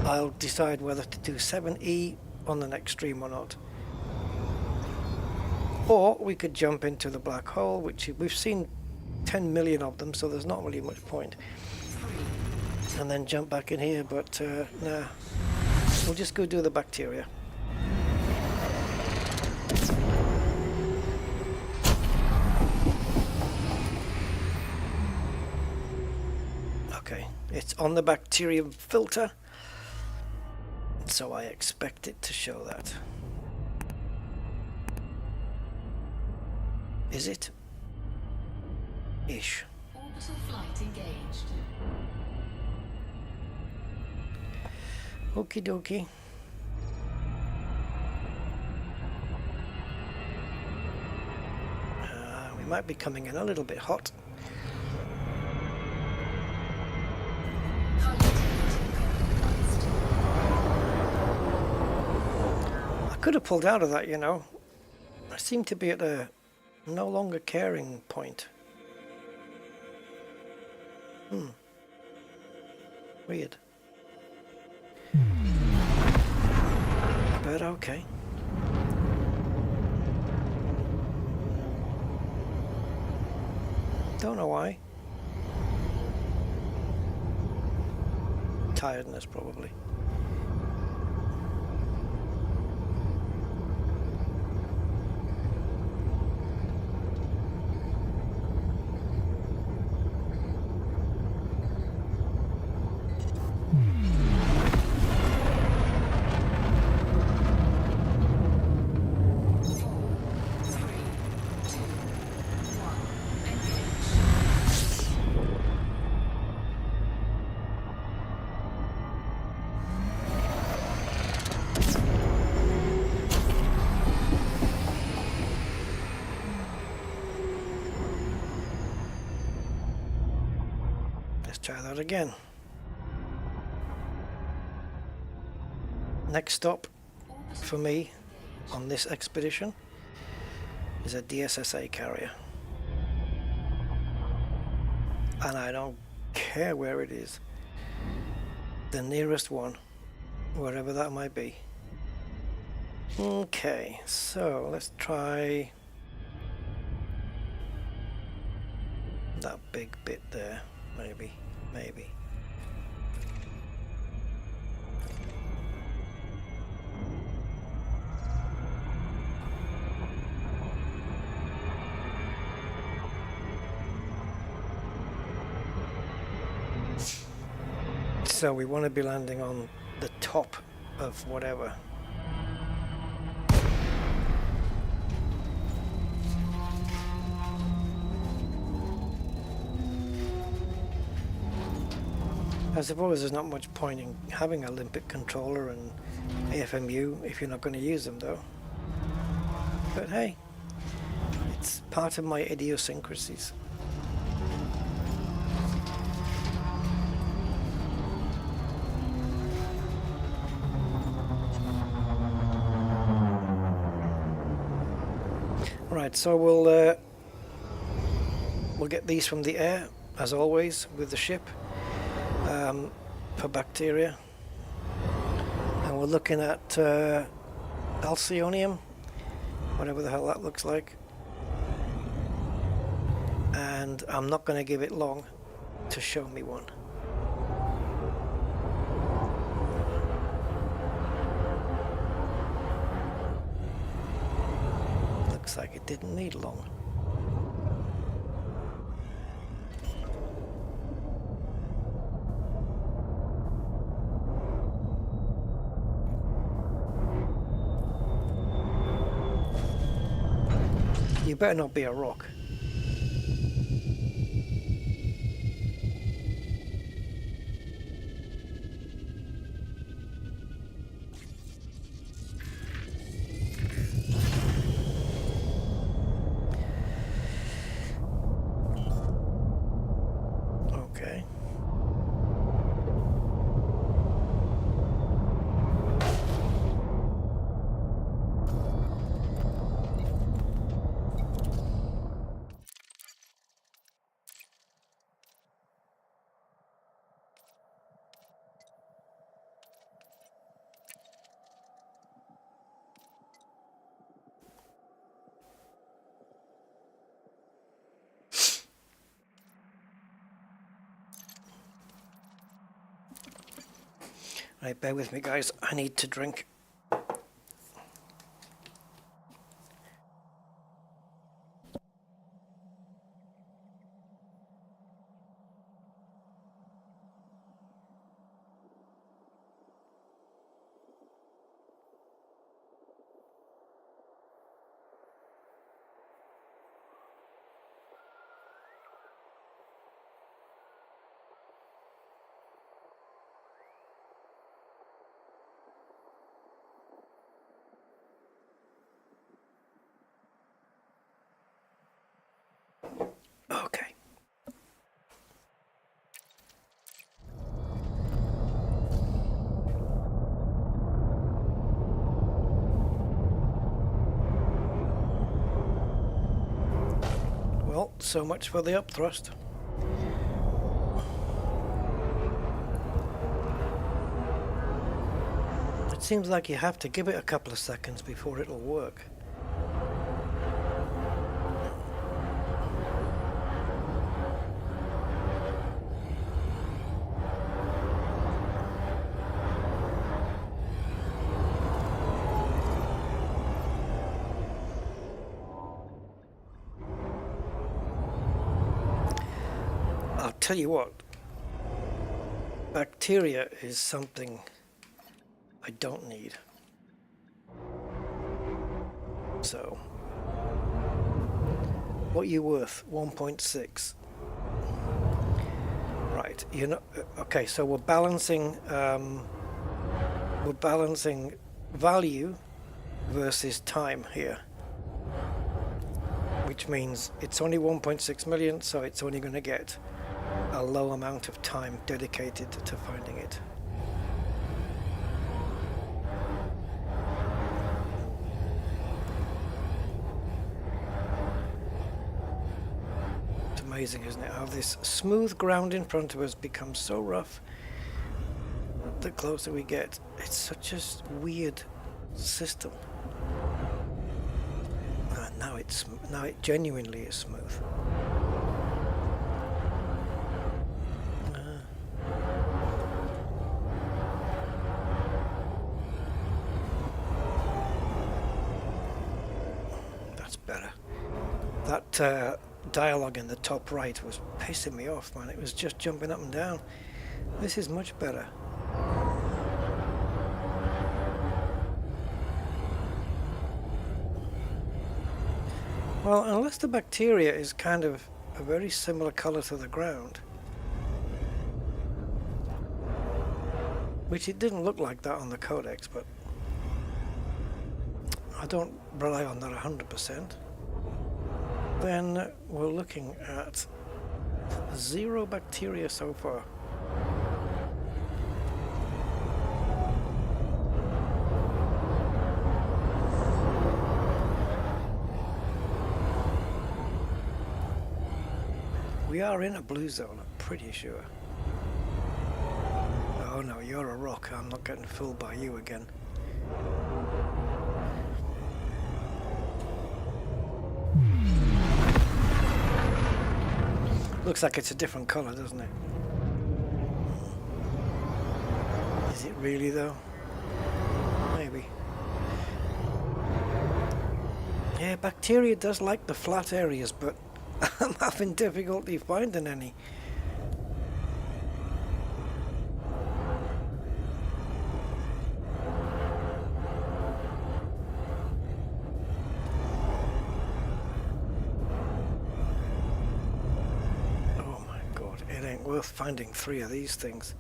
I'll decide whether to do 7E on the next stream or not. Or we could jump into the black hole, which we've seen 10 million of them, so there's not really much point. And then jump back in here, but nah. We'll just go do the bacteria. Okay, it's on the bacterium filter, so I expect it to show that. Is it? Ish. Orbital flight engaged. Okie dokie. We might be coming in a little bit hot. I could have pulled out of that, you know. I seem to be at a no longer caring point. Weird. But okay. Don't know why. Tiredness, probably. Try that again. Next stop for me on this expedition is a DSSA carrier. And I don't care where it is. The nearest one, wherever that might be. Okay, so let's try that big bit there, maybe. So we want to be landing on the top of whatever. I suppose there's not much point in having a Olympic controller and AFMU if you're not going to use them, though. But hey, it's part of my idiosyncrasies. Right, so we'll get these from the air, as always, with the ship. For bacteria, and we're looking at Alcyonium, whatever the hell that looks like, and I'm not going to give it long to show me one. Looks like it didn't need long. You better not be a rock. Okay. Right, bear with me guys, I need to drink. Okay. Well, so much for the upthrust. It seems like you have to give it a couple of seconds before it'll work. I'll tell you what, bacteria is something I don't need. So, what are you worth? 1.6. Right, you know, okay, so we're balancing value versus time here. Which means it's only 1.6 million, so it's only going to get a low amount of time dedicated to finding it. It's amazing, isn't it, how this smooth ground in front of us becomes so rough the closer we get. It's such a weird system. Now it genuinely is smooth. That's better. That dialogue in the top right was pissing me off, man. It was just jumping up and down. This is much better. Well, unless the bacteria is kind of a very similar color to the ground, which it didn't look like that on the codex, but I don't rely on that 100%, then we're looking at 0 bacteria so far. We are in a blue zone, I'm pretty sure. Oh no, you're a rock. I'm not getting fooled by you again. Looks like it's a different color, doesn't it? Is it really though? Maybe. Yeah, bacteria does like the flat areas, but I'm having difficulty finding any. Oh my god, it ain't worth finding 3 of these things.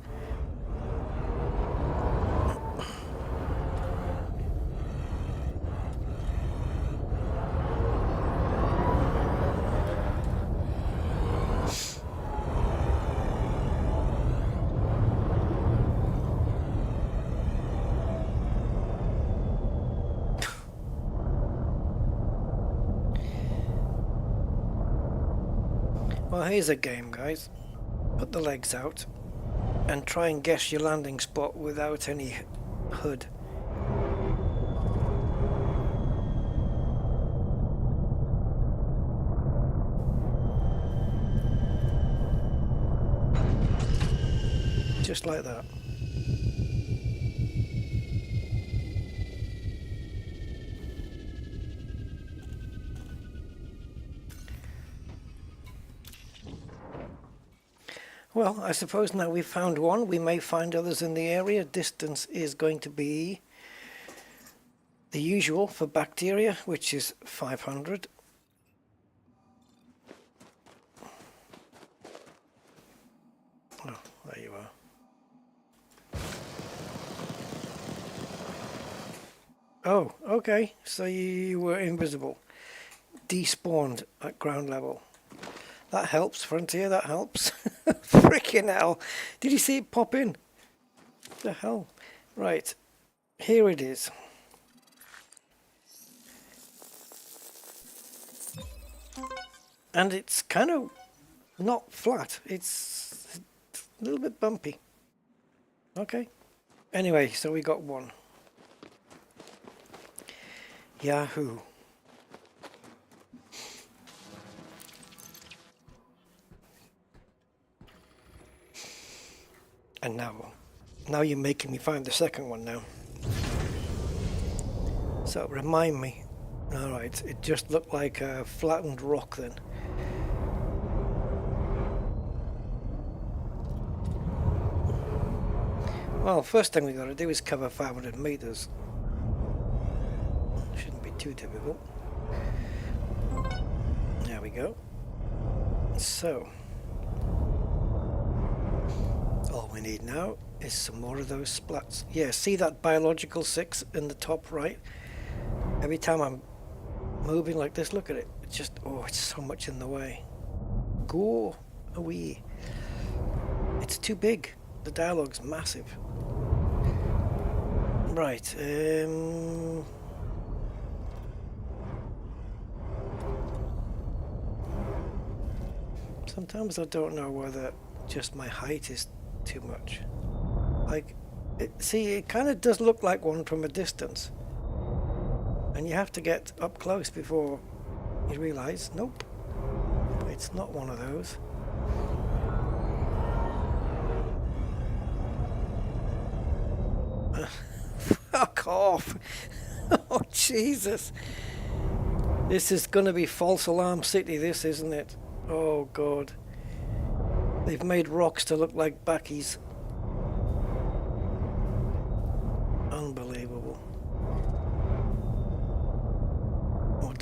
Well, here's a game, guys. Put the legs out and try and guess your landing spot without any hood. Just like that. Well, I suppose now we've found one, we may find others in the area. Distance is going to be the usual for bacteria, which is 500. Oh, there you are. Oh, okay, so you were invisible. Despawned at ground level. That helps, Frontier, that helps. Freaking hell. Did you see it pop in? What the hell? Right, here it is. And it's kind of not flat, it's a little bit bumpy. Okay. Anyway, so we got one. Yahoo. And now you're making me find the second one now. So remind me. Alright, it just looked like a flattened rock then. Well, first thing we got to do is cover 500 meters. Shouldn't be too difficult. There we go. So, all we need now is some more of those splats. Yeah, see that biological 6 in the top right? Every time I'm moving like this, look at it. It's just, oh, it's so much in the way. Go away. It's too big. The dialogue's massive. Right, sometimes I don't know whether just my height is too much. Like, see, it kind of does look like one from a distance. And you have to get up close before you realize, nope, it's not one of those. Fuck off. Oh, Jesus. This is going to be false alarm city, this, isn't it? Oh, God. They've made rocks to look like backies. Unbelievable. Or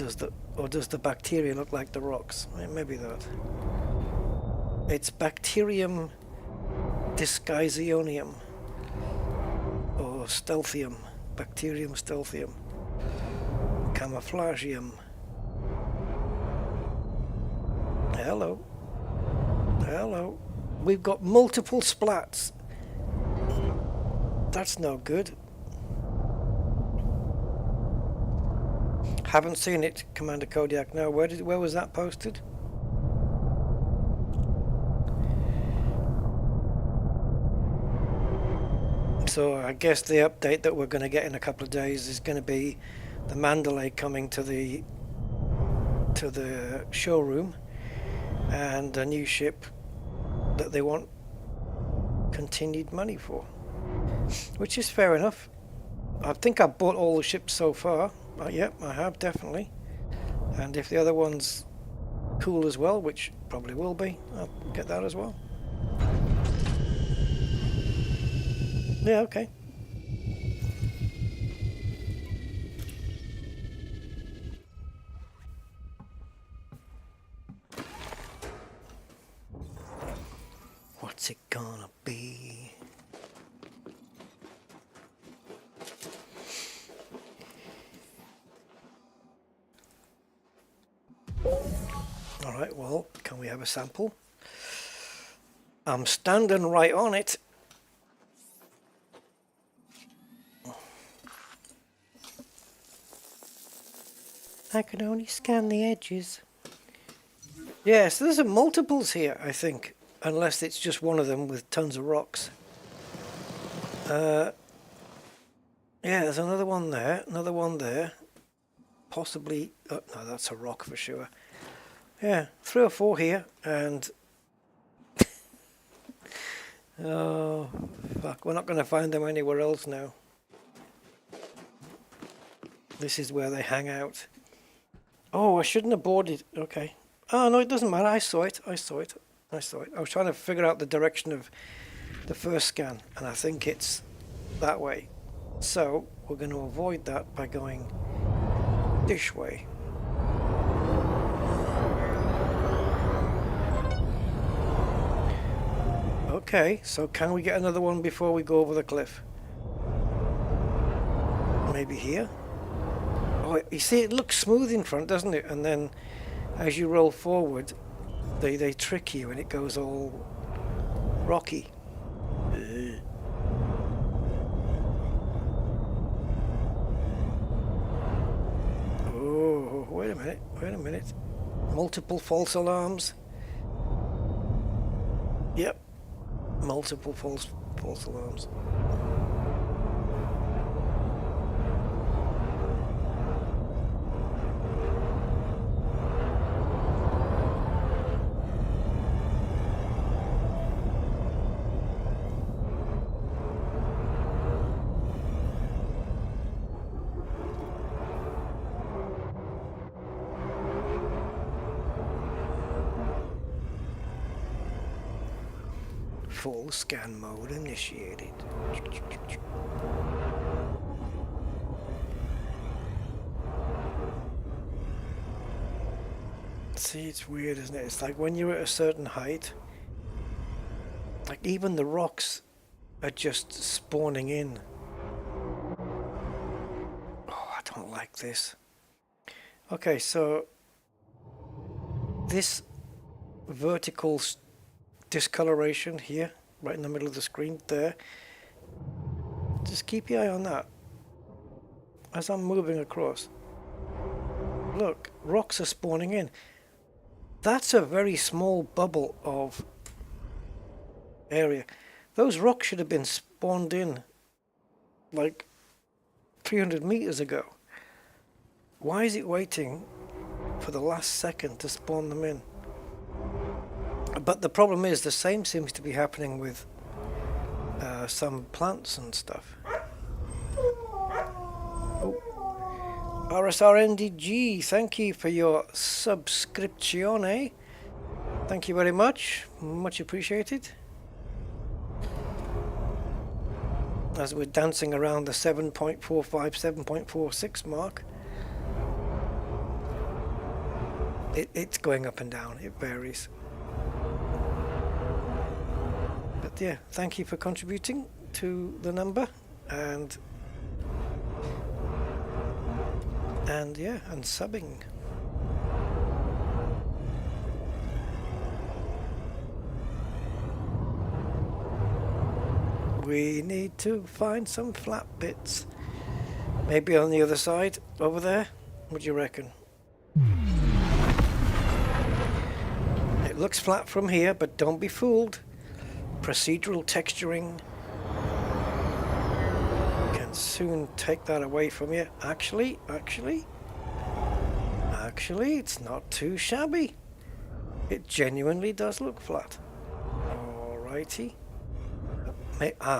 does the bacteria look like the rocks? Maybe that. It's Bacterium disguisionium. Or stealthium. Bacterium stealthium. Camouflagium. Hello. Hello. We've got multiple splats. That's no good. Haven't seen it, Commander Kodiak. No, where was that posted? So I guess the update that we're going to get in a couple of days is going to be the Mandalay coming to the showroom, and a new ship that they want continued money for, which is fair enough. I think I've bought all the ships so far. Yep, I have, definitely. And if the other one's cool as well, which probably will be, I'll get that as well. Yeah, okay. What's it gonna be? Alright, well, can we have a sample? I'm standing right on it. I can only scan the edges. Yes, there's some multiples here, I think. Unless it's just one of them with tons of rocks. Yeah, there's another one there, another one there. Possibly, oh, no, that's a rock for sure. Yeah, 3 or 4 here, and... oh, fuck, we're not going to find them anywhere else now. This is where they hang out. Oh, I shouldn't have boarded. Okay. Oh, no, it doesn't matter. I saw it. I saw it. I saw it. I was trying to figure out the direction of the first scan, and I think it's that way. So we're going to avoid that by going this way. Okay, so can we get another one before we go over the cliff? Maybe here? Oh, you see, it looks smooth in front, doesn't it? And then as you roll forward, they trick you and it goes all rocky. Oh, wait a minute. Multiple false alarms. Yep. Multiple false alarms. Full scan mode initiated. See, it's weird, isn't it? It's like when you're at a certain height, like even the rocks are just spawning in. Oh, I don't like this. Okay, so this vertical discoloration here, right in the middle of the screen there, just keep your eye on that as I'm moving across. Look, rocks are spawning in. That's a very small bubble of area. Those rocks should have been spawned in like 300 meters ago. Why is it waiting for the last second to spawn them in? But the problem is the same seems to be happening with some plants and stuff. Oh. RSRNDG, thank you for your subscription. Thank you very much. Much appreciated. As we're dancing around the 7.45, 7.46 mark. It's going up and down. It varies. But yeah, thank you for contributing to the number, and yeah, and subbing. We need to find some flat bits. Maybe on the other side, over there. What do you reckon? It looks flat from here, but don't be fooled. Procedural texturing can soon take that away from you. Actually, it's not too shabby. It genuinely does look flat. Alrighty.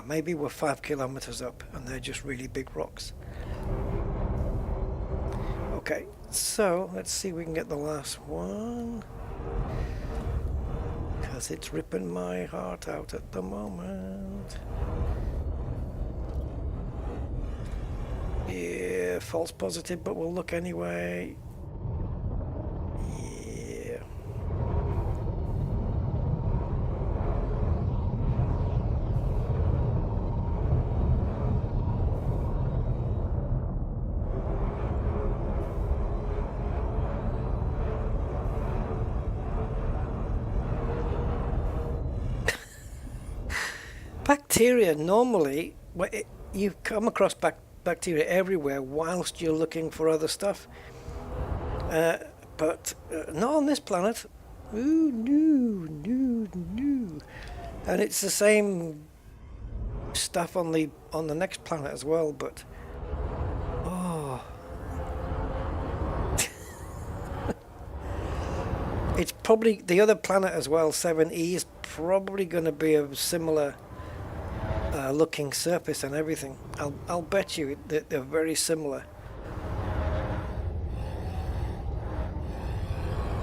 Maybe we're 5 kilometers up and they're just really big rocks. Okay, so let's see if we can get the last one. Because it's ripping my heart out at the moment. Yeah, false positive, but we'll look anyway. Yeah. Bacteria normally, you come across bacteria everywhere whilst you're looking for other stuff, but not on this planet. Ooh, no. And it's the same stuff on the next planet as well. But oh, it's probably the other planet as well. 7E is probably going to be a similar looking surface and everything. I'll bet you that they're very similar.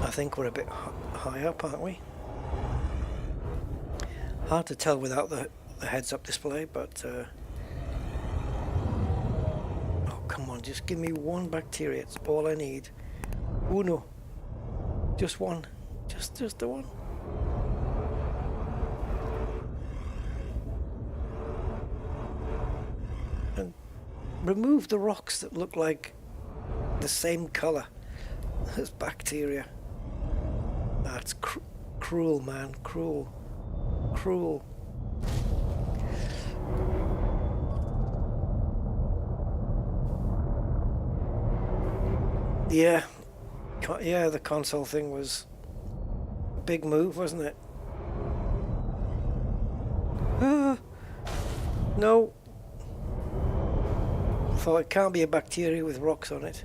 I think we're a bit high up, aren't we? Hard to tell without the heads-up display, but oh, come on, just give me one bacteria. It's all I need. Uno. Just one. Just the one. And remove the rocks that look like the same color as bacteria. That's cruel, man. Cruel. Cruel. Yeah. Yeah, the console thing was a big move, wasn't it? No. Thought it can't be a bacteria with rocks on it.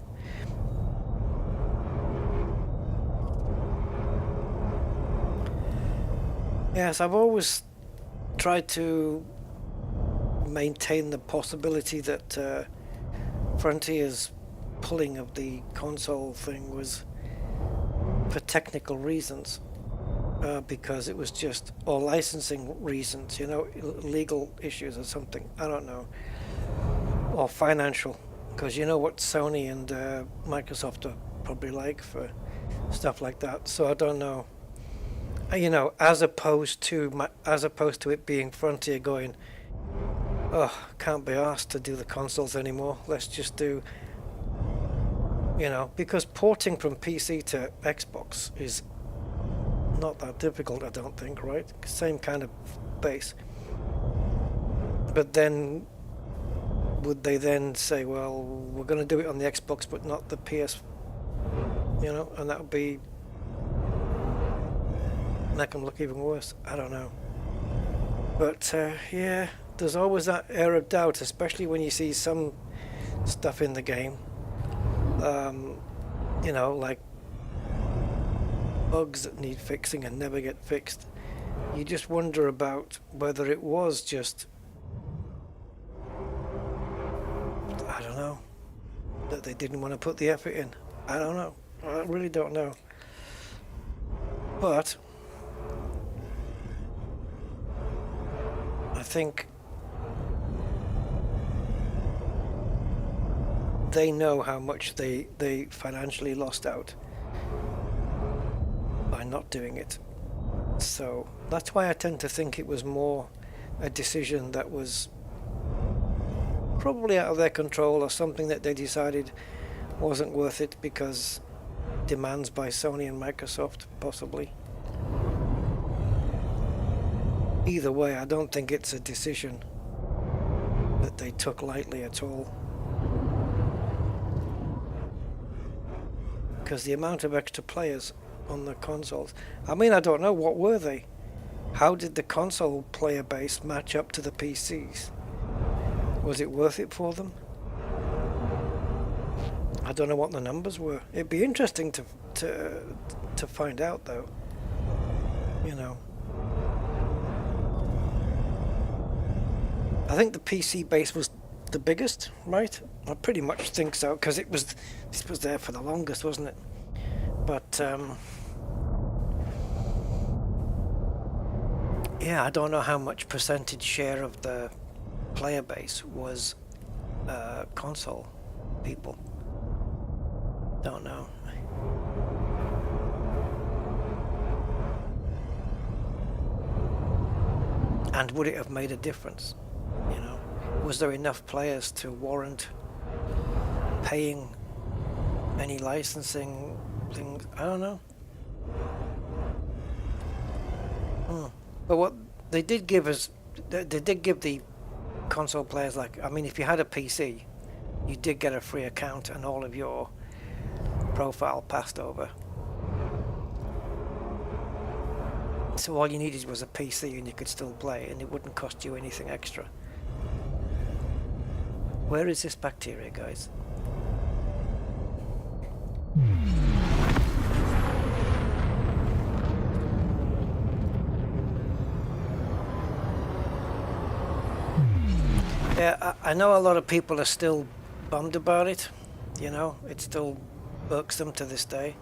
Yes, I've always tried to maintain the possibility that Frontier's pulling of the console thing was for technical reasons, because it was just, or licensing reasons, you know, legal issues or something, I don't know, or financial, because you know what Sony and Microsoft are probably like for stuff like that, so I don't know. You know, as opposed to it being Frontier going, oh, can't be asked to do the consoles anymore, let's just do, you know, because porting from PC to Xbox is not that difficult, I don't think, right? Same kind of base. But then, would they then say, well, we're going to do it on the Xbox but not the PS, you know, and that would be, make them look even worse. I don't know. But yeah, there's always that air of doubt, especially when you see some stuff in the game. You know, like bugs that need fixing and never get fixed. You just wonder about whether it was just, I don't know, that they didn't want to put the effort in. I don't know. I really don't know. But I think they know how much they financially lost out by not doing it. So that's why I tend to think it was more a decision that was probably out of their control, or something that they decided wasn't worth it because demands by Sony and Microsoft, possibly. Either way, I don't think it's a decision that they took lightly at all. Because the amount of extra players on the consoles, I mean, I don't know, what were they? How did the console player base match up to the PCs? Was it worth it for them? I don't know what the numbers were. It'd be interesting to find out, though. You know. I think the PC base was the biggest, right? I pretty much think so, because this was there for the longest, wasn't it? But yeah, I don't know how much percentage share of the player base was console people. Don't know. And would it have made a difference? You know, was there enough players to warrant paying any licensing things? I don't know. But what they did give us, they did give the console players, like, I mean, if you had a PC, you did get a free account and all of your profile passed over. So all you needed was a PC and you could still play, and it wouldn't cost you anything extra. Where is this bacteria, guys? Yeah, I know a lot of people are still bummed about it, you know, it still irks them to this day.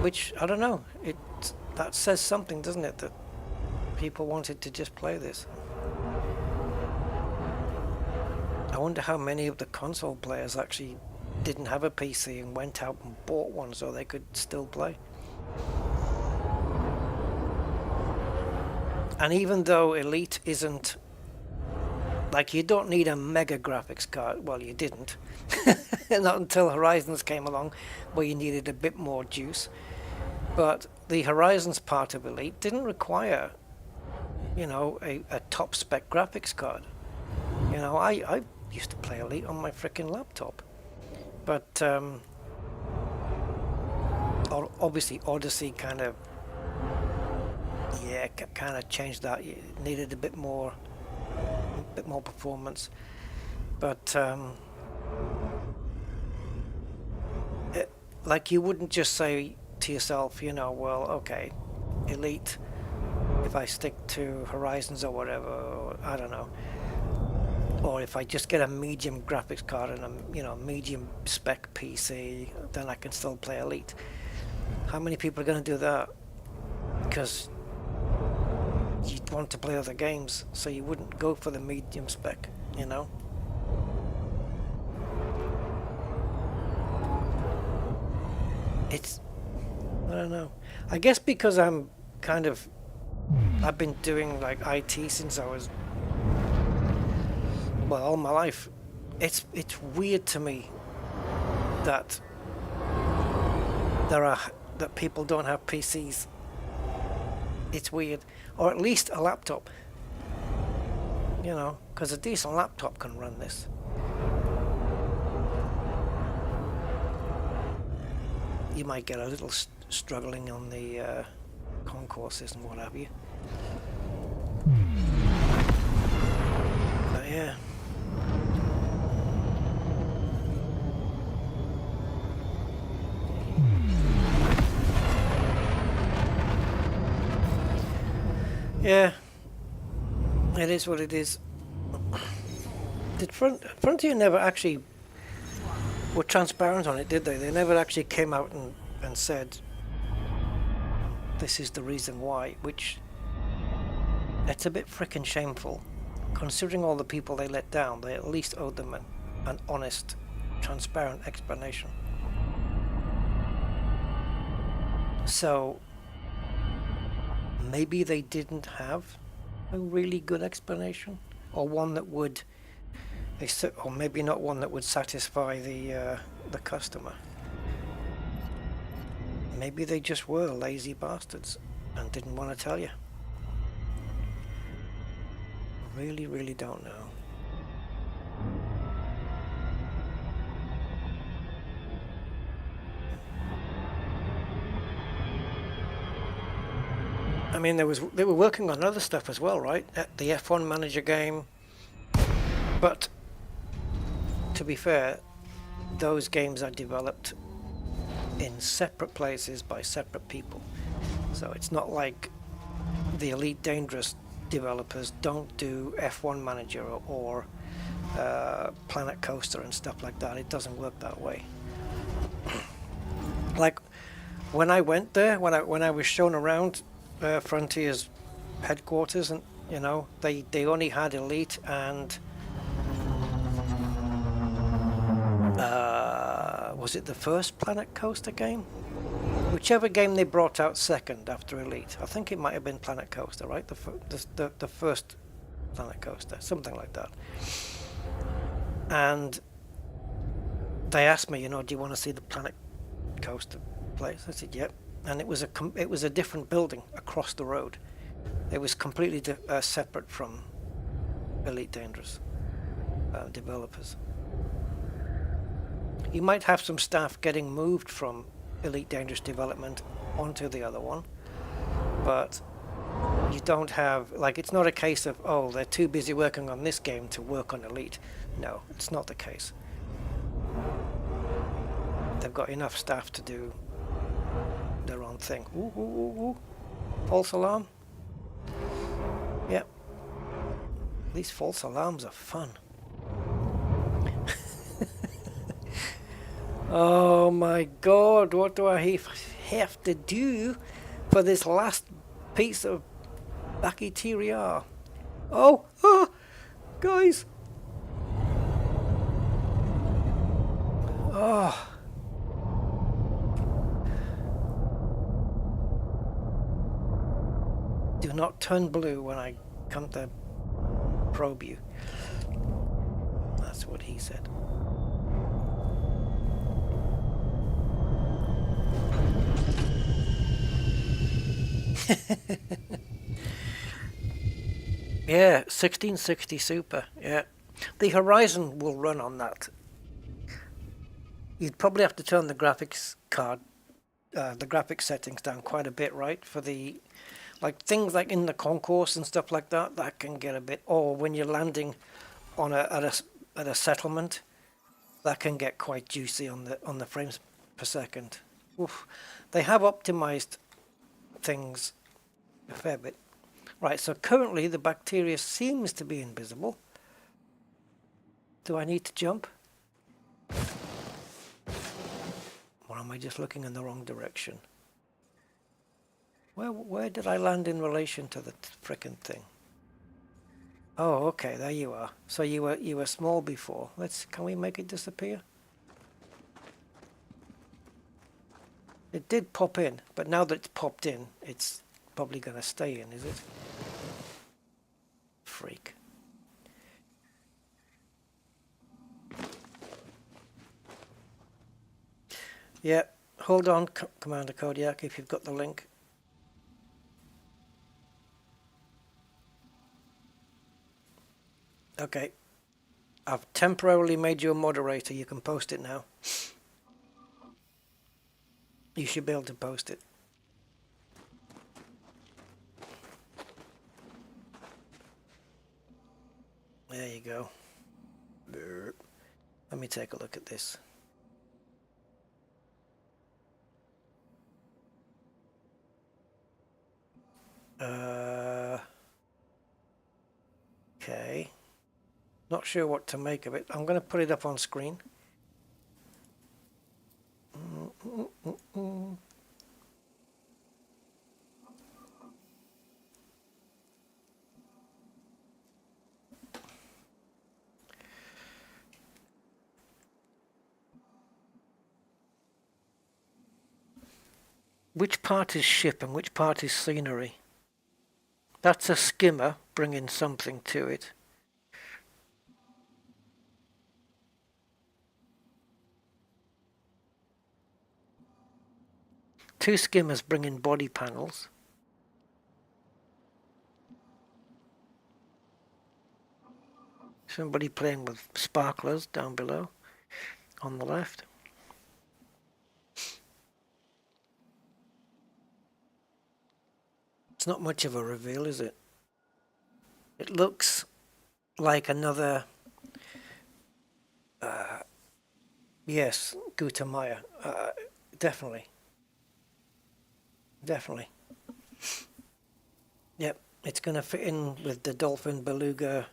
Which, I don't know, that says something, doesn't it, that people wanted to just play this. I wonder how many of the console players actually didn't have a PC and went out and bought one so they could still play. And even though Elite isn't, like, you don't need a mega graphics card, well, you didn't, not until Horizons came along, where you needed a bit more juice. But the Horizons part of Elite didn't require, you know, a top spec graphics card. You know, I used to play Elite on my frickin' laptop. But obviously Odyssey kind of, yeah, kind of changed that. You needed a bit more performance. But like, you wouldn't just say to yourself, you know, well, okay, Elite, if I stick to Horizons or whatever, or I don't know, or if I just get a medium graphics card and a, you know, medium spec PC, then I can still play Elite. How many people are going to do that? Because you'd want to play other games, so you wouldn't go for the medium spec, you know? It's, I don't know. I guess because I've been doing like IT since I was, well, all my life. It's weird to me that that people don't have PCs. It's weird, or at least a laptop. You know, because a decent laptop can run this. You might get a little struggling on the concourses and what have you. But yeah. Yeah, it is what it is. Did Frontier never actually were transparent on it, did they? They never actually came out and said this is the reason why, which it's a bit frickin' shameful. Considering all the people they let down, they at least owed them an honest, transparent explanation. So maybe they didn't have a really good explanation, or one that would, or maybe not one that would satisfy the customer. Maybe they just were lazy bastards and didn't want to tell you. Really, really don't know. I mean, they were working on other stuff as well, right? At the F1 Manager game. But to be fair, those games are developed in separate places by separate people. So it's not like the Elite Dangerous developers don't do F1 Manager or Planet Coaster and stuff like that. It doesn't work that way. Like when I went there, when I was shown around Frontier's headquarters, and you know, they only had Elite and was it the first Planet Coaster game? Whichever game they brought out second after Elite. I think it might have been Planet Coaster, right? The first Planet Coaster, something like that. And they asked me, you know, do you want to see the Planet Coaster place? I said, yep. And it was a different building across the road. It was completely separate from Elite Dangerous developers. You might have some staff getting moved from Elite Dangerous development onto the other one, but you don't have, like, it's not a case of, oh, they're too busy working on this game to work on Elite. No, it's not the case. They've got enough staff to do their own thing. Ooh, ooh, ooh, ooh. False alarm? Yep. These false alarms are fun. Oh my god, what do I have to do for this last piece of interior. Oh, oh, guys. Oh. Do not turn blue when I come to probe you. That's what he said. Yeah, 1660 Super. Yeah, the Horizon will run on that. You'd probably have to turn the graphics card, the graphics settings down quite a bit, right? For the, like things like in the concourse and stuff like that, that can get a bit. Or when you're landing on at a settlement, that can get quite juicy on the frames per second. Oof. They have optimized things a fair bit. Right, so currently the bacteria seems to be invisible. Do I need to jump? Or am I just looking in the wrong direction? Where did I land in relation to the frickin' thing? Oh, okay, there you are. So you were small before. Can we make it disappear? It did pop in, but now that it's popped in, it's probably going to stay in, is it? Freak. Yeah, hold on, Commander Kodiak, if you've got the link. Okay. I've temporarily made you a moderator. You can post it now. You should be able to post it. There you go. Let me take a look at this. Okay. Not sure what to make of it. I'm going to put it up on screen. Which part is ship and which part is scenery? That's a skimmer bringing something to it. Two skimmers bringing body panels. Somebody playing with sparklers down below on the left. It's not much of a reveal, is it? It looks like another, yes, Gutamaya, definitely. Definitely. Yep, it's going to fit in with the Dolphin Beluga.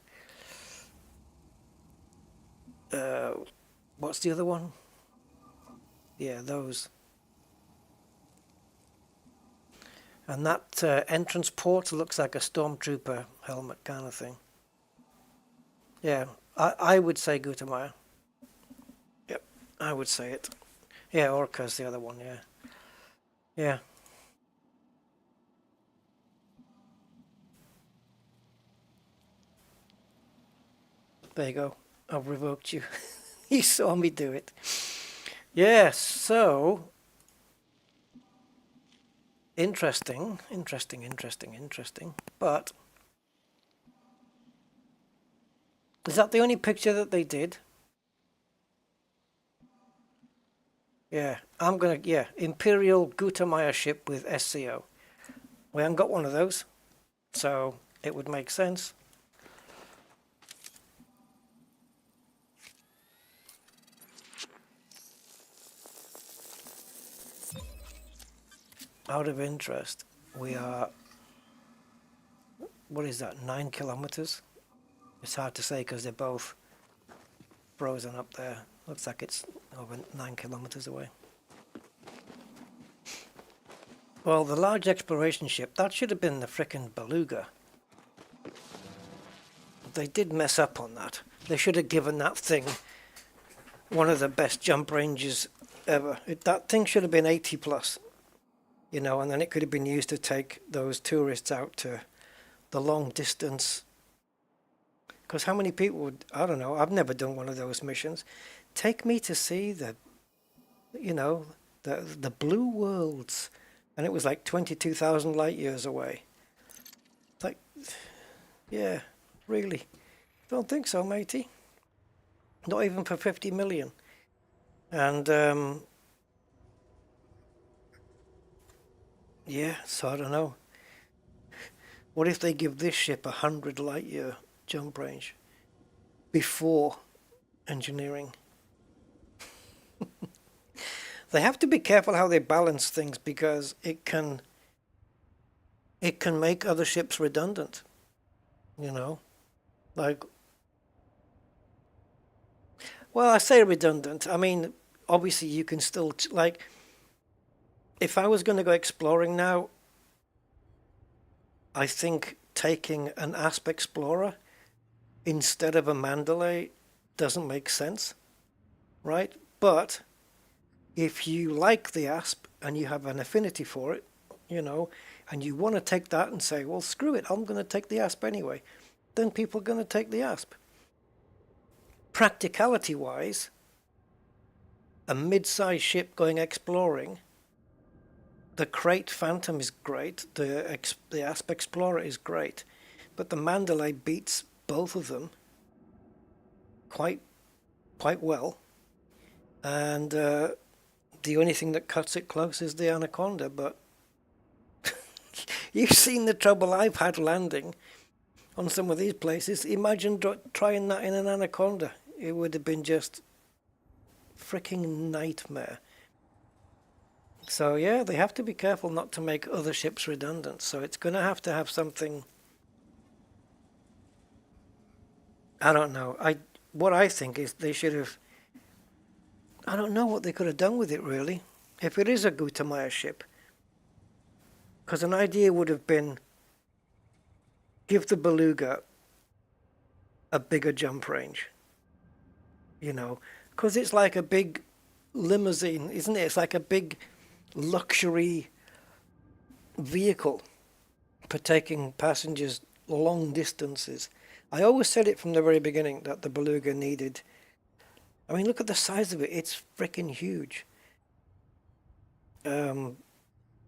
What's the other one? Yeah, those. And that entrance port looks like a stormtrooper helmet kind of thing. Yeah, I would say Gutamaya. Yep, I would say it. Yeah, Orca's the other one, yeah. Yeah. There you go. I've revoked you. You saw me do it. Yeah, so... Interesting. But... is that the only picture that they did? Yeah, I'm gonna... yeah, Imperial Gutamaya ship with SCO. We haven't got one of those. So, it would make sense. Out of interest, we are, what is that, 9 kilometers? It's hard to say because they're both frozen up there. Looks like it's over 9 kilometers away. Well, the large exploration ship, that should have been the frickin' Beluga. They did mess up on that. They should have given that thing one of the best jump ranges ever. That thing should have been 80 plus, you know, and then it could have been used to take those tourists out to the long distance. Because how many people would, I don't know, I've never done one of those missions. Take me to see the, you know, the blue worlds. And it was like 22,000 light years away. Like, yeah, really. Don't think so, matey. Not even for 50 million. And, yeah, so I don't know. What if they give this ship 100 light year jump range before engineering? They have to be careful how they balance things, because it can make other ships redundant, you know, like, well, I say redundant, I mean, obviously you can still, like, if I was going to go exploring now, I think taking an Asp Explorer instead of a Mandalay doesn't make sense, right? But if you like the Asp and you have an affinity for it, you know, and you want to take that and say, well, screw it, I'm going to take the Asp anyway, then people are going to take the Asp. Practicality-wise, a mid-sized ship going exploring, the Crate Phantom is great, the Asp Explorer is great, but the Mandalay beats both of them quite well, and the only thing that cuts it close is the Anaconda. But you've seen the trouble I've had landing on some of these places. Imagine trying that in an Anaconda. It would have been just freaking nightmare. So yeah, they have to be careful not to make other ships redundant. So it's going to have something. I don't know. What I think is they should have. I don't know what they could have done with it, really, if it is a Gutamaya ship. Because an idea would have been, give the Beluga a bigger jump range. You know, because it's like a big limousine, isn't it? It's like a big luxury vehicle for taking passengers long distances. I always said it from the very beginning that the Beluga needed. I mean, look at the size of it. It's freaking huge. Yeah,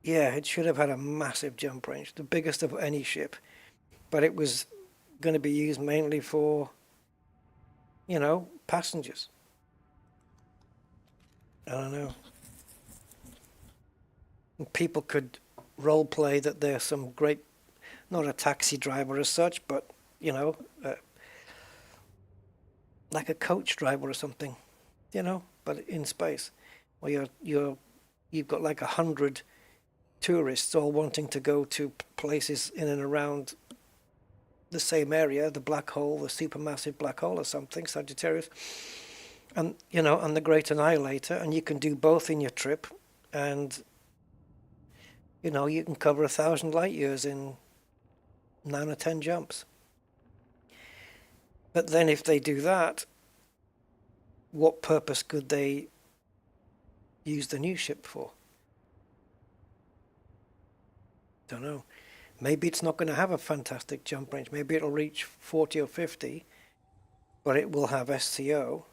it should have had a massive jump range, the biggest of any ship. But it was going to be used mainly for, you know, passengers. I don't know. And people could role play that they're some great, not a taxi driver as such, but, you know, like a coach driver or something, you know, but in space, where you've got like 100 tourists all wanting to go to places in and around the same area, the black hole, the supermassive black hole or something, Sagittarius, and, you know, and the Great Annihilator, and you can do both in your trip, and, you know, you can cover 1,000 light years in 9 or 10 jumps. But then if they do that, what purpose could they use the new ship for? Don't know. Maybe it's not going to have a fantastic jump range. Maybe it'll reach 40 or 50, but it will have SCO.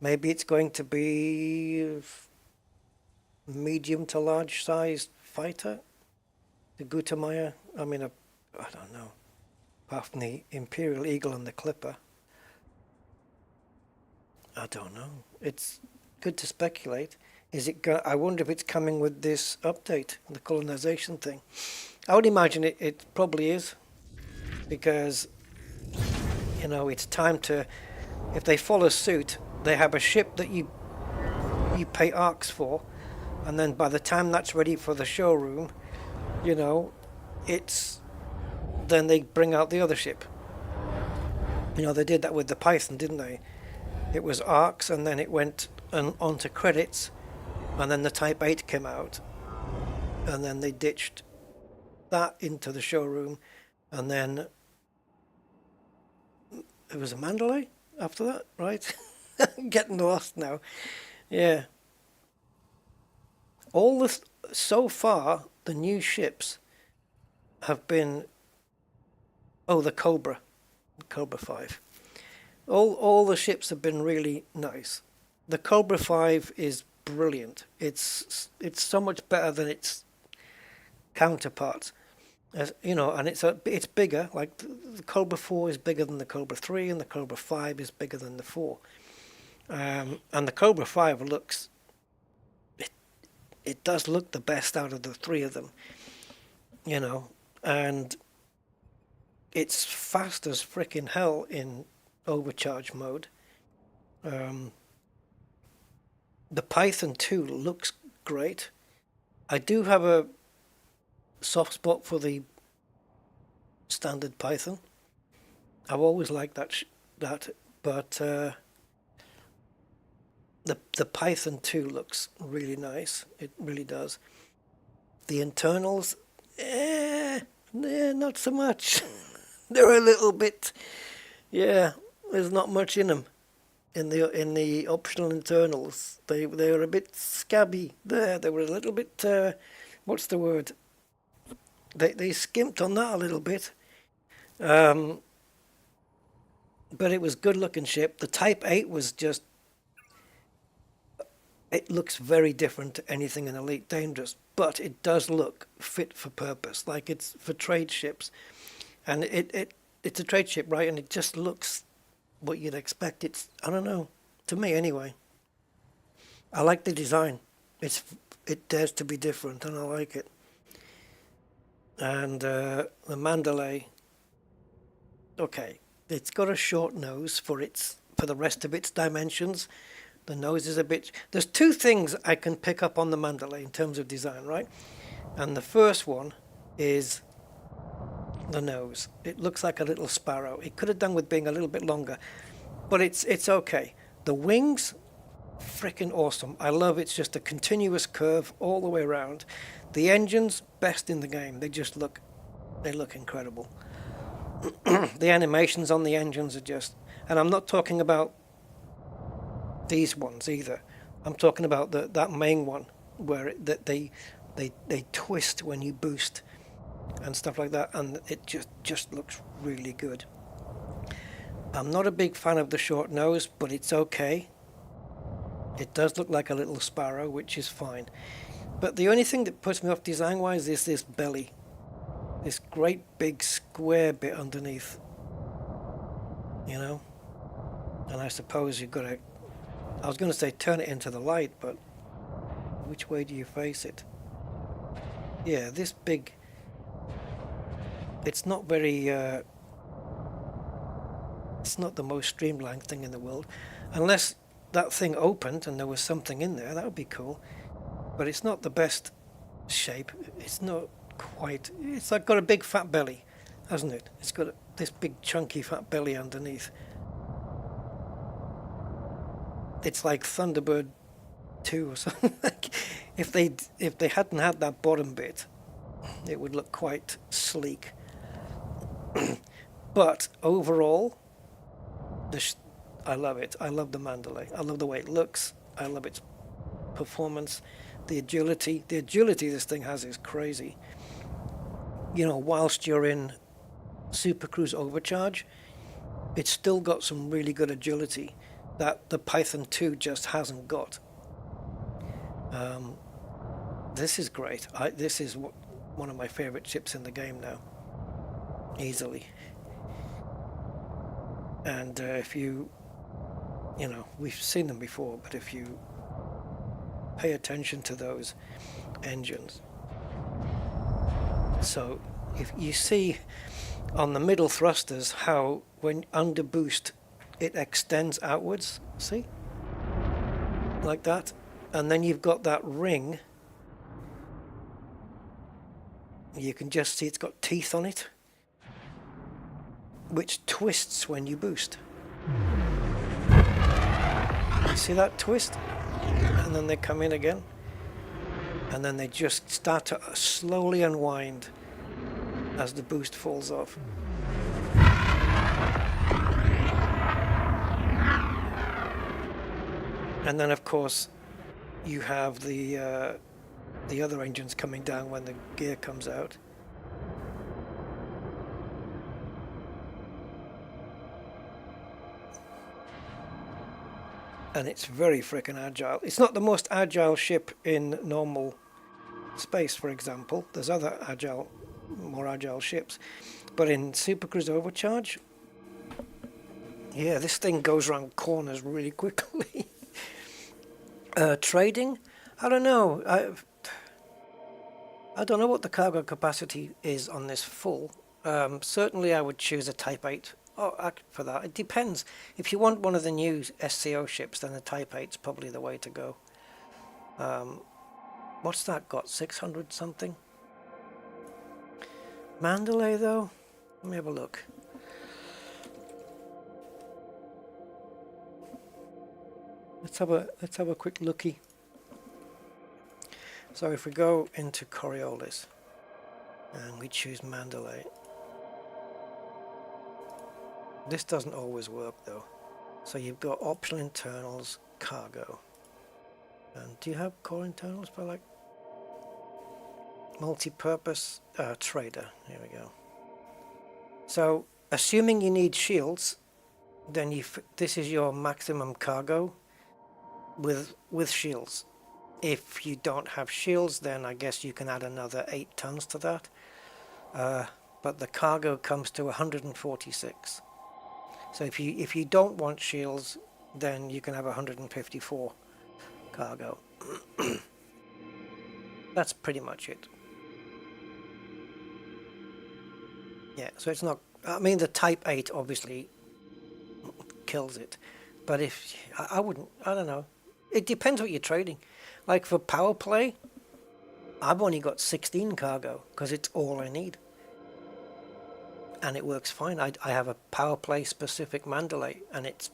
Maybe it's going to be medium to large sized fighter. The Gutamaya, I mean, I don't know. Apart from the Imperial Eagle and the Clipper. I don't know. It's good to speculate. Is it? I wonder if it's coming with this update, the colonization thing. I would imagine it probably is, because, you know, it's time to. If they follow suit, they have a ship that you pay ARX for, and then by the time that's ready for the showroom, you know, then they bring out the other ship. You know, they did that with the Python, didn't they? It was ARX, and then it went on to credits, and then the Type 8 came out, and then they ditched that into the showroom, and then it was a mandalay after that, right? I'm getting lost now. Yeah. All this so far, the new ships have been, the Cobra 5. All the ships have been really nice. The Cobra 5 is brilliant. It's so much better than its counterparts. As you know, and it's bigger. Like the Cobra 4 is bigger than the Cobra 3, and the Cobra 5 is bigger than the 4. And the Cobra 5 looks, it does look the best out of the three of them, you know, and it's fast as frickin' hell in overcharge mode. The Python 2 looks great. I do have a soft spot for the standard Python. I've always liked that, but the Python 2 looks really nice. It really does. The internals, not so much. They're a little bit, there's not much in them. In the optional internals, they were a bit scabby. They were a little bit, what's the word? They skimped on that a little bit. But it was good looking ship. The Type 8 was just, it looks very different to anything in Elite Dangerous, but it does look fit for purpose, like it's for trade ships. And it's a trade ship, right? And it just looks what you'd expect. It's, I don't know, to me anyway. I like the design. It dares to be different, and I like it. And the mandalay, okay, it's got a short nose for the rest of its dimensions. The nose is a bit. There's two things I can pick up on the mandalay in terms of design, right? And the first one is the nose. It looks like a little sparrow. It could have done with being a little bit longer, but it's okay. The wings, freaking awesome. I love it's just a continuous curve all the way around. The engines, best in the game. They look incredible. The animations on the engines are just, and I'm not talking about these ones either. I'm talking about that main one where they twist when you boost and stuff like that, and it just looks really good. I'm not a big fan of the short nose, but it's okay. It does look like a little sparrow, which is fine. But the only thing that puts me off design-wise is this belly. This great big square bit underneath. You know? And I suppose you've got to, I was going to say turn it into the light, but which way do you face it? Yeah, this big, it's not very, it's not the most streamlined thing in the world. Unless that thing opened and there was something in there, that would be cool. But it's not the best shape. It's not quite, it's like got a big fat belly, hasn't it? It's got this big chunky fat belly underneath. It's like Thunderbird 2 or something. If they hadn't had that bottom bit, it would look quite sleek. But overall, I love it. I love the mandalay. I love the way it looks. I love its performance. The agility this thing has is crazy. You know, whilst you're in Super Cruise Overcharge, it's still got some really good agility that the Python 2 just hasn't got. This is great. This is one of my favorite ships in the game now, easily. And if you know, we've seen them before, but if you pay attention to those engines, so if you see on the middle thrusters how when under boost it extends outwards, see, like that, and then you've got that ring, you can just see it's got teeth on it which twists when you boost. You see that twist? And then they come in again. and then they just start to slowly unwind as the boost falls off. And then of course you have the other engines coming down when the gear comes out. And it's very frickin' agile. It's not the most agile ship in normal space, for example. There's other more agile ships. But in Super Cruise Overcharge, yeah, this thing goes around corners really quickly. Trading, I don't know. I don't know what the cargo capacity is on this full. Certainly I would choose a Type 8 for that. It depends. If you want one of the new SCO ships, then the Type 8's probably the way to go. What's that got? 600 something? Mandalay though? Let me have a look. Let's have a quick looky. So if we go into Coriolis and we choose Mandalay, this doesn't always work though. So you've got optional internals, cargo, and do you have core internals for like multi-purpose trader? Here we go. So assuming you need shields, then this is your maximum cargo with shields. If you don't have shields, then I guess you can add another 8 tons to that. But the cargo comes to 146. So if you don't want shields, then you can have 154 cargo. That's pretty much it. Yeah, so it's not. I mean, the Type 8 obviously kills it, but if I wouldn't. I don't know. It depends what you're trading. Like for power play, I've only got 16 cargo because it's all I need. And it works fine. I have a power play specific Mandalay, and it's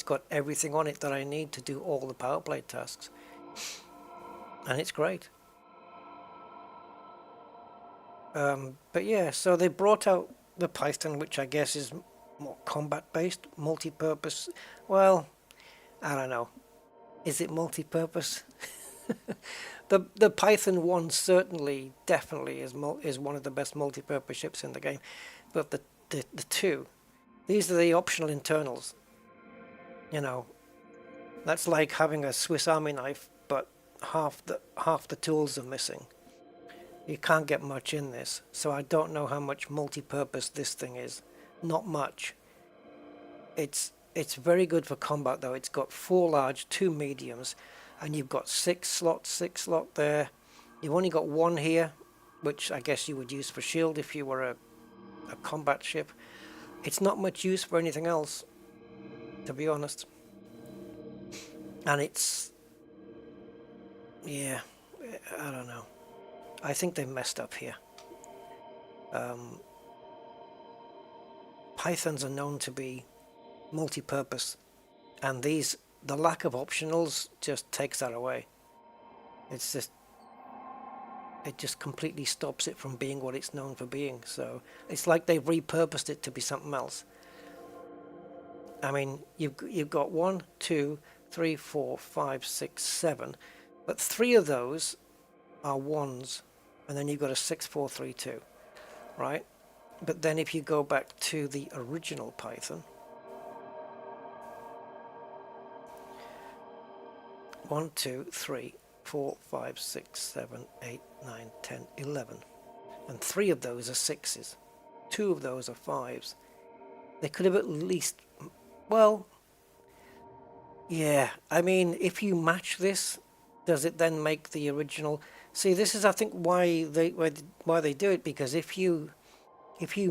got everything on it that I need to do all the power play tasks. And it's great. But yeah, so they brought out the Python, which I guess is more combat based, multi-purpose. Well, I don't know. Is it multi-purpose? The Python 1 certainly, definitely is one of the best multi-purpose ships in the game. But the 2, these are the optional internals. You know, that's like having a Swiss Army knife, but half the tools are missing. You can't get much in this, so I don't know how much multi-purpose this thing is. Not much. It's very good for combat though. It's got 4 large, 2 mediums, and you've got 6 slot there. You've only got 1 here, which I guess you would use for shield if you were a combat ship. It's not much use for anything else, to be honest. And it's, yeah, I don't know. I think they messed up here. Pythons are known to be multi-purpose, and the lack of optionals just takes that away. It just completely stops it from being what it's known for being. So it's like they've repurposed it to be something else. I mean, you've got 1, 2, 3, 4, 5, 6, 7, but 3 of those are 1s, and then you've got a 6, 4, 3, 2, right? But then if you go back to the original Python, 1, 2, 3, 4, 5, 6, 7, 8, 9, 10, 11. And 3 of those are 6s. 2 of those are 5s. They could have at least, well, yeah, I mean, if you match this, does it then make the original? See, this is, I think, why they do it, because if you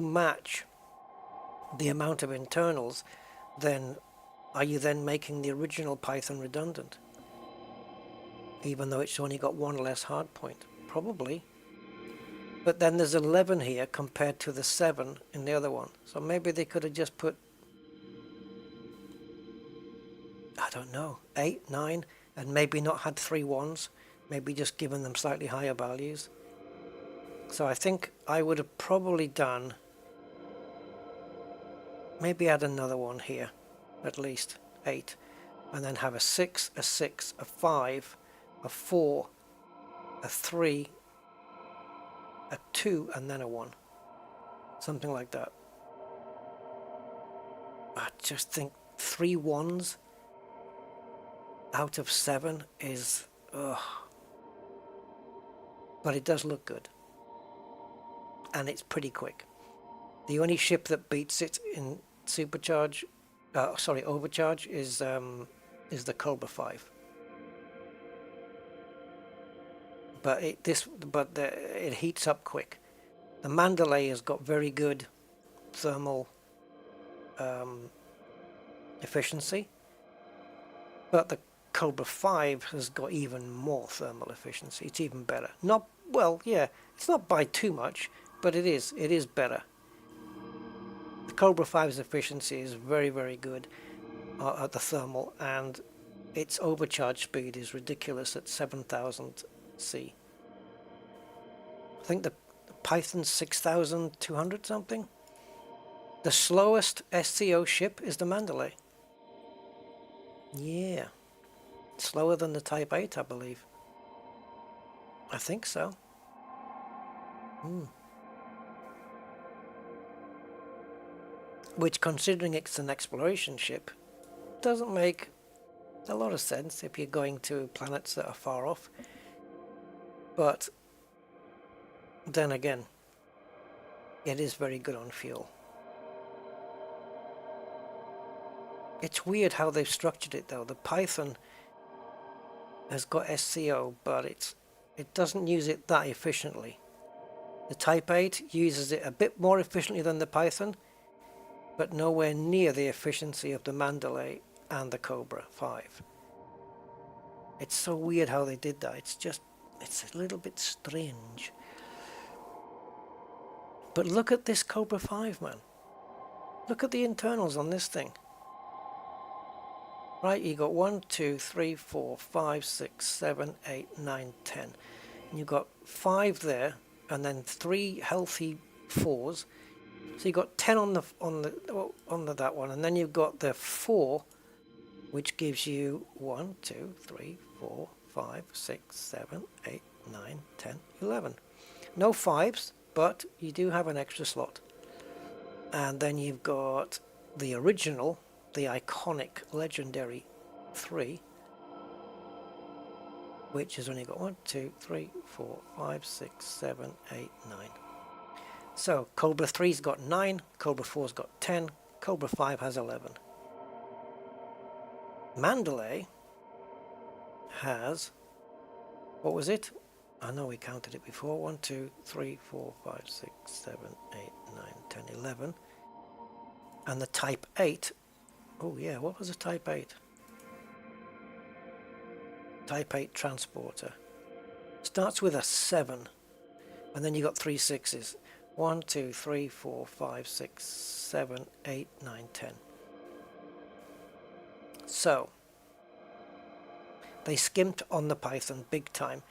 match the amount of internals, then are you then making the original Python redundant? Even though it's only got 1 less hard point, probably. But then there's 11 here compared to the 7 in the other one. So maybe they could have just put, I don't know, 8, 9, and maybe not had 3 1s, maybe just given them slightly higher values. So I think I would have probably done, maybe add another one here, at least 8, and then have a 6, a 6, a 5, a 4, a 3, a 2, and then a 1. Something like that. I just think 3 1s out of 7 is, ugh. But it does look good. And it's pretty quick. The only ship that beats it in overcharge is the Cobra 5. But it heats up quick. The Mandalay has got very good thermal efficiency, but the Cobra 5 has got even more thermal efficiency. It's even better. Not well, yeah. It's not by too much, but it is better. The Cobra 5's efficiency is very, very good at the thermal, and its overcharge speed is ridiculous at 7,000 C. I think the Python's 6,200 something. The slowest SCO ship is the Mandalay. Yeah. Slower than the Type 8, I believe. I think so. Which, considering it's an exploration ship, doesn't make a lot of sense if you're going to planets that are far off. But then again, it is very good on fuel. It's weird how they've structured it though. The Python has got SCO, but it doesn't use it that efficiently. The Type 8 uses it a bit more efficiently than the Python, but nowhere near the efficiency of the Mandalay and the Cobra 5. It's so weird how they did that. It's a little bit strange. But look at this Cobra 5, man. Look at the internals on this thing. Right, you got 1, 2, 3, 4, 5, 6, 7, 8, 9, 10. And you've got 5 there, and then 3 healthy 4s. So you've got 10 on that one, and then you've got the 4, which gives you 1, 2, 3, 4, 5, 6, 7, 8, 9, 10, 11. No 5s, but you do have an extra slot. And then you've got the original, the iconic legendary 3, which has only got 1, 2, 3, 4, 5, 6, 7, 8, 9. So Cobra 3's got 9, Cobra 4's got 10, Cobra 5 has 11. Mandalay has, what was it? I know we counted it before. 1, 2, 3, 4, 5, 6, 7, 8, 9, 10, 11. And the Type 8, oh yeah, what was the Type 8? Type 8 transporter. Starts with a 7, and then you got 3 6s. 1, 2, 3, 4, 5, 6, 7, 8, 9, 10. So, they skimped on the Python big time,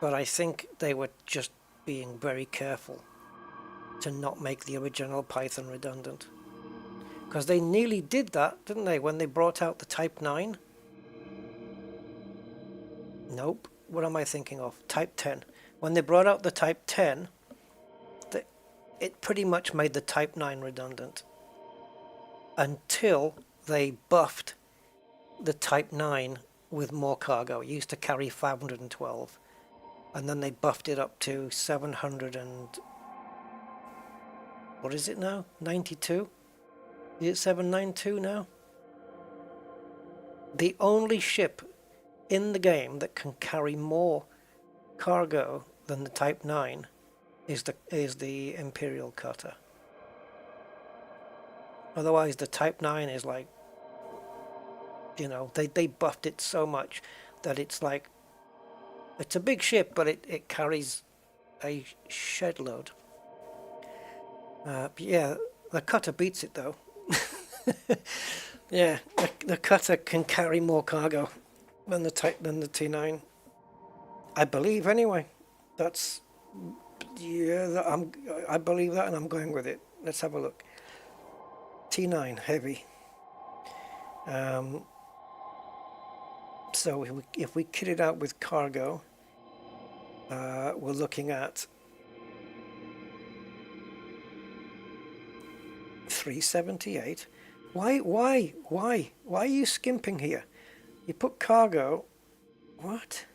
but I think they were just being very careful to not make the original Python redundant. Because they nearly did that, didn't they, when they brought out the Type 9? Nope. What am I thinking of? Type 10. When they brought out the Type 10, it pretty much made the Type 9 redundant. Until they buffed the Type 9 with more cargo. It used to carry 512. And then they buffed it up to 700 and... what is it now? 92? Is it 792 now? The only ship in the game that can carry more cargo than the Type 9 is the Imperial cutter. Otherwise the Type 9 is like, you know, they buffed it so much that it's like, it's a big ship, but it carries a shed load. But yeah, the cutter beats it though. Yeah, the cutter can carry more cargo than the T9. I believe anyway. That's, yeah, I believe that and I'm going with it. Let's have a look. T9 heavy. So if we kit it out with cargo, we're looking at 378. Why are you skimping here? You put cargo. What?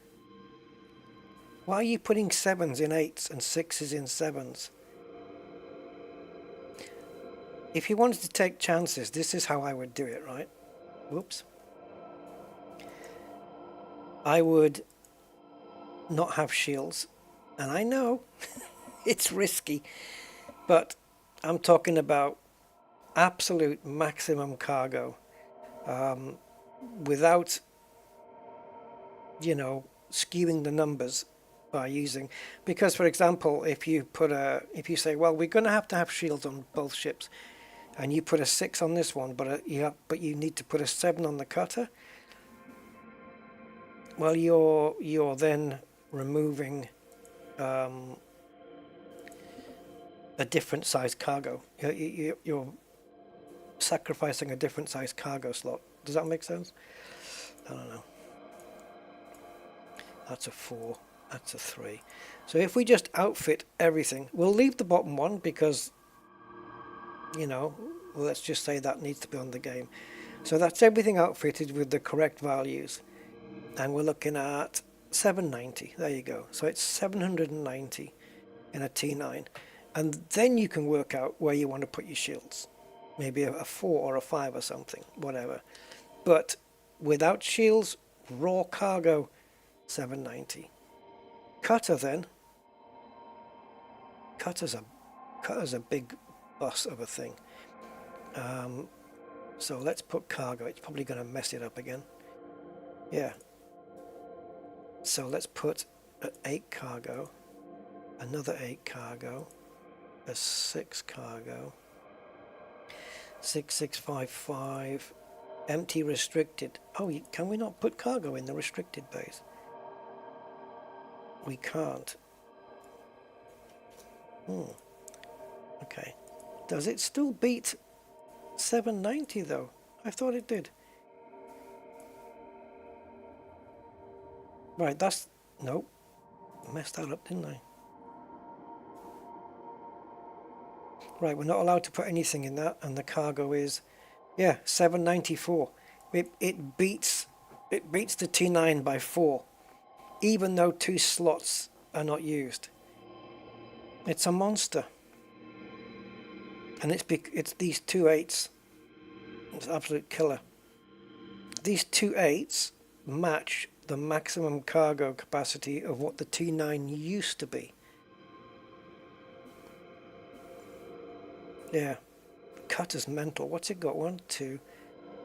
Why are you putting 7s in 8s and 6s in 7s? If you wanted to take chances, this is how I would do it, right? Whoops. I would not have shields. And I know it's risky, but I'm talking about absolute maximum cargo, without, you know, skewing the numbers by using, because for example, if you say, well, we're going to have shields on both ships, and you put a 6 on this one, but you need to put a 7 on the cutter, well, you're then removing a different size cargo. You're sacrificing a different size cargo slot. Does that make sense? I don't know. That's a 4. That's a 3. So if we just outfit everything, we'll leave the bottom one because, you know, let's just say that needs to be on the game. So that's everything outfitted with the correct values. And we're looking at 790. There you go. So it's 790 in a T9. And then you can work out where you want to put your shields. Maybe a 4 or a 5 or something, whatever. But without shields, raw cargo, 790. Cutter then. Cutter's a big bus of a thing. So let's put cargo. It's probably going to mess it up again. Yeah. So let's put an 8 cargo, another 8 cargo, a 6 cargo, 6655, empty restricted. Oh, can we not put cargo in the restricted base? We can't. Okay. Does it still beat 790 though? I thought it did. Right, that's... Nope. Messed that up, didn't I? Right, we're not allowed to put anything in that, and the cargo is... Yeah, 794. It beats the T9 by 4, even though 2 slots are not used. It's a monster. And it's these 2 8s. It's an absolute killer. These 2 8s match the maximum cargo capacity of what the T9 used to be. Yeah. Cutter's mental. What's it got? 1, 2,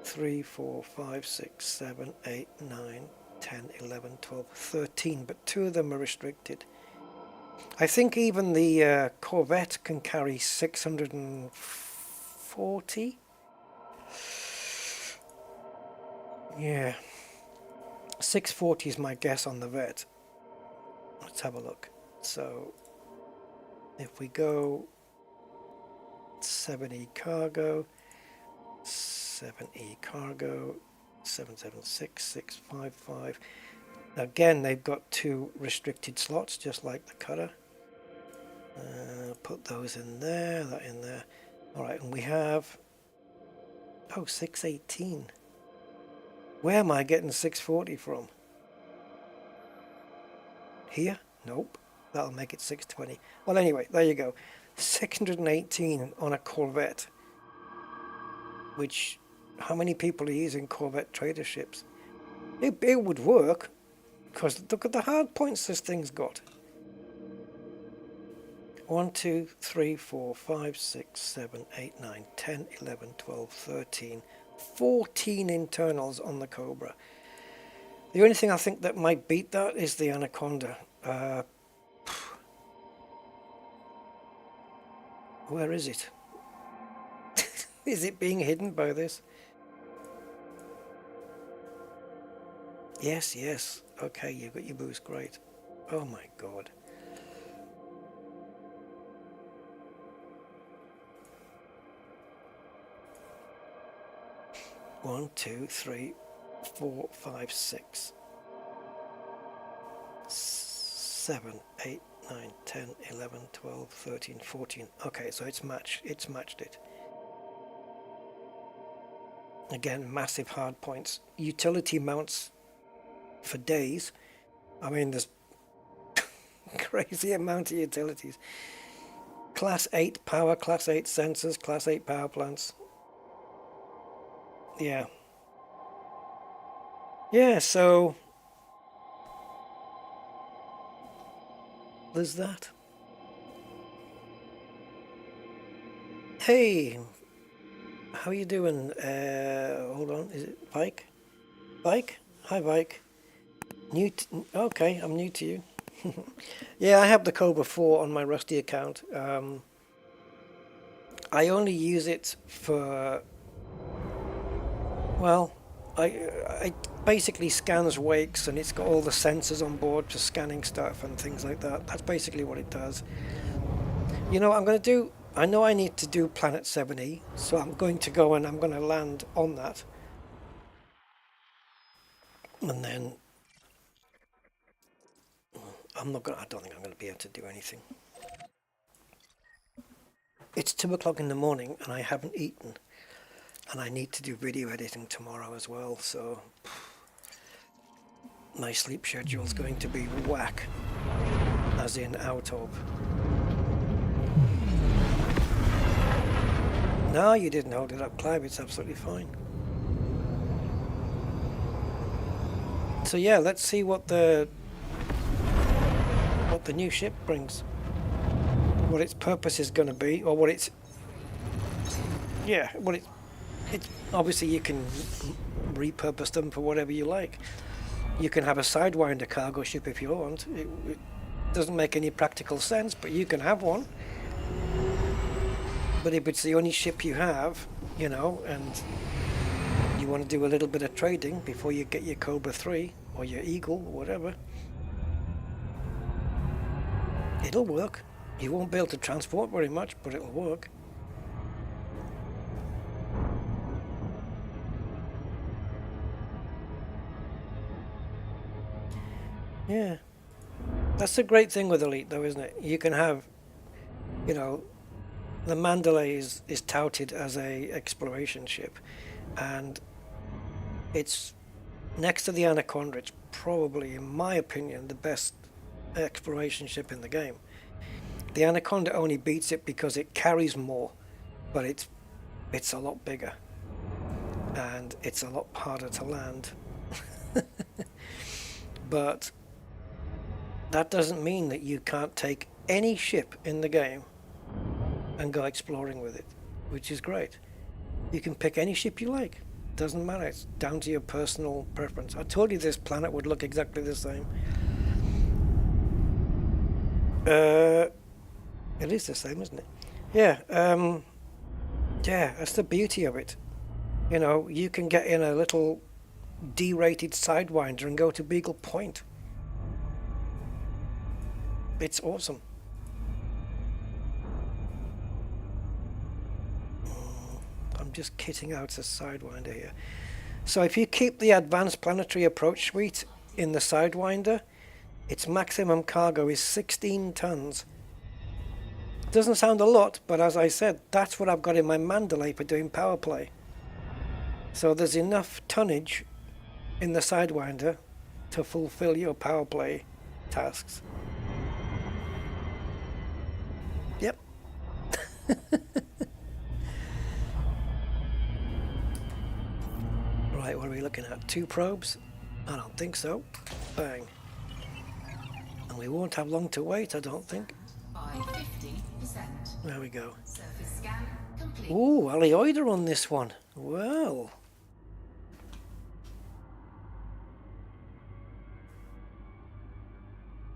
3, 4, 5, 6, 7, 8, 9, 10, 11, 12, 13. But 2 of them are restricted. I think even the Corvette can carry 640. Yeah. 640 is my guess on the vet. Let's have a look. So if we go 7E cargo, 7E cargo, 776, 655. Again, they've got 2 restricted slots, just like the cutter. Put those in there, that in there. Alright, and we have... Oh, 618. Where am I getting 640 from? Here? Nope. That'll make it 620. Well, anyway, there you go. 618 on a Corvette. Which, how many people are using Corvette trader ships? It would work, because look at the hard points this thing's got. 1, 2, 3, 4, 5, 6, 7, 8, 9, 10, 11, 12, 13, 14 internals on the Cobra. The only thing I think that might beat that is the Anaconda. Where is it? Is it being hidden by this? Yes, yes. Okay, you've got your boost, great. Oh my god. One, two, three, 4, 5, 6, 7, 8, 9, 10, 11, 12, 13, 14. Okay, so it's matched it. Again, massive hard points. Utility mounts for days. I mean, there's crazy amount of utilities. Class 8 power, Class 8 sensors, Class 8 power plants. Yeah. Yeah, so there's that. Hey, how you doing? Hold on, is it Bike? Bike? Hi, Bike. Okay, I'm new to you. Yeah, I have the Cobra 4 on my Rusty account. I only use it for, well, I basically scans wakes, and it's got all the sensors on board for scanning stuff and things like that. That's basically what it does. You know what I'm going to do? I know I need to do Planet 7E, so I'm going to go and I'm going to land on that. And then I don't think I'm going to be able to do anything. It's 2 o'clock in the morning and I haven't eaten. And I need to do video editing tomorrow as well, so my sleep schedule's going to be whack, as in out of. No, you didn't hold it up, Clive, it's absolutely fine. So yeah, let's see what the new ship brings. What its purpose is going to be, or what it's... Yeah, what it's obviously you can repurpose them for whatever you like. You can have a Sidewinder cargo ship if you want. It doesn't make any practical sense, but you can have one. But if it's the only ship you have, you know, and you want to do a little bit of trading before you get your Cobra 3 or your Eagle or whatever, it'll work. You won't be able to transport very much, but it'll work. Yeah, that's the great thing with Elite though, isn't it? You can have, you know, the Mandalay is touted as a exploration ship, and it's next to the Anaconda. It's probably, in my opinion, the best exploration ship in the game. The Anaconda only beats it because it carries more, but it's a lot bigger and it's a lot harder to land. But that doesn't mean that you can't take any ship in the game and go exploring with it, which is great. You can pick any ship you like. Doesn't matter. It's down to your personal preference. I told you this planet would look exactly the same. It is the same, isn't it? Yeah. Yeah, that's the beauty of it. You know, you can get in a little D-rated Sidewinder and go to Beagle Point. It's awesome. I'm just kitting out a Sidewinder here. So if you keep the Advanced Planetary Approach Suite in the Sidewinder, its maximum cargo is 16 tons. Doesn't sound a lot, but as I said, that's what I've got in my Mandalay for doing power play. So there's enough tonnage in the Sidewinder to fulfill your power play tasks. Yep. Right, what are we looking at? 2 probes? I don't think so. Bang. And we won't have long to wait, I don't think. By 50%. There we go. Surface scan complete. Ooh, Alioida on this one. Well.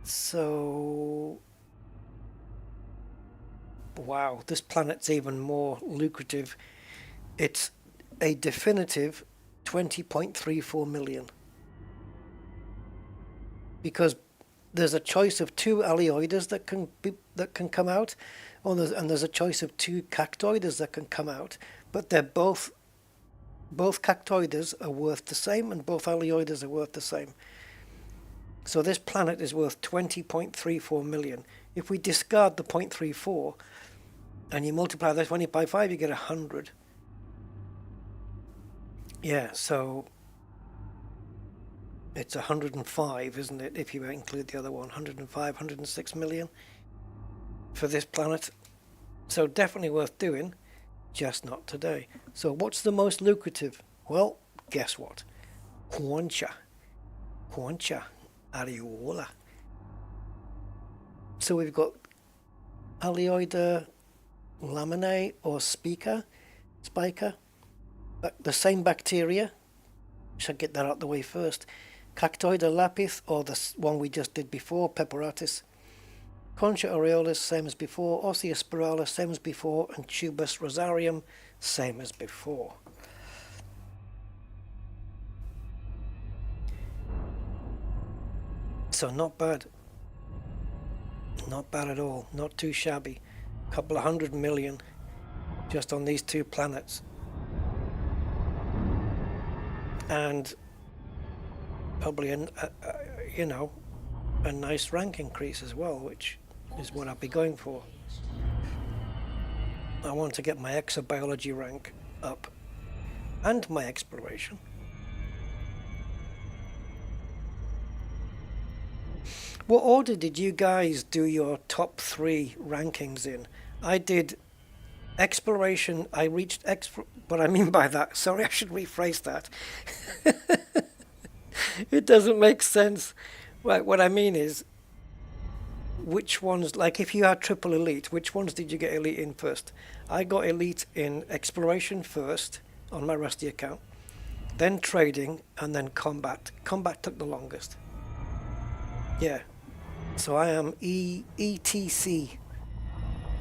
So... Wow, this planet's even more lucrative. It's a definitive 20.34 million. Because there's a choice of 2 alioides that can come out, and there's a choice of 2 cactoides that can come out, but they're both cactoides are worth the same, and both alioides are worth the same. So this planet is worth 20.34 million. If we discard the 0.34 and you multiply that 20 by 5, you get 100. Yeah, so it's 105, isn't it, if you include the other one? 105, 106 million for this planet. So definitely worth doing, just not today. So what's the most lucrative? Well, guess what? Concha, Areola. So we've got alioide laminae or spica, the same bacteria. Should get that out the way first. Cactoida lapith, or the one we just did before, Pepperatis. Concha aureolis, same as before. Osseous spiralis, same as before. And Tubus rosarium, same as before. So not bad. Not bad at all. Not too shabby. A couple of 100 million just on these 2 planets. And probably a nice rank increase as well, which is what I'll be going for. I want to get my exobiology rank up and my exploration. What order did you guys do your top 3 rankings in? I did exploration. I reached what I mean by that, sorry, I should rephrase that. It doesn't make sense. Right, what I mean is, which ones, like if you had triple elite, which ones did you get elite in first? I got elite in exploration first on my Rusty account, then trading, and then combat. Combat took the longest. Yeah, so I am ETC,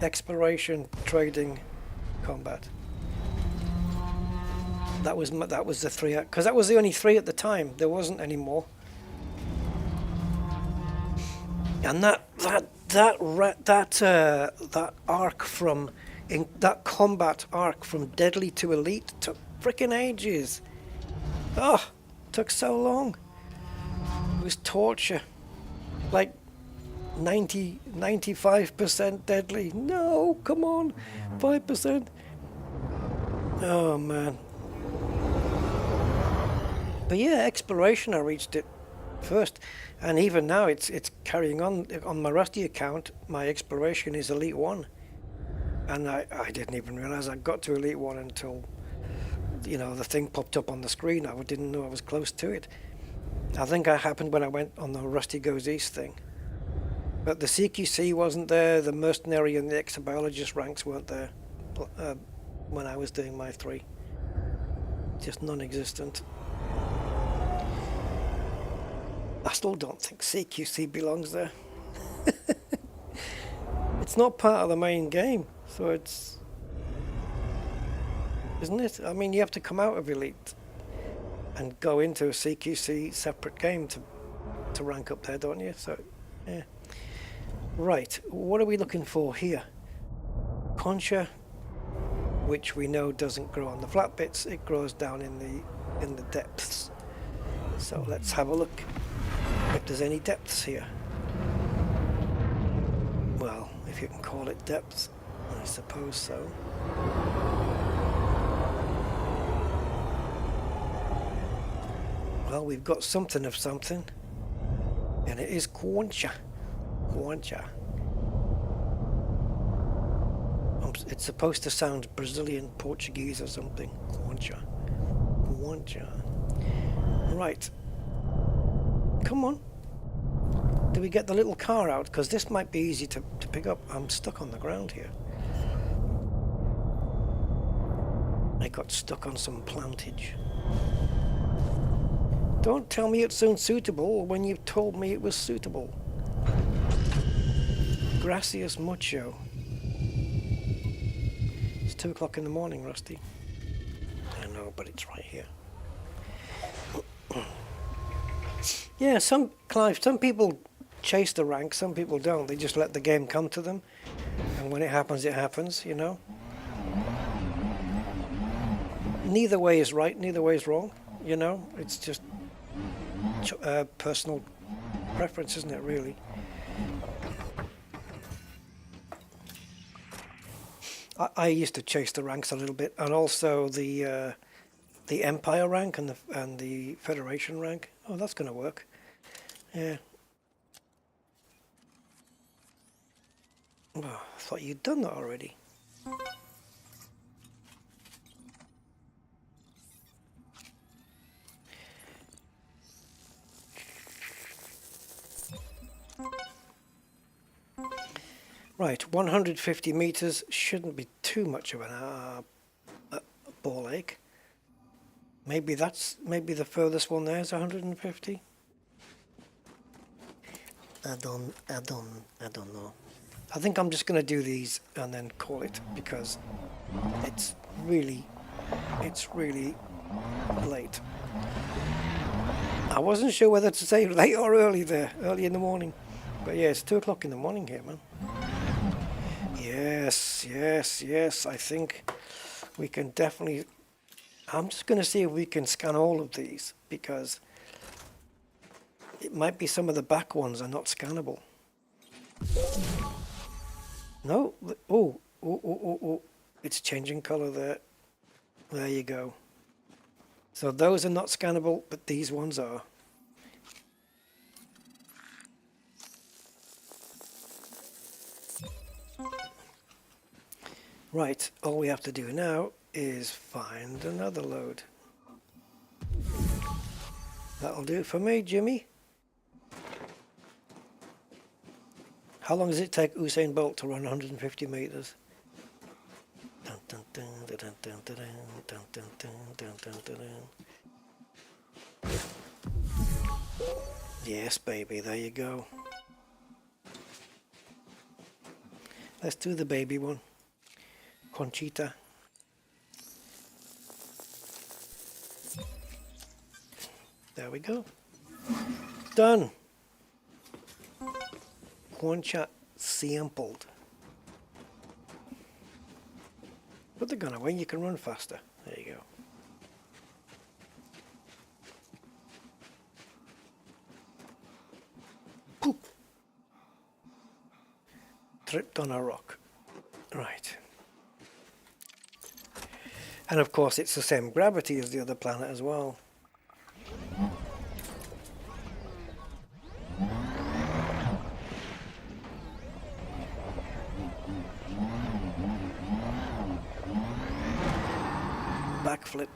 exploration, trading, combat. That was the 3, because that was the only 3 at the time. There wasn't any more. And that arc from that combat arc from deadly to elite took freaking ages. Oh, took so long. It was torture. Like 95% deadly. No, come on, 5%. Oh man. But yeah, exploration, I reached it first, and even now it's carrying on my Rusty account. My exploration is elite 1, and I didn't even realize I got to elite 1 until the thing popped up on the screen. I didn't know I was close to it. I think that happened when I went on the Rusty Goes East thing, but the CQC wasn't there. The mercenary and the exobiologist ranks weren't there when I was doing my 3. Just non-existent. I still don't think CQC belongs there. It's not part of the main game, so it's... Isn't it? I mean, you have to come out of Elite and go into a CQC separate game to rank up there, don't you? So, yeah. Right, what are we looking for here? Concha, which we know doesn't grow on the flat bits, it grows down in the depths. So let's have a look if there's any depths here. Well, if you can call it depths, I suppose so. Well, we've got something of something, and it is Concha. Concha. It's supposed to sound Brazilian, Portuguese or something. Concha. Concha. Right. Come on. Do we get the little car out? Because this might be easy to pick up. I'm stuck on the ground here. I got stuck on some plantage. Don't tell me it's unsuitable when you've told me it was suitable. Gracias mucho. It's 2 o'clock in the morning, Rusty. I know, but it's right here. Yeah, Clive, some people chase the rank. Some people don't. They just let the game come to them. And when it happens, you know. Neither way is right, neither way is wrong, you know. It's just personal preference, isn't it, really? I used to chase the ranks a little bit, and also the Empire rank and the Federation rank. Oh, that's going to work. Yeah. Oh, I thought you'd done that already. Right, 150 meters shouldn't be too much of a ball ache. Maybe the furthest one there is 150. I don't know. I think I'm just going to do these and then call it, because it's really late. I wasn't sure whether to say late or early there, early in the morning. But yeah, it's 2 o'clock in the morning here, man. Yes, I think we can definitely... I'm just going to see if we can scan all of these, because it might be some of the back ones are not scannable. No, oh, it's changing color there. There you go. So those are not scannable, but these ones are. Right, all we have to do now is find another load. That'll do it for me, Jimmy. How long does it take Usain Bolt to run 150 meters? Yes, baby, there you go. Let's do the baby one. Conchita. There we go. Done. Concha sampled. Put the gun away, you can run faster. There you go. Poop. Tripped on a rock. Right. And of course it's the same gravity as the other planet as well. Backflip.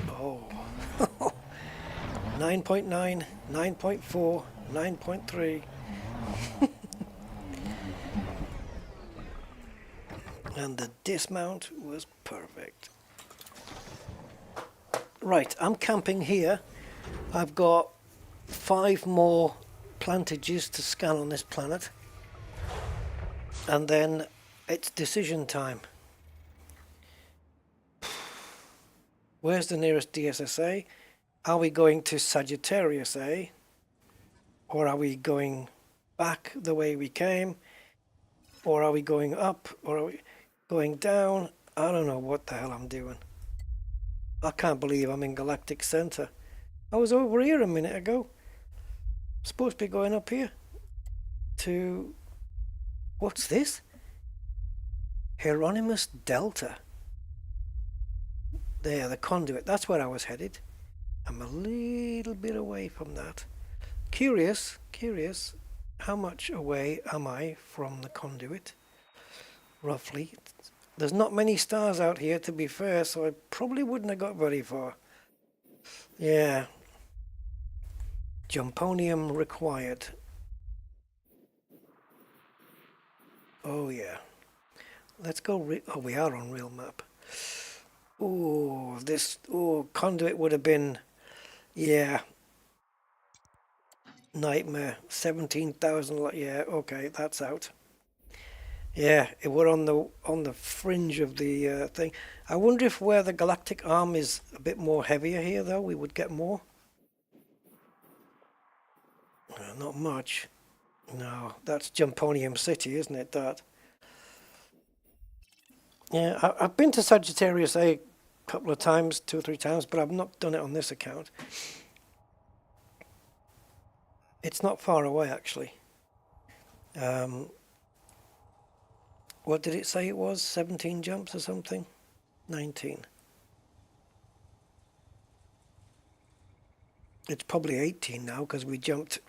Oh. 9.9, 9.4, 9.3. And the dismount was perfect. Right, I'm camping here. I've got 5 more plantages to scan on this planet. And then it's decision time. Where's the nearest DSSA? Are we going to Sagittarius A? Or are we going back the way we came? Or are we going up? Or are we going down? I don't know what the hell I'm doing. I can't believe I'm in Galactic Center. I was over here a minute ago. I'm supposed to be going up here to... What's this? Hieronymus Delta. There, the conduit. That's where I was headed. I'm a little bit away from that. Curious. How much away am I from the conduit? Roughly. There's not many stars out here, to be fair, so I probably wouldn't have got very far. Yeah. Jumponium required. Oh yeah. Let's go. Oh, we are on real map. Oh, this. Oh, conduit would have been. Yeah. Nightmare. 17,000. Yeah. Okay, that's out. Yeah, we're on the fringe of the thing. I wonder if where the galactic arm is a bit more heavier here, though, we would get more. Not much. No, that's Jumponium City, isn't it, that? Yeah, I've been to Sagittarius A a couple of times, 2 or 3 times, but I've not done it on this account. It's not far away, actually. What did it say it was? 17 jumps or something? 19. It's probably 18 now because we jumped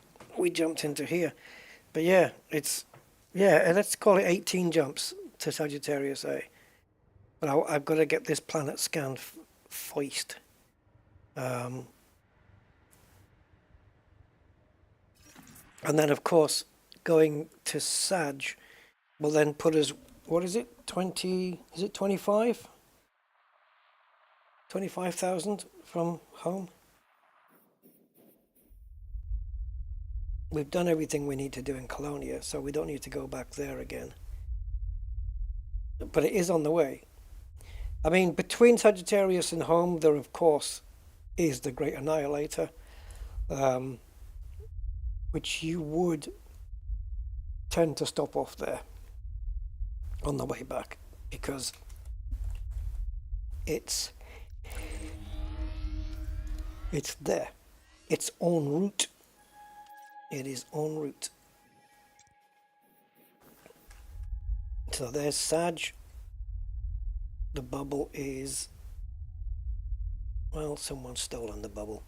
into here. But yeah, let's call it 18 jumps to Sagittarius A. But I've got to get this planet scanned first. And then, of course, going to Sag will then put us, what is it, 20, is it 25? 25,000 from home? We've done everything we need to do in Colonia, so we don't need to go back there again. But it is on the way. I mean, between Sagittarius and home, there, of course, is the Great Annihilator, which you would tend to stop off there on the way back, because it's there. It's en route. It is en route. So there's Sag. The bubble is, well, someone's stolen the bubble.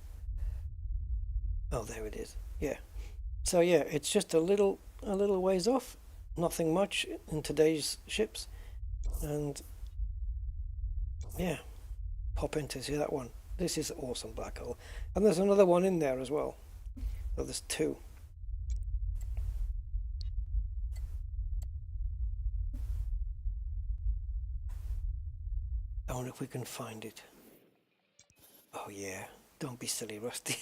Oh, there it is. Yeah. So yeah, it's just a little ways off. Nothing much in today's ships. And yeah, pop in to see that one. This is an awesome black hole. And there's another one in there as well. So there's 2. I wonder if we can find it. Oh yeah, don't be silly, Rusty.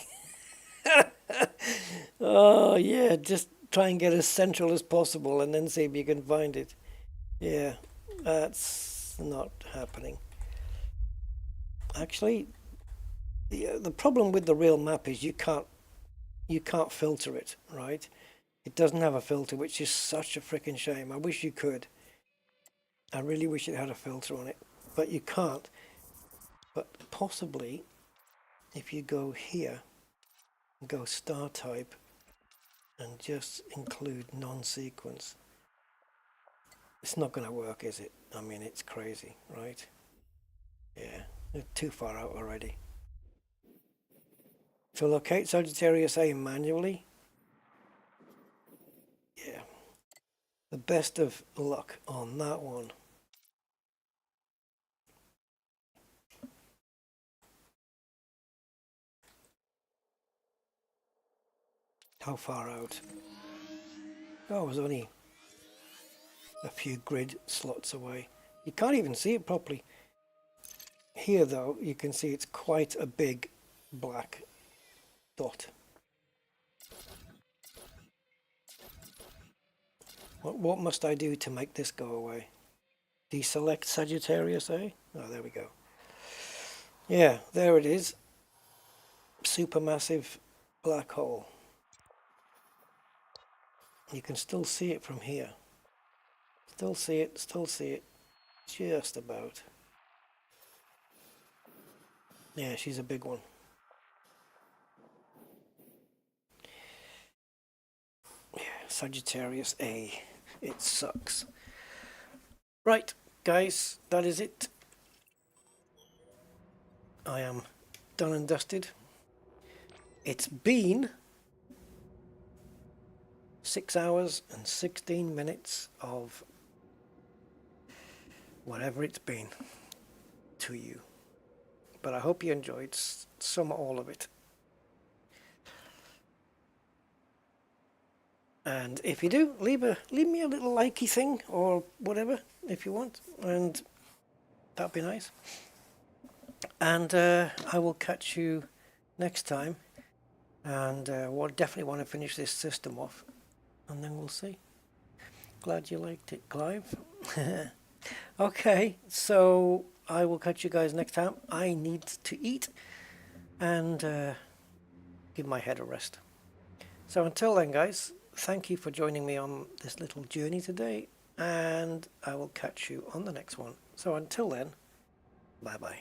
Oh yeah, just try and get as central as possible and then see if you can find it. Yeah, that's not happening. Actually, the problem with the real map is you can't filter it, right? It doesn't have a filter, which is such a freaking shame. I wish you could. I really wish it had a filter on it. But you can't. But possibly, if you go here, go star type, and just include non-sequence, it's not going to work, is it? I mean, it's crazy, right? Yeah, they're too far out already. To locate Sagittarius A manually, yeah, the best of luck on that one. How far out? Oh, it was only a few grid slots away. You can't even see it properly. Here, though, you can see it's quite a big black dot. What must I do to make this go away? Deselect Sagittarius A? Oh, there we go. Yeah, there it is. Supermassive black hole. You can still see it from here. Still see it, just about. Yeah, she's a big one. Yeah, Sagittarius A. It sucks. Right, guys, that is it. I am done and dusted. It's been 6 hours and 16 minutes of whatever it's been to you. But I hope you enjoyed some or all of it. And if you do, leave me a little likey thing or whatever if you want, and that'd be nice. And I will catch you next time, and we'll definitely want to finish this system off, and then we'll see. Glad you liked it, Clive. Okay, so I will catch you guys next time. I need to eat and give my head a rest. So until then guys, thank you for joining me on this little journey today, and I will catch you on the next one. So until then, bye bye.